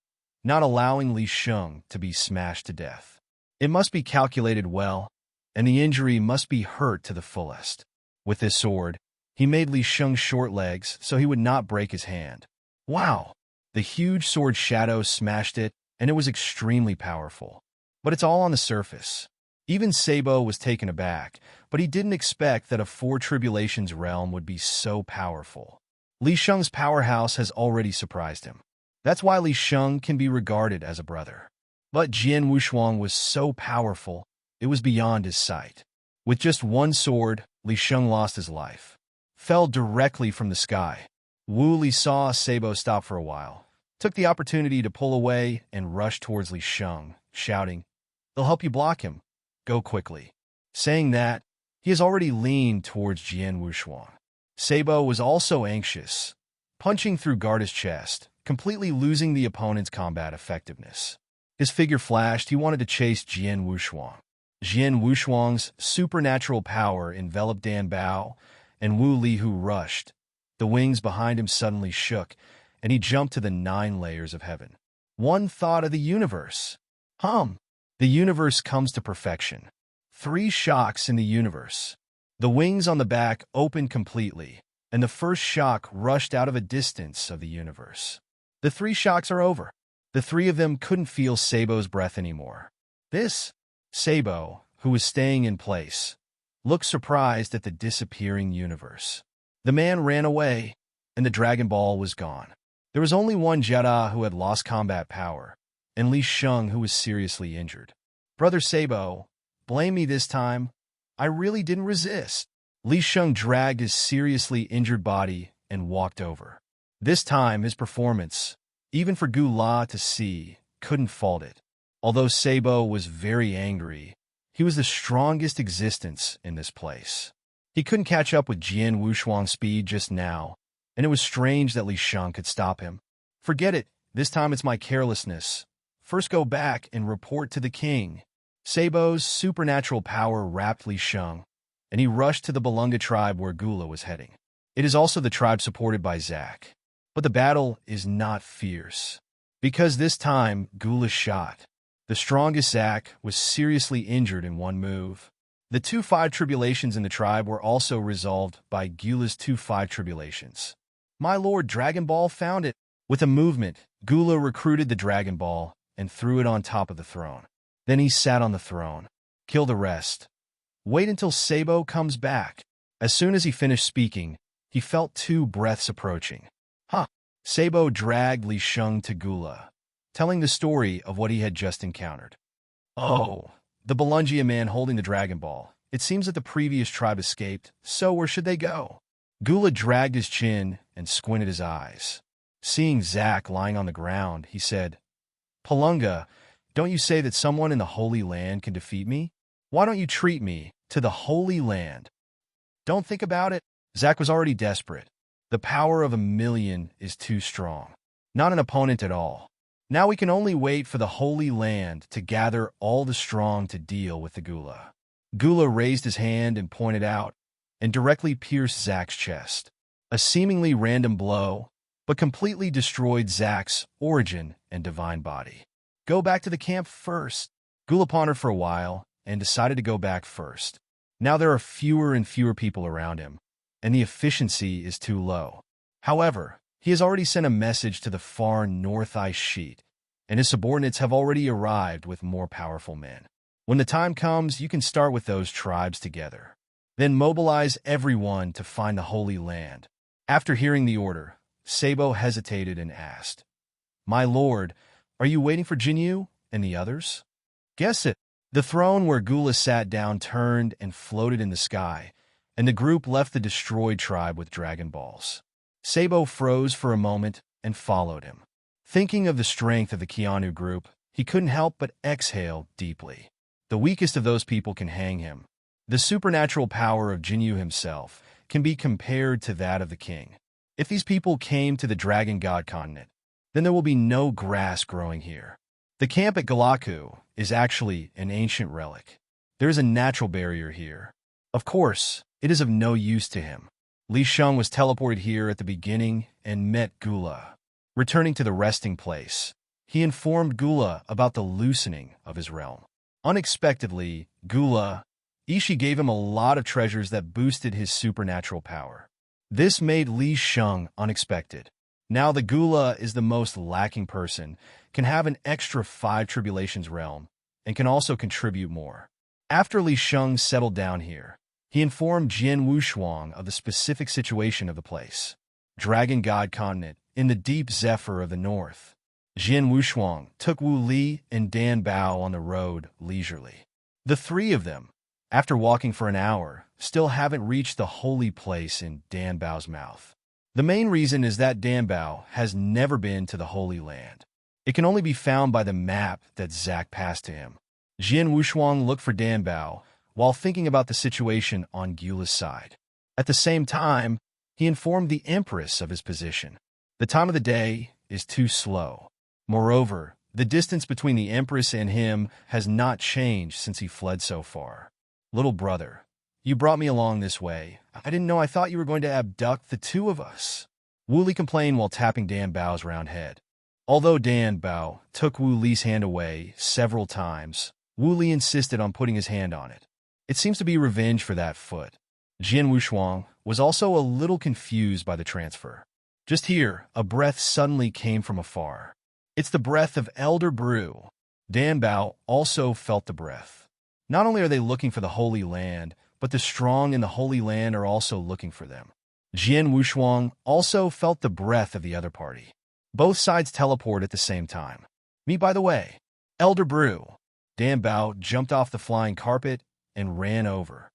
not allowing Li Sheng to be smashed to death. It must be calculated well, and the injury must be hurt to the fullest. With this sword, he made Li Sheng short legs so he would not break his hand. Wow! The huge sword shadow smashed it, and it was extremely powerful. But it's all on the surface. Even Sabo was taken aback, but he didn't expect that a Four Tribulations realm would be so powerful. Li Sheng's powerhouse has already surprised him. That's why Li Sheng can be regarded as a brother. But Jian Wushuang was so powerful, it was beyond his sight. With just one sword, Li Sheng lost his life. Fell directly from the sky. Wu Li saw Sabo stop for a while, took the opportunity to pull away and rushed towards Li Sheng, shouting, "They'll help you block him. Go quickly." Saying that, he has already leaned towards Jian Wushuang. Sabo was also anxious, punching through Garda's chest, completely losing the opponent's combat effectiveness. His figure flashed. He wanted to chase Jian Wushuang. Jian Wushuang's supernatural power enveloped Dan Bao, and Wu Li, who rushed. The wings behind him suddenly shook, and he jumped to the 9 layers of heaven. One thought of the universe. The universe comes to perfection. 3 shocks in the universe. The wings on the back opened completely, and the first shock rushed out of a distance of the universe. The 3 shocks are over. The 3 of them couldn't feel Sabo's breath anymore. Sabo, who was staying in place, looked surprised at the disappearing universe. The man ran away, and the Dragon Ball was gone. There was only one Jedi who had lost combat power, and Li Sheng, who was seriously injured. "Brother Sabo, blame me this time. I really didn't resist." Li Sheng dragged his seriously injured body and walked over. This time, his performance, even for Gu La to see, couldn't fault it. Although Sabo was very angry, he was the strongest existence in this place. He couldn't catch up with Jian Wushuang's speed just now, and it was strange that Li Sheng could stop him. "Forget it. This time it's my carelessness. First go back and report to the king." Sabo's supernatural power wrapped Li Sheng, and he rushed to the Balunga tribe where Gula was heading. It is also the tribe supported by Zack. But the battle is not fierce, because this time Gula shot. The strongest Zack was seriously injured in one move. The 2 5 tribulations in the tribe were also resolved by Gula's 2 5 tribulations. "My lord, Dragon Ball found it." With a movement, Gula recruited the Dragon Ball and threw it on top of the throne. Then he sat on the throne. "Kill the rest. Wait until Sabo comes back." As soon as he finished speaking, he felt 2 breaths approaching. Sabo dragged Li Sheng to Gula, telling the story of what he had just encountered. "Oh, the Balungia man holding the Dragon Ball. It seems that the previous tribe escaped, so where should they go?" Gula dragged his chin and squinted his eyes. Seeing Zack lying on the ground, he said, "Palunga, don't you say that someone in the Holy Land can defeat me? Why don't you treat me to the Holy Land?" "Don't think about it." Zack was already desperate. The power of 1,000,000 is too strong. Not an opponent at all. Now we can only wait for the Holy Land to gather all the strong to deal with the Gula. Gula raised his hand and pointed out, and directly pierced Zack's chest. A seemingly random blow, but completely destroyed Zack's origin and divine body. "Go back to the camp first." Gula pondered for a while and decided to go back first. Now there are fewer and fewer people around him, and the efficiency is too low. However, he has already sent a message to the far north ice sheet, and his subordinates have already arrived with more powerful men. When the time comes, you can start with those tribes together. Then mobilize everyone to find the Holy Land. After hearing the order, Sabo hesitated and asked, "My lord, are you waiting for Jinyu and the others?" "Guess it." The throne where Gula sat down turned and floated in the sky, and the group left the destroyed tribe with Dragon Balls. Sabo froze for a moment and followed him. Thinking of the strength of the Keanu group, he couldn't help but exhale deeply. The weakest of those people can hang him. The supernatural power of Jinyu himself can be compared to that of the king. If these people came to the Dragon God continent, then there will be no grass growing here. The camp at Galaku is actually an ancient relic. There is a natural barrier here. Of course, it is of no use to him. Li Sheng was teleported here at the beginning and met Gula. Returning to the resting place, he informed Gula about the loosening of his realm. Unexpectedly, Ishi gave him a lot of treasures that boosted his supernatural power. This made Li Sheng unexpected. Now the Gula is the most lacking person, can have an extra 5 tribulations realm, and can also contribute more. After Li Sheng settled down here, he informed Jian Wushuang of the specific situation of the place. Dragon God continent, in the deep zephyr of the north. Jian Wushuang took Wu Li and Dan Bao on the road leisurely. The 3 of them, After walking for an hour, still haven't reached the holy place in Dan Bao's mouth. The main reason is that Dan Bao has never been to the Holy Land. It can only be found by the map that Zack passed to him. Jian Wushuang looked for Dan Bao while thinking about the situation on Gyula's side. At the same time, he informed the Empress of his position. The time of the day is too slow. Moreover, the distance between the Empress and him has not changed since he fled so far. Little brother, you brought me along this way. I didn't know. I thought you were going to abduct the two of us. Wu Li complained while tapping Dan Bao's round head. Although Dan Bao took Wu Li's hand away several times, Wu Li insisted on putting his hand on it. It seems to be revenge for that foot. Jian Wushuang was also a little confused by the transfer. Just here, a breath suddenly came from afar. It's the breath of Elder Brew. Dan Bao also felt the breath. Not only are they looking for the Holy Land, but the strong in the Holy Land are also looking for them. Jian Wushuang also felt the breath of the other party. Both sides teleport at the same time. Me, by the way. Elder Brew. Dan Bao jumped off the flying carpet and ran over.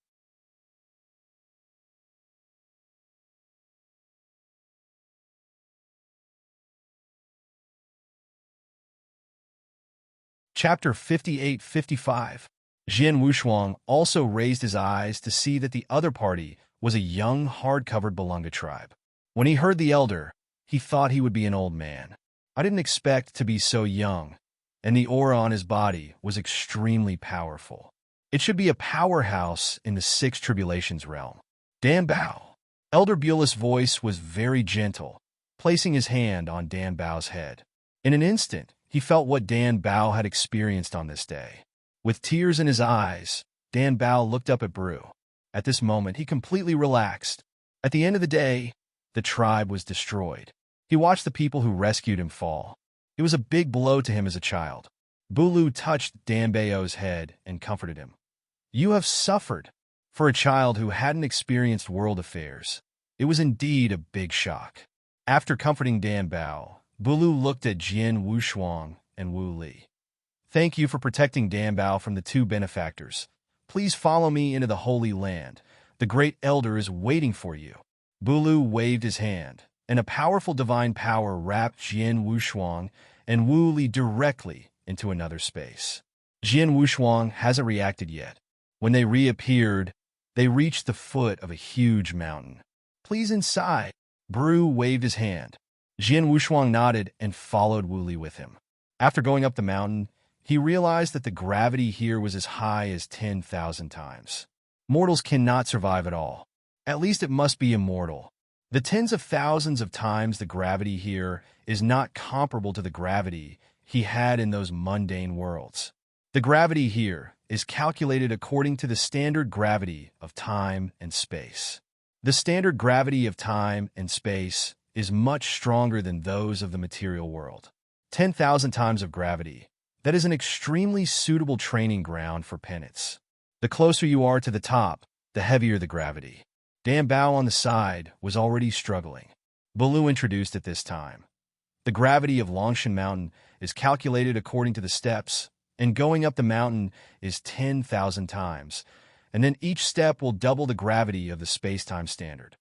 Chapter 58-55. Jian Wushuang also raised his eyes to see that the other party was a young, hard-covered Balunga tribe. When he heard the elder, he thought he would be an old man. I didn't expect to be so young, and the aura on his body was extremely powerful. It should be a powerhouse in the Six Tribulations realm. Dan Bao. Elder Beulah's voice was very gentle, placing his hand on Dan Bao's head. In an instant, he felt what Dan Bao had experienced on this day. With tears in his eyes, Dan Bao looked up at Brew. At this moment, he completely relaxed. At the end of the day, the tribe was destroyed. He watched the people who rescued him fall. It was a big blow to him as a child. Bulu touched Dan Bao's head and comforted him. You have suffered. For a child who hadn't experienced world affairs, it was indeed a big shock. After comforting Dan Bao, Bulu looked at Jian Wushuang and Wu Li. Thank you for protecting Dan Bao from the two benefactors. Please follow me into the Holy Land. The Great Elder is waiting for you. Bulu waved his hand, and a powerful divine power wrapped Jian Wushuang and Wu Li directly into another space. Jian Wushuang hasn't reacted yet. When they reappeared, they reached the foot of a huge mountain. Please inside. Brew waved his hand. Jian Wushuang nodded and followed Wu Li with him. After going up the mountain, he realized that the gravity here was as high as 10,000 times. Mortals cannot survive at all. At least it must be immortal. The tens of thousands of times the gravity here is not comparable to the gravity he had in those mundane worlds. The gravity here is calculated according to the standard gravity of time and space. The standard gravity of time and space is much stronger than those of the material world. 10,000 times of gravity. That is an extremely suitable training ground for penance. The closer you are to the top, the heavier the gravity. Dan Bao on the side was already struggling. Bulu introduced at this time. The gravity of Longshan Mountain is calculated according to the steps, and going up the mountain is 10,000 times, and then each step will double the gravity of the space-time standard.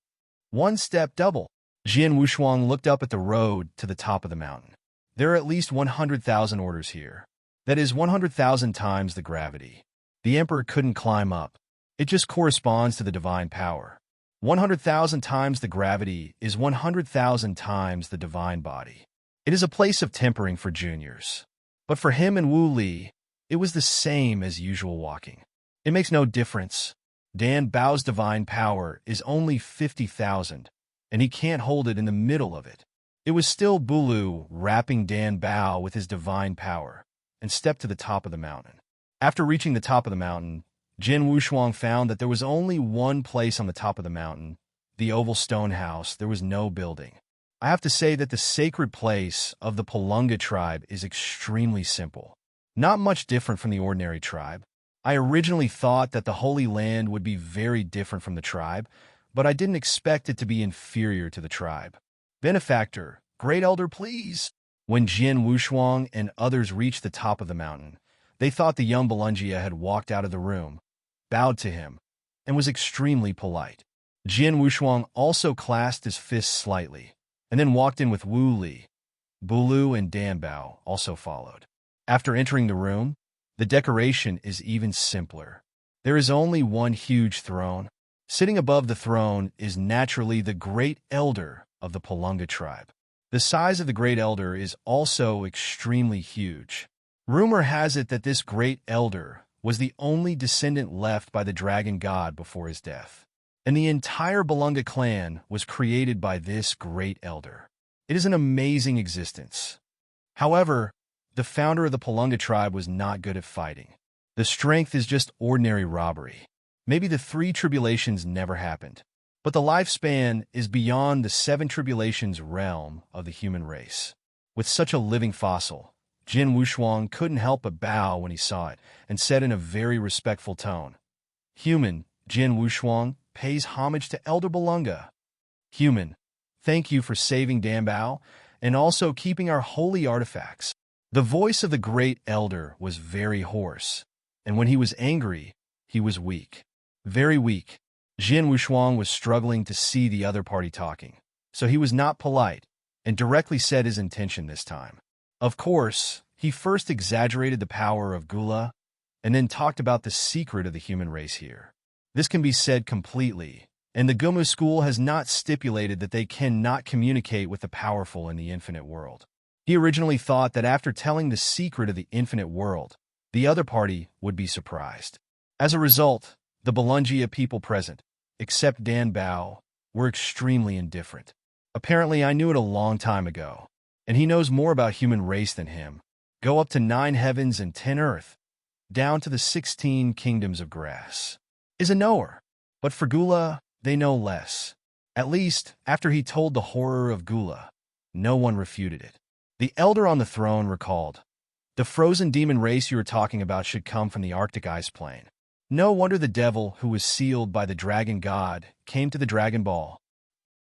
One step double. Jian Wushuang looked up at the road to the top of the mountain. There are at least 100,000 orders here. That is 100,000 times the gravity. The Emperor couldn't climb up. It just corresponds to the divine power. 100,000 times the gravity is 100,000 times the divine body. It is a place of tempering for juniors. But for him and Wu Li, it was the same as usual walking. It makes no difference. Dan Bao's divine power is only 50,000, and he can't hold it in the middle of it. It was still Bulu wrapping Dan Bao with his divine power, and stepped to the top of the mountain. After reaching the top of the mountain, Jian Wushuang found that there was only one place on the top of the mountain, the oval stone house. There was no building. I have to say that the sacred place of the Palunga tribe is extremely simple. Not much different from the ordinary tribe. I originally thought that the Holy Land would be very different from the tribe, but I didn't expect it to be inferior to the tribe. Benefactor, Great Elder, please. When Jian Wushuang and others reached the top of the mountain, they thought the young Balungia had walked out of the room. bowed to him, and was extremely polite. Jian Wushuang also clasped his fists slightly, and then walked in with Wu Li. Bulu and Dan Bao also followed. After entering the room, the decoration is even simpler. There is only one huge throne. Sitting above the throne is naturally the Great Elder of the Palunga tribe. The size of the Great Elder is also extremely huge. Rumor has it that this Great Elder was the only descendant left by the dragon god before his death, and the entire Palunga clan was created by this Great Elder. It is an amazing existence. However, the founder of the Palunga tribe was not good at fighting. The strength is just ordinary robbery. Maybe the 3 tribulations never happened, but the lifespan is beyond the 7 tribulations realm of the human race. With such a living fossil, Jin Wushuang couldn't help but bow when he saw it, and said in a very respectful tone, "Human, Jin Wushuang pays homage to Elder Palunga. Human, thank you for saving Dan Bao, and also keeping our holy artifacts." The voice of the Great Elder was very hoarse, and when he was angry, he was weak. Very weak. Jin Wushuang was struggling to see the other party talking, so he was not polite, and directly said his intention this time. Of course, he first exaggerated the power of Gula, and then talked about the secret of the human race here. This can be said completely, and the Gumu school has not stipulated that they cannot communicate with the powerful in the infinite world. He originally thought that after telling the secret of the infinite world, the other party would be surprised. As a result, the Balungia people present, except Dan Bao, were extremely indifferent. Apparently, I knew it a long time ago, and he knows more about human race than him. Go up to 9 heavens and 10 earth, down to the 16 kingdoms of grass. Is a knower, but for Gula, they know less. At least, after he told the horror of Gula, no one refuted it. The elder on the throne recalled, "The frozen demon race you were talking about should come from the Arctic ice plain. No wonder the devil, who was sealed by the dragon god, came to the Dragon Ball."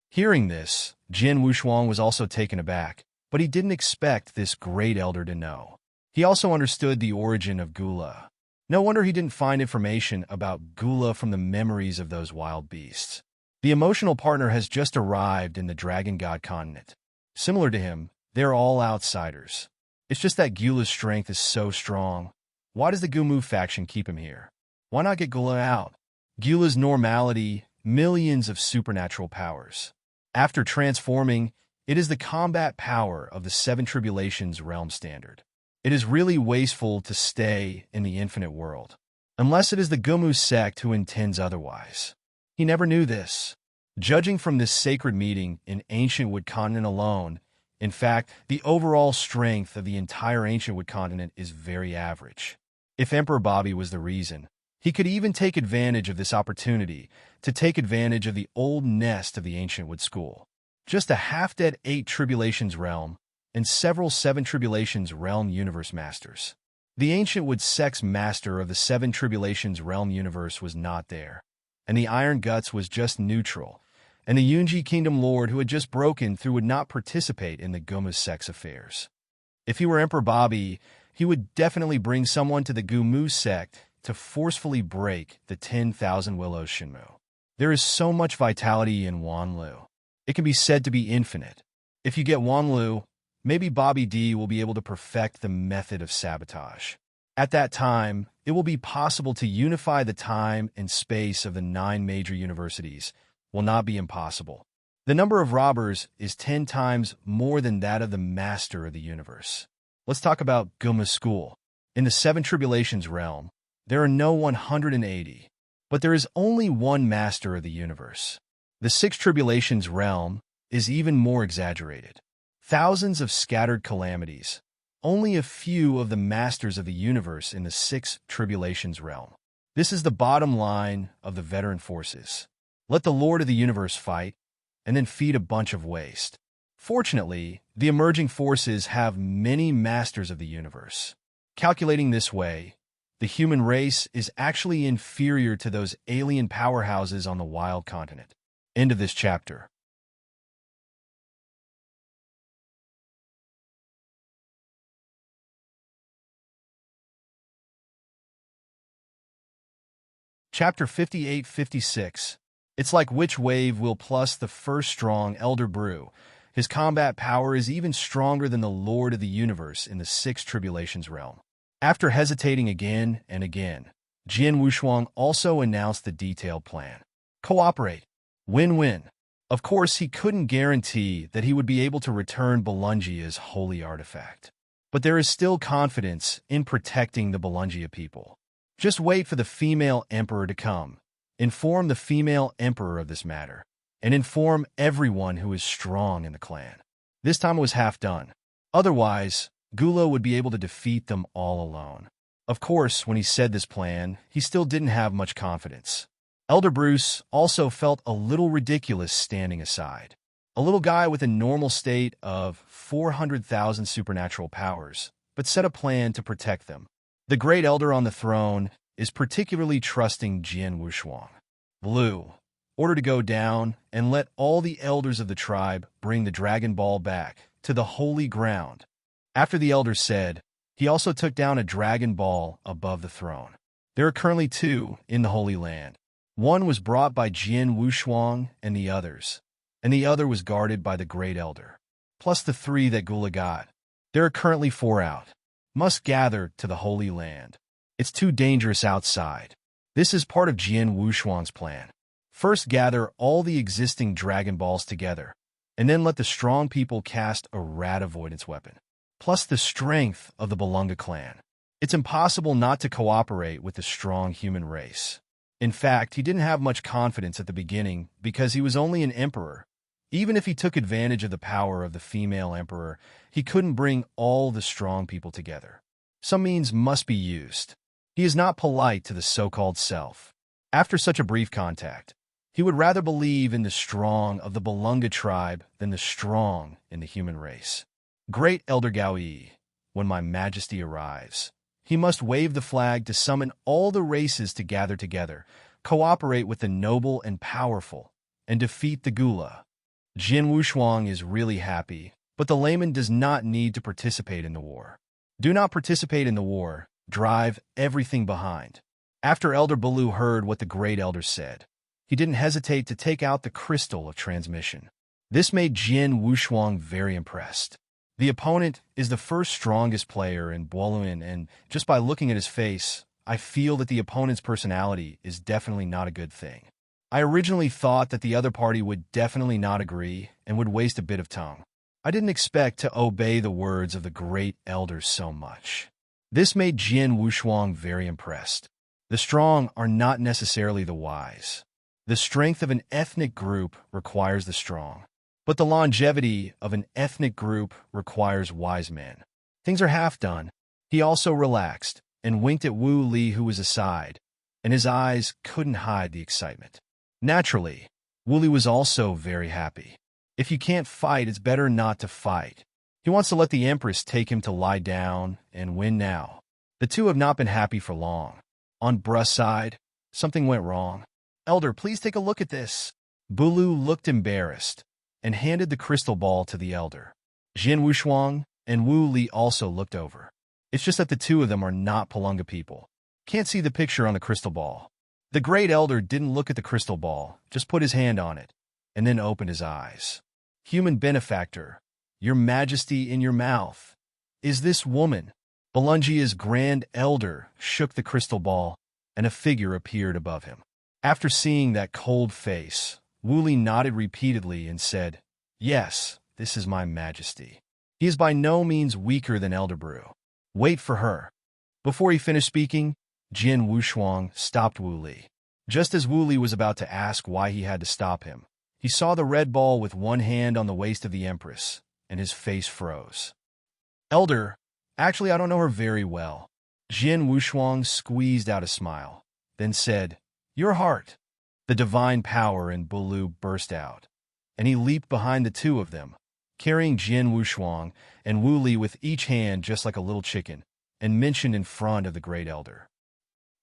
Hearing this, Jin Wushuang was also taken aback, but he didn't expect this great elder to know. He also understood the origin of Gula. No wonder he didn't find information about Gula from the memories of those wild beasts. The emotional partner has just arrived in the Dragon God continent. Similar to him, they're all outsiders. It's just that Gula's strength is so strong. Why does the Gumu faction keep him here? Why not get Gula out? Gula's normality, millions of supernatural powers. After transforming, it is the combat power of the 7 tribulations realm standard. It is really wasteful to stay in the infinite world, unless it is the Gumu sect who intends otherwise. He never knew this. Judging from this sacred meeting in Ancient Wood Continent alone, in fact, the overall strength of the entire Ancient Wood Continent is very average. If Emperor Bobby was the reason, he could even take advantage of this opportunity to take advantage of the old nest of the Ancient Wood School. Just a half-dead 8 Tribulations realm and several 7 Tribulations realm universe masters. The Ancient Wood sect's master of the 7 Tribulations realm universe was not there, and the Iron Guts was just neutral, and the Yunji Kingdom Lord who had just broken through would not participate in the Gumu sect's affairs. If he were Emperor Bobby, he would definitely bring someone to the Gumu sect to forcefully break the 10,000 Willows Shinmu. There is so much vitality in Wanlu. It can be said to be infinite. If you get Wanlu, maybe Bobby D will be able to perfect the method of sabotage. At that time, it will be possible to unify the time and space of the 9 major universities. Will not be impossible. The number of robbers is 10 times more than that of the master of the universe. Let's talk about Guma School. In the 7 Tribulations realm, there are no 180, but there is only one master of the universe. The 6 Tribulations realm is even more exaggerated. Thousands of scattered calamities. Only a few of the masters of the universe in the 6 Tribulations realm. This is the bottom line of the veteran forces. Let the Lord of the universe fight, and then feed a bunch of waste. Fortunately, the emerging forces have many masters of the universe. Calculating this way, the human race is actually inferior to those alien powerhouses on the wild continent. End of this chapter. Chapter 58-56. It's like which wave will plus the first strong Elder Brew. His combat power is even stronger than the Lord of the Universe in the Six Tribulations realm. After hesitating again and again, Jian Wushuang also announced the detailed plan. Cooperate. Win-win. Of course, he couldn't guarantee that he would be able to return Belungia's holy artifact. But there is still confidence in protecting the Belungia people. Just wait for the female emperor to come. Inform the female emperor of this matter, and inform everyone who is strong in the clan. This time it was half done. Otherwise, Gula would be able to defeat them all alone. Of course, when he said this plan, he still didn't have much confidence. Elder Bruce also felt a little ridiculous standing aside. A little guy with a normal state of 400,000 supernatural powers, but set a plan to protect them. The great elder on the throne is particularly trusting Jian Wushuang. Blue, order to go down and let all the elders of the tribe bring the Dragon Ball back to the holy ground. After the elder said, he also took down a Dragon Ball above the throne. There are currently 2 in the Holy Land. One was brought by Jian Wushuang and the other was guarded by the Great Elder, plus the 3 that Gula got. There are currently 4 out. Must gather to the Holy Land. It's too dangerous outside. This is part of Jian Wushuang's plan. First gather all the existing Dragon Balls together, and then let the strong people cast a rat avoidance weapon, plus the strength of the Belunga clan. It's impossible not to cooperate with the strong human race. In fact, he didn't have much confidence at the beginning because he was only an emperor. Even if he took advantage of the power of the female emperor, he couldn't bring all the strong people together. Some means must be used. He is not polite to the so-called self. After such a brief contact, he would rather believe in the strong of the Belunga tribe than the strong in the human race. Great Elder Gaoyi, when my majesty arrives, he must wave the flag to summon all the races to gather together, cooperate with the noble and powerful, and defeat the Gula. Jian Wushuang is really happy, but the layman does not need to participate in the war. Do not participate in the war, drive everything behind. After Elder Balu heard what the Great Elder said, he didn't hesitate to take out the crystal of transmission. This made Jian Wushuang very impressed. The opponent is the first strongest player in Bustling, and just by looking at his face, I feel that the opponent's personality is definitely not a good thing. I originally thought that the other party would definitely not agree and would waste a bit of tongue. I didn't expect to obey the words of the Great Elder so much. This made Jian Wushuang very impressed. The strong are not necessarily the wise. The strength of an ethnic group requires the strong, but the longevity of an ethnic group requires wise men. Things are half done. He also relaxed and winked at Wu Li, who was aside, and his eyes couldn't hide the excitement. Naturally, Wu Li was also very happy. If you can't fight, it's better not to fight. He wants to let the Empress take him to lie down and win now. The two have not been happy for long. On Bru's side, something went wrong. Elder, please take a look at this. Bulu looked embarrassed and handed the crystal ball to the elder. Jian Wushuang and Wu Li also looked over. It's just that the two of them are not Belunga people. Can't see the picture on the crystal ball. The Great Elder didn't look at the crystal ball, just put his hand on it, and then opened his eyes. Human benefactor, your majesty in your mouth. Is this woman? Belungia's Grand Elder shook the crystal ball, and a figure appeared above him. After seeing that cold face, Wu Li nodded repeatedly and said, "Yes, this is my majesty." He is by no means weaker than Elder Brew. Wait for her. Before he finished speaking, Jian Wushuang stopped Wu Li. Just as Wu Li was about to ask why he had to stop him, he saw the red ball with one hand on the waist of the Empress, and his face froze. Elder, actually I don't know her very well. Jian Wushuang squeezed out a smile, then said, "Your heart." The divine power in Bulu burst out, and he leaped behind the two of them, carrying Jian Wushuang and Wu Li with each hand just like a little chicken, and mentioned in front of the Great Elder.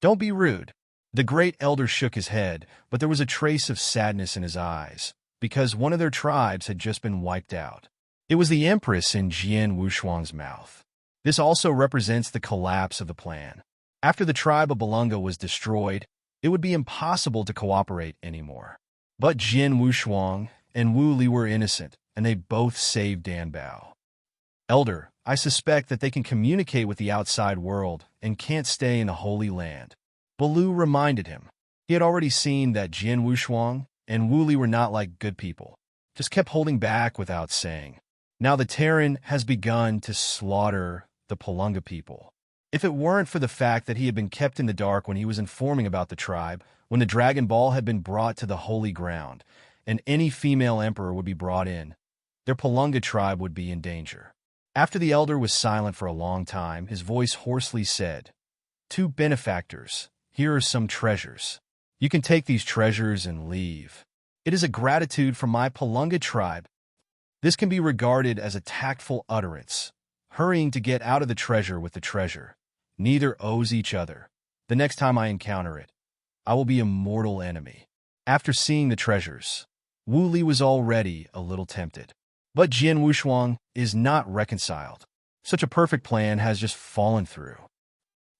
"Don't be rude." The Great Elder shook his head, but there was a trace of sadness in his eyes, because one of their tribes had just been wiped out. It was the Empress in Jian Wushuang's mouth. This also represents the collapse of the plan. After the tribe of Belunga was destroyed, it would be impossible to cooperate anymore. But Jin Wushuang and Wu Li were innocent, and they both saved Dan Bao. Elder, I suspect that they can communicate with the outside world and can't stay in the Holy Land. Baloo reminded him. He had already seen that Jin Wushuang and Wu Li were not like good people, just kept holding back without saying. Now the Terran has begun to slaughter the Palunga people. If it weren't for the fact that he had been kept in the dark when he was informing about the tribe, when the Dragon Ball had been brought to the holy ground, and any female emperor would be brought in, their Palunga tribe would be in danger. After the elder was silent for a long time, his voice hoarsely said, "Two benefactors, here are some treasures. You can take these treasures and leave. It is a gratitude from my Palunga tribe." This can be regarded as a tactful utterance, hurrying to get out of the treasure with the treasure. Neither owes each other. The next time I encounter it, I will be a mortal enemy. After seeing the treasures, Wu Li was already a little tempted. But Jin Wushuang is not reconciled. Such a perfect plan has just fallen through.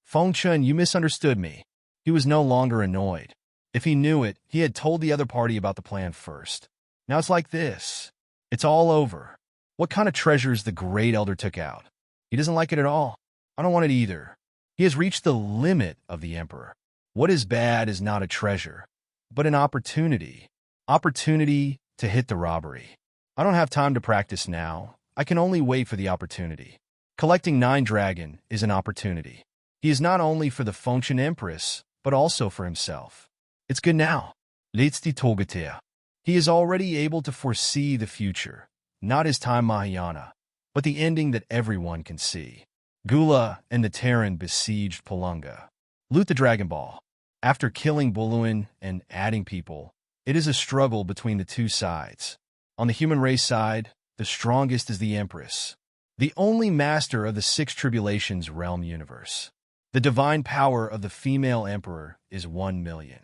Feng Chun, you misunderstood me. He was no longer annoyed. If he knew it, he had told the other party about the plan first. Now it's like this. It's all over. What kind of treasures the Great Elder took out? He doesn't like it at all. I don't want it either. He has reached the limit of the Emperor. What is bad is not a treasure, but an opportunity. Opportunity to hit the robbery. I don't have time to practice now. I can only wait for the opportunity. Collecting 9 dragon is an opportunity. He is not only for the Fengtian Empress, but also for himself. It's good now. Letzti Togatea. He is already able to foresee the future, not his time Mahayana, but the ending that everyone can see. Gula and the Terran besieged Palunga. Loot the Dragon Ball. After killing Buluin and adding people, it is a struggle between the two sides. On the human race side, the strongest is the Empress, the only master of the 6 Tribulations realm universe. The divine power of the female emperor is 1 million.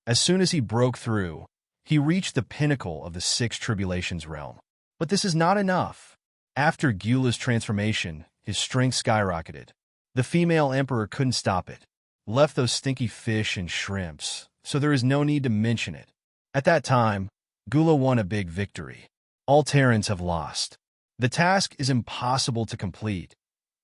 As soon as he broke through, he reached the pinnacle of the 6 Tribulations realm. But this is not enough. After Gula's transformation, his strength skyrocketed. The female emperor couldn't stop it. Left those stinky fish and shrimps, so there is no need to mention it. At that time, Gula won a big victory. All Terrans have lost. The task is impossible to complete,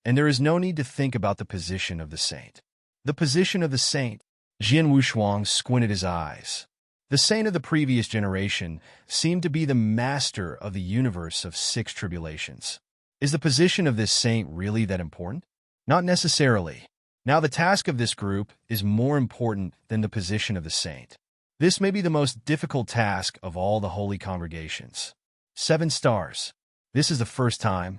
and there is no need to think about the position of the saint. The position of the saint. Jin Wushuang squinted his eyes. The saint of the previous generation seemed to be the master of the universe of 6 tribulations. Is the position of this saint really that important? Not necessarily. Now the task of this group is more important than the position of the saint. This may be the most difficult task of all the holy congregations. 7 stars. This is the first time.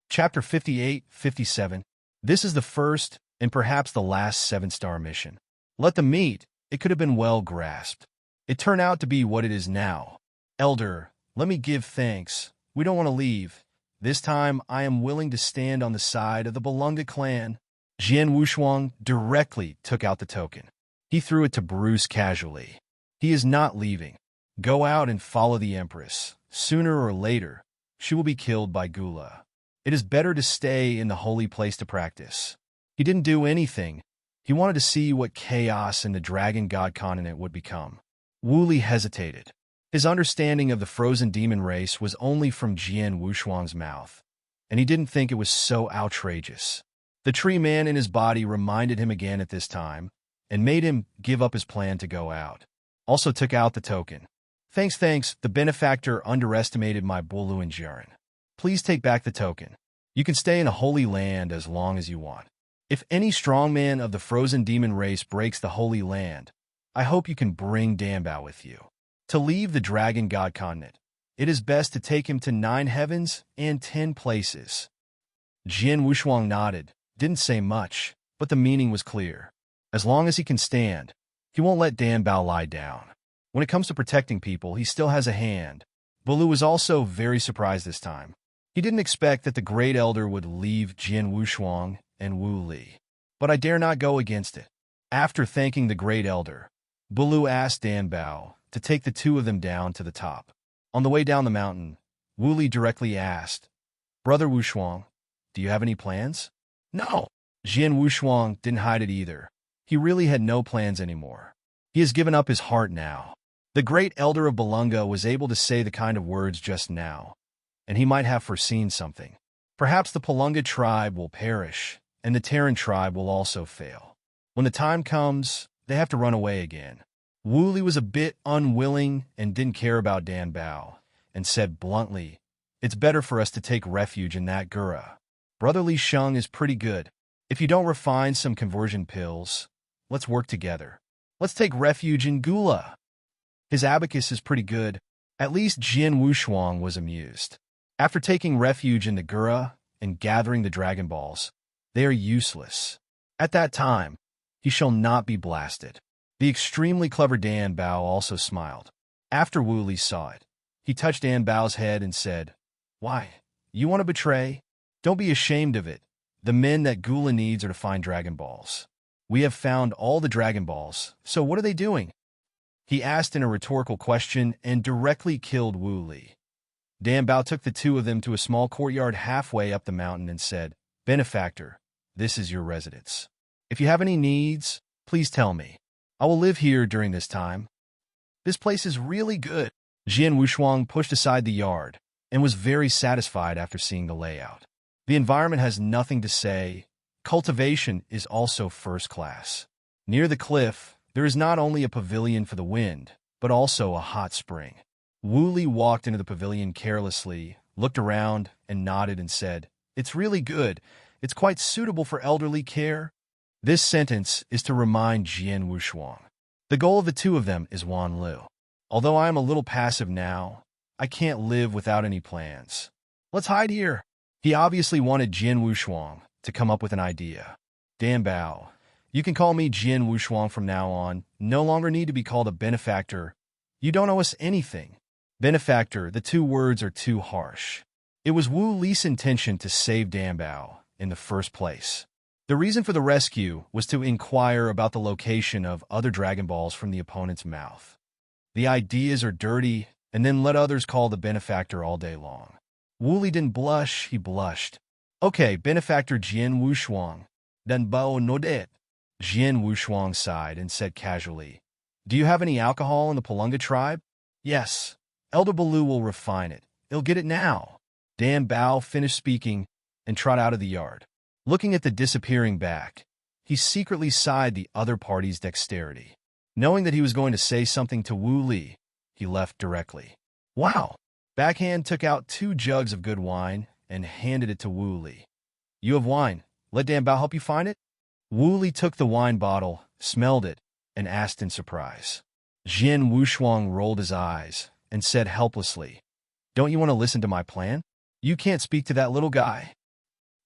Chapter 58-57. This is the first and perhaps the last 7-star mission. Let them meet. It could have been well grasped. It turned out to be what it is now. Elder, let me give thanks. We don't want to leave. This time, I am willing to stand on the side of the Palunga clan. Jin Wushuang directly took out the token. He threw it to Bruce casually. He is not leaving. Go out and follow the Empress. Sooner or later, she will be killed by Gula. It is better to stay in the holy place to practice. He didn't do anything. He wanted to see what chaos in the Dragon God continent would become. Wu Li hesitated. His understanding of the frozen demon race was only from Jin Wushuang's mouth, and he didn't think it was so outrageous. The tree man in his body reminded him again at this time, and made him give up his plan to go out. Also took out the token. Thanks, the benefactor underestimated my Bulu and Jiren. Please take back the token. You can stay in the Holy Land as long as you want. If any strongman of the frozen demon race breaks the Holy Land, I hope you can bring Danbao with you. To leave the Dragon God continent, it is best to take him to 9 heavens and 10 places. Jin Wushuang nodded, didn't say much, but the meaning was clear. As long as he can stand, he won't let Danbao lie down. When it comes to protecting people, he still has a hand. Bulu was also very surprised this time. He didn't expect that the Great Elder would leave Jin Wushuang and Wu Li. But I dare not go against it. After thanking the Great Elder, Bulu asked Danbao to take the 2 of them down to the top. On the way down the mountain, Wu Li directly asked, "Brother Wu Shuang, do you have any plans?" "No." Jian Wu Shuang didn't hide it either. He really had no plans anymore. He has given up his heart now. The great elder of Balunga was able to say the kind of words just now, and he might have foreseen something. Perhaps the Palunga tribe will perish, and the Terran tribe will also fail. When the time comes, they have to run away again. Wu Li was a bit unwilling and didn't care about Dan Bao, and said bluntly, "It's better for us to take refuge in that Gura. Brother Li Sheng is pretty good. If you don't refine some conversion pills, let's work together. Let's take refuge in Gula. His abacus is pretty good." At least Jian Wushuang was amused. After taking refuge in the Gura and gathering the Dragon Balls, they are useless. At that time, he shall not be blasted. The extremely clever Dan Bao also smiled. After Wu Li saw it, he touched Dan Bao's head and said, "Why, you want to betray? Don't be ashamed of it. The men that Gula needs are to find Dragon Balls. We have found all the Dragon Balls, so what are they doing?" He asked in a rhetorical question and directly killed Wu Li. Dan Bao took the two of them to a small courtyard halfway up the mountain and said, "Benefactor, this is your residence. If you have any needs, please tell me. I will live here during this time. This place is really good." Jian Wushuang pushed aside the yard and was very satisfied after seeing the layout. The environment has nothing to say. Cultivation is also first class. Near the cliff, there is not only a pavilion for the wind, but also a hot spring. Wu Li walked into the pavilion carelessly, looked around, and nodded and said, "It's really good. It's quite suitable for elderly care." This sentence is to remind Jian Wushuang. The goal of the two of them is Wan Lu. Although I am a little passive now, I can't live without any plans. Let's hide here. He obviously wanted Jian Wushuang to come up with an idea. Dan Bao, you can call me Jian Wushuang from now on. No longer need to be called a benefactor. You don't owe us anything. Benefactor, the two words are too harsh. It was Wu Li's intention to save Dan Bao in the first place. The reason for the rescue was to inquire about the location of other Dragon Balls from the opponent's mouth. The ideas are dirty, and then let others call the benefactor all day long. Wu Li didn't blush, he blushed. "Okay, benefactor Jian Wushuang, then Bao nodet." Jian Wushuang sighed and said casually, "Do you have any alcohol in the Palunga tribe?" "Yes. Elder Baloo will refine it. He'll get it now." Dan Bao finished speaking and trotted out of the yard. Looking at the disappearing back, he secretly sighed the other party's dexterity. Knowing that he was going to say something to Wu Li, he left directly. "Wow!" Backhand took out 2 jugs of good wine and handed it to Wu Li. "You have wine. Let Dan Bao help you find it?" Wu Li took the wine bottle, smelled it, and asked in surprise. Jian Wushuang rolled his eyes and said helplessly, "Don't you want to listen to my plan? You can't speak to that little guy."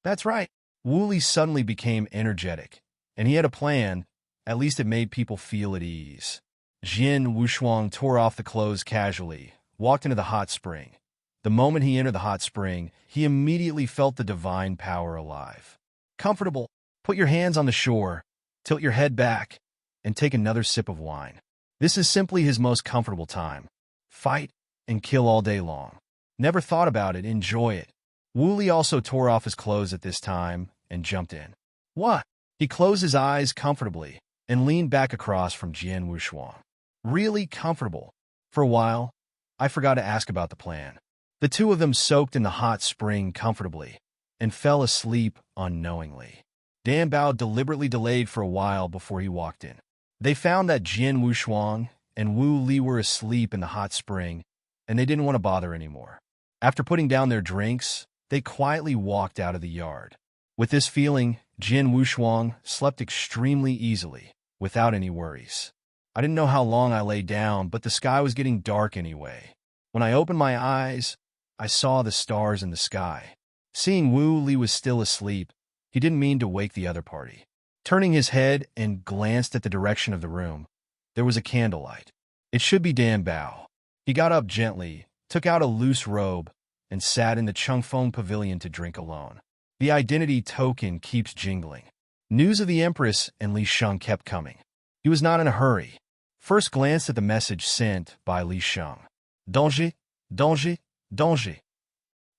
"That's right." Wu Li suddenly became energetic, and he had a plan. At least it made people feel at ease. Jian Wushuang tore off the clothes casually, walked into the hot spring. The moment he entered the hot spring, he immediately felt the divine power alive. Comfortable. Put your hands on the shore, tilt your head back, and take another sip of wine. This is simply his most comfortable time. Fight and kill all day long. Never thought about it, enjoy it. Wu Li also tore off his clothes at this time and jumped in. "What?" He closed his eyes comfortably and leaned back across from Jian Wushuang. "Really comfortable." For a while, I forgot to ask about the plan. The two of them soaked in the hot spring comfortably and fell asleep unknowingly. Dan Bao deliberately delayed for a while before he walked in. They found that Jian Wushuang and Wu Li were asleep in the hot spring, and they didn't want to bother anymore. After putting down their drinks, they quietly walked out of the yard. With this feeling, Jian Wushuang slept extremely easily, without any worries. I didn't know how long I lay down, but the sky was getting dark anyway. When I opened my eyes, I saw the stars in the sky. Seeing Wu Li was still asleep, he didn't mean to wake the other party. Turning his head and glanced at the direction of the room, there was a candlelight. It should be Dan Bao. He got up gently, took out a loose robe, and sat in the Chungfeng pavilion to drink alone. The identity token keeps jingling. News of the Empress and Li Sheng kept coming. He was not in a hurry. First glanced at the message sent by Li Sheng. "Danger, Donji, Donji.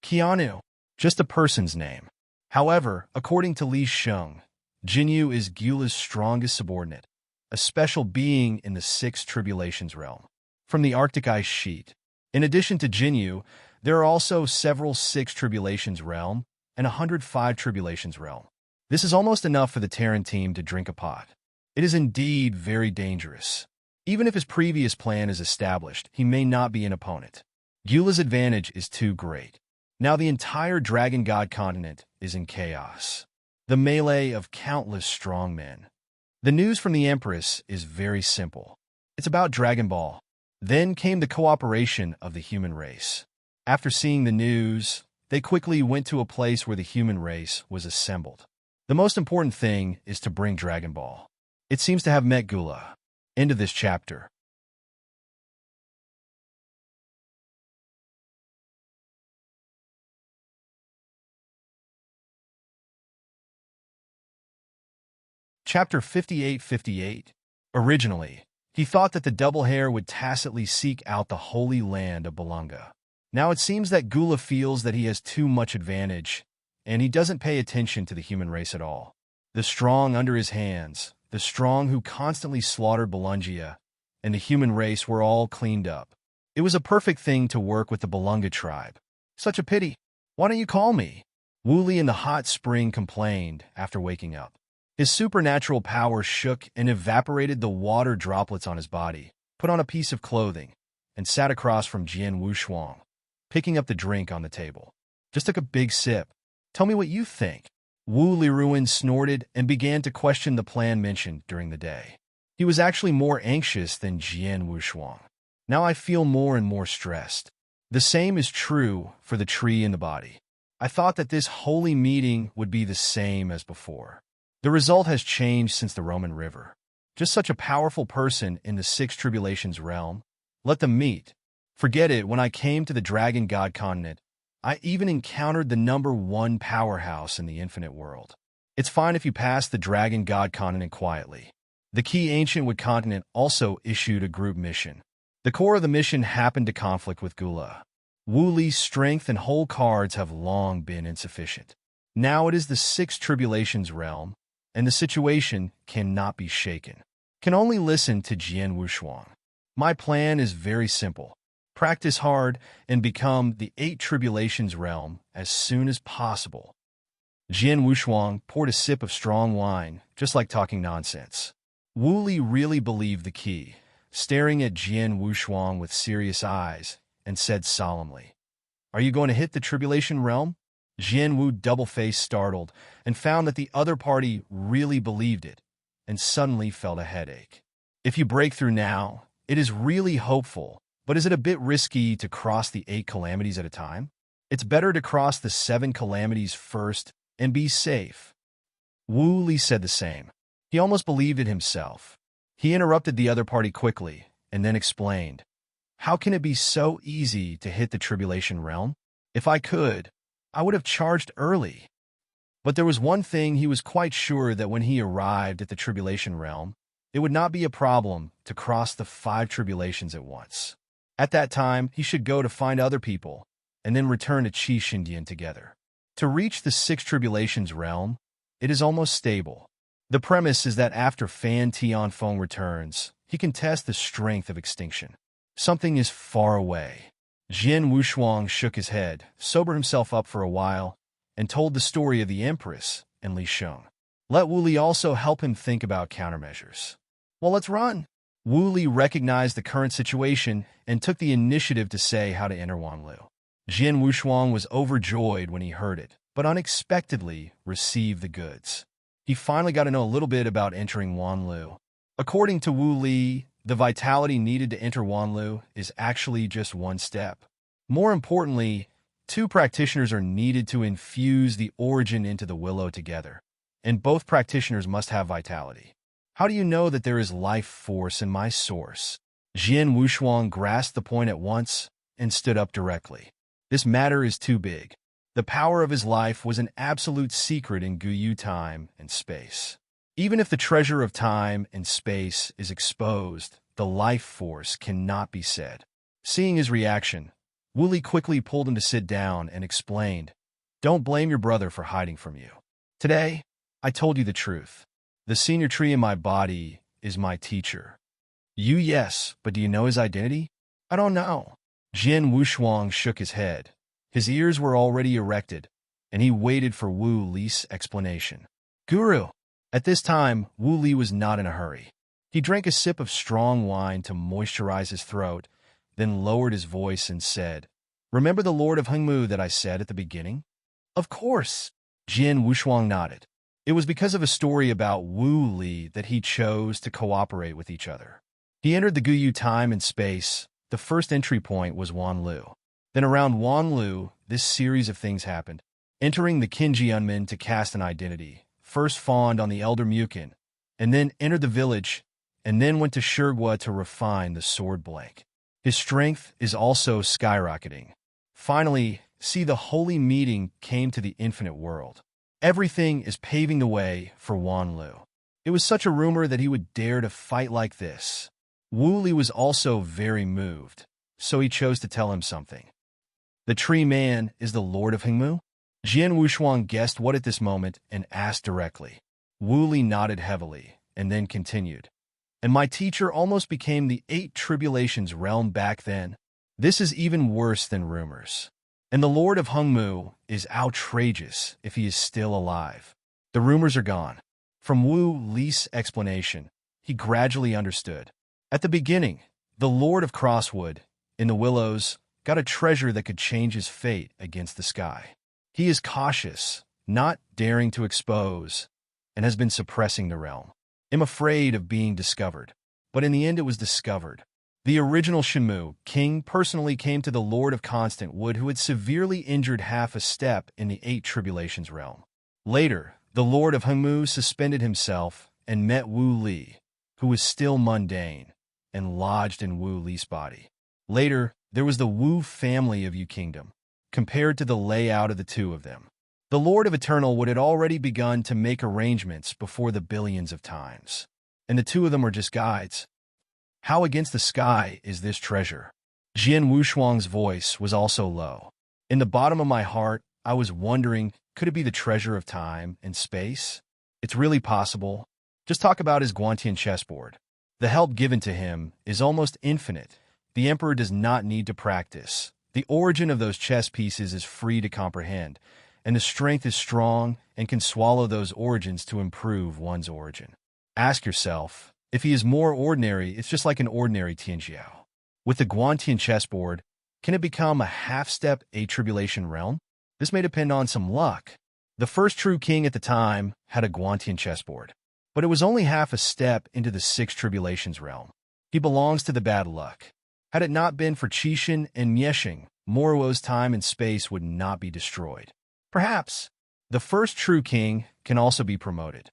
Keanu, just a person's name. However, according to Li Sheng, Jinyu is Gyula's strongest subordinate, a special being in the Six Tribulations realm. From the Arctic Ice Sheet. In addition to Jinyu, there are also several Six Tribulations realm and 105 Tribulations realm. This is almost enough for the Terran team to drink a pot. It is indeed very dangerous. Even if his previous plan is established, he may not be an opponent. Gyula's advantage is too great. Now the entire Dragon God continent is in chaos. The melee of countless strong men. The news from the Empress is very simple. It's about Dragon Ball. Then came the cooperation of the human race. After seeing the news, they quickly went to a place where the human race was assembled. The most important thing is to bring Dragon Ball. It seems to have met Gyula. End of this chapter. Chapter 58-58. Originally, he thought that the double hair would tacitly seek out the holy land of Balanga. Now it seems that Gyula feels that he has too much advantage, and he doesn't pay attention to the human race at all. The strong under his hands, the strong who constantly slaughtered Balungia, and the human race were all cleaned up. It was a perfect thing to work with the Balunga tribe. Such a pity. Why don't you call me? Wooly in the hot spring complained after waking up. His supernatural power shook and evaporated the water droplets on his body, put on a piece of clothing, and sat across from Jian Wushuang, picking up the drink on the table. Just took a big sip. Tell me what you think. Wu Liruan snorted and began to question the plan mentioned during the day. He was actually more anxious than Jian Wushuang. Now I feel more and more stressed. The same is true for the tree in the body. I thought that this holy meeting would be the same as before. The result has changed since the Roman River. Just such a powerful person in the Six Tribulations realm. Let them meet. Forget it, when I came to the Dragon God continent, I even encountered the #1 powerhouse in the infinite world. It's fine if you pass the Dragon God continent quietly. The key ancient wood continent also issued a group mission. The core of the mission happened to conflict with Gyula. Wu Li's strength and whole cards have long been insufficient. Now it is the Six Tribulations realm, and the situation cannot be shaken. Can only listen to Jian Wushuang. My plan is very simple. Practice hard and become the 8 Tribulations realm as soon as possible. Jian Wushuang poured a sip of strong wine, just like talking nonsense. Wu Li really believed the key, staring at Jian Wushuang with serious eyes, and said solemnly, "Are you going to hit the Tribulation realm?" Jian Wu double-faced startled and found that the other party really believed it, and suddenly felt a headache. If you break through now, it is really hopeful, but is it a bit risky to cross the 8 calamities at a time? It's better to cross the 7 calamities first and be safe. Wu Li said the same. He almost believed it himself. He interrupted the other party quickly and then explained, "How can it be so easy to hit the Tribulation realm? If I could, I would have charged early." But there was one thing he was quite sure, that when he arrived at the Tribulation realm, it would not be a problem to cross the 5 tribulations at once. At that time, he should go to find other people, and then return to Qi Shindian together. To reach the 6 tribulations realm, it is almost stable. The premise is that after Fan Tianfeng returns, he can test the strength of extinction. Something is far away. Jian Wushuang shook his head, sobered himself up for a while, and told the story of the Empress and Li Sheng. Let Wu Li also help him think about countermeasures. Well, let's run. Wu Li recognized the current situation and took the initiative to say how to enter Wanlu. Jian Wushuang was overjoyed when he heard it, but unexpectedly received the goods. He finally got to know a little bit about entering Wanlu. According to Wu Li, the vitality needed to enter Wanlu is actually just one step. More importantly, 2 practitioners are needed to infuse the origin into the willow together, and both practitioners must have vitality. How do you know that there is life force in my source? Jian Wushuang grasped the point at once and stood up directly. This matter is too big. The power of his life was an absolute secret in Guyu time and space. Even if the treasure of time and space is exposed, the life force cannot be said. Seeing his reaction, Wu Li quickly pulled him to sit down and explained, "Don't blame your brother for hiding from you. Today, I told you the truth. The senior tree in my body is my teacher. You, yes, but do you know his identity?" "I don't know." Jian Wushuang shook his head. His ears were already erected, and he waited for Wu Li's explanation. "Guru." At this time, Wu Li was not in a hurry. He drank a sip of strong wine to moisturize his throat, then lowered his voice and said, "Remember the Lord of Hengmu that I said at the beginning?" "Of course." Jian Wushuang nodded. It was because of a story about Wu Li that he chose to cooperate with each other. He entered the Guyu time and space. The first entry point was Wanlu. Then around Wanlu, this series of things happened. Entering the Qinji Unmin to cast an identity, first fawned on the Elder Mukin, and then entered the village, and then went to Shurgwa to refine the sword blank. His strength is also skyrocketing. Finally, see the holy meeting came to the infinite world. Everything is paving the way for Wanlu. It was such a rumor that he would dare to fight like this. Wu Li was also very moved, so he chose to tell him something. "The tree man is the Lord of Hengmu?" Jian Wushuang guessed what at this moment and asked directly. Wu Li nodded heavily, and then continued. "And my teacher almost became the 8 Tribulations realm back then. This is even worse than rumors. And the Lord of Hengmu is outrageous if he is still alive. The rumors are gone." From Wu Li's explanation, he gradually understood. At the beginning, the Lord of Crosswood, in the Willows, got a treasure that could change his fate against the sky. He is cautious, not daring to expose, and has been suppressing the realm. "I'm afraid of being discovered." But in the end it was discovered. The original Shenmu king personally came to the Lord of Constant Wood who had severely injured half a step in the 8 Tribulations realm. Later, the Lord of Hengmu suspended himself and met Wu Li, who was still mundane, and lodged in Wu Li's body. Later, there was the Wu family of Yu Kingdom. Compared to the layout of the two of them, the Lord of Eternal Wood had already begun to make arrangements before the billions of times. And the two of them were just guides. How against the sky is this treasure? Jian Wushuang's voice was also low. In the bottom of my heart, I was wondering, could it be the treasure of time and space? It's really possible. Just talk about his Guantian chessboard. The help given to him is almost infinite. The Emperor does not need to practice. The origin of those chess pieces is free to comprehend, and the strength is strong and can swallow those origins to improve one's origin. Ask yourself, if he is more ordinary, it's just like an ordinary Tianjiao. With the Guantian chessboard, can it become a half-step 8 Tribulation realm? This may depend on some luck. The first true king at the time had a Guantian chessboard, but it was only half a step into the 6 Tribulations realm. He belongs to the bad luck. Had it not been for Qixin and Mieshing, Moruo's time and space would not be destroyed. Perhaps the first true king can also be promoted.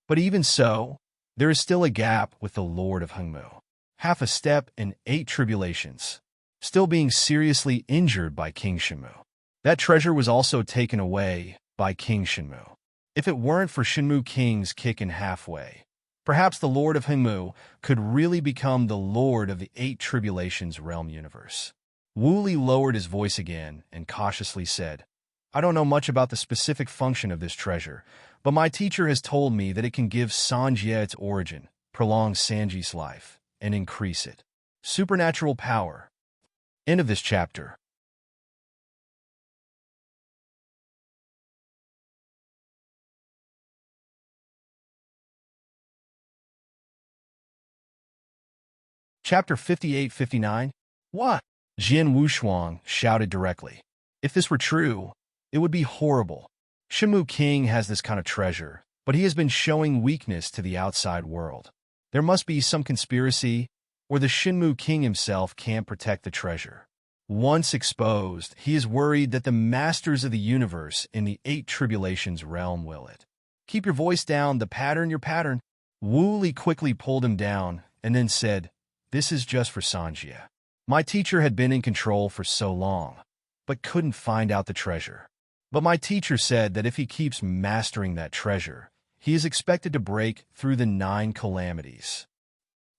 But even so, there is still a gap with the Lord of Hengmu. Half a step in 8 Tribulations, still being seriously injured by King Shenmu. That treasure was also taken away by King Shenmu. If it weren't for Shenmu King's kicking halfway, perhaps the Lord of Hengmu could really become the Lord of the 8 Tribulations realm universe. Wu Li lowered his voice again and cautiously said, "I don't know much about the specific function of this treasure, but my teacher has told me that it can give Sanjie its origin, prolong Sanji's life, and increase it. Supernatural power." End of this chapter. Chapter 58-59. What? Jian Wushuang shouted directly. If this were true, it would be horrible. Shenmu King has this kind of treasure, but he has been showing weakness to the outside world. There must be some conspiracy, or the Shenmu King himself can't protect the treasure. Once exposed, he is worried that the masters of the universe in the 8 Tribulations realm will it. Keep your voice down, your pattern. Wu Li quickly pulled him down and then said, "This is just for Sanjie. My teacher had been in control for so long, but couldn't find out the treasure. But my teacher said that if he keeps mastering that treasure, he is expected to break through the 9 calamities."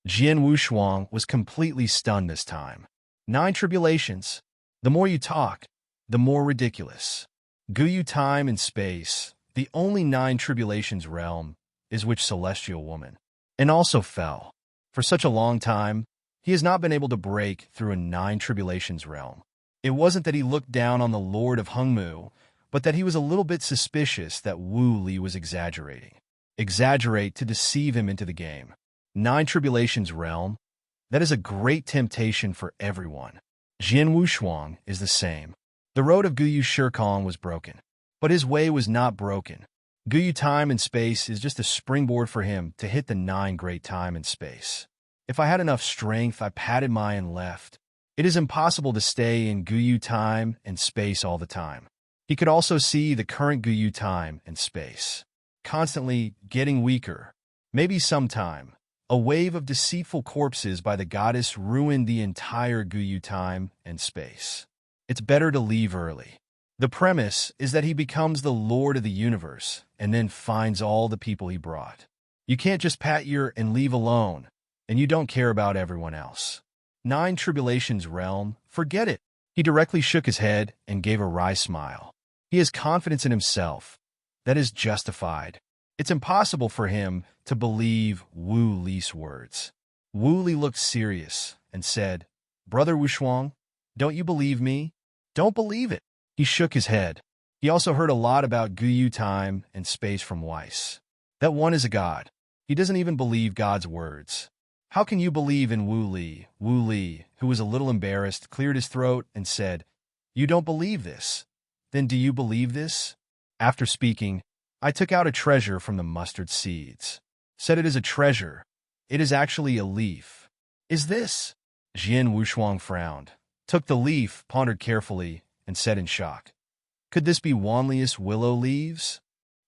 Jian Wushuang was completely stunned this time. 9 tribulations. The more you talk, the more ridiculous. Guyu time and space, the only 9 tribulations realm, is which celestial woman. And also fell. For such a long time, he has not been able to break through a 9 tribulations realm. It wasn't that he looked down on the Lord of Hungmu, but that he was a little bit suspicious that Wu Li was exaggerating. Exaggerate to deceive him into the game. 9 tribulations realm, that is a great temptation for everyone. Jian Wushuang is the same. The road of Guyu Shikong was broken, but his way was not broken. Guyu time and space is just a springboard for him to hit the 9 great time and space. If I had enough strength, I patted my and left. It is impossible to stay in Guyu time and space all the time. He could also see the current Guyu time and space constantly getting weaker. Maybe sometime, a wave of deceitful corpses by the goddess ruined the entire Guyu time and space. It's better to leave early. The premise is that he becomes the lord of the universe and then finds all the people he brought. You can't just pat your and leave alone, and you don't care about everyone else. 9 tribulations realm, forget it. He directly shook his head and gave a wry smile. He has confidence in himself. That is justified. It's impossible for him to believe Wu Li's words. Wu Li looked serious and said, "Brother Wushuang, don't you believe me?" "Don't believe it." He shook his head. He also heard a lot about Guyu time and space from Weiss. That one is a god. He doesn't even believe God's words. How can you believe in Wu Li? Wu Li, who was a little embarrassed, cleared his throat and said, "You don't believe this? Then do you believe this?" After speaking, I took out a treasure from the mustard seeds. Said it is a treasure. It is actually a leaf. Is this? Jian Wushuang frowned, took the leaf, pondered carefully, and said in shock, "Could this be Wanli's willow leaves?"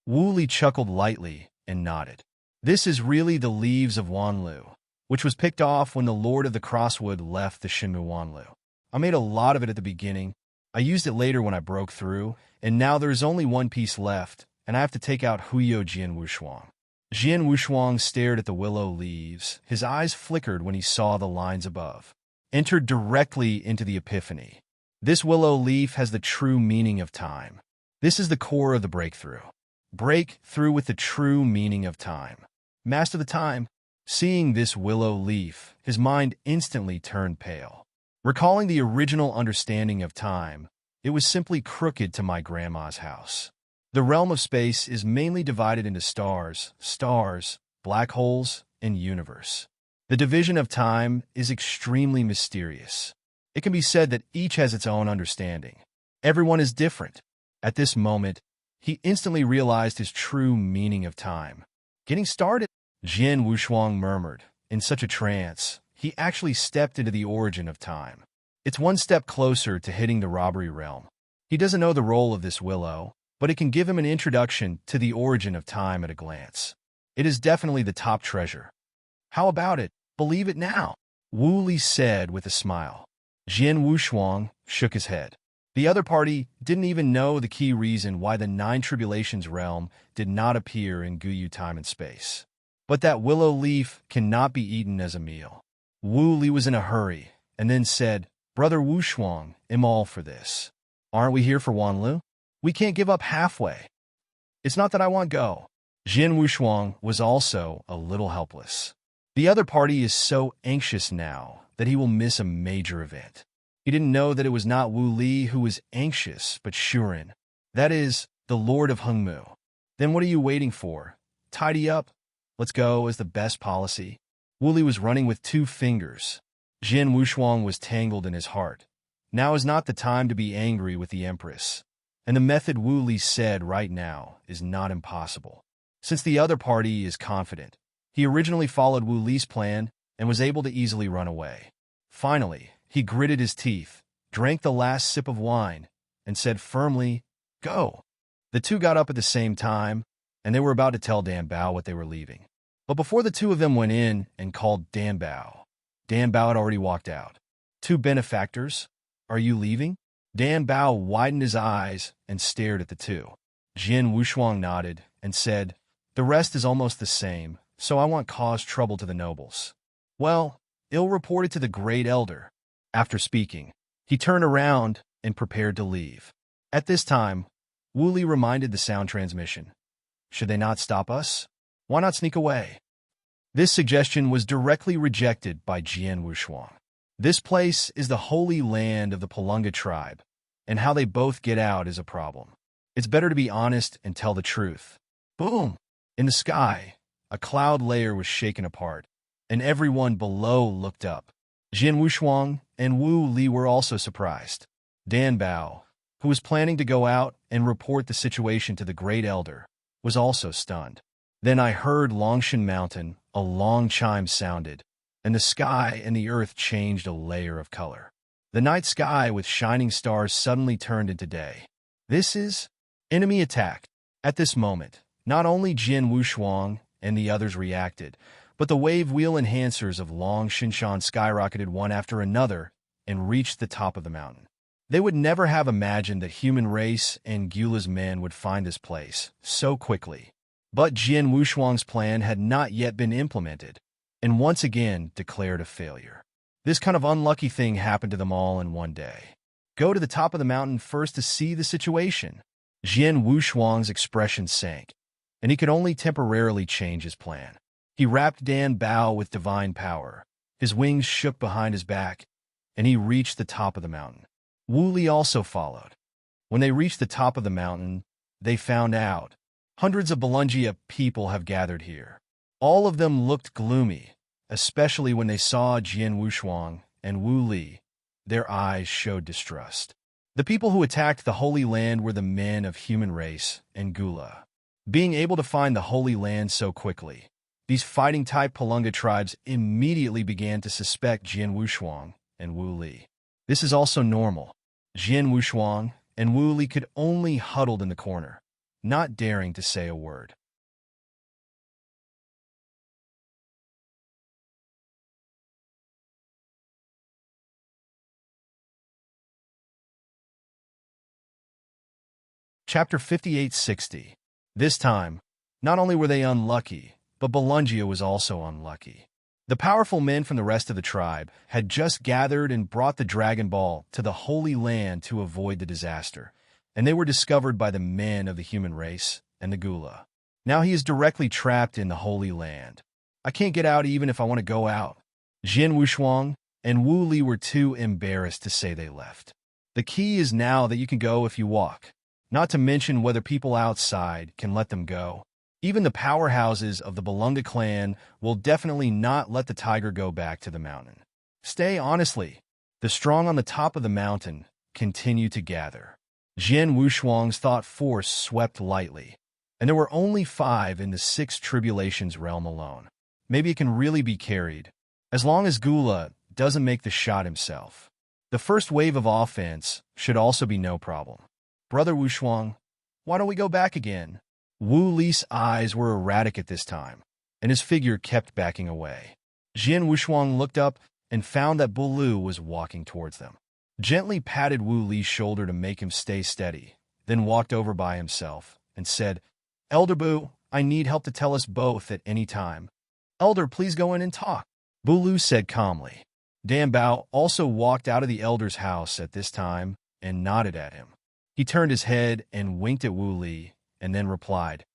Wu Li chuckled lightly and nodded. This is really the leaves of Wanlu, which was picked off when the Lord of the Crosswood left the Shinmu Wanlu. I made a lot of it at the beginning. I used it later when I broke through, and now there is only one piece left, and I have to take out Huyo Jian Wushuang. Jian Wushuang stared at the willow leaves. His eyes flickered when he saw the lines above. Entered directly into the epiphany. This willow leaf has the true meaning of time. This is the core of the breakthrough. Break through with the true meaning of time. Master the time. Seeing this willow leaf, his mind instantly turned pale. Recalling the original understanding of time, it was simply crooked to my grandma's house. The realm of space is mainly divided into stars, black holes, and universe. The division of time is extremely mysterious. It can be said that each has its own understanding. Everyone is different. At this moment, he instantly realized his true meaning of time. Getting started? Jian Wushuang murmured. In such a trance, he actually stepped into the origin of time. It's one step closer to hitting the robbery realm. He doesn't know the role of this willow, but it can give him an introduction to the origin of time at a glance. It is definitely the top treasure. How about it? Believe it now, Wu Li said with a smile. Jian Wushuang shook his head. The other party didn't even know the key reason why the 9 tribulations realm did not appear in Guyu time and space. But that willow leaf cannot be eaten as a meal. Wu Li was in a hurry, and then said, "Brother Wushuang, I'm all for this. Aren't we here for Wanlu? We can't give up halfway." "It's not that I want go." Jian Wushuang was also a little helpless. The other party is so anxious now that he will miss a major event. He didn't know that it was not Wu Li who was anxious, but Shuren. That is, the Lord of Hungmu. Then what are you waiting for? Tidy up. Let's go as the best policy. Wu Li was running with 2 fingers. Jian Wushuang was tangled in his heart. Now is not the time to be angry with the Empress. And the method Wu Li said right now is not impossible. Since the other party is confident, he originally followed Wu Li's plan and was able to easily run away. Finally, he gritted his teeth, drank the last sip of wine, and said firmly, "Go." The 2 got up at the same time, and they were about to tell Dan Bao what they were leaving. But before the 2 of them went in and called Dan Bao had already walked out. 2 benefactors? Are you leaving? Dan Bao widened his eyes and stared at the 2. Jian Wushuang nodded and said, "The rest is almost the same, so I won't cause trouble to the nobles." "Well, I'll report it to the great elder." After speaking, he turned around and prepared to leave. At this time, Wu Li reminded the sound transmission. Should they not stop us? Why not sneak away? This suggestion was directly rejected by Jian Wushuang. This place is the holy land of the Palunga tribe, and how they both get out is a problem. It's better to be honest and tell the truth. Boom! In the sky, a cloud layer was shaken apart, and everyone below looked up. Jian Wushuang and Wu Li were also surprised. Dan Bao, who was planning to go out and report the situation to the Great Elder, was also stunned. Then I heard Longshan Mountain, a long chime sounded, and the sky and the earth changed a layer of color. The night sky with shining stars suddenly turned into day. This is enemy attack. At this moment, not only Jian Wushuang and the others reacted, but the wave wheel enhancers of Long Shinshan skyrocketed one after another and reached the top of the mountain. They would never have imagined that human race and Gula's men would find this place so quickly. But Jian Wushuang's plan had not yet been implemented, and once again declared a failure. This kind of unlucky thing happened to them all in one day. Go to the top of the mountain first to see the situation. Jian Wushuang's expression sank, and he could only temporarily change his plan. He wrapped Dan Bao with divine power. His wings shook behind his back, and he reached the top of the mountain. Wu Li also followed. When they reached the top of the mountain, they found out hundreds of Balungia people have gathered here. All of them looked gloomy, especially when they saw Jian Wushuang and Wu Li. Their eyes showed distrust. The people who attacked the Holy Land were the men of human race and Gula. Being able to find the Holy Land so quickly, these fighting-type Palunga tribes immediately began to suspect Jian Wushuang and Wu Li. This is also normal. Jian Wushuang and Wu Li could only huddled in the corner, not daring to say a word. Chapter 5860. This time, not only were they unlucky, but Balungia was also unlucky. The powerful men from the rest of the tribe had just gathered and brought the Dragon Ball to the Holy Land to avoid the disaster, and they were discovered by the men of the human race and the Gula. Now he is directly trapped in the Holy Land. I can't get out even if I want to go out. Jian Wushuang and Wu Li were too embarrassed to say they left. The key is now that you can go if you walk, not to mention whether people outside can let them go. Even the powerhouses of the Balunga clan will definitely not let the tiger go back to the mountain. Stay honestly. The strong on the top of the mountain continue to gather. Jian Wushuang's thought force swept lightly, and there were only 5 in the 6 tribulations realm alone. Maybe it can really be carried, as long as Gula doesn't make the shot himself. The first wave of offense should also be no problem. Brother Wushuang, why don't we go back again? Wu Li's eyes were erratic at this time, and his figure kept backing away. Jian Wushuang looked up and found that Bulu was walking towards them. Gently patted Wu Li's shoulder to make him stay steady, then walked over by himself and said, Elder Bu, I need help to tell us both at any time. Elder, please go in and talk. Bulu said calmly. Dan Bao also walked out of the elder's house at this time and nodded at him. He turned his head and winked at Wu Li, and then replied,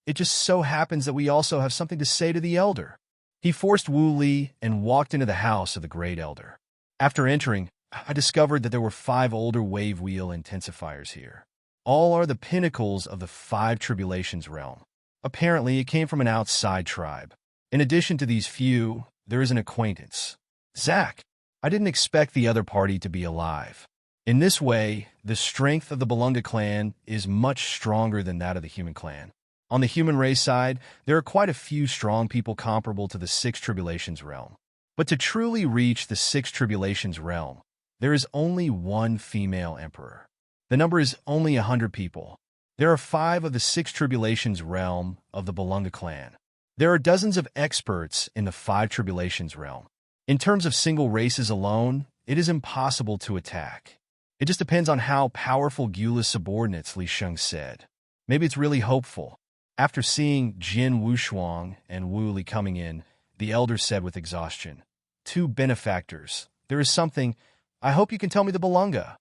It just so happens that we also have something to say to the elder. He forced Wu Li and walked into the house of the Great Elder. After entering, I discovered that there were 5 older wave wheel intensifiers here. All are the pinnacles of the 5 tribulations realm. Apparently, it came from an outside tribe. In addition to these few, there is an acquaintance. Zack, I didn't expect the other party to be alive. In this way, the strength of the Balunga clan is much stronger than that of the human clan. On the human race side, there are quite a few strong people comparable to the 6 tribulations realm. But to truly reach the 6 tribulations realm, there is only one female emperor. The number is only 100 people. There are 5 of the 6 tribulations realm of the Balunga clan. There are dozens of experts in the 5 tribulations realm. In terms of single races alone, it is impossible to attack. It just depends on how powerful Gula's subordinates, Li Sheng said. Maybe it's really hopeful. After seeing Jian Wushuang and Wu Li coming in, the elder said with exhaustion, 2 benefactors. There is something. I hope you can tell me the Balunga.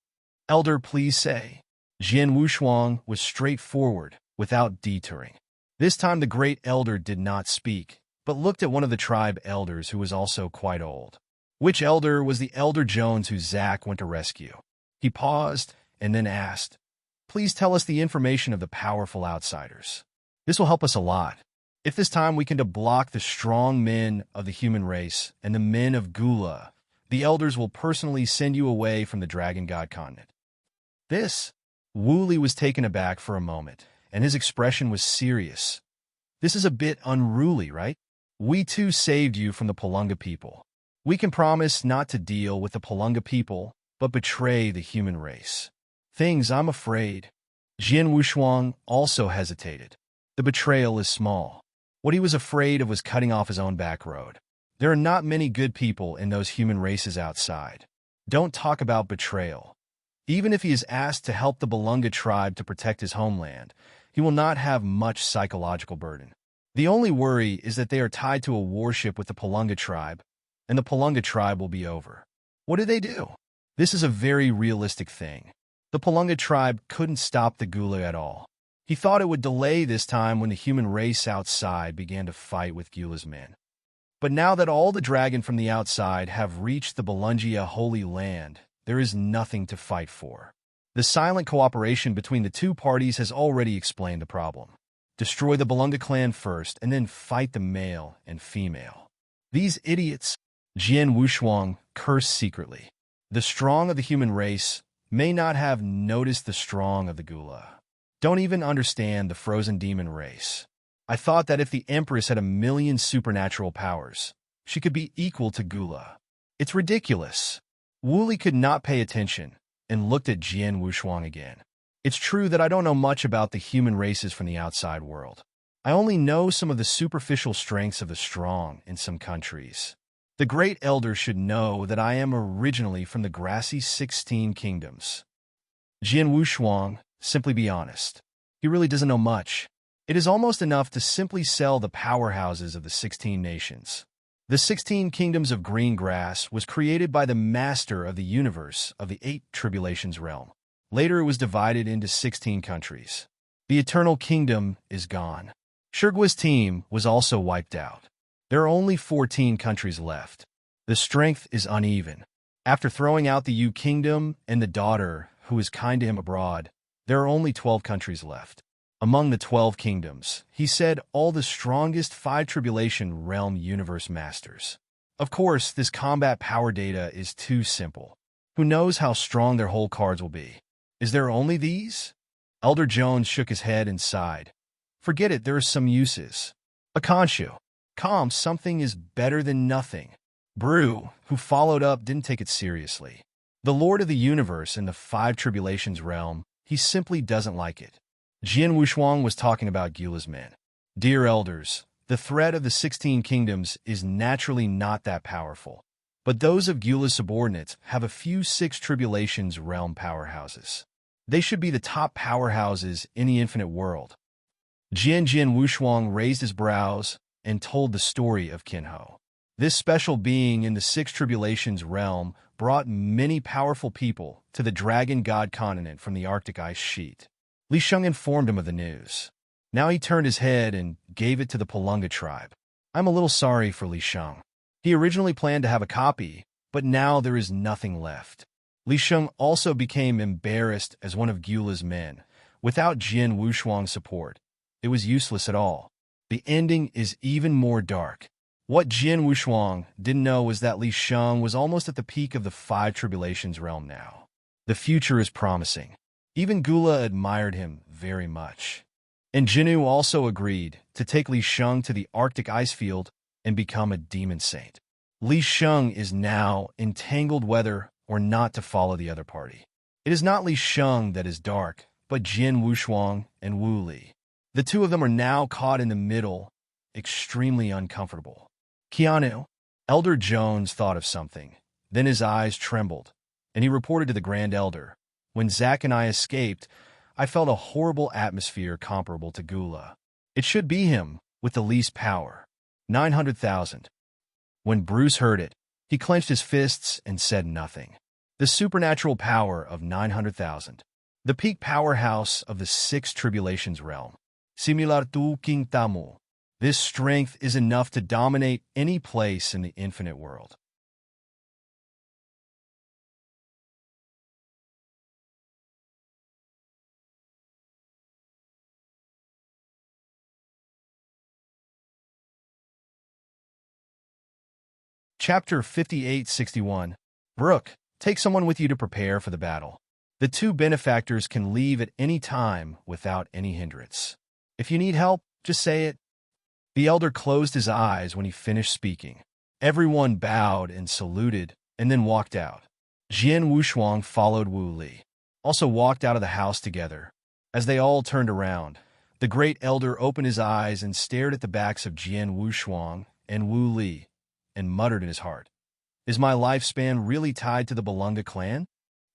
Elder, please say. Jian Wushuang was straightforward, without detouring. This time the great elder did not speak, but looked at one of the tribe elders who was also quite old. Which elder was the Elder Jones who Zack went to rescue? He paused and then asked, "Please tell us the information of the powerful outsiders. This will help us a lot. If this time we can block the strong men of the human race and the men of Gula, the elders will personally send you away from the Dragon God continent." This? Wu Li was taken aback for a moment, and his expression was serious. This is a bit unruly, right? We too saved you from the Palunga people. We can promise not to deal with the Palunga people, but betray the human race. Things, I'm afraid. Jian Wushuang also hesitated. The betrayal is small. What he was afraid of was cutting off his own back road. There are not many good people in those human races outside. Don't talk about betrayal. Even if he is asked to help the Balunga tribe to protect his homeland, he will not have much psychological burden. The only worry is that they are tied to a warship with the Palunga tribe, and the Palunga tribe will be over. What do? This is a very realistic thing. The Palunga tribe couldn't stop the Gula at all. He thought it would delay this time when the human race outside began to fight with Gula's men. But now that all the dragon from the outside have reached the Balungia Holy Land, there is nothing to fight for. The silent cooperation between the two parties has already explained the problem. Destroy the Balunga clan first, and then fight the male and female. These idiots, Jian Wushuang cursed secretly. The strong of the human race may not have noticed the strong of the Gula. Don't even understand the frozen demon race. I thought that if the Empress had 1,000,000 supernatural powers, she could be equal to Gula. It's ridiculous. Wu Li could not pay attention and looked at Jian Wushuang again. It's true that I don't know much about the human races from the outside world. I only know some of the superficial strengths of the strong in some countries. The great elder should know that I am originally from the grassy 16 kingdoms. Jian Wushuang, simply be honest. He really doesn't know much. It is almost enough to simply sell the powerhouses of the 16 nations. The 16 kingdoms of green grass was created by the master of the universe of the 8 tribulations realm. Later it was divided into 16 countries. The eternal kingdom is gone. Shirgua's team was also wiped out. There are only 14 countries left. The strength is uneven. After throwing out the Yu kingdom and the daughter, who is kind to him abroad, there are only 12 countries left. Among the 12 kingdoms, he said all the strongest 5 tribulation realm universe masters. Of course, this combat power data is too simple. Who knows how strong their whole cards will be? Is there only these? Elder Jones shook his head and sighed. Forget it, there are some uses. Akanshu. Calm, something is better than nothing. Brew, who followed up, didn't take it seriously. The Lord of the Universe in the 5 tribulations realm, he simply doesn't like it. Jian Wushuang was talking about Gula's men. Dear elders, the threat of the 16 kingdoms is naturally not that powerful, but those of Gula's subordinates have a few 6 tribulations realm powerhouses. They should be the top powerhouses in the infinite world. Jian Wushuang raised his brows and told the story of Kinho. This special being in the 6 tribulations realm brought many powerful people to the Dragon God continent from the Arctic ice sheet. Li Sheng informed him of the news. Now he turned his head and gave it to the Palunga tribe. I'm a little sorry for Li Sheng. He originally planned to have a copy, but now there is nothing left. Li Sheng also became embarrassed as one of Gula's men. Without Jian Wushuang's support, it was useless at all. The ending is even more dark. What Jian Wushuang didn't know was that Li Sheng was almost at the peak of the 5 tribulations realm now. The future is promising. Even Gula admired him very much. And Jinu also agreed to take Li Sheng to the Arctic ice field and become a demon saint. Li Sheng is now entangled whether or not to follow the other party. It is not Li Sheng that is dark, but Jian Wushuang and Wu Li. The two of them are now caught in the middle, extremely uncomfortable. Keanu, Elder Jones thought of something. Then his eyes trembled, and he reported to the Grand Elder. When Zack and I escaped, I felt a horrible atmosphere comparable to Gula. It should be him, with the least power. 900,000. When Bruce heard it, he clenched his fists and said nothing. The supernatural power of 900,000. The peak powerhouse of the six tribulations realm. Similar to King Tamu. This strength is enough to dominate any place in the infinite world. Chapter 5861. Brooke, take someone with you to prepare for the battle. The two benefactors can leave at any time without any hindrance. If you need help, just say it. The elder closed his eyes when he finished speaking. Everyone bowed and saluted, and then walked out. Jian Wushuang followed Wu Li. Also walked out of the house together. As they all turned around, the great elder opened his eyes and stared at the backs of Jian Wushuang and Wu Li, and muttered in his heart, "Is my lifespan really tied to the Belunga clan?"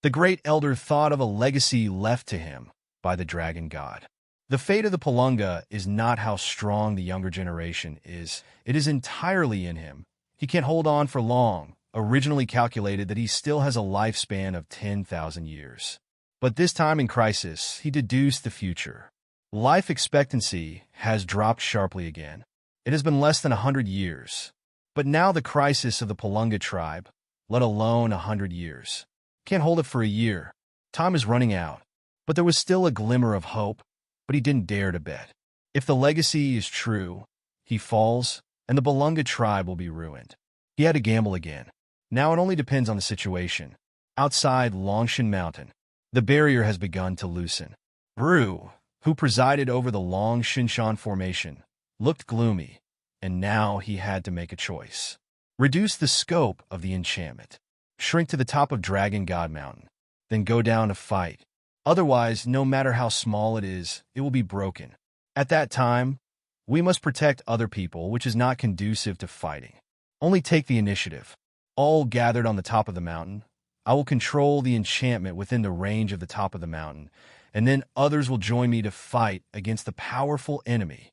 The great elder thought of a legacy left to him by the dragon god. The fate of the Pelunga is not how strong the younger generation is. It is entirely in him. He can't hold on for long, originally calculated that he still has a lifespan of 10,000 years. But this time in crisis, he deduced the future. Life expectancy has dropped sharply again. It has been less than 100 years. But now the crisis of the Pelunga tribe, let alone 100 years. Can't hold it for a year. Time is running out. But there was still a glimmer of hope, but he didn't dare to bet. If the legacy is true, he falls, and the Belunga tribe will be ruined. He had to gamble again. Now it only depends on the situation. Outside Longshan Mountain, the barrier has begun to loosen. Bru, who presided over the Long Shinshan formation, looked gloomy, and now he had to make a choice. Reduce the scope of the enchantment. Shrink to the top of Dragon God Mountain, then go down to fight. Otherwise, no matter how small it is, it will be broken. At that time, we must protect other people, which is not conducive to fighting. Only take the initiative. All gathered on the top of the mountain, I will control the enchantment within the range of the top of the mountain, and then others will join me to fight against the powerful enemy.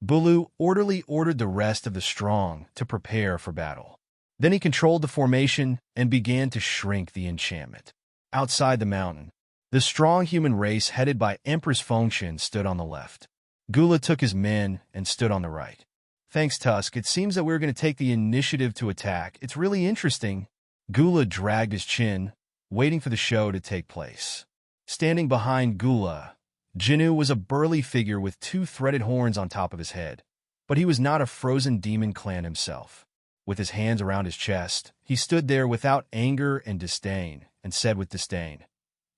Bulu orderly ordered the rest of the strong to prepare for battle. Then he controlled the formation and began to shrink the enchantment. Outside the mountain, the strong human race headed by Empress Fengshen stood on the left. Gula took his men and stood on the right. Thanks, Tusk. It seems that we're going to take the initiative to attack. It's really interesting. Gula dragged his chin, waiting for the show to take place. Standing behind Gula, Jinu was a burly figure with two threaded horns on top of his head. But he was not a frozen demon clan himself. With his hands around his chest, he stood there without anger and disdain, and said with disdain,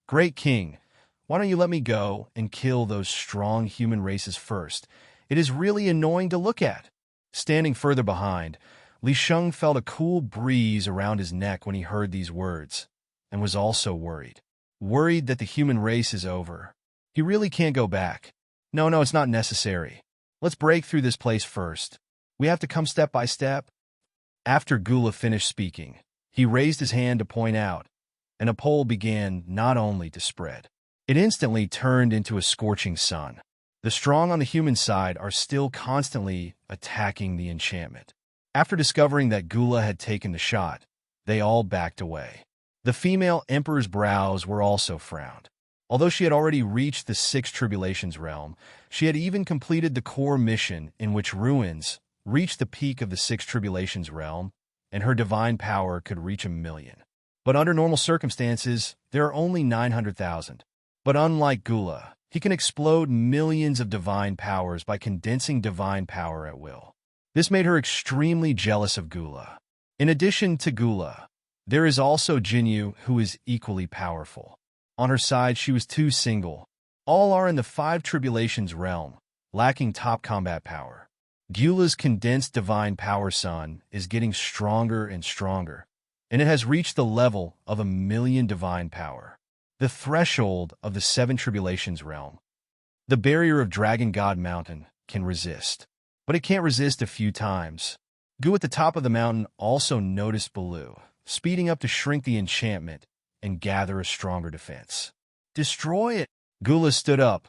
"Great King, why don't you let me go and kill those strong human races first? It is really annoying to look at." Standing further behind, Li Sheng felt a cool breeze around his neck when he heard these words, and was also worried. Worried that the human race is over. He really can't go back. No, it's not necessary. Let's break through this place first. We have to come step by step. After Gula finished speaking, he raised his hand to point out, and a pole began not only to spread. It instantly turned into a scorching sun. The strong on the human side are still constantly attacking the enchantment. After discovering that Gula had taken the shot, they all backed away. The female emperor's brows were also frowned. Although she had already reached the Six Tribulations realm, she had even completed the core mission in which ruins reached the peak of the Six Tribulations realm, and her divine power could reach 1,000,000. But under normal circumstances, there are only 900,000. But unlike Gula, he can explode millions of divine powers by condensing divine power at will. This made her extremely jealous of Gula. In addition to Gula, there is also Jinyu, who is equally powerful. On her side, she was too single. All are in the Five Tribulations realm, lacking top combat power. Gula's condensed divine power sun is getting stronger and stronger, and it has reached the level of 1,000,000 divine power. The threshold of the Seven Tribulations realm. The barrier of Dragon God Mountain can resist, but it can't resist a few times. Gu at the top of the mountain also noticed Baloo, speeding up to shrink the enchantment and gather a stronger defense. Destroy it! Gula stood up,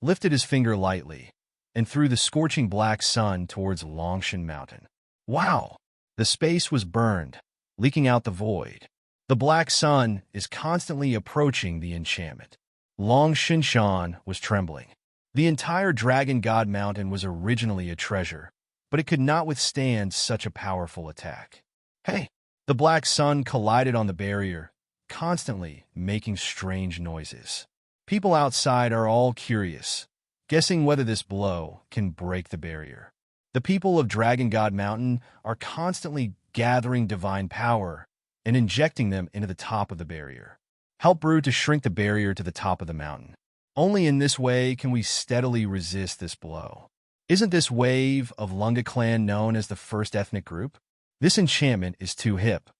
lifted his finger lightly, and threw the scorching black sun towards Longshan Mountain. Wow! The space was burned, leaking out the void. The black sun is constantly approaching the enchantment. Long Shinshan was trembling. The entire Dragon God Mountain was originally a treasure, but it could not withstand such a powerful attack. Hey! The black sun collided on the barrier, constantly making strange noises. People outside are all curious, guessing whether this blow can break the barrier. The people of Dragon God Mountain are constantly gathering divine power and injecting them into the top of the barrier. Help Brew to shrink the barrier to the top of the mountain. Only in this way can we steadily resist this blow. Isn't this wave of Lunga clan known as the first ethnic group? This enchantment is too hip.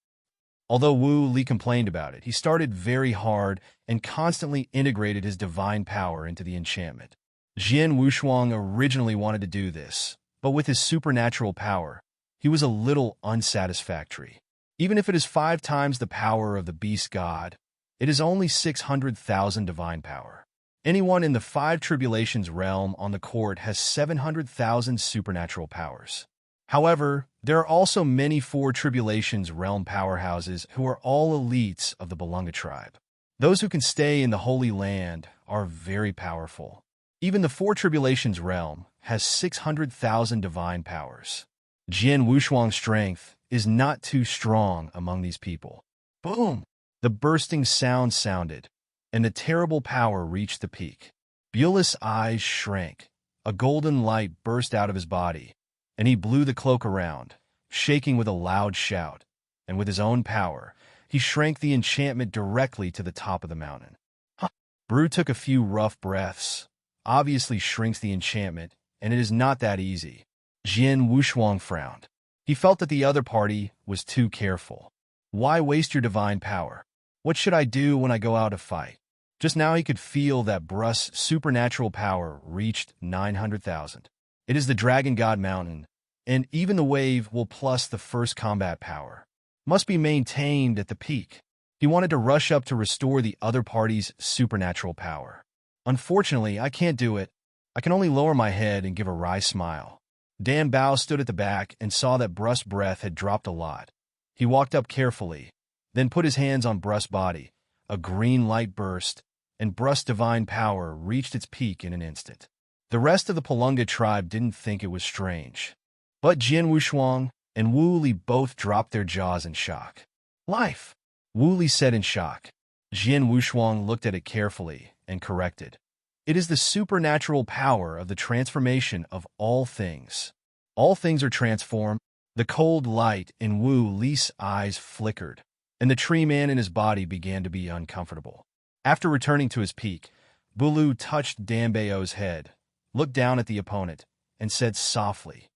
Although Wu Li complained about it, he started very hard and constantly integrated his divine power into the enchantment. Jian Wushuang originally wanted to do this, but with his supernatural power, he was a little unsatisfactory. Even if it is 5 times the power of the beast god, it is only 600,000 divine power. Anyone in the 5 tribulations realm on the court has 700,000 supernatural powers. However, there are also many 4 tribulations realm powerhouses who are all elites of the Belunga tribe. Those who can stay in the Holy Land are very powerful. Even the 4 tribulations realm has 600,000 divine powers. Jian Wushuang's strength is not too strong among these people. Boom! The bursting sound sounded, and the terrible power reached the peak. Bulis' eyes shrank. A golden light burst out of his body, and he blew the cloak around, shaking with a loud shout, and with his own power, he shrank the enchantment directly to the top of the mountain. Brew took a few rough breaths. Obviously shrinks the enchantment, and it is not that easy. Jian Wushuang frowned. He felt that the other party was too careful. Why waste your divine power? What should I do when I go out to fight? Just now he could feel that Brus' supernatural power reached 900,000. It is the Dragon God Mountain, and even the wave will plus the first combat power must be maintained at the peak. He wanted to rush up to restore the other party's supernatural power. Unfortunately, I can't do it. I can only lower my head and give a wry smile. Dan Bao stood at the back and saw that Brus' breath had dropped a lot. He walked up carefully, then put his hands on Brus' body. A green light burst, and Brus' divine power reached its peak in an instant. The rest of the Pelunga tribe didn't think it was strange. But Jian Wushuang and Wu Li both dropped their jaws in shock. Life, Wu Li said in shock. Jian Wushuang looked at it carefully and corrected. It is the supernatural power of the transformation of all things. All things are transformed. The cold light in Wu Li's eyes flickered, and the tree man in his body began to be uncomfortable. After returning to his peak, Bulu touched Danbao's head, looked down at the opponent, and said softly,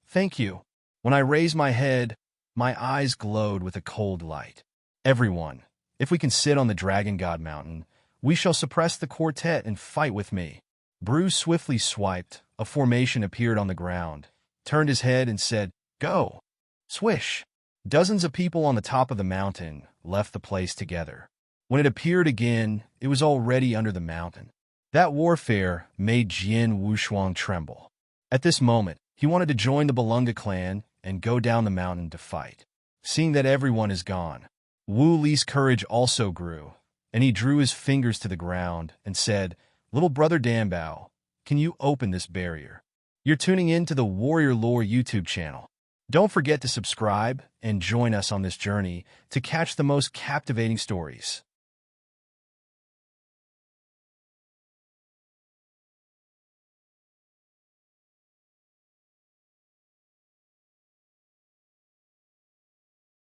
"Thank you." When I raised my head, my eyes glowed with a cold light. Everyone, if we can sit on the Dragon God Mountain, we shall suppress the quartet and fight with me. Bruce swiftly swiped. A formation appeared on the ground, turned his head and said, "Go." Swish. Dozens of people on the top of the mountain left the place together. When it appeared again, it was already under the mountain. That warfare made Jian Wushuang tremble. At this moment, he wanted to join the Belunga clan and go down the mountain to fight. Seeing that everyone is gone, Wu Li's courage also grew, and he drew his fingers to the ground and said, "Little brother Danbao, can you open this barrier?" You're tuning in to the Warrior Lore YouTube channel. Don't forget to subscribe and join us on this journey to catch the most captivating stories.